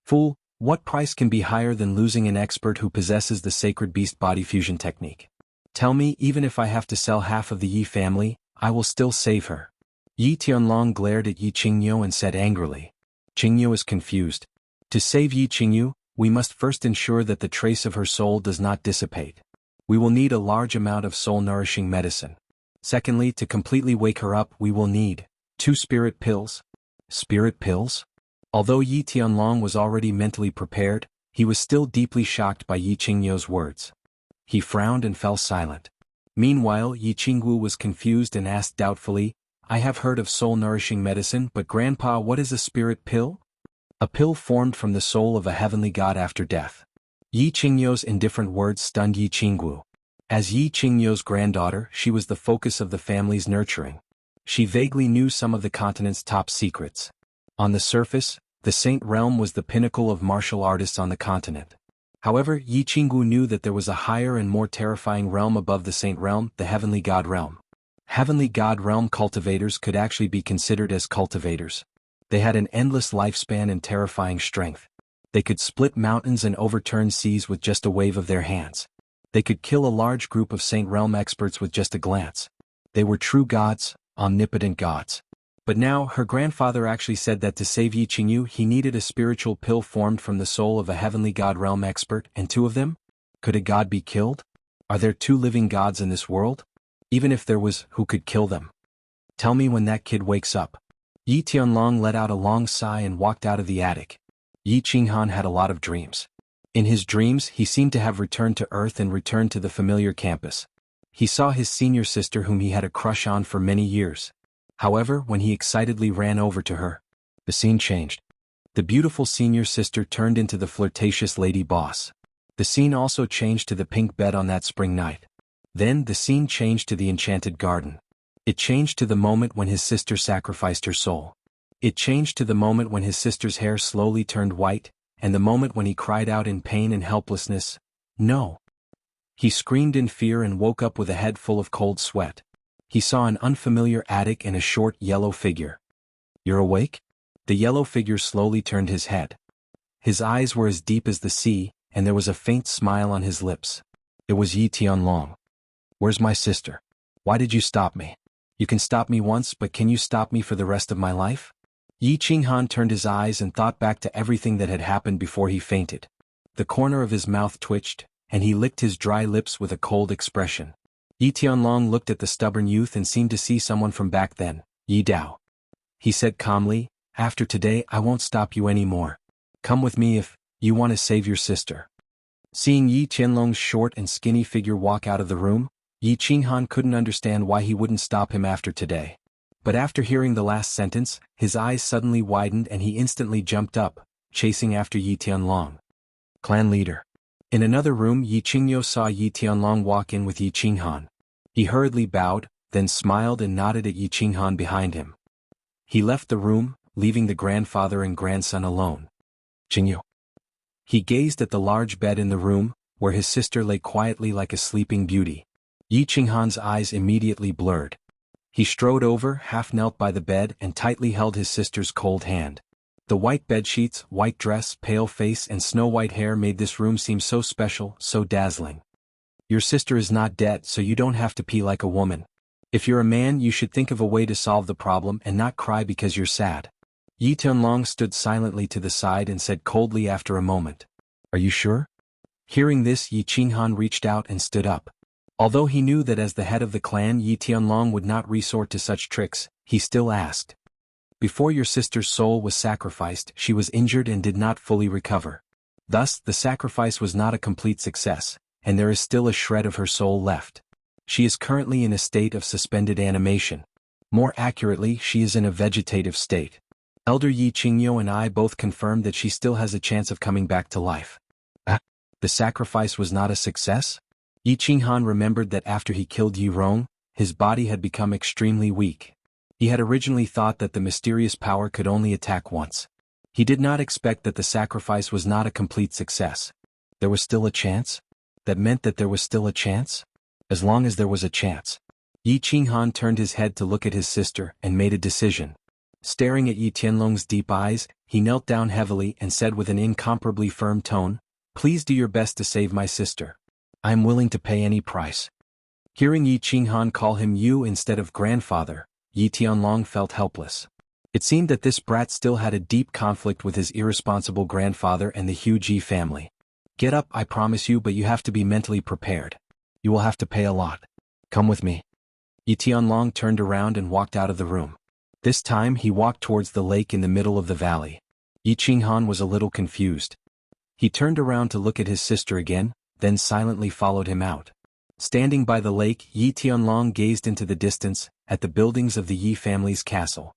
"Fool, what price can be higher than losing an expert who possesses the sacred beast body fusion technique? Tell me, even if I have to sell half of the Yi family, I will still save her." Yi Tianlong glared at Yi Qingyo and said angrily. Qingyo is confused. "To save Yi Qingyu, we must first ensure that the trace of her soul does not dissipate. We will need a large amount of soul-nourishing medicine. Secondly, to completely wake her up, we will need 2 spirit pills." Spirit pills? Although Yi Tianlong was already mentally prepared, he was still deeply shocked by Yi Qingyo's words. He frowned and fell silent. Meanwhile, Yi Qingwu was confused and asked doubtfully, "I have heard of soul-nourishing medicine, but Grandpa, what is a spirit pill?" "A pill formed from the soul of a heavenly god after death." Yi Qingyo's indifferent words stunned Yi Qingwu. As Yi Qingyo's granddaughter, she was the focus of the family's nurturing. She vaguely knew some of the continent's top secrets. On the surface, the Saint Realm was the pinnacle of martial artists on the continent. However, Yi Qingwu knew that there was a higher and more terrifying realm above the Saint Realm, the Heavenly God Realm. Heavenly God Realm cultivators could actually be considered as cultivators. They had an endless lifespan and terrifying strength. They could split mountains and overturn seas with just a wave of their hands. They could kill a large group of Saint Realm experts with just a glance. They were true gods, omnipotent gods. But now, her grandfather actually said that to save Yi Qingyu he needed a spiritual pill formed from the soul of a heavenly god realm expert, and 2 of them? Could a god be killed? Are there 2 living gods in this world? Even if there was, who could kill them? Tell me when that kid wakes up. Yi Tianlong let out a long sigh and walked out of the attic. Yi Qinghan had a lot of dreams. In his dreams, he seemed to have returned to Earth and returned to the familiar campus. He saw his senior sister whom he had a crush on for many years. However, when he excitedly ran over to her, the scene changed. The beautiful senior sister turned into the flirtatious lady boss. The scene also changed to the pink bed on that spring night. Then the scene changed to the enchanted garden. It changed to the moment when his sister sacrificed her soul. It changed to the moment when his sister's hair slowly turned white, and the moment when he cried out in pain and helplessness, "No!" He screamed in fear and woke up with a head full of cold sweat. He saw an unfamiliar attic and a short yellow figure. "You're awake?" The yellow figure slowly turned his head. His eyes were as deep as the sea, and there was a faint smile on his lips. It was Yi Tianlong. "Where's my sister? Why did you stop me? You can stop me once, but can you stop me for the rest of my life?" Yi Qinghan turned his eyes and thought back to everything that had happened before he fainted. The corner of his mouth twitched, and he licked his dry lips with a cold expression. Yi Tianlong looked at the stubborn youth and seemed to see someone from back then. "Yi Dao." He said calmly, "After today I won't stop you anymore. Come with me if you want to save your sister." Seeing Yi Tianlong's short and skinny figure walk out of the room, Yi Qinghan couldn't understand why he wouldn't stop him after today. But after hearing the last sentence, his eyes suddenly widened and he instantly jumped up, chasing after Yi Tianlong. Clan leader. In another room, Yi Qingyo saw Yi Tianlong walk in with Yi Qinghan. He hurriedly bowed, then smiled and nodded at Yi Qinghan behind him. He left the room, leaving the grandfather and grandson alone. Qingyu. He gazed at the large bed in the room, where his sister lay quietly like a sleeping beauty. Yi Qinghan's eyes immediately blurred. He strode over, half-knelt by the bed and tightly held his sister's cold hand. The white bedsheets, white dress, pale face and snow-white hair made this room seem so special, so dazzling. Your sister is not dead, so you don't have to pee like a woman. If you're a man, you should think of a way to solve the problem and not cry because you're sad. Yi Tianlong stood silently to the side and said coldly after a moment, "Are you sure?" Hearing this, Yi Qinghan reached out and stood up. Although he knew that as the head of the clan Yi Tianlong would not resort to such tricks, he still asked. Before your sister's soul was sacrificed, she was injured and did not fully recover. Thus, the sacrifice was not a complete success, and there is still a shred of her soul left. She is currently in a state of suspended animation. More accurately, she is in a vegetative state. Elder Yi Qingyo and I both confirmed that she still has a chance of coming back to life. The sacrifice was not a success? Yi Qinghan remembered that after he killed Yi Rong, his body had become extremely weak. He had originally thought that the mysterious power could only attack once. He did not expect that the sacrifice was not a complete success. There was still a chance? That meant that there was still a chance? As long as there was a chance. Yi Qinghan turned his head to look at his sister and made a decision. Staring at Yi Tianlong's deep eyes, he knelt down heavily and said with an incomparably firm tone, "Please do your best to save my sister. I am willing to pay any price." Hearing Yi Qinghan call him you instead of grandfather, Yi Tianlong felt helpless. It seemed that this brat still had a deep conflict with his irresponsible grandfather and the huge Yi family. "Get up, I promise you, but you have to be mentally prepared. You will have to pay a lot. Come with me." Yi Tianlong turned around and walked out of the room. This time he walked towards the lake in the middle of the valley. Yi Qinghan was a little confused. He turned around to look at his sister again, then silently followed him out. Standing by the lake, Yi Tianlong gazed into the distance, at the buildings of the Yi family's castle.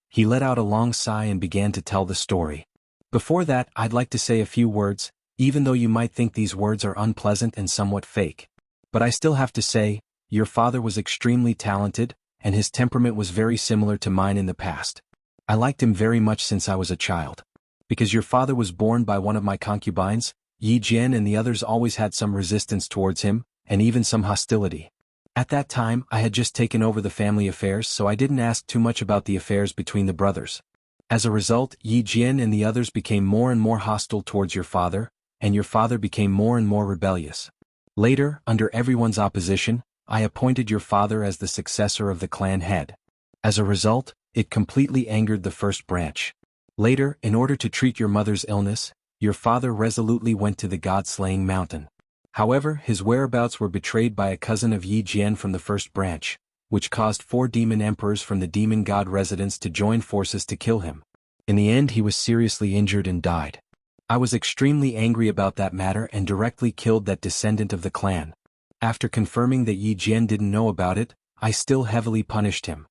He let out a long sigh and began to tell the story. Before that, I'd like to say a few words, even though you might think these words are unpleasant and somewhat fake. But I still have to say, your father was extremely talented, and his temperament was very similar to mine in the past. I liked him very much since I was a child. Because your father was born by one of my concubines, Yi Jian and the others always had some resistance towards him, and even some hostility. At that time, I had just taken over the family affairs, so I didn't ask too much about the affairs between the brothers. As a result, Yi Jian and the others became more and more hostile towards your father, and your father became more and more rebellious. Later, under everyone's opposition, I appointed your father as the successor of the clan head. As a result, it completely angered the first branch. Later, in order to treat your mother's illness, your father resolutely went to the god-slaying mountain. However, his whereabouts were betrayed by a cousin of Yi Jian from the first branch, which caused 4 demon emperors from the demon god residence to join forces to kill him. In the end, he was seriously injured and died. I was extremely angry about that matter and directly killed that descendant of the clan. After confirming that Yi Jian didn't know about it, I still heavily punished him.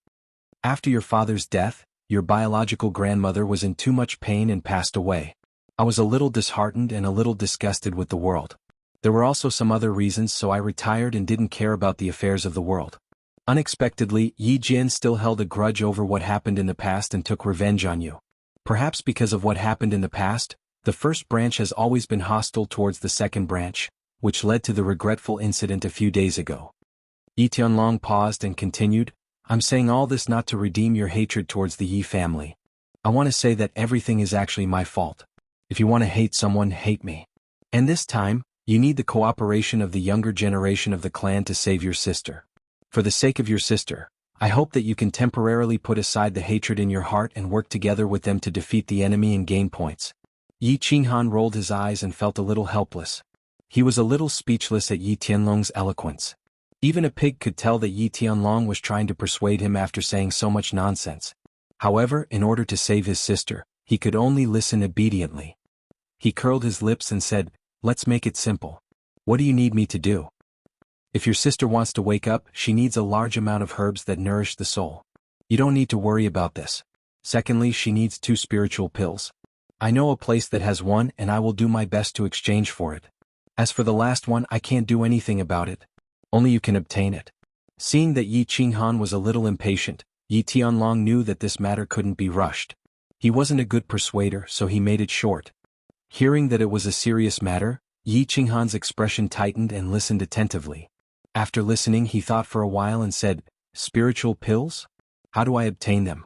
After your father's death, your biological grandmother was in too much pain and passed away. I was a little disheartened and a little disgusted with the world. There were also some other reasons, so I retired and didn't care about the affairs of the world. Unexpectedly, Yi Jian still held a grudge over what happened in the past and took revenge on you. Perhaps because of what happened in the past, the first branch has always been hostile towards the second branch, which led to the regretful incident a few days ago. Yi Tianlong paused and continued, I'm saying all this not to redeem your hatred towards the Yi family. I want to say that everything is actually my fault. If you want to hate someone, hate me. And this time, you need the cooperation of the younger generation of the clan to save your sister. For the sake of your sister, I hope that you can temporarily put aside the hatred in your heart and work together with them to defeat the enemy and gain points. Yi Qinghan rolled his eyes and felt a little helpless. He was a little speechless at Yi Tianlong's eloquence. Even a pig could tell that Yi Tianlong was trying to persuade him after saying so much nonsense. However, in order to save his sister, he could only listen obediently. He curled his lips and said, Let's make it simple. What do you need me to do? If your sister wants to wake up, she needs a large amount of herbs that nourish the soul. You don't need to worry about this. Secondly, she needs 2 spiritual pills. I know a place that has one and I will do my best to exchange for it. As for the last one, I can't do anything about it. Only you can obtain it. Seeing that Yi Qinghan was a little impatient, Yi Tianlong knew that this matter couldn't be rushed. He wasn't a good persuader, so he made it short. Hearing that it was a serious matter, Yi Qinghan's expression tightened and listened attentively. After listening, he thought for a while and said, "Spiritual pills? How do I obtain them?"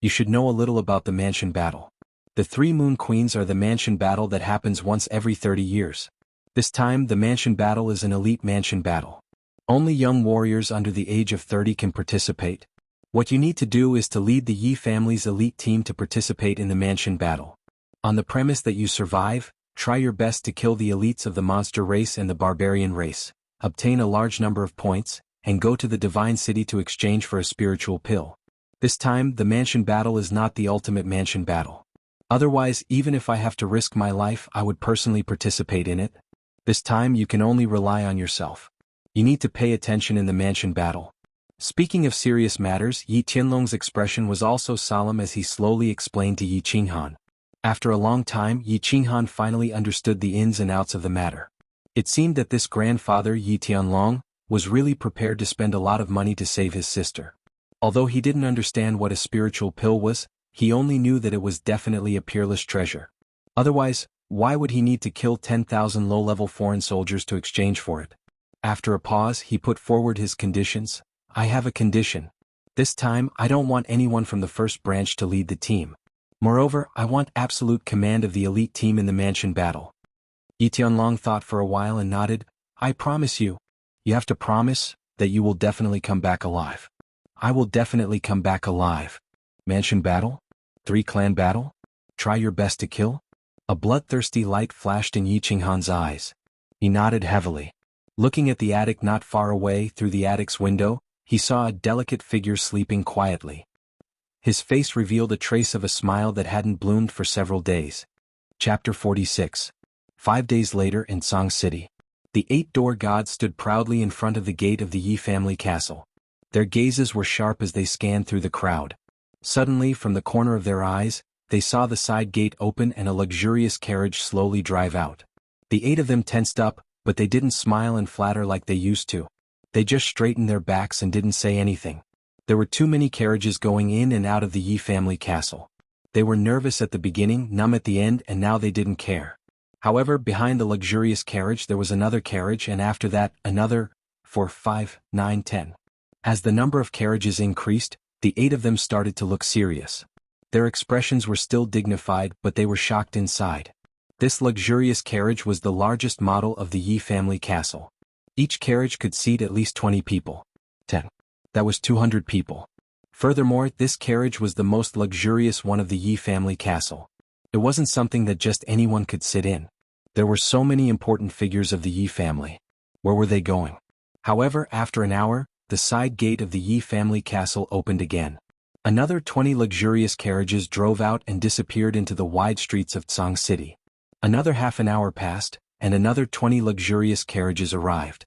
"You should know a little about the mansion battle. The 3 moon queens are the mansion battle that happens once every 30 years. This time the mansion battle is an elite mansion battle. Only young warriors under the age of 30 can participate. What you need to do is to lead the Yi family's elite team to participate in the mansion battle. On the premise that you survive, try your best to kill the elites of the monster race and the barbarian race, obtain a large number of points, and go to the divine city to exchange for a spiritual pill. This time the mansion battle is not the ultimate mansion battle. Otherwise, even if I have to risk my life, I would personally participate in it. This time you can only rely on yourself. You need to pay attention in the mansion battle." Speaking of serious matters, Yi Tianlong's expression was also solemn as he slowly explained to Yi Qinghan. After a long time, Yi Qinghan finally understood the ins and outs of the matter. It seemed that this grandfather Yi Tianlong was really prepared to spend a lot of money to save his sister. Although he didn't understand what a spiritual pill was, he only knew that it was definitely a peerless treasure. Otherwise, why would he need to kill 10,000 low-level foreign soldiers to exchange for it? After a pause, he put forward his conditions. "I have a condition. This time, I don't want anyone from the first branch to lead the team. Moreover, I want absolute command of the elite team in the mansion battle." Yi Tianlong thought for a while and nodded. "I promise you. You have to promise that you will definitely come back alive." "I will definitely come back alive." "Mansion battle? 3-clan battle? Try your best to kill?" A bloodthirsty light flashed in Yi Qinghan's eyes. He nodded heavily. Looking at the attic not far away through the attic's window, he saw a delicate figure sleeping quietly. His face revealed a trace of a smile that hadn't bloomed for several days. Chapter 46. 5 days later in Song City. The 8 door gods stood proudly in front of the gate of the Yi family castle. Their gazes were sharp as they scanned through the crowd. Suddenly, from the corner of their eyes, they saw the side gate open and a luxurious carriage slowly drive out. The 8 of them tensed up, but they didn't smile and flatter like they used to. They just straightened their backs and didn't say anything. There were too many carriages going in and out of the Yi family castle. They were nervous at the beginning, numb at the end, and now they didn't care. However, behind the luxurious carriage there was another carriage, and after that, another, 4, 5, 9, 10. As the number of carriages increased, the 8 of them started to look serious. Their expressions were still dignified, but they were shocked inside. This luxurious carriage was the largest model of the Yi family castle. Each carriage could seat at least 20 people. 10. That was 200 people. Furthermore, this carriage was the most luxurious one of the Yi family castle. It wasn't something that just anyone could sit in. There were so many important figures of the Yi family. Where were they going? However, after an hour, the side gate of the Yi family castle opened again. Another 20 luxurious carriages drove out and disappeared into the wide streets of Song City. Another half an hour passed, and another 20 luxurious carriages arrived.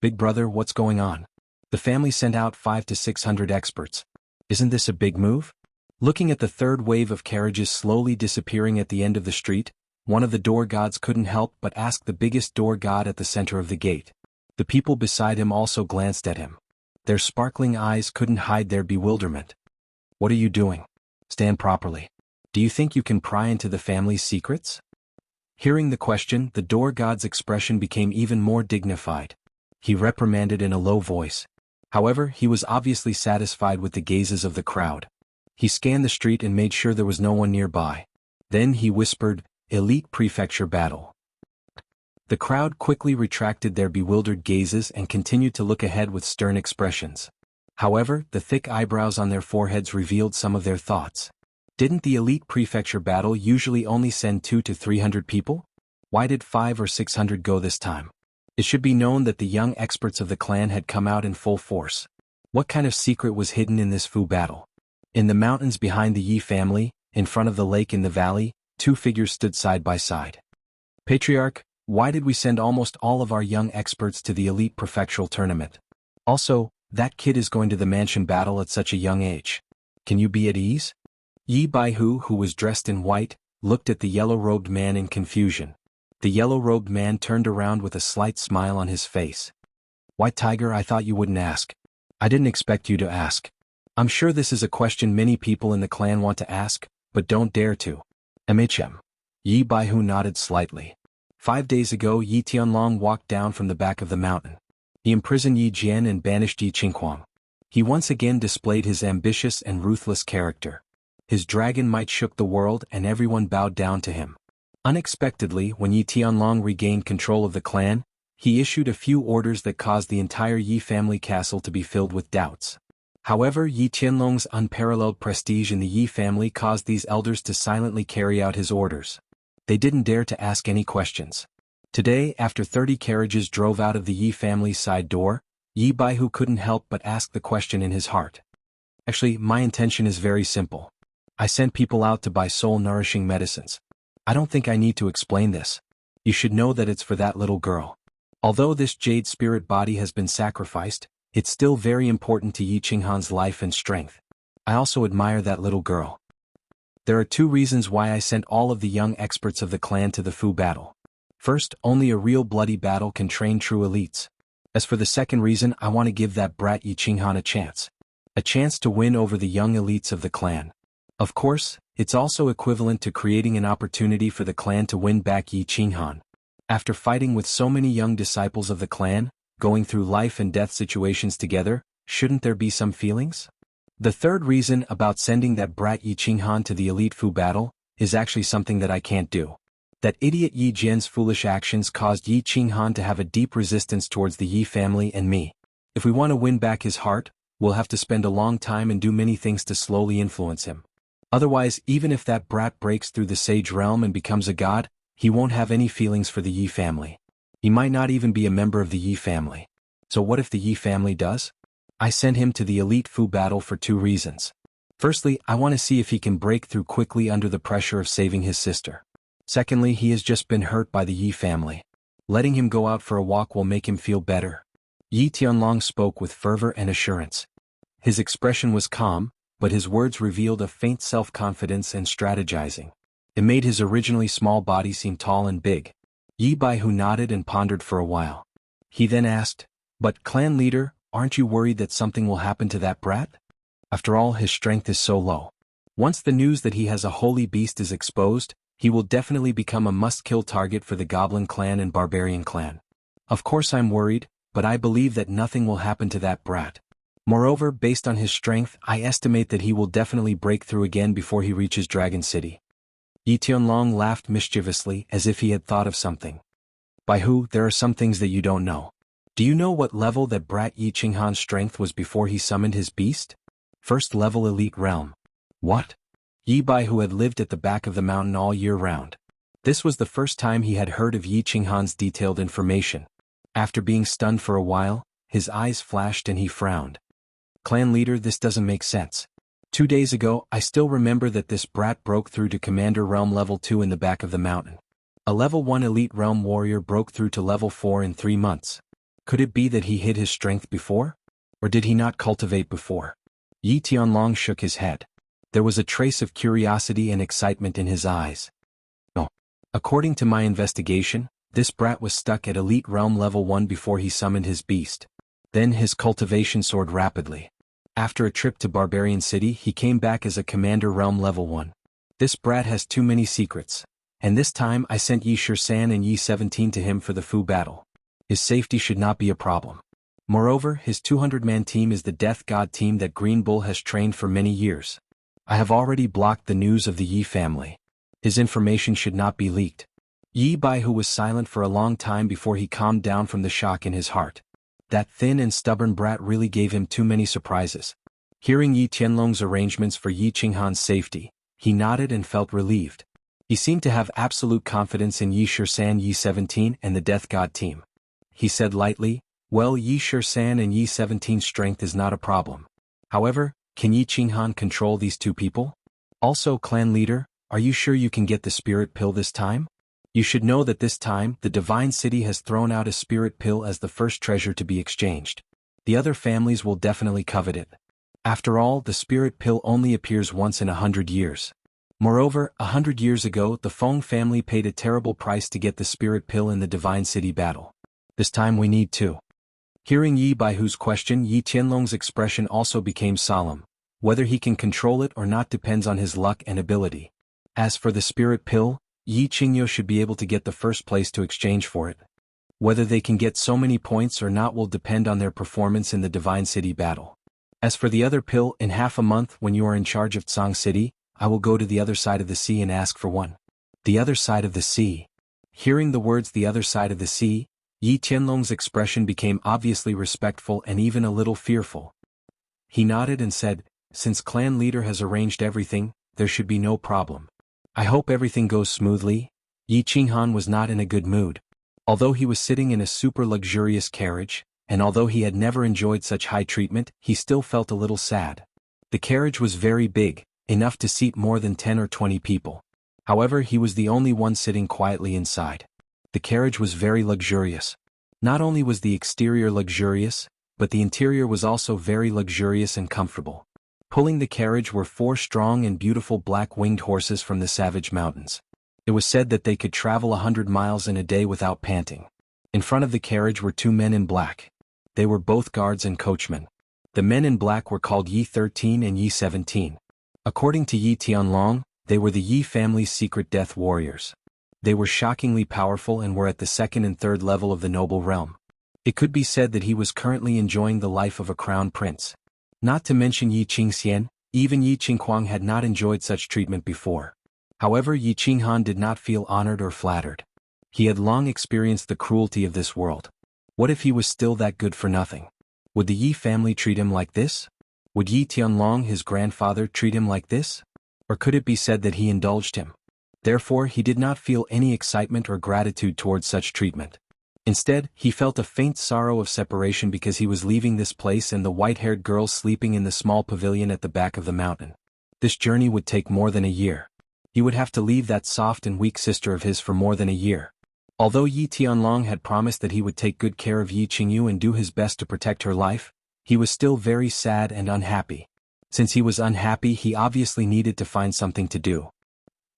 "Big brother, what's going on? The family sent out 500 to 600 experts. Isn't this a big move?" Looking at the third wave of carriages slowly disappearing at the end of the street, one of the door gods couldn't help but ask the biggest door god at the center of the gate. The people beside him also glanced at him. Their sparkling eyes couldn't hide their bewilderment. "What are you doing? Stand properly. Do you think you can pry into the family's secrets?" Hearing the question, the door god's expression became even more dignified. He reprimanded in a low voice. However, he was obviously satisfied with the gazes of the crowd. He scanned the street and made sure there was no one nearby. Then he whispered, "Elite Prefecture Battle." The crowd quickly retracted their bewildered gazes and continued to look ahead with stern expressions. However, the thick eyebrows on their foreheads revealed some of their thoughts. Didn't the Elite Prefecture Battle usually only send 200 to 300 people? Why did 500 or 600 go this time? It should be known that the young experts of the clan had come out in full force. What kind of secret was hidden in this Fu battle? In the mountains behind the Yi family, in front of the lake in the valley, 2 figures stood side by side. "Patriarch, why did we send almost all of our young experts to the elite prefectural tournament? Also, that kid is going to the mansion battle at such a young age. Can you be at ease?" Yi Baihu, who was dressed in white, looked at the yellow-robed man in confusion. The yellow-robed man turned around with a slight smile on his face. "White Tiger, I thought you wouldn't ask. I didn't expect you to ask. I'm sure this is a question many people in the clan want to ask, but don't dare to. MHM. Yi Baihu nodded slightly. 5 days ago Yi Tianlong walked down from the back of the mountain. He imprisoned Yi Jian and banished Yi Qinghuang. He once again displayed his ambitious and ruthless character. His dragon might shook the world and everyone bowed down to him. Unexpectedly, when Yi Tianlong regained control of the clan, he issued a few orders that caused the entire Yi family castle to be filled with doubts. However, Yi Tianlong's unparalleled prestige in the Yi family caused these elders to silently carry out his orders. They didn't dare to ask any questions. Today, after 30 carriages drove out of the Yi family's side door, Yi Baihu couldn't help but ask the question in his heart. Actually, my intention is very simple. I sent people out to buy soul-nourishing medicines. I don't think I need to explain this. You should know that it's for that little girl. Although this jade spirit body has been sacrificed, it's still very important to Yi Qinghan's life and strength. I also admire that little girl. There are 2 reasons why I sent all of the young experts of the clan to the Fu battle. First, only a real bloody battle can train true elites. As for the second reason, I want to give that brat Yi Qinghan a chance. A chance to win over the young elites of the clan. Of course, it's also equivalent to creating an opportunity for the clan to win back Yi Qinghan. After fighting with so many young disciples of the clan, going through life and death situations together, shouldn't there be some feelings? The third reason about sending that brat Yi Qinghan to the elite Fu battle is actually something that I can't do. That idiot Yi Jian's foolish actions caused Yi Qinghan to have a deep resistance towards the Yi family and me. If we want to win back his heart, we'll have to spend a long time and do many things to slowly influence him. Otherwise, even if that brat breaks through the sage realm and becomes a god, he won't have any feelings for the Yi family. He might not even be a member of the Yi family. So what if the Yi family does? I sent him to the elite Fu battle for 2 reasons. Firstly, I want to see if he can break through quickly under the pressure of saving his sister. Secondly, he has just been hurt by the Yi family. Letting him go out for a walk will make him feel better. Yi Tianlong spoke with fervor and assurance. His expression was calm, but his words revealed a faint self-confidence and strategizing. It made his originally small body seem tall and big. Yi Baihu nodded and pondered for a while. He then asked, "But clan leader, aren't you worried that something will happen to that brat? After all, his strength is so low. Once the news that he has a holy beast is exposed, he will definitely become a must-kill target for the Goblin clan and Barbarian clan. Of course I'm worried, but I believe that nothing will happen to that brat. Moreover, based on his strength, I estimate that he will definitely break through again before he reaches Dragon City." Yi Tianlong laughed mischievously as if he had thought of something. "Baihu, there are some things that you don't know. Do you know what level that brat Yi Qinghan's strength was before he summoned his beast? 1st level elite realm." "What?" Yi Baihu had lived at the back of the mountain all year round. This was the first time he had heard of Yi Qinghan's detailed information. After being stunned for a while, his eyes flashed and he frowned. "Clan leader, this doesn't make sense. 2 days ago, I still remember that this brat broke through to Commander Realm level 2 in the back of the mountain. A level 1 elite realm warrior broke through to level 4 in 3 months. Could it be that he hid his strength before? Or did he not cultivate before?" Yi Tianlong shook his head. There was a trace of curiosity and excitement in his eyes. "No. According to my investigation, this brat was stuck at elite realm level 1 before he summoned his beast. Then his cultivation soared rapidly. After a trip to Barbarian City, he came back as a Commander Realm level 1. This brat has too many secrets. And this time I sent Yi Shisan and Yi 17 to him for the Fu battle. His safety should not be a problem. Moreover, his 200-man team is the Death God team that Green Bull has trained for many years. I have already blocked the news of the Yi family. His information should not be leaked." Yi Baihu was silent for a long time before he calmed down from the shock in his heart. That thin and stubborn brat really gave him too many surprises. Hearing Yi Tianlong's arrangements for Yi Qinghan's safety, he nodded and felt relieved. He seemed to have absolute confidence in Yi Shisan, Yi 17 and the Death God team. He said lightly, "Well, Yi Shisan and Yi 17's strength is not a problem. However, can Yi Qinghan control these 2 people? Also, clan leader, are you sure you can get the spirit pill this time? You should know that this time, the Divine City has thrown out a spirit pill as the first treasure to be exchanged. The other families will definitely covet it. After all, the spirit pill only appears once in 100 years. Moreover, 100 years ago, the Feng family paid a terrible price to get the spirit pill in the Divine City battle. This time we need 2. Hearing Yi Baihu's question, Yi Tianlong's expression also became solemn. Whether he can control it or not depends on his luck and ability. As for the spirit pill, Yi Qingyo should be able to get the first place to exchange for it. Whether they can get so many points or not will depend on their performance in the Divine City battle. As for the other pill, in half a month when you are in charge of Tsang City, I will go to the other side of the sea and ask for one. The other side of the sea. Hearing the words the other side of the sea, Yi Tianlong's expression became obviously respectful and even a little fearful. He nodded and said, "Since clan leader has arranged everything, there should be no problem. I hope everything goes smoothly." Yi Qinghan was not in a good mood. Although he was sitting in a super luxurious carriage, and although he had never enjoyed such high treatment, he still felt a little sad. The carriage was very big, enough to seat more than 10 or 20 people. However, he was the only one sitting quietly inside. The carriage was very luxurious. Not only was the exterior luxurious, but the interior was also very luxurious and comfortable. Pulling the carriage were 4 strong and beautiful black-winged horses from the Savage Mountains. It was said that they could travel 100 miles in a day without panting. In front of the carriage were 2 men in black. They were both guards and coachmen. The men in black were called Yi 13 and Yi 17. According to Yi Tianlong, they were the Yi family's secret death warriors. They were shockingly powerful and were at the 2nd and 3rd level of the noble realm. It could be said that he was currently enjoying the life of a crown prince. Not to mention Yi Qingxian, even Yi Qinghuang had not enjoyed such treatment before. However, Yi Qinghan did not feel honored or flattered. He had long experienced the cruelty of this world. What if he was still that good for nothing? Would the Yi family treat him like this? Would Yi Tianlong, his grandfather, treat him like this? Or could it be said that he indulged him? Therefore, he did not feel any excitement or gratitude towards such treatment. Instead, he felt a faint sorrow of separation because he was leaving this place and the white-haired girl sleeping in the small pavilion at the back of the mountain. This journey would take more than a year. He would have to leave that soft and weak sister of his for more than a year. Although Yi Tianlong had promised that he would take good care of Yi Qingyu and do his best to protect her life, he was still very sad and unhappy. Since he was unhappy, he obviously needed to find something to do.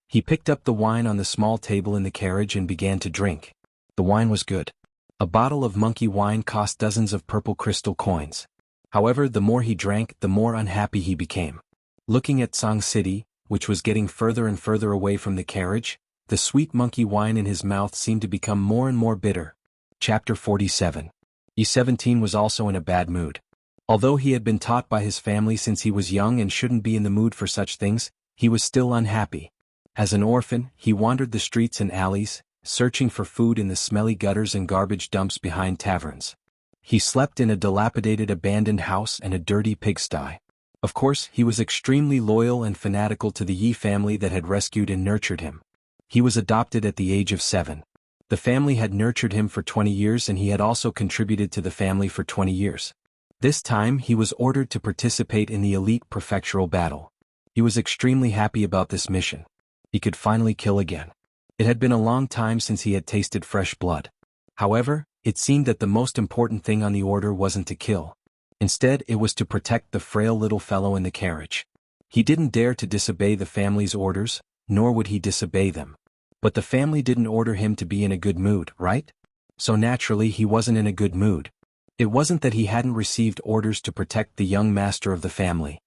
He picked up the wine on the small table in the carriage and began to drink. The wine was good. A bottle of monkey wine cost dozens of purple crystal coins. However, the more he drank, the more unhappy he became. Looking at Tsang City, which was getting further and further away from the carriage, the sweet monkey wine in his mouth seemed to become more and more bitter. Chapter 47. Yi 17 was also in a bad mood. Although he had been taught by his family since he was young and shouldn't be in the mood for such things, he was still unhappy. As an orphan, he wandered the streets and alleys, searching for food in the smelly gutters and garbage dumps behind taverns. He slept in a dilapidated abandoned house and a dirty pigsty. Of course, he was extremely loyal and fanatical to the Yi family that had rescued and nurtured him. He was adopted at the age of 7. The family had nurtured him for 20 years and he had also contributed to the family for 20 years. This time he was ordered to participate in the elite prefectural battle. He was extremely happy about this mission. He could finally kill again. It had been a long time since he had tasted fresh blood. However, it seemed that the most important thing on the order wasn't to kill. Instead, it was to protect the frail little fellow in the carriage. He didn't dare to disobey the family's orders, nor would he disobey them. But the family didn't order him to be in a good mood, right? So naturally he wasn't in a good mood. It wasn't that he hadn't received orders to protect the young master of the family.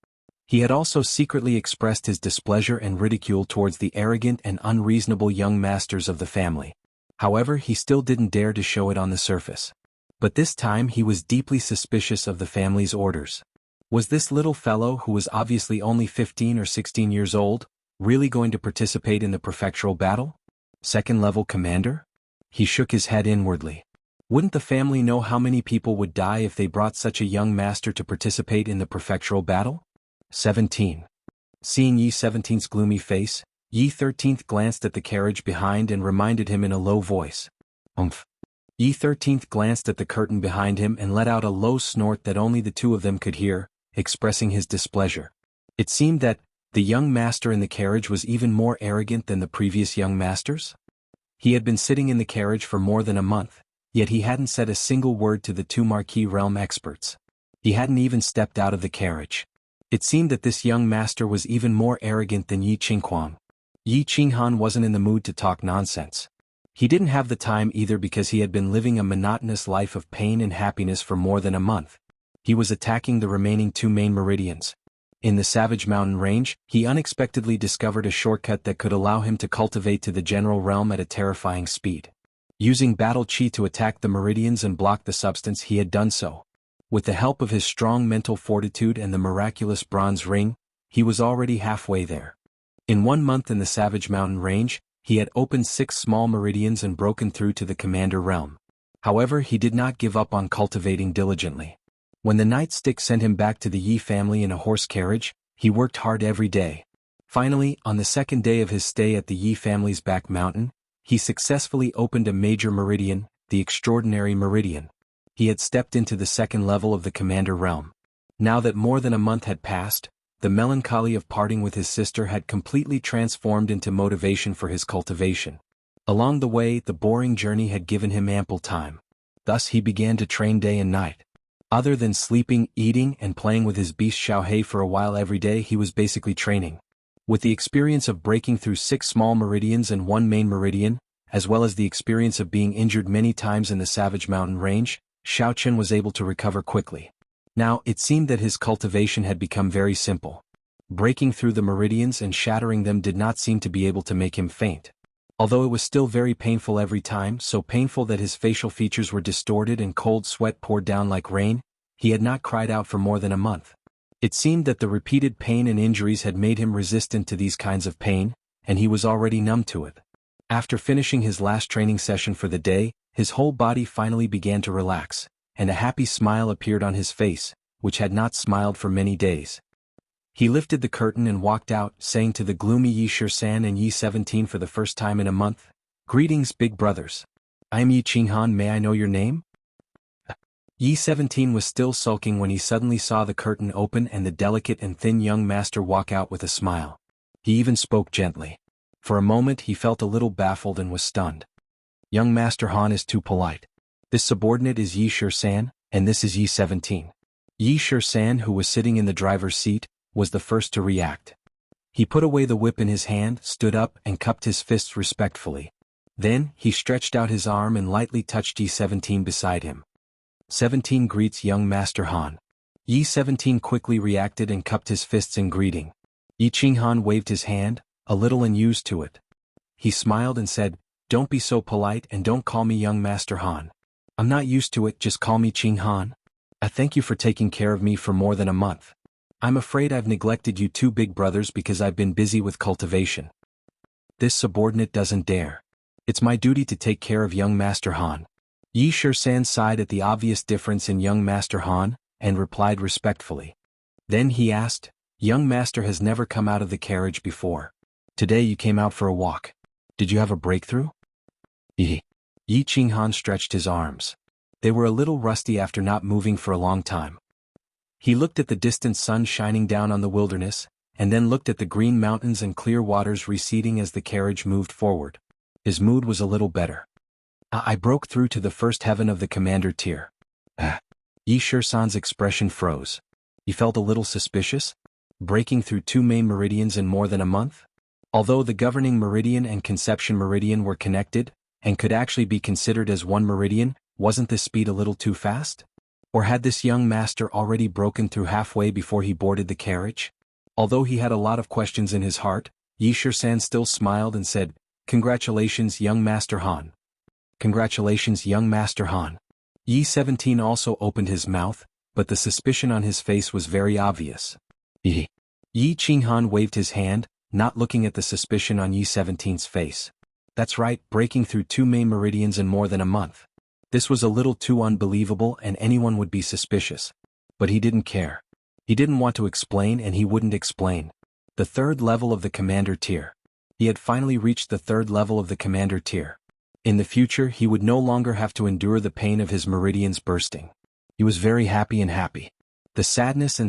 He had also secretly expressed his displeasure and ridicule towards the arrogant and unreasonable young masters of the family. However, he still didn't dare to show it on the surface. But this time he was deeply suspicious of the family's orders. Was this little fellow, who was obviously only 15 or 16 years old, really going to participate in the prefectural battle? Second-level commander? He shook his head inwardly. Wouldn't the family know how many people would die if they brought such a young master to participate in the prefectural battle? 17. Seeing Yi 17's gloomy face, Yi 13 glanced at the carriage behind and reminded him in a low voice. Umph. Yi 13 glanced at the curtain behind him and let out a low snort that only the two of them could hear, expressing his displeasure. It seemed that the young master in the carriage was even more arrogant than the previous young masters. He had been sitting in the carriage for more than a month, yet he hadn't said a single word to the 2 Marquis realm experts. He hadn't even stepped out of the carriage. It seemed that this young master was even more arrogant than Yi Qinghuang. Yi Qinghan wasn't in the mood to talk nonsense. He didn't have the time either because he had been living a monotonous life of pain and happiness for more than a month. He was attacking the remaining 2 main meridians. In the Savage Mountain Range, he unexpectedly discovered a shortcut that could allow him to cultivate to the general realm at a terrifying speed. Using battle chi to attack the meridians and block the substance, he had done so. With the help of his strong mental fortitude and the miraculous bronze ring, he was already halfway there. In 1 month in the Savage Mountain Range, he had opened 6 small meridians and broken through to the Commander realm. However, he did not give up on cultivating diligently. When the nightstick sent him back to the Yi family in a horse carriage, he worked hard every day. Finally, on the 2nd day of his stay at the Yi family's back mountain, he successfully opened a major meridian, the Extraordinary Meridian. He had stepped into the 2nd level of the Commander realm. Now that more than a month had passed, the melancholy of parting with his sister had completely transformed into motivation for his cultivation. Along the way, the boring journey had given him ample time. Thus he began to train day and night. Other than sleeping, eating, and playing with his beast Xiaohei for a while every day, he was basically training. With the experience of breaking through 6 small meridians and 1 main meridian, as well as the experience of being injured many times in the Savage Mountain Range, Xiaochen was able to recover quickly. Now, it seemed that his cultivation had become very simple. Breaking through the meridians and shattering them did not seem to be able to make him faint. Although it was still very painful every time, so painful that his facial features were distorted and cold sweat poured down like rain, he had not cried out for more than a month. It seemed that the repeated pain and injuries had made him resistant to these kinds of pain, and he was already numb to it. After finishing his last training session for the day, his whole body finally began to relax, and a happy smile appeared on his face, which had not smiled for many days. He lifted the curtain and walked out, saying to the gloomy Yi Shisan and Yi 17 for the first time in a month, "Greetings, big brothers. I am Yi Qinghan, may I know your name?" Yi 17 was still sulking when he suddenly saw the curtain open and the delicate and thin young master walk out with a smile. He even spoke gently. For a moment he felt a little baffled and was stunned. Young Master Han is too polite. This subordinate is Yi Shisan, and this is Yi 17. Yi Shisan, who was sitting in the driver's seat, was the first to react. He put away the whip in his hand, stood up, and cupped his fists respectfully. Then, he stretched out his arm and lightly touched Yi 17 beside him. 17 greets young Master Han. Yi 17 quickly reacted and cupped his fists in greeting. Yi Qinghan waved his hand, a little unused to it. He smiled and said, "Don't be so polite and don't call me young Master Han. I'm not used to it, just call me Qinghan. I thank you for taking care of me for more than a month. I'm afraid I've neglected you 2 big brothers because I've been busy with cultivation. This subordinate doesn't dare. It's my duty to take care of young Master Han." Yi Shisan sighed at the obvious difference in young Master Han, and replied respectfully. Then he asked, "Young Master has never come out of the carriage before. Today you came out for a walk. Did you have a breakthrough?" Yi Qinghan stretched his arms. They were a little rusty after not moving for a long time. He looked at the distant sun shining down on the wilderness, and then looked at the green mountains and clear waters receding as the carriage moved forward. His mood was a little better. I broke through to the first heaven of the Commander tier." Yi Shisan's expression froze. He felt a little suspicious. Breaking through 2 main meridians in more than a month? Although the governing meridian and conception meridian were connected, and could actually be considered as 1 meridian, wasn't this speed a little too fast? Or had this young master already broken through halfway before he boarded the carriage? Although he had a lot of questions in his heart, Yi Shisan still smiled and said, "Congratulations, young Master Han." "Congratulations, young Master Han." Yi 17 also opened his mouth, but the suspicion on his face was very obvious. Yi Qinghan waved his hand, not looking at the suspicion on Yi 17's face. That's right, breaking through 2 main meridians in more than a month. This was a little too unbelievable and anyone would be suspicious. But he didn't care. He didn't want to explain and he wouldn't explain. The 3rd level of the Commander tier. He had finally reached the 3rd level of the Commander tier. In the future he would no longer have to endure the pain of his meridians bursting. He was very happy and happy. The sadness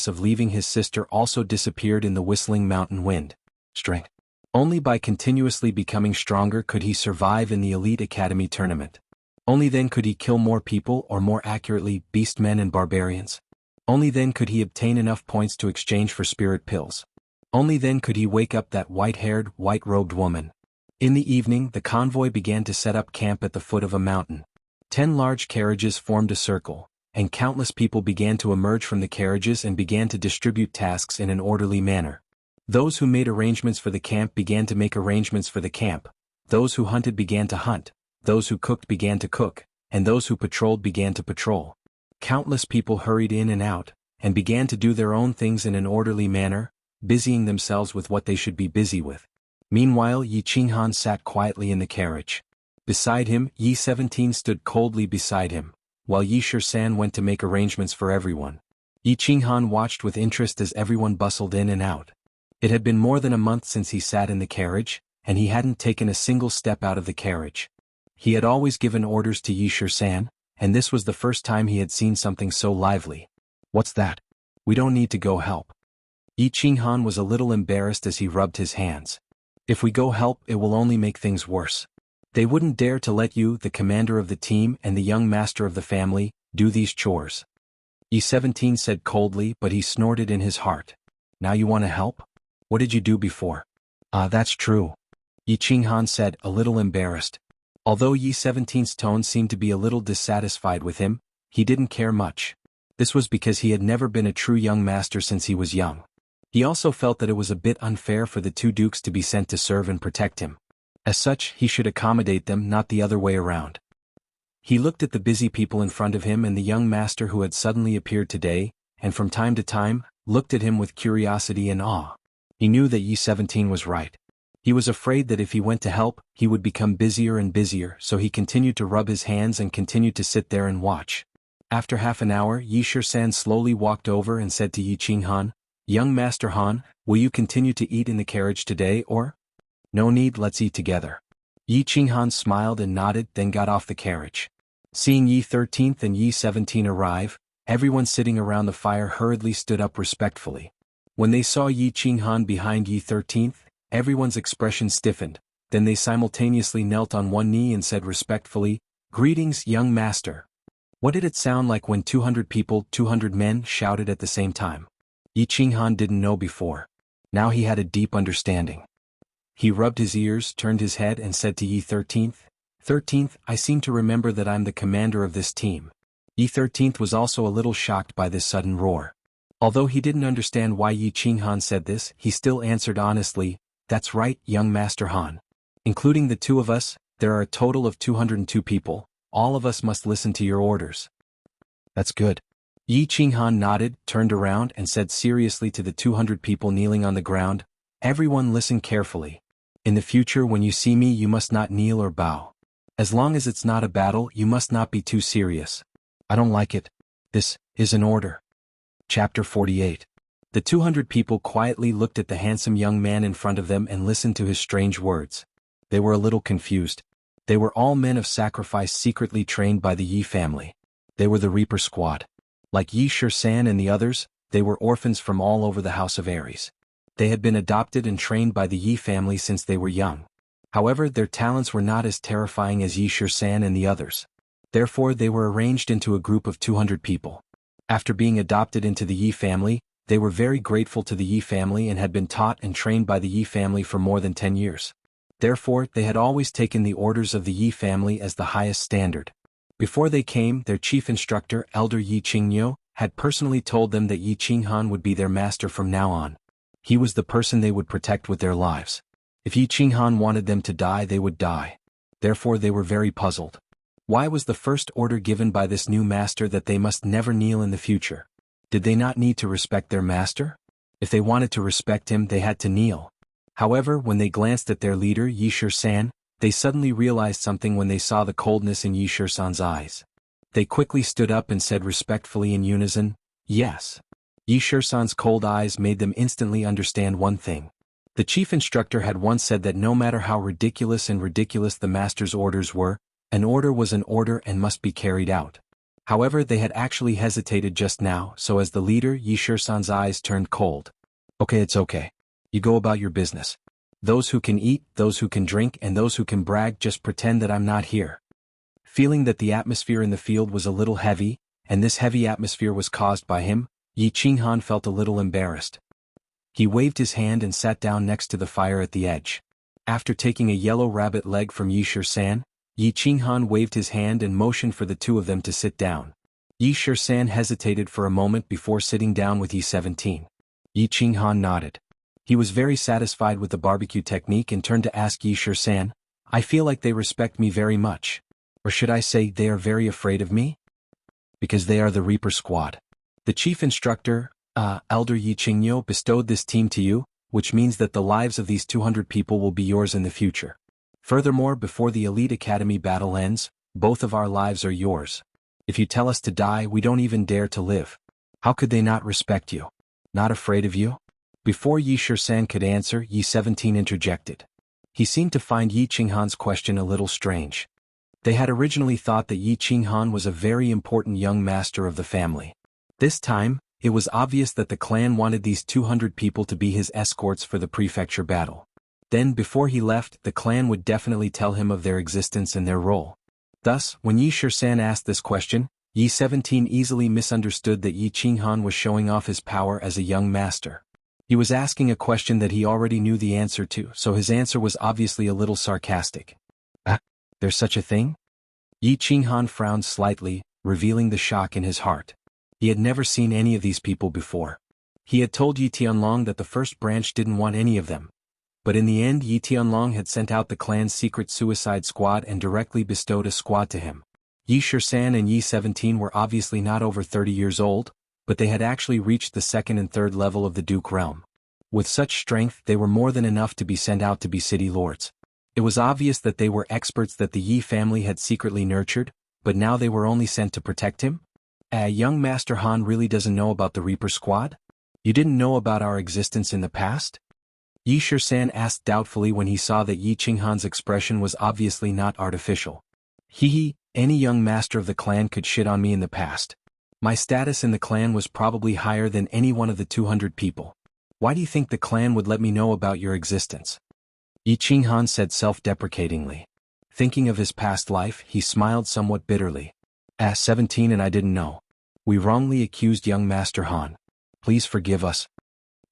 of leaving his sister also disappeared in the whistling mountain wind. Strength. Only by continuously becoming stronger could he survive in the Elite Academy tournament. Only then could he kill more people, or more accurately, beastmen and barbarians. Only then could he obtain enough points to exchange for spirit pills. Only then could he wake up that white-haired, white-robed woman. In the evening the convoy began to set up camp at the foot of a mountain. 10 large carriages formed a circle, and countless people began to emerge from the carriages and began to distribute tasks in an orderly manner. Those who made arrangements for the camp began to make arrangements for the camp, those who hunted began to hunt, those who cooked began to cook, and those who patrolled began to patrol. Countless people hurried in and out, and began to do their own things in an orderly manner, busying themselves with what they should be busy with. Meanwhile, Yi Qinghan sat quietly in the carriage. Beside him, Yi 17 stood coldly beside him, while Yi Shisan went to make arrangements for everyone. Yi Qinghan watched with interest as everyone bustled in and out. It had been more than a month since he sat in the carriage, and he hadn't taken a single step out of the carriage. He had always given orders to Yi Shisan, and this was the first time he had seen something so lively. "What's that? We don't need to go help." Yi Qinghan was a little embarrassed as he rubbed his hands. "If we go help, it will only make things worse. They wouldn't dare to let you, the commander of the team and the young master of the family, do these chores." Yi 17 said coldly, but he snorted in his heart. "Now you want to help? What did you do before?" That's true," Yi Qinghan said, a little embarrassed. Although Yi 17's tone seemed to be a little dissatisfied with him, he didn't care much. This was because he had never been a true young master since he was young. He also felt that it was a bit unfair for the two dukes to be sent to serve and protect him. As such, he should accommodate them, not the other way around. He looked at the busy people in front of him and the young master who had suddenly appeared today, and from time to time, looked at him with curiosity and awe. He knew that Yi 17 was right. He was afraid that if he went to help, he would become busier and busier, so he continued to rub his hands and continued to sit there and watch. After half an hour, Yi Shisan slowly walked over and said to Yi Qinghan, "Young Master Han, will you continue to eat in the carriage today or?" "No need, let's eat together." Yi Qinghan smiled and nodded, then got off the carriage. Seeing Yi 13th and Yi 17 arrive, everyone sitting around the fire hurriedly stood up respectfully. When they saw Yi Qinghan behind Yi 13th, everyone's expression stiffened, then they simultaneously knelt on one knee and said respectfully, "Greetings, young master." What did it sound like when 200 people, 200 men, shouted at the same time? Yi Qinghan didn't know before. Now he had a deep understanding. He rubbed his ears, turned his head and said to Yi 13th, "13th, I seem to remember that I'm the commander of this team." Yi 13th was also a little shocked by this sudden roar. Although he didn't understand why Yi Qinghan said this, he still answered honestly, "That's right, young Master Han. Including the two of us, there are a total of 202 people, all of us must listen to your orders." "That's good." Yi Qinghan nodded, turned around and said seriously to the 200 people kneeling on the ground, "Everyone listen carefully. In the future when you see me you must not kneel or bow. As long as it's not a battle you must not be too serious." "I don't like it. This is an order." Chapter 48. The 200 people quietly looked at the handsome young man in front of them and listened to his strange words. They were a little confused. They were all men of sacrifice secretly trained by the Yi family. They were the Reaper squad. Like Yi Shisan and the others, they were orphans from all over the House of Aries. They had been adopted and trained by the Yi family since they were young. However, their talents were not as terrifying as Yi Shisan and the others. Therefore they were arranged into a group of 200 people. After being adopted into the Yi family, they were very grateful to the Yi family and had been taught and trained by the Yi family for more than 10 years. Therefore, they had always taken the orders of the Yi family as the highest standard. Before they came, their chief instructor, Elder Yi Qingyou, had personally told them that Yi Qinghan would be their master from now on. He was the person they would protect with their lives. If Yi Qinghan wanted them to die, they would die. Therefore they were very puzzled. Why was the first order given by this new master that they must never kneel in the future? Did they not need to respect their master? If they wanted to respect him, they had to kneel. However, when they glanced at their leader, Yi Shisan, they suddenly realized something when they saw the coldness in Yi Shisan's eyes. They quickly stood up and said respectfully in unison, "Yes." Yi Shisan's cold eyes made them instantly understand one thing. The chief instructor had once said that no matter how ridiculous the master's orders were, an order was an order and must be carried out. However, they had actually hesitated just now, so as the leader, Yi Shisan's eyes turned cold. "Okay, it's okay. You go about your business. Those who can eat, those who can drink, and those who can brag, just pretend that I'm not here." Feeling that the atmosphere in the field was a little heavy, and this heavy atmosphere was caused by him, Yi Qinghan felt a little embarrassed. He waved his hand and sat down next to the fire at the edge. After taking a yellow rabbit leg from Yi Shisan, Yi Qinghan waved his hand and motioned for the two of them to sit down. Yi Shisan hesitated for a moment before sitting down with Yi 17. Yi Qinghan nodded. He was very satisfied with the barbecue technique and turned to ask Yi Shisan, I feel like they respect me very much. Or should I say they are very afraid of me? Because they are the Reaper Squad. The chief instructor, Elder Yi Qingyo, bestowed this team to you, which means that the lives of these 200 people will be yours in the future. Furthermore, before the Elite Academy battle ends, both of our lives are yours. If you tell us to die, we don't even dare to live. How could they not respect you? Not afraid of you? Before Yi Shisan could answer, Yi 17 interjected. He seemed to find Yi Qinghan's question a little strange. They had originally thought that Yi Qinghan was a very important young master of the family. This time, it was obvious that the clan wanted these 200 people to be his escorts for the prefecture battle. Then, before he left, the clan would definitely tell him of their existence and their role. Thus, when Yi Shisan asked this question, Yi 17 easily misunderstood that Yi Qinghan was showing off his power as a young master. He was asking a question that he already knew the answer to, so his answer was obviously a little sarcastic. There's such a thing? Yi Qinghan frowned slightly, revealing the shock in his heart. He had never seen any of these people before. He had told Yi Tianlong that the first branch didn't want any of them. But in the end, Yi Tianlong had sent out the clan's secret suicide squad and directly bestowed a squad to him. Yi Shisan and Yi 17 were obviously not over 30 years old, but they had actually reached the second and third level of the Duke realm. With such strength, they were more than enough to be sent out to be city lords. It was obvious that they were experts that the Yi family had secretly nurtured, but now they were only sent to protect him? Young Master Han really doesn't know about the Reaper Squad? You didn't know about our existence in the past? Yi Shisan asked doubtfully when he saw that Yi Qinghan's expression was obviously not artificial. Any young master of the clan could shit on me in the past. My status in the clan was probably higher than any one of the 200 people. Why do you think the clan would let me know about your existence? Yi Qinghan said self-deprecatingly. Thinking of his past life, he smiled somewhat bitterly. 17 and I didn't know. We wrongly accused young Master Han. Please forgive us.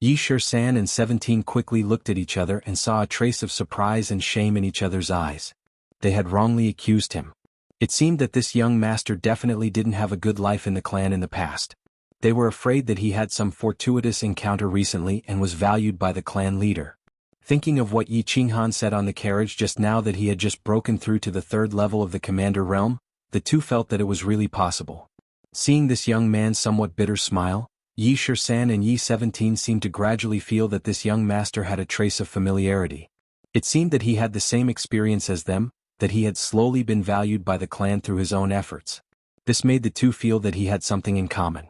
Yi Shisan and 17 quickly looked at each other and saw a trace of surprise and shame in each other's eyes. They had wrongly accused him. It seemed that this young master definitely didn't have a good life in the clan in the past. They were afraid that he had some fortuitous encounter recently and was valued by the clan leader. Thinking of what Yi Qinghan said on the carriage just now that he had just broken through to the third level of the commander realm, the two felt that it was really possible. Seeing this young man's somewhat bitter smile, Yi Shisan and Yi 17 seemed to gradually feel that this young master had a trace of familiarity. It seemed that he had the same experience as them, that he had slowly been valued by the clan through his own efforts. This made the two feel that he had something in common.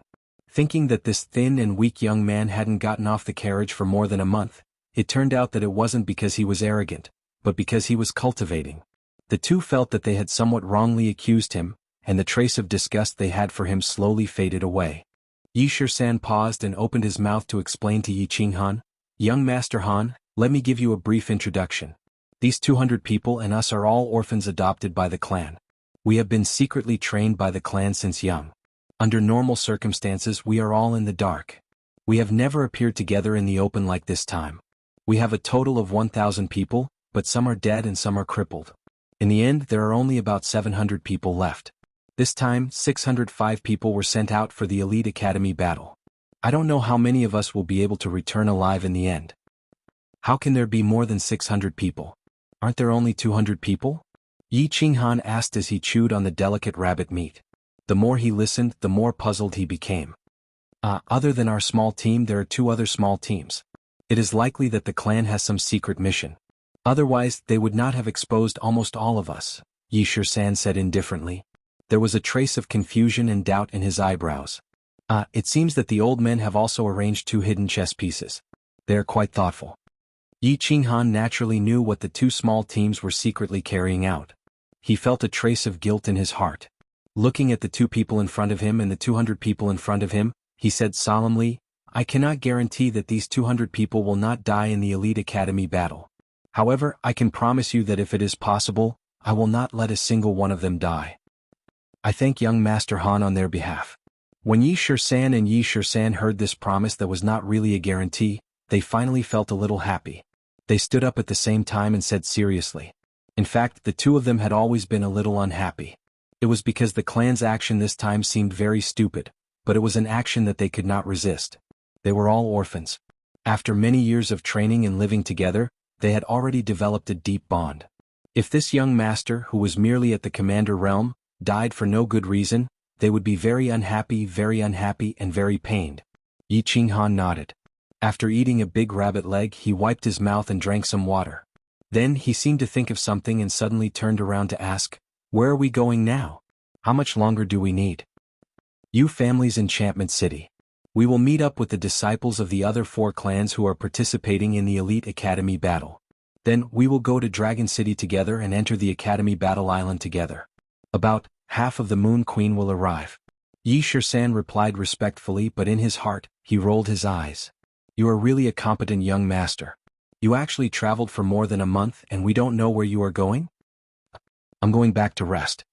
Thinking that this thin and weak young man hadn't gotten off the carriage for more than a month, it turned out that it wasn't because he was arrogant, but because he was cultivating. The two felt that they had somewhat wrongly accused him, and the trace of disgust they had for him slowly faded away. Yi Shisan paused and opened his mouth to explain to Yi Qinghan, Young Master Han, let me give you a brief introduction. These 200 people and us are all orphans adopted by the clan. We have been secretly trained by the clan since young. Under normal circumstances we are all in the dark. We have never appeared together in the open like this time. We have a total of 1,000 people, but some are dead and some are crippled. In the end there are only about 700 people left. This time, 605 people were sent out for the Elite Academy battle. I don't know how many of us will be able to return alive in the end. How can there be more than 600 people? Aren't there only 200 people? Yi Qinghan asked as he chewed on the delicate rabbit meat. The more he listened, the more puzzled he became. Other than our small team there are 2 other small teams. It is likely that the clan has some secret mission. Otherwise, they would not have exposed almost all of us, Yi Shisan said indifferently. There was a trace of confusion and doubt in his eyebrows. It seems that the old men have also arranged 2 hidden chess pieces. They are quite thoughtful. Yi Qinghan naturally knew what the 2 small teams were secretly carrying out. He felt a trace of guilt in his heart. Looking at the 2 people in front of him and the 200 people in front of him, he said solemnly, I cannot guarantee that these 200 people will not die in the Elite Academy battle. However, I can promise you that if it is possible, I will not let a single one of them die. I thank young Master Han on their behalf. When Yi Shisan and Yi Shisan heard this promise that was not really a guarantee, they finally felt a little happy. They stood up at the same time and said seriously. In fact, the 2 of them had always been a little unhappy. It was because the clan's action this time seemed very stupid, but it was an action that they could not resist. They were all orphans. After many years of training and living together, they had already developed a deep bond. If this young master, who was merely at the commander realm, died for no good reason, they would be very unhappy and very pained. Yi Qinghan nodded. After eating a big rabbit leg, he wiped his mouth and drank some water. Then he seemed to think of something and suddenly turned around to ask, "Where are we going now? How much longer do we need?" "You family's Enchantment City. We will meet up with the disciples of the other 4 clans who are participating in the Elite Academy battle. Then we will go to Dragon City together and enter the Academy Battle Island together. About half of the Moon Queen will arrive." Yi Shisan replied respectfully, but in his heart, he rolled his eyes. "You are really a competent young master. You actually traveled for more than a month and we don't know where you are going?" "I'm going back to rest."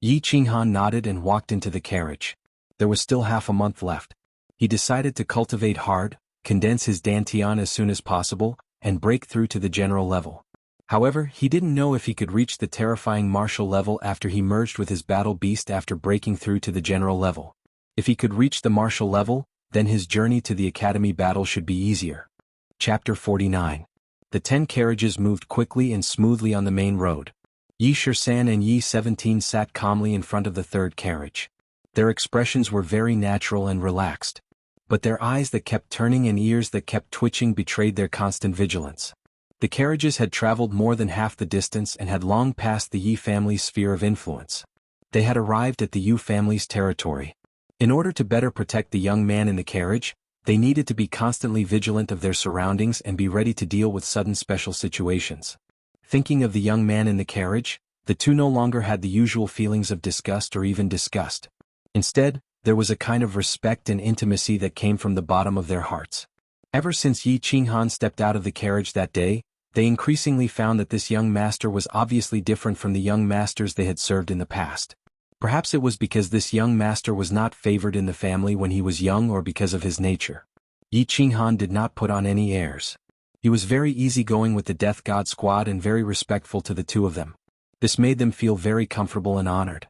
Yi Qinghan nodded and walked into the carriage. There was still half a month left. He decided to cultivate hard, condense his dantian as soon as possible, and break through to the general level. However, he didn't know if he could reach the terrifying martial level after he merged with his battle beast after breaking through to the general level. If he could reach the martial level, then his journey to the academy battle should be easier. Chapter 49. The 10 carriages moved quickly and smoothly on the main road. Yi Shisan and Yi 17 sat calmly in front of the 3rd carriage. Their expressions were very natural and relaxed. But their eyes that kept turning and ears that kept twitching betrayed their constant vigilance. The carriages had traveled more than half the distance and had long passed the Yi family's sphere of influence. They had arrived at the Yu family's territory. In order to better protect the young man in the carriage, they needed to be constantly vigilant of their surroundings and be ready to deal with sudden special situations. Thinking of the young man in the carriage, the 2 no longer had the usual feelings of disgust or even disgust. Instead, there was a kind of respect and intimacy that came from the bottom of their hearts. Ever since Yi Qinghan stepped out of the carriage that day, they increasingly found that this young master was obviously different from the young masters they had served in the past. Perhaps it was because this young master was not favored in the family when he was young or because of his nature. Yi Qinghan did not put on any airs. He was very easygoing with the Death God squad and very respectful to the 2 of them. This made them feel very comfortable and honored.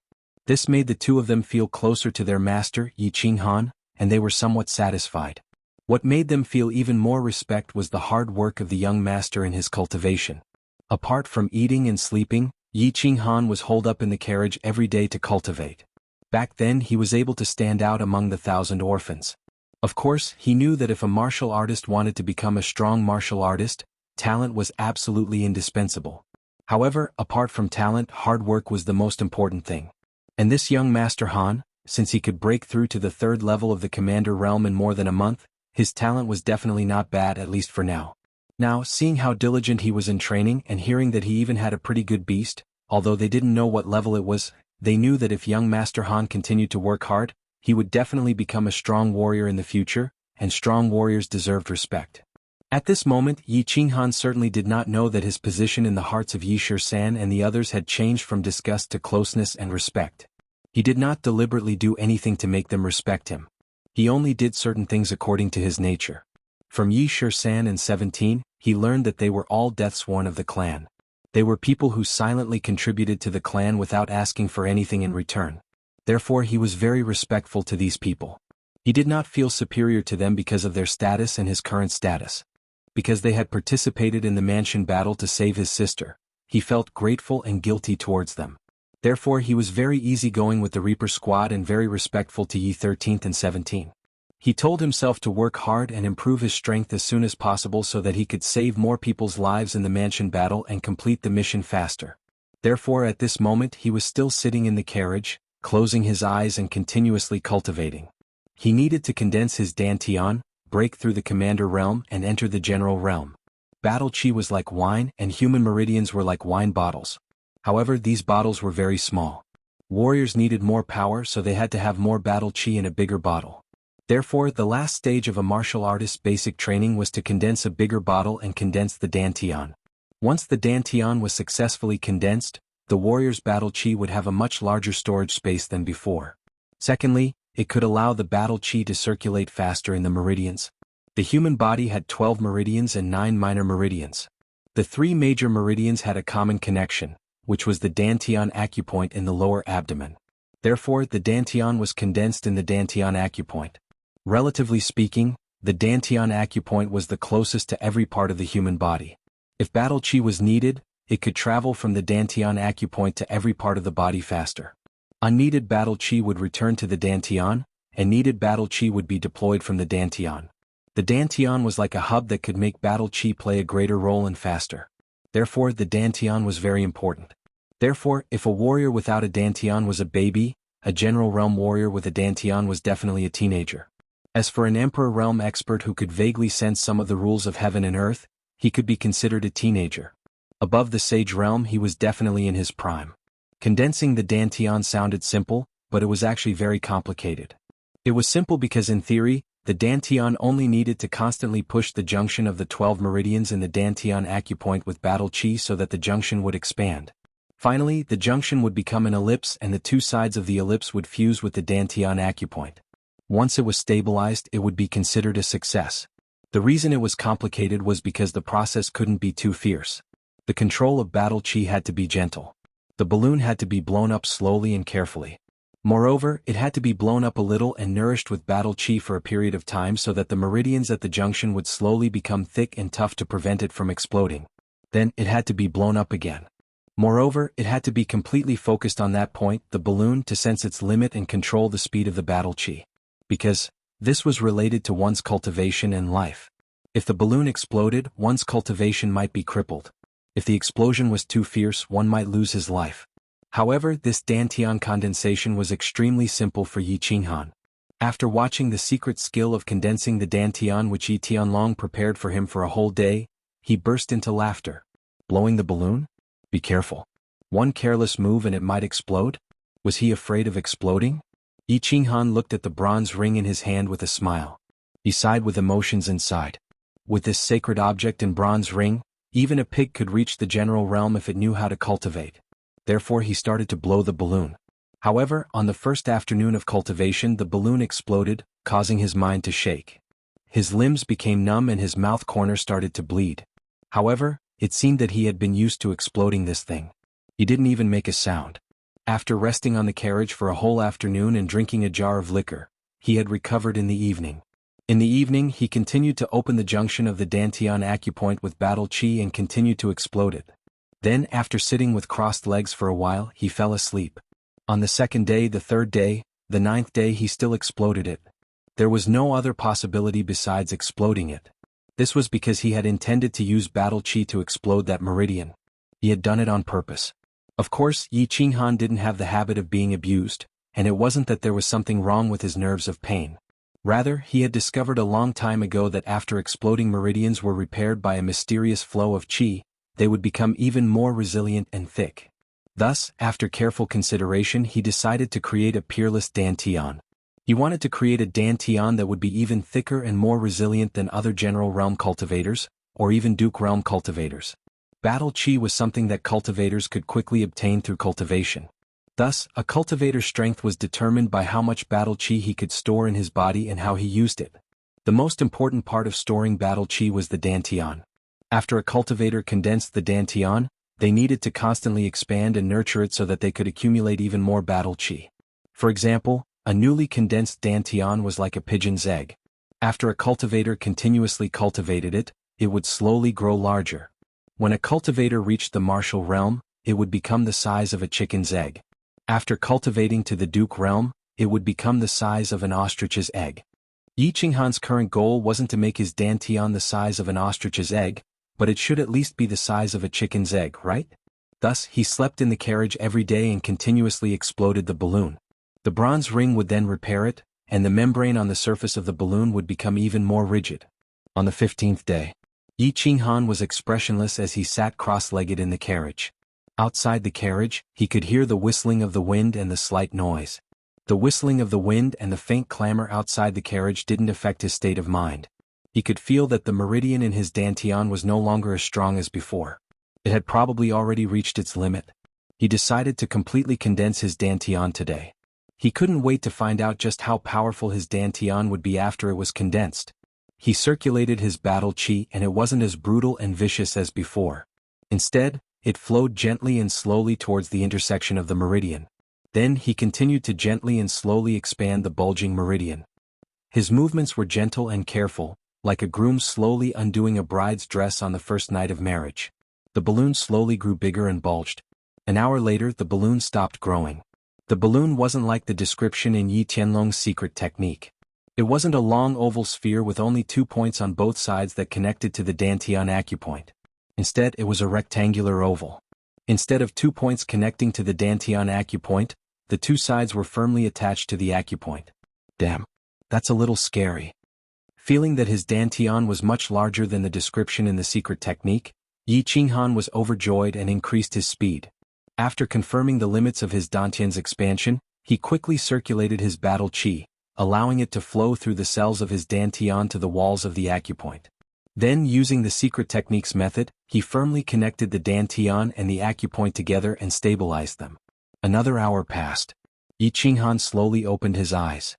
This made the 2 of them feel closer to their master, Yi Qinghan, and they were somewhat satisfied. What made them feel even more respect was the hard work of the young master in his cultivation. Apart from eating and sleeping, Yi Qinghan was holed up in the carriage every day to cultivate. Back then he was able to stand out among the 1,000 orphans. Of course, he knew that if a martial artist wanted to become a strong martial artist, talent was absolutely indispensable. However, apart from talent, hard work was the most important thing. And this young Master Han, since he could break through to the 3rd level of the Commander realm in more than a month, his talent was definitely not bad, at least for now. Now, seeing how diligent he was in training and hearing that he even had a pretty good beast, although they didn't know what level it was, they knew that if young Master Han continued to work hard, he would definitely become a strong warrior in the future, and strong warriors deserved respect. At this moment, Yi Qinghan certainly did not know that his position in the hearts of Yi Shisan and the others had changed from disgust to closeness and respect. He did not deliberately do anything to make them respect him. He only did certain things according to his nature. From Yi Shisan and 17, he learned that they were all deathsworn of the clan. They were people who silently contributed to the clan without asking for anything in return. Therefore he was very respectful to these people. He did not feel superior to them because of their status and his current status. Because they had participated in the mansion battle to save his sister, he felt grateful and guilty towards them. Therefore he was very easygoing with the Reaper squad and very respectful to Yi 13th and 17. He told himself to work hard and improve his strength as soon as possible so that he could save more people's lives in the mansion battle and complete the mission faster. Therefore at this moment he was still sitting in the carriage, closing his eyes and continuously cultivating. He needed to condense his dantian, break through the commander realm and enter the general realm. Battle chi was like wine and human meridians were like wine bottles. However, these bottles were very small. Warriors needed more power, so they had to have more battle chi in a bigger bottle. Therefore, the last stage of a martial artist's basic training was to condense a bigger bottle and condense the dantian. Once the dantian was successfully condensed, the warrior's battle chi would have a much larger storage space than before. Secondly, it could allow the battle chi to circulate faster in the meridians. The human body had 12 meridians and 9 minor meridians. The 3 major meridians had a common connection, which was the dantian acupoint in the lower abdomen. Therefore, the dantian was condensed in the dantian acupoint. Relatively speaking, the dantian acupoint was the closest to every part of the human body. If battle chi was needed, it could travel from the dantian acupoint to every part of the body faster. Unneeded battle chi would return to the dantian, and needed battle chi would be deployed from the dantian. The dantian was like a hub that could make battle chi play a greater role and faster. Therefore, the dantian was very important. Therefore, if a warrior without a dantian was a baby, a general realm warrior with a dantian was definitely a teenager. As for an emperor realm expert who could vaguely sense some of the rules of heaven and earth, he could be considered a teenager. Above the sage realm, he was definitely in his prime. Condensing the dantian sounded simple, but it was actually very complicated. It was simple because in theory, the dantian only needed to constantly push the junction of the 12 meridians in the dantian acupoint with battle chi so that the junction would expand. Finally, the junction would become an ellipse and the two sides of the ellipse would fuse with the dantian acupoint. Once it was stabilized, it would be considered a success. The reason it was complicated was because the process couldn't be too fierce. The control of battle chi had to be gentle. The balloon had to be blown up slowly and carefully. Moreover, it had to be blown up a little and nourished with battle chi for a period of time so that the meridians at the junction would slowly become thick and tough to prevent it from exploding. Then, it had to be blown up again. Moreover, it had to be completely focused on that point, the balloon, to sense its limit and control the speed of the battle chi. Because this was related to one's cultivation and life. If the balloon exploded, one's cultivation might be crippled. If the explosion was too fierce, one might lose his life. However, this dantian condensation was extremely simple for Yi Qinghan. After watching the secret skill of condensing the dantian which Yi Tianlong prepared for him for a whole day, he burst into laughter. Blowing the balloon? Be careful. One careless move and it might explode? Was he afraid of exploding? Yi Qinghan looked at the bronze ring in his hand with a smile. He sighed with emotions inside. With this sacred object and bronze ring, even a pig could reach the general realm if it knew how to cultivate. Therefore he started to blow the balloon. However, on the first afternoon of cultivation the balloon exploded, causing his mind to shake. His limbs became numb and his mouth corner started to bleed. However, it seemed that he had been used to exploding this thing. He didn't even make a sound. After resting on the carriage for a whole afternoon and drinking a jar of liquor, he had recovered in the evening. In the evening he continued to open the junction of the dantian acupoint with battle chi and continued to explode it. Then, after sitting with crossed legs for a while, he fell asleep. On the second day, the third day, the 9th day he still exploded it. There was no other possibility besides exploding it. This was because he had intended to use battle chi to explode that meridian. He had done it on purpose. Of course, Yi Qinghan didn't have the habit of being abused, and it wasn't that there was something wrong with his nerves of pain. Rather, he had discovered a long time ago that after exploding meridians were repaired by a mysterious flow of chi, they would become even more resilient and thick. Thus, after careful consideration he decided to create a peerless dantian. He wanted to create a dantian that would be even thicker and more resilient than other general realm cultivators, or even duke realm cultivators. Battle chi was something that cultivators could quickly obtain through cultivation. Thus, a cultivator's strength was determined by how much battle chi he could store in his body and how he used it. The most important part of storing battle chi was the dantian. After a cultivator condensed the dantian, they needed to constantly expand and nurture it so that they could accumulate even more battle chi. For example, a newly condensed dantian was like a pigeon's egg. After a cultivator continuously cultivated it, it would slowly grow larger. When a cultivator reached the martial realm, it would become the size of a chicken's egg. After cultivating to the duke realm, it would become the size of an ostrich's egg. Yi Qinghan's current goal wasn't to make his dantian the size of an ostrich's egg, but it should at least be the size of a chicken's egg, right? Thus, he slept in the carriage every day and continuously exploded the balloon. The bronze ring would then repair it, and the membrane on the surface of the balloon would become even more rigid. On the 15th day, Yi Qinghan was expressionless as he sat cross-legged in the carriage. Outside the carriage, he could hear the whistling of the wind and the slight noise. The whistling of the wind and the faint clamor outside the carriage didn't affect his state of mind. He could feel that the meridian in his dantian was no longer as strong as before. It had probably already reached its limit. He decided to completely condense his dantian today. He couldn't wait to find out just how powerful his dantian would be after it was condensed. He circulated his battle chi and it wasn't as brutal and vicious as before. Instead, it flowed gently and slowly towards the intersection of the meridian. Then he continued to gently and slowly expand the bulging meridian. His movements were gentle and careful, like a groom slowly undoing a bride's dress on the first night of marriage. The balloon slowly grew bigger and bulged. An hour later the balloon stopped growing. The balloon wasn't like the description in Yi Tianlong's secret technique. It wasn't a long oval sphere with only 2 points on both sides that connected to the Dantian acupoint. Instead it was a rectangular oval. Instead of 2 points connecting to the Dantian acupoint, the 2 sides were firmly attached to the acupoint. Damn. That's a little scary. Feeling that his Dantian was much larger than the description in the secret technique, Yi Qinghan was overjoyed and increased his speed. After confirming the limits of his Dantian's expansion, he quickly circulated his battle qi, allowing it to flow through the cells of his Dantian to the walls of the acupoint. Then, using the secret technique's method, he firmly connected the Dantian and the acupoint together and stabilized them. Another hour passed. Yi Qinghan slowly opened his eyes.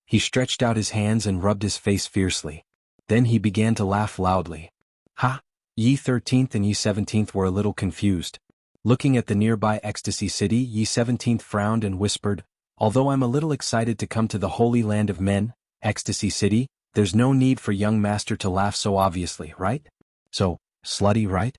He stretched out his hands and rubbed his face fiercely. Then he began to laugh loudly. Ha! Yi 13th and Yi 17th were a little confused. Looking at the nearby Ecstasy City, Yi 17th frowned and whispered, "Although I'm a little excited to come to the Holy Land of Men, Ecstasy City, there's no need for young master to laugh so obviously, right? So, slutty, right?"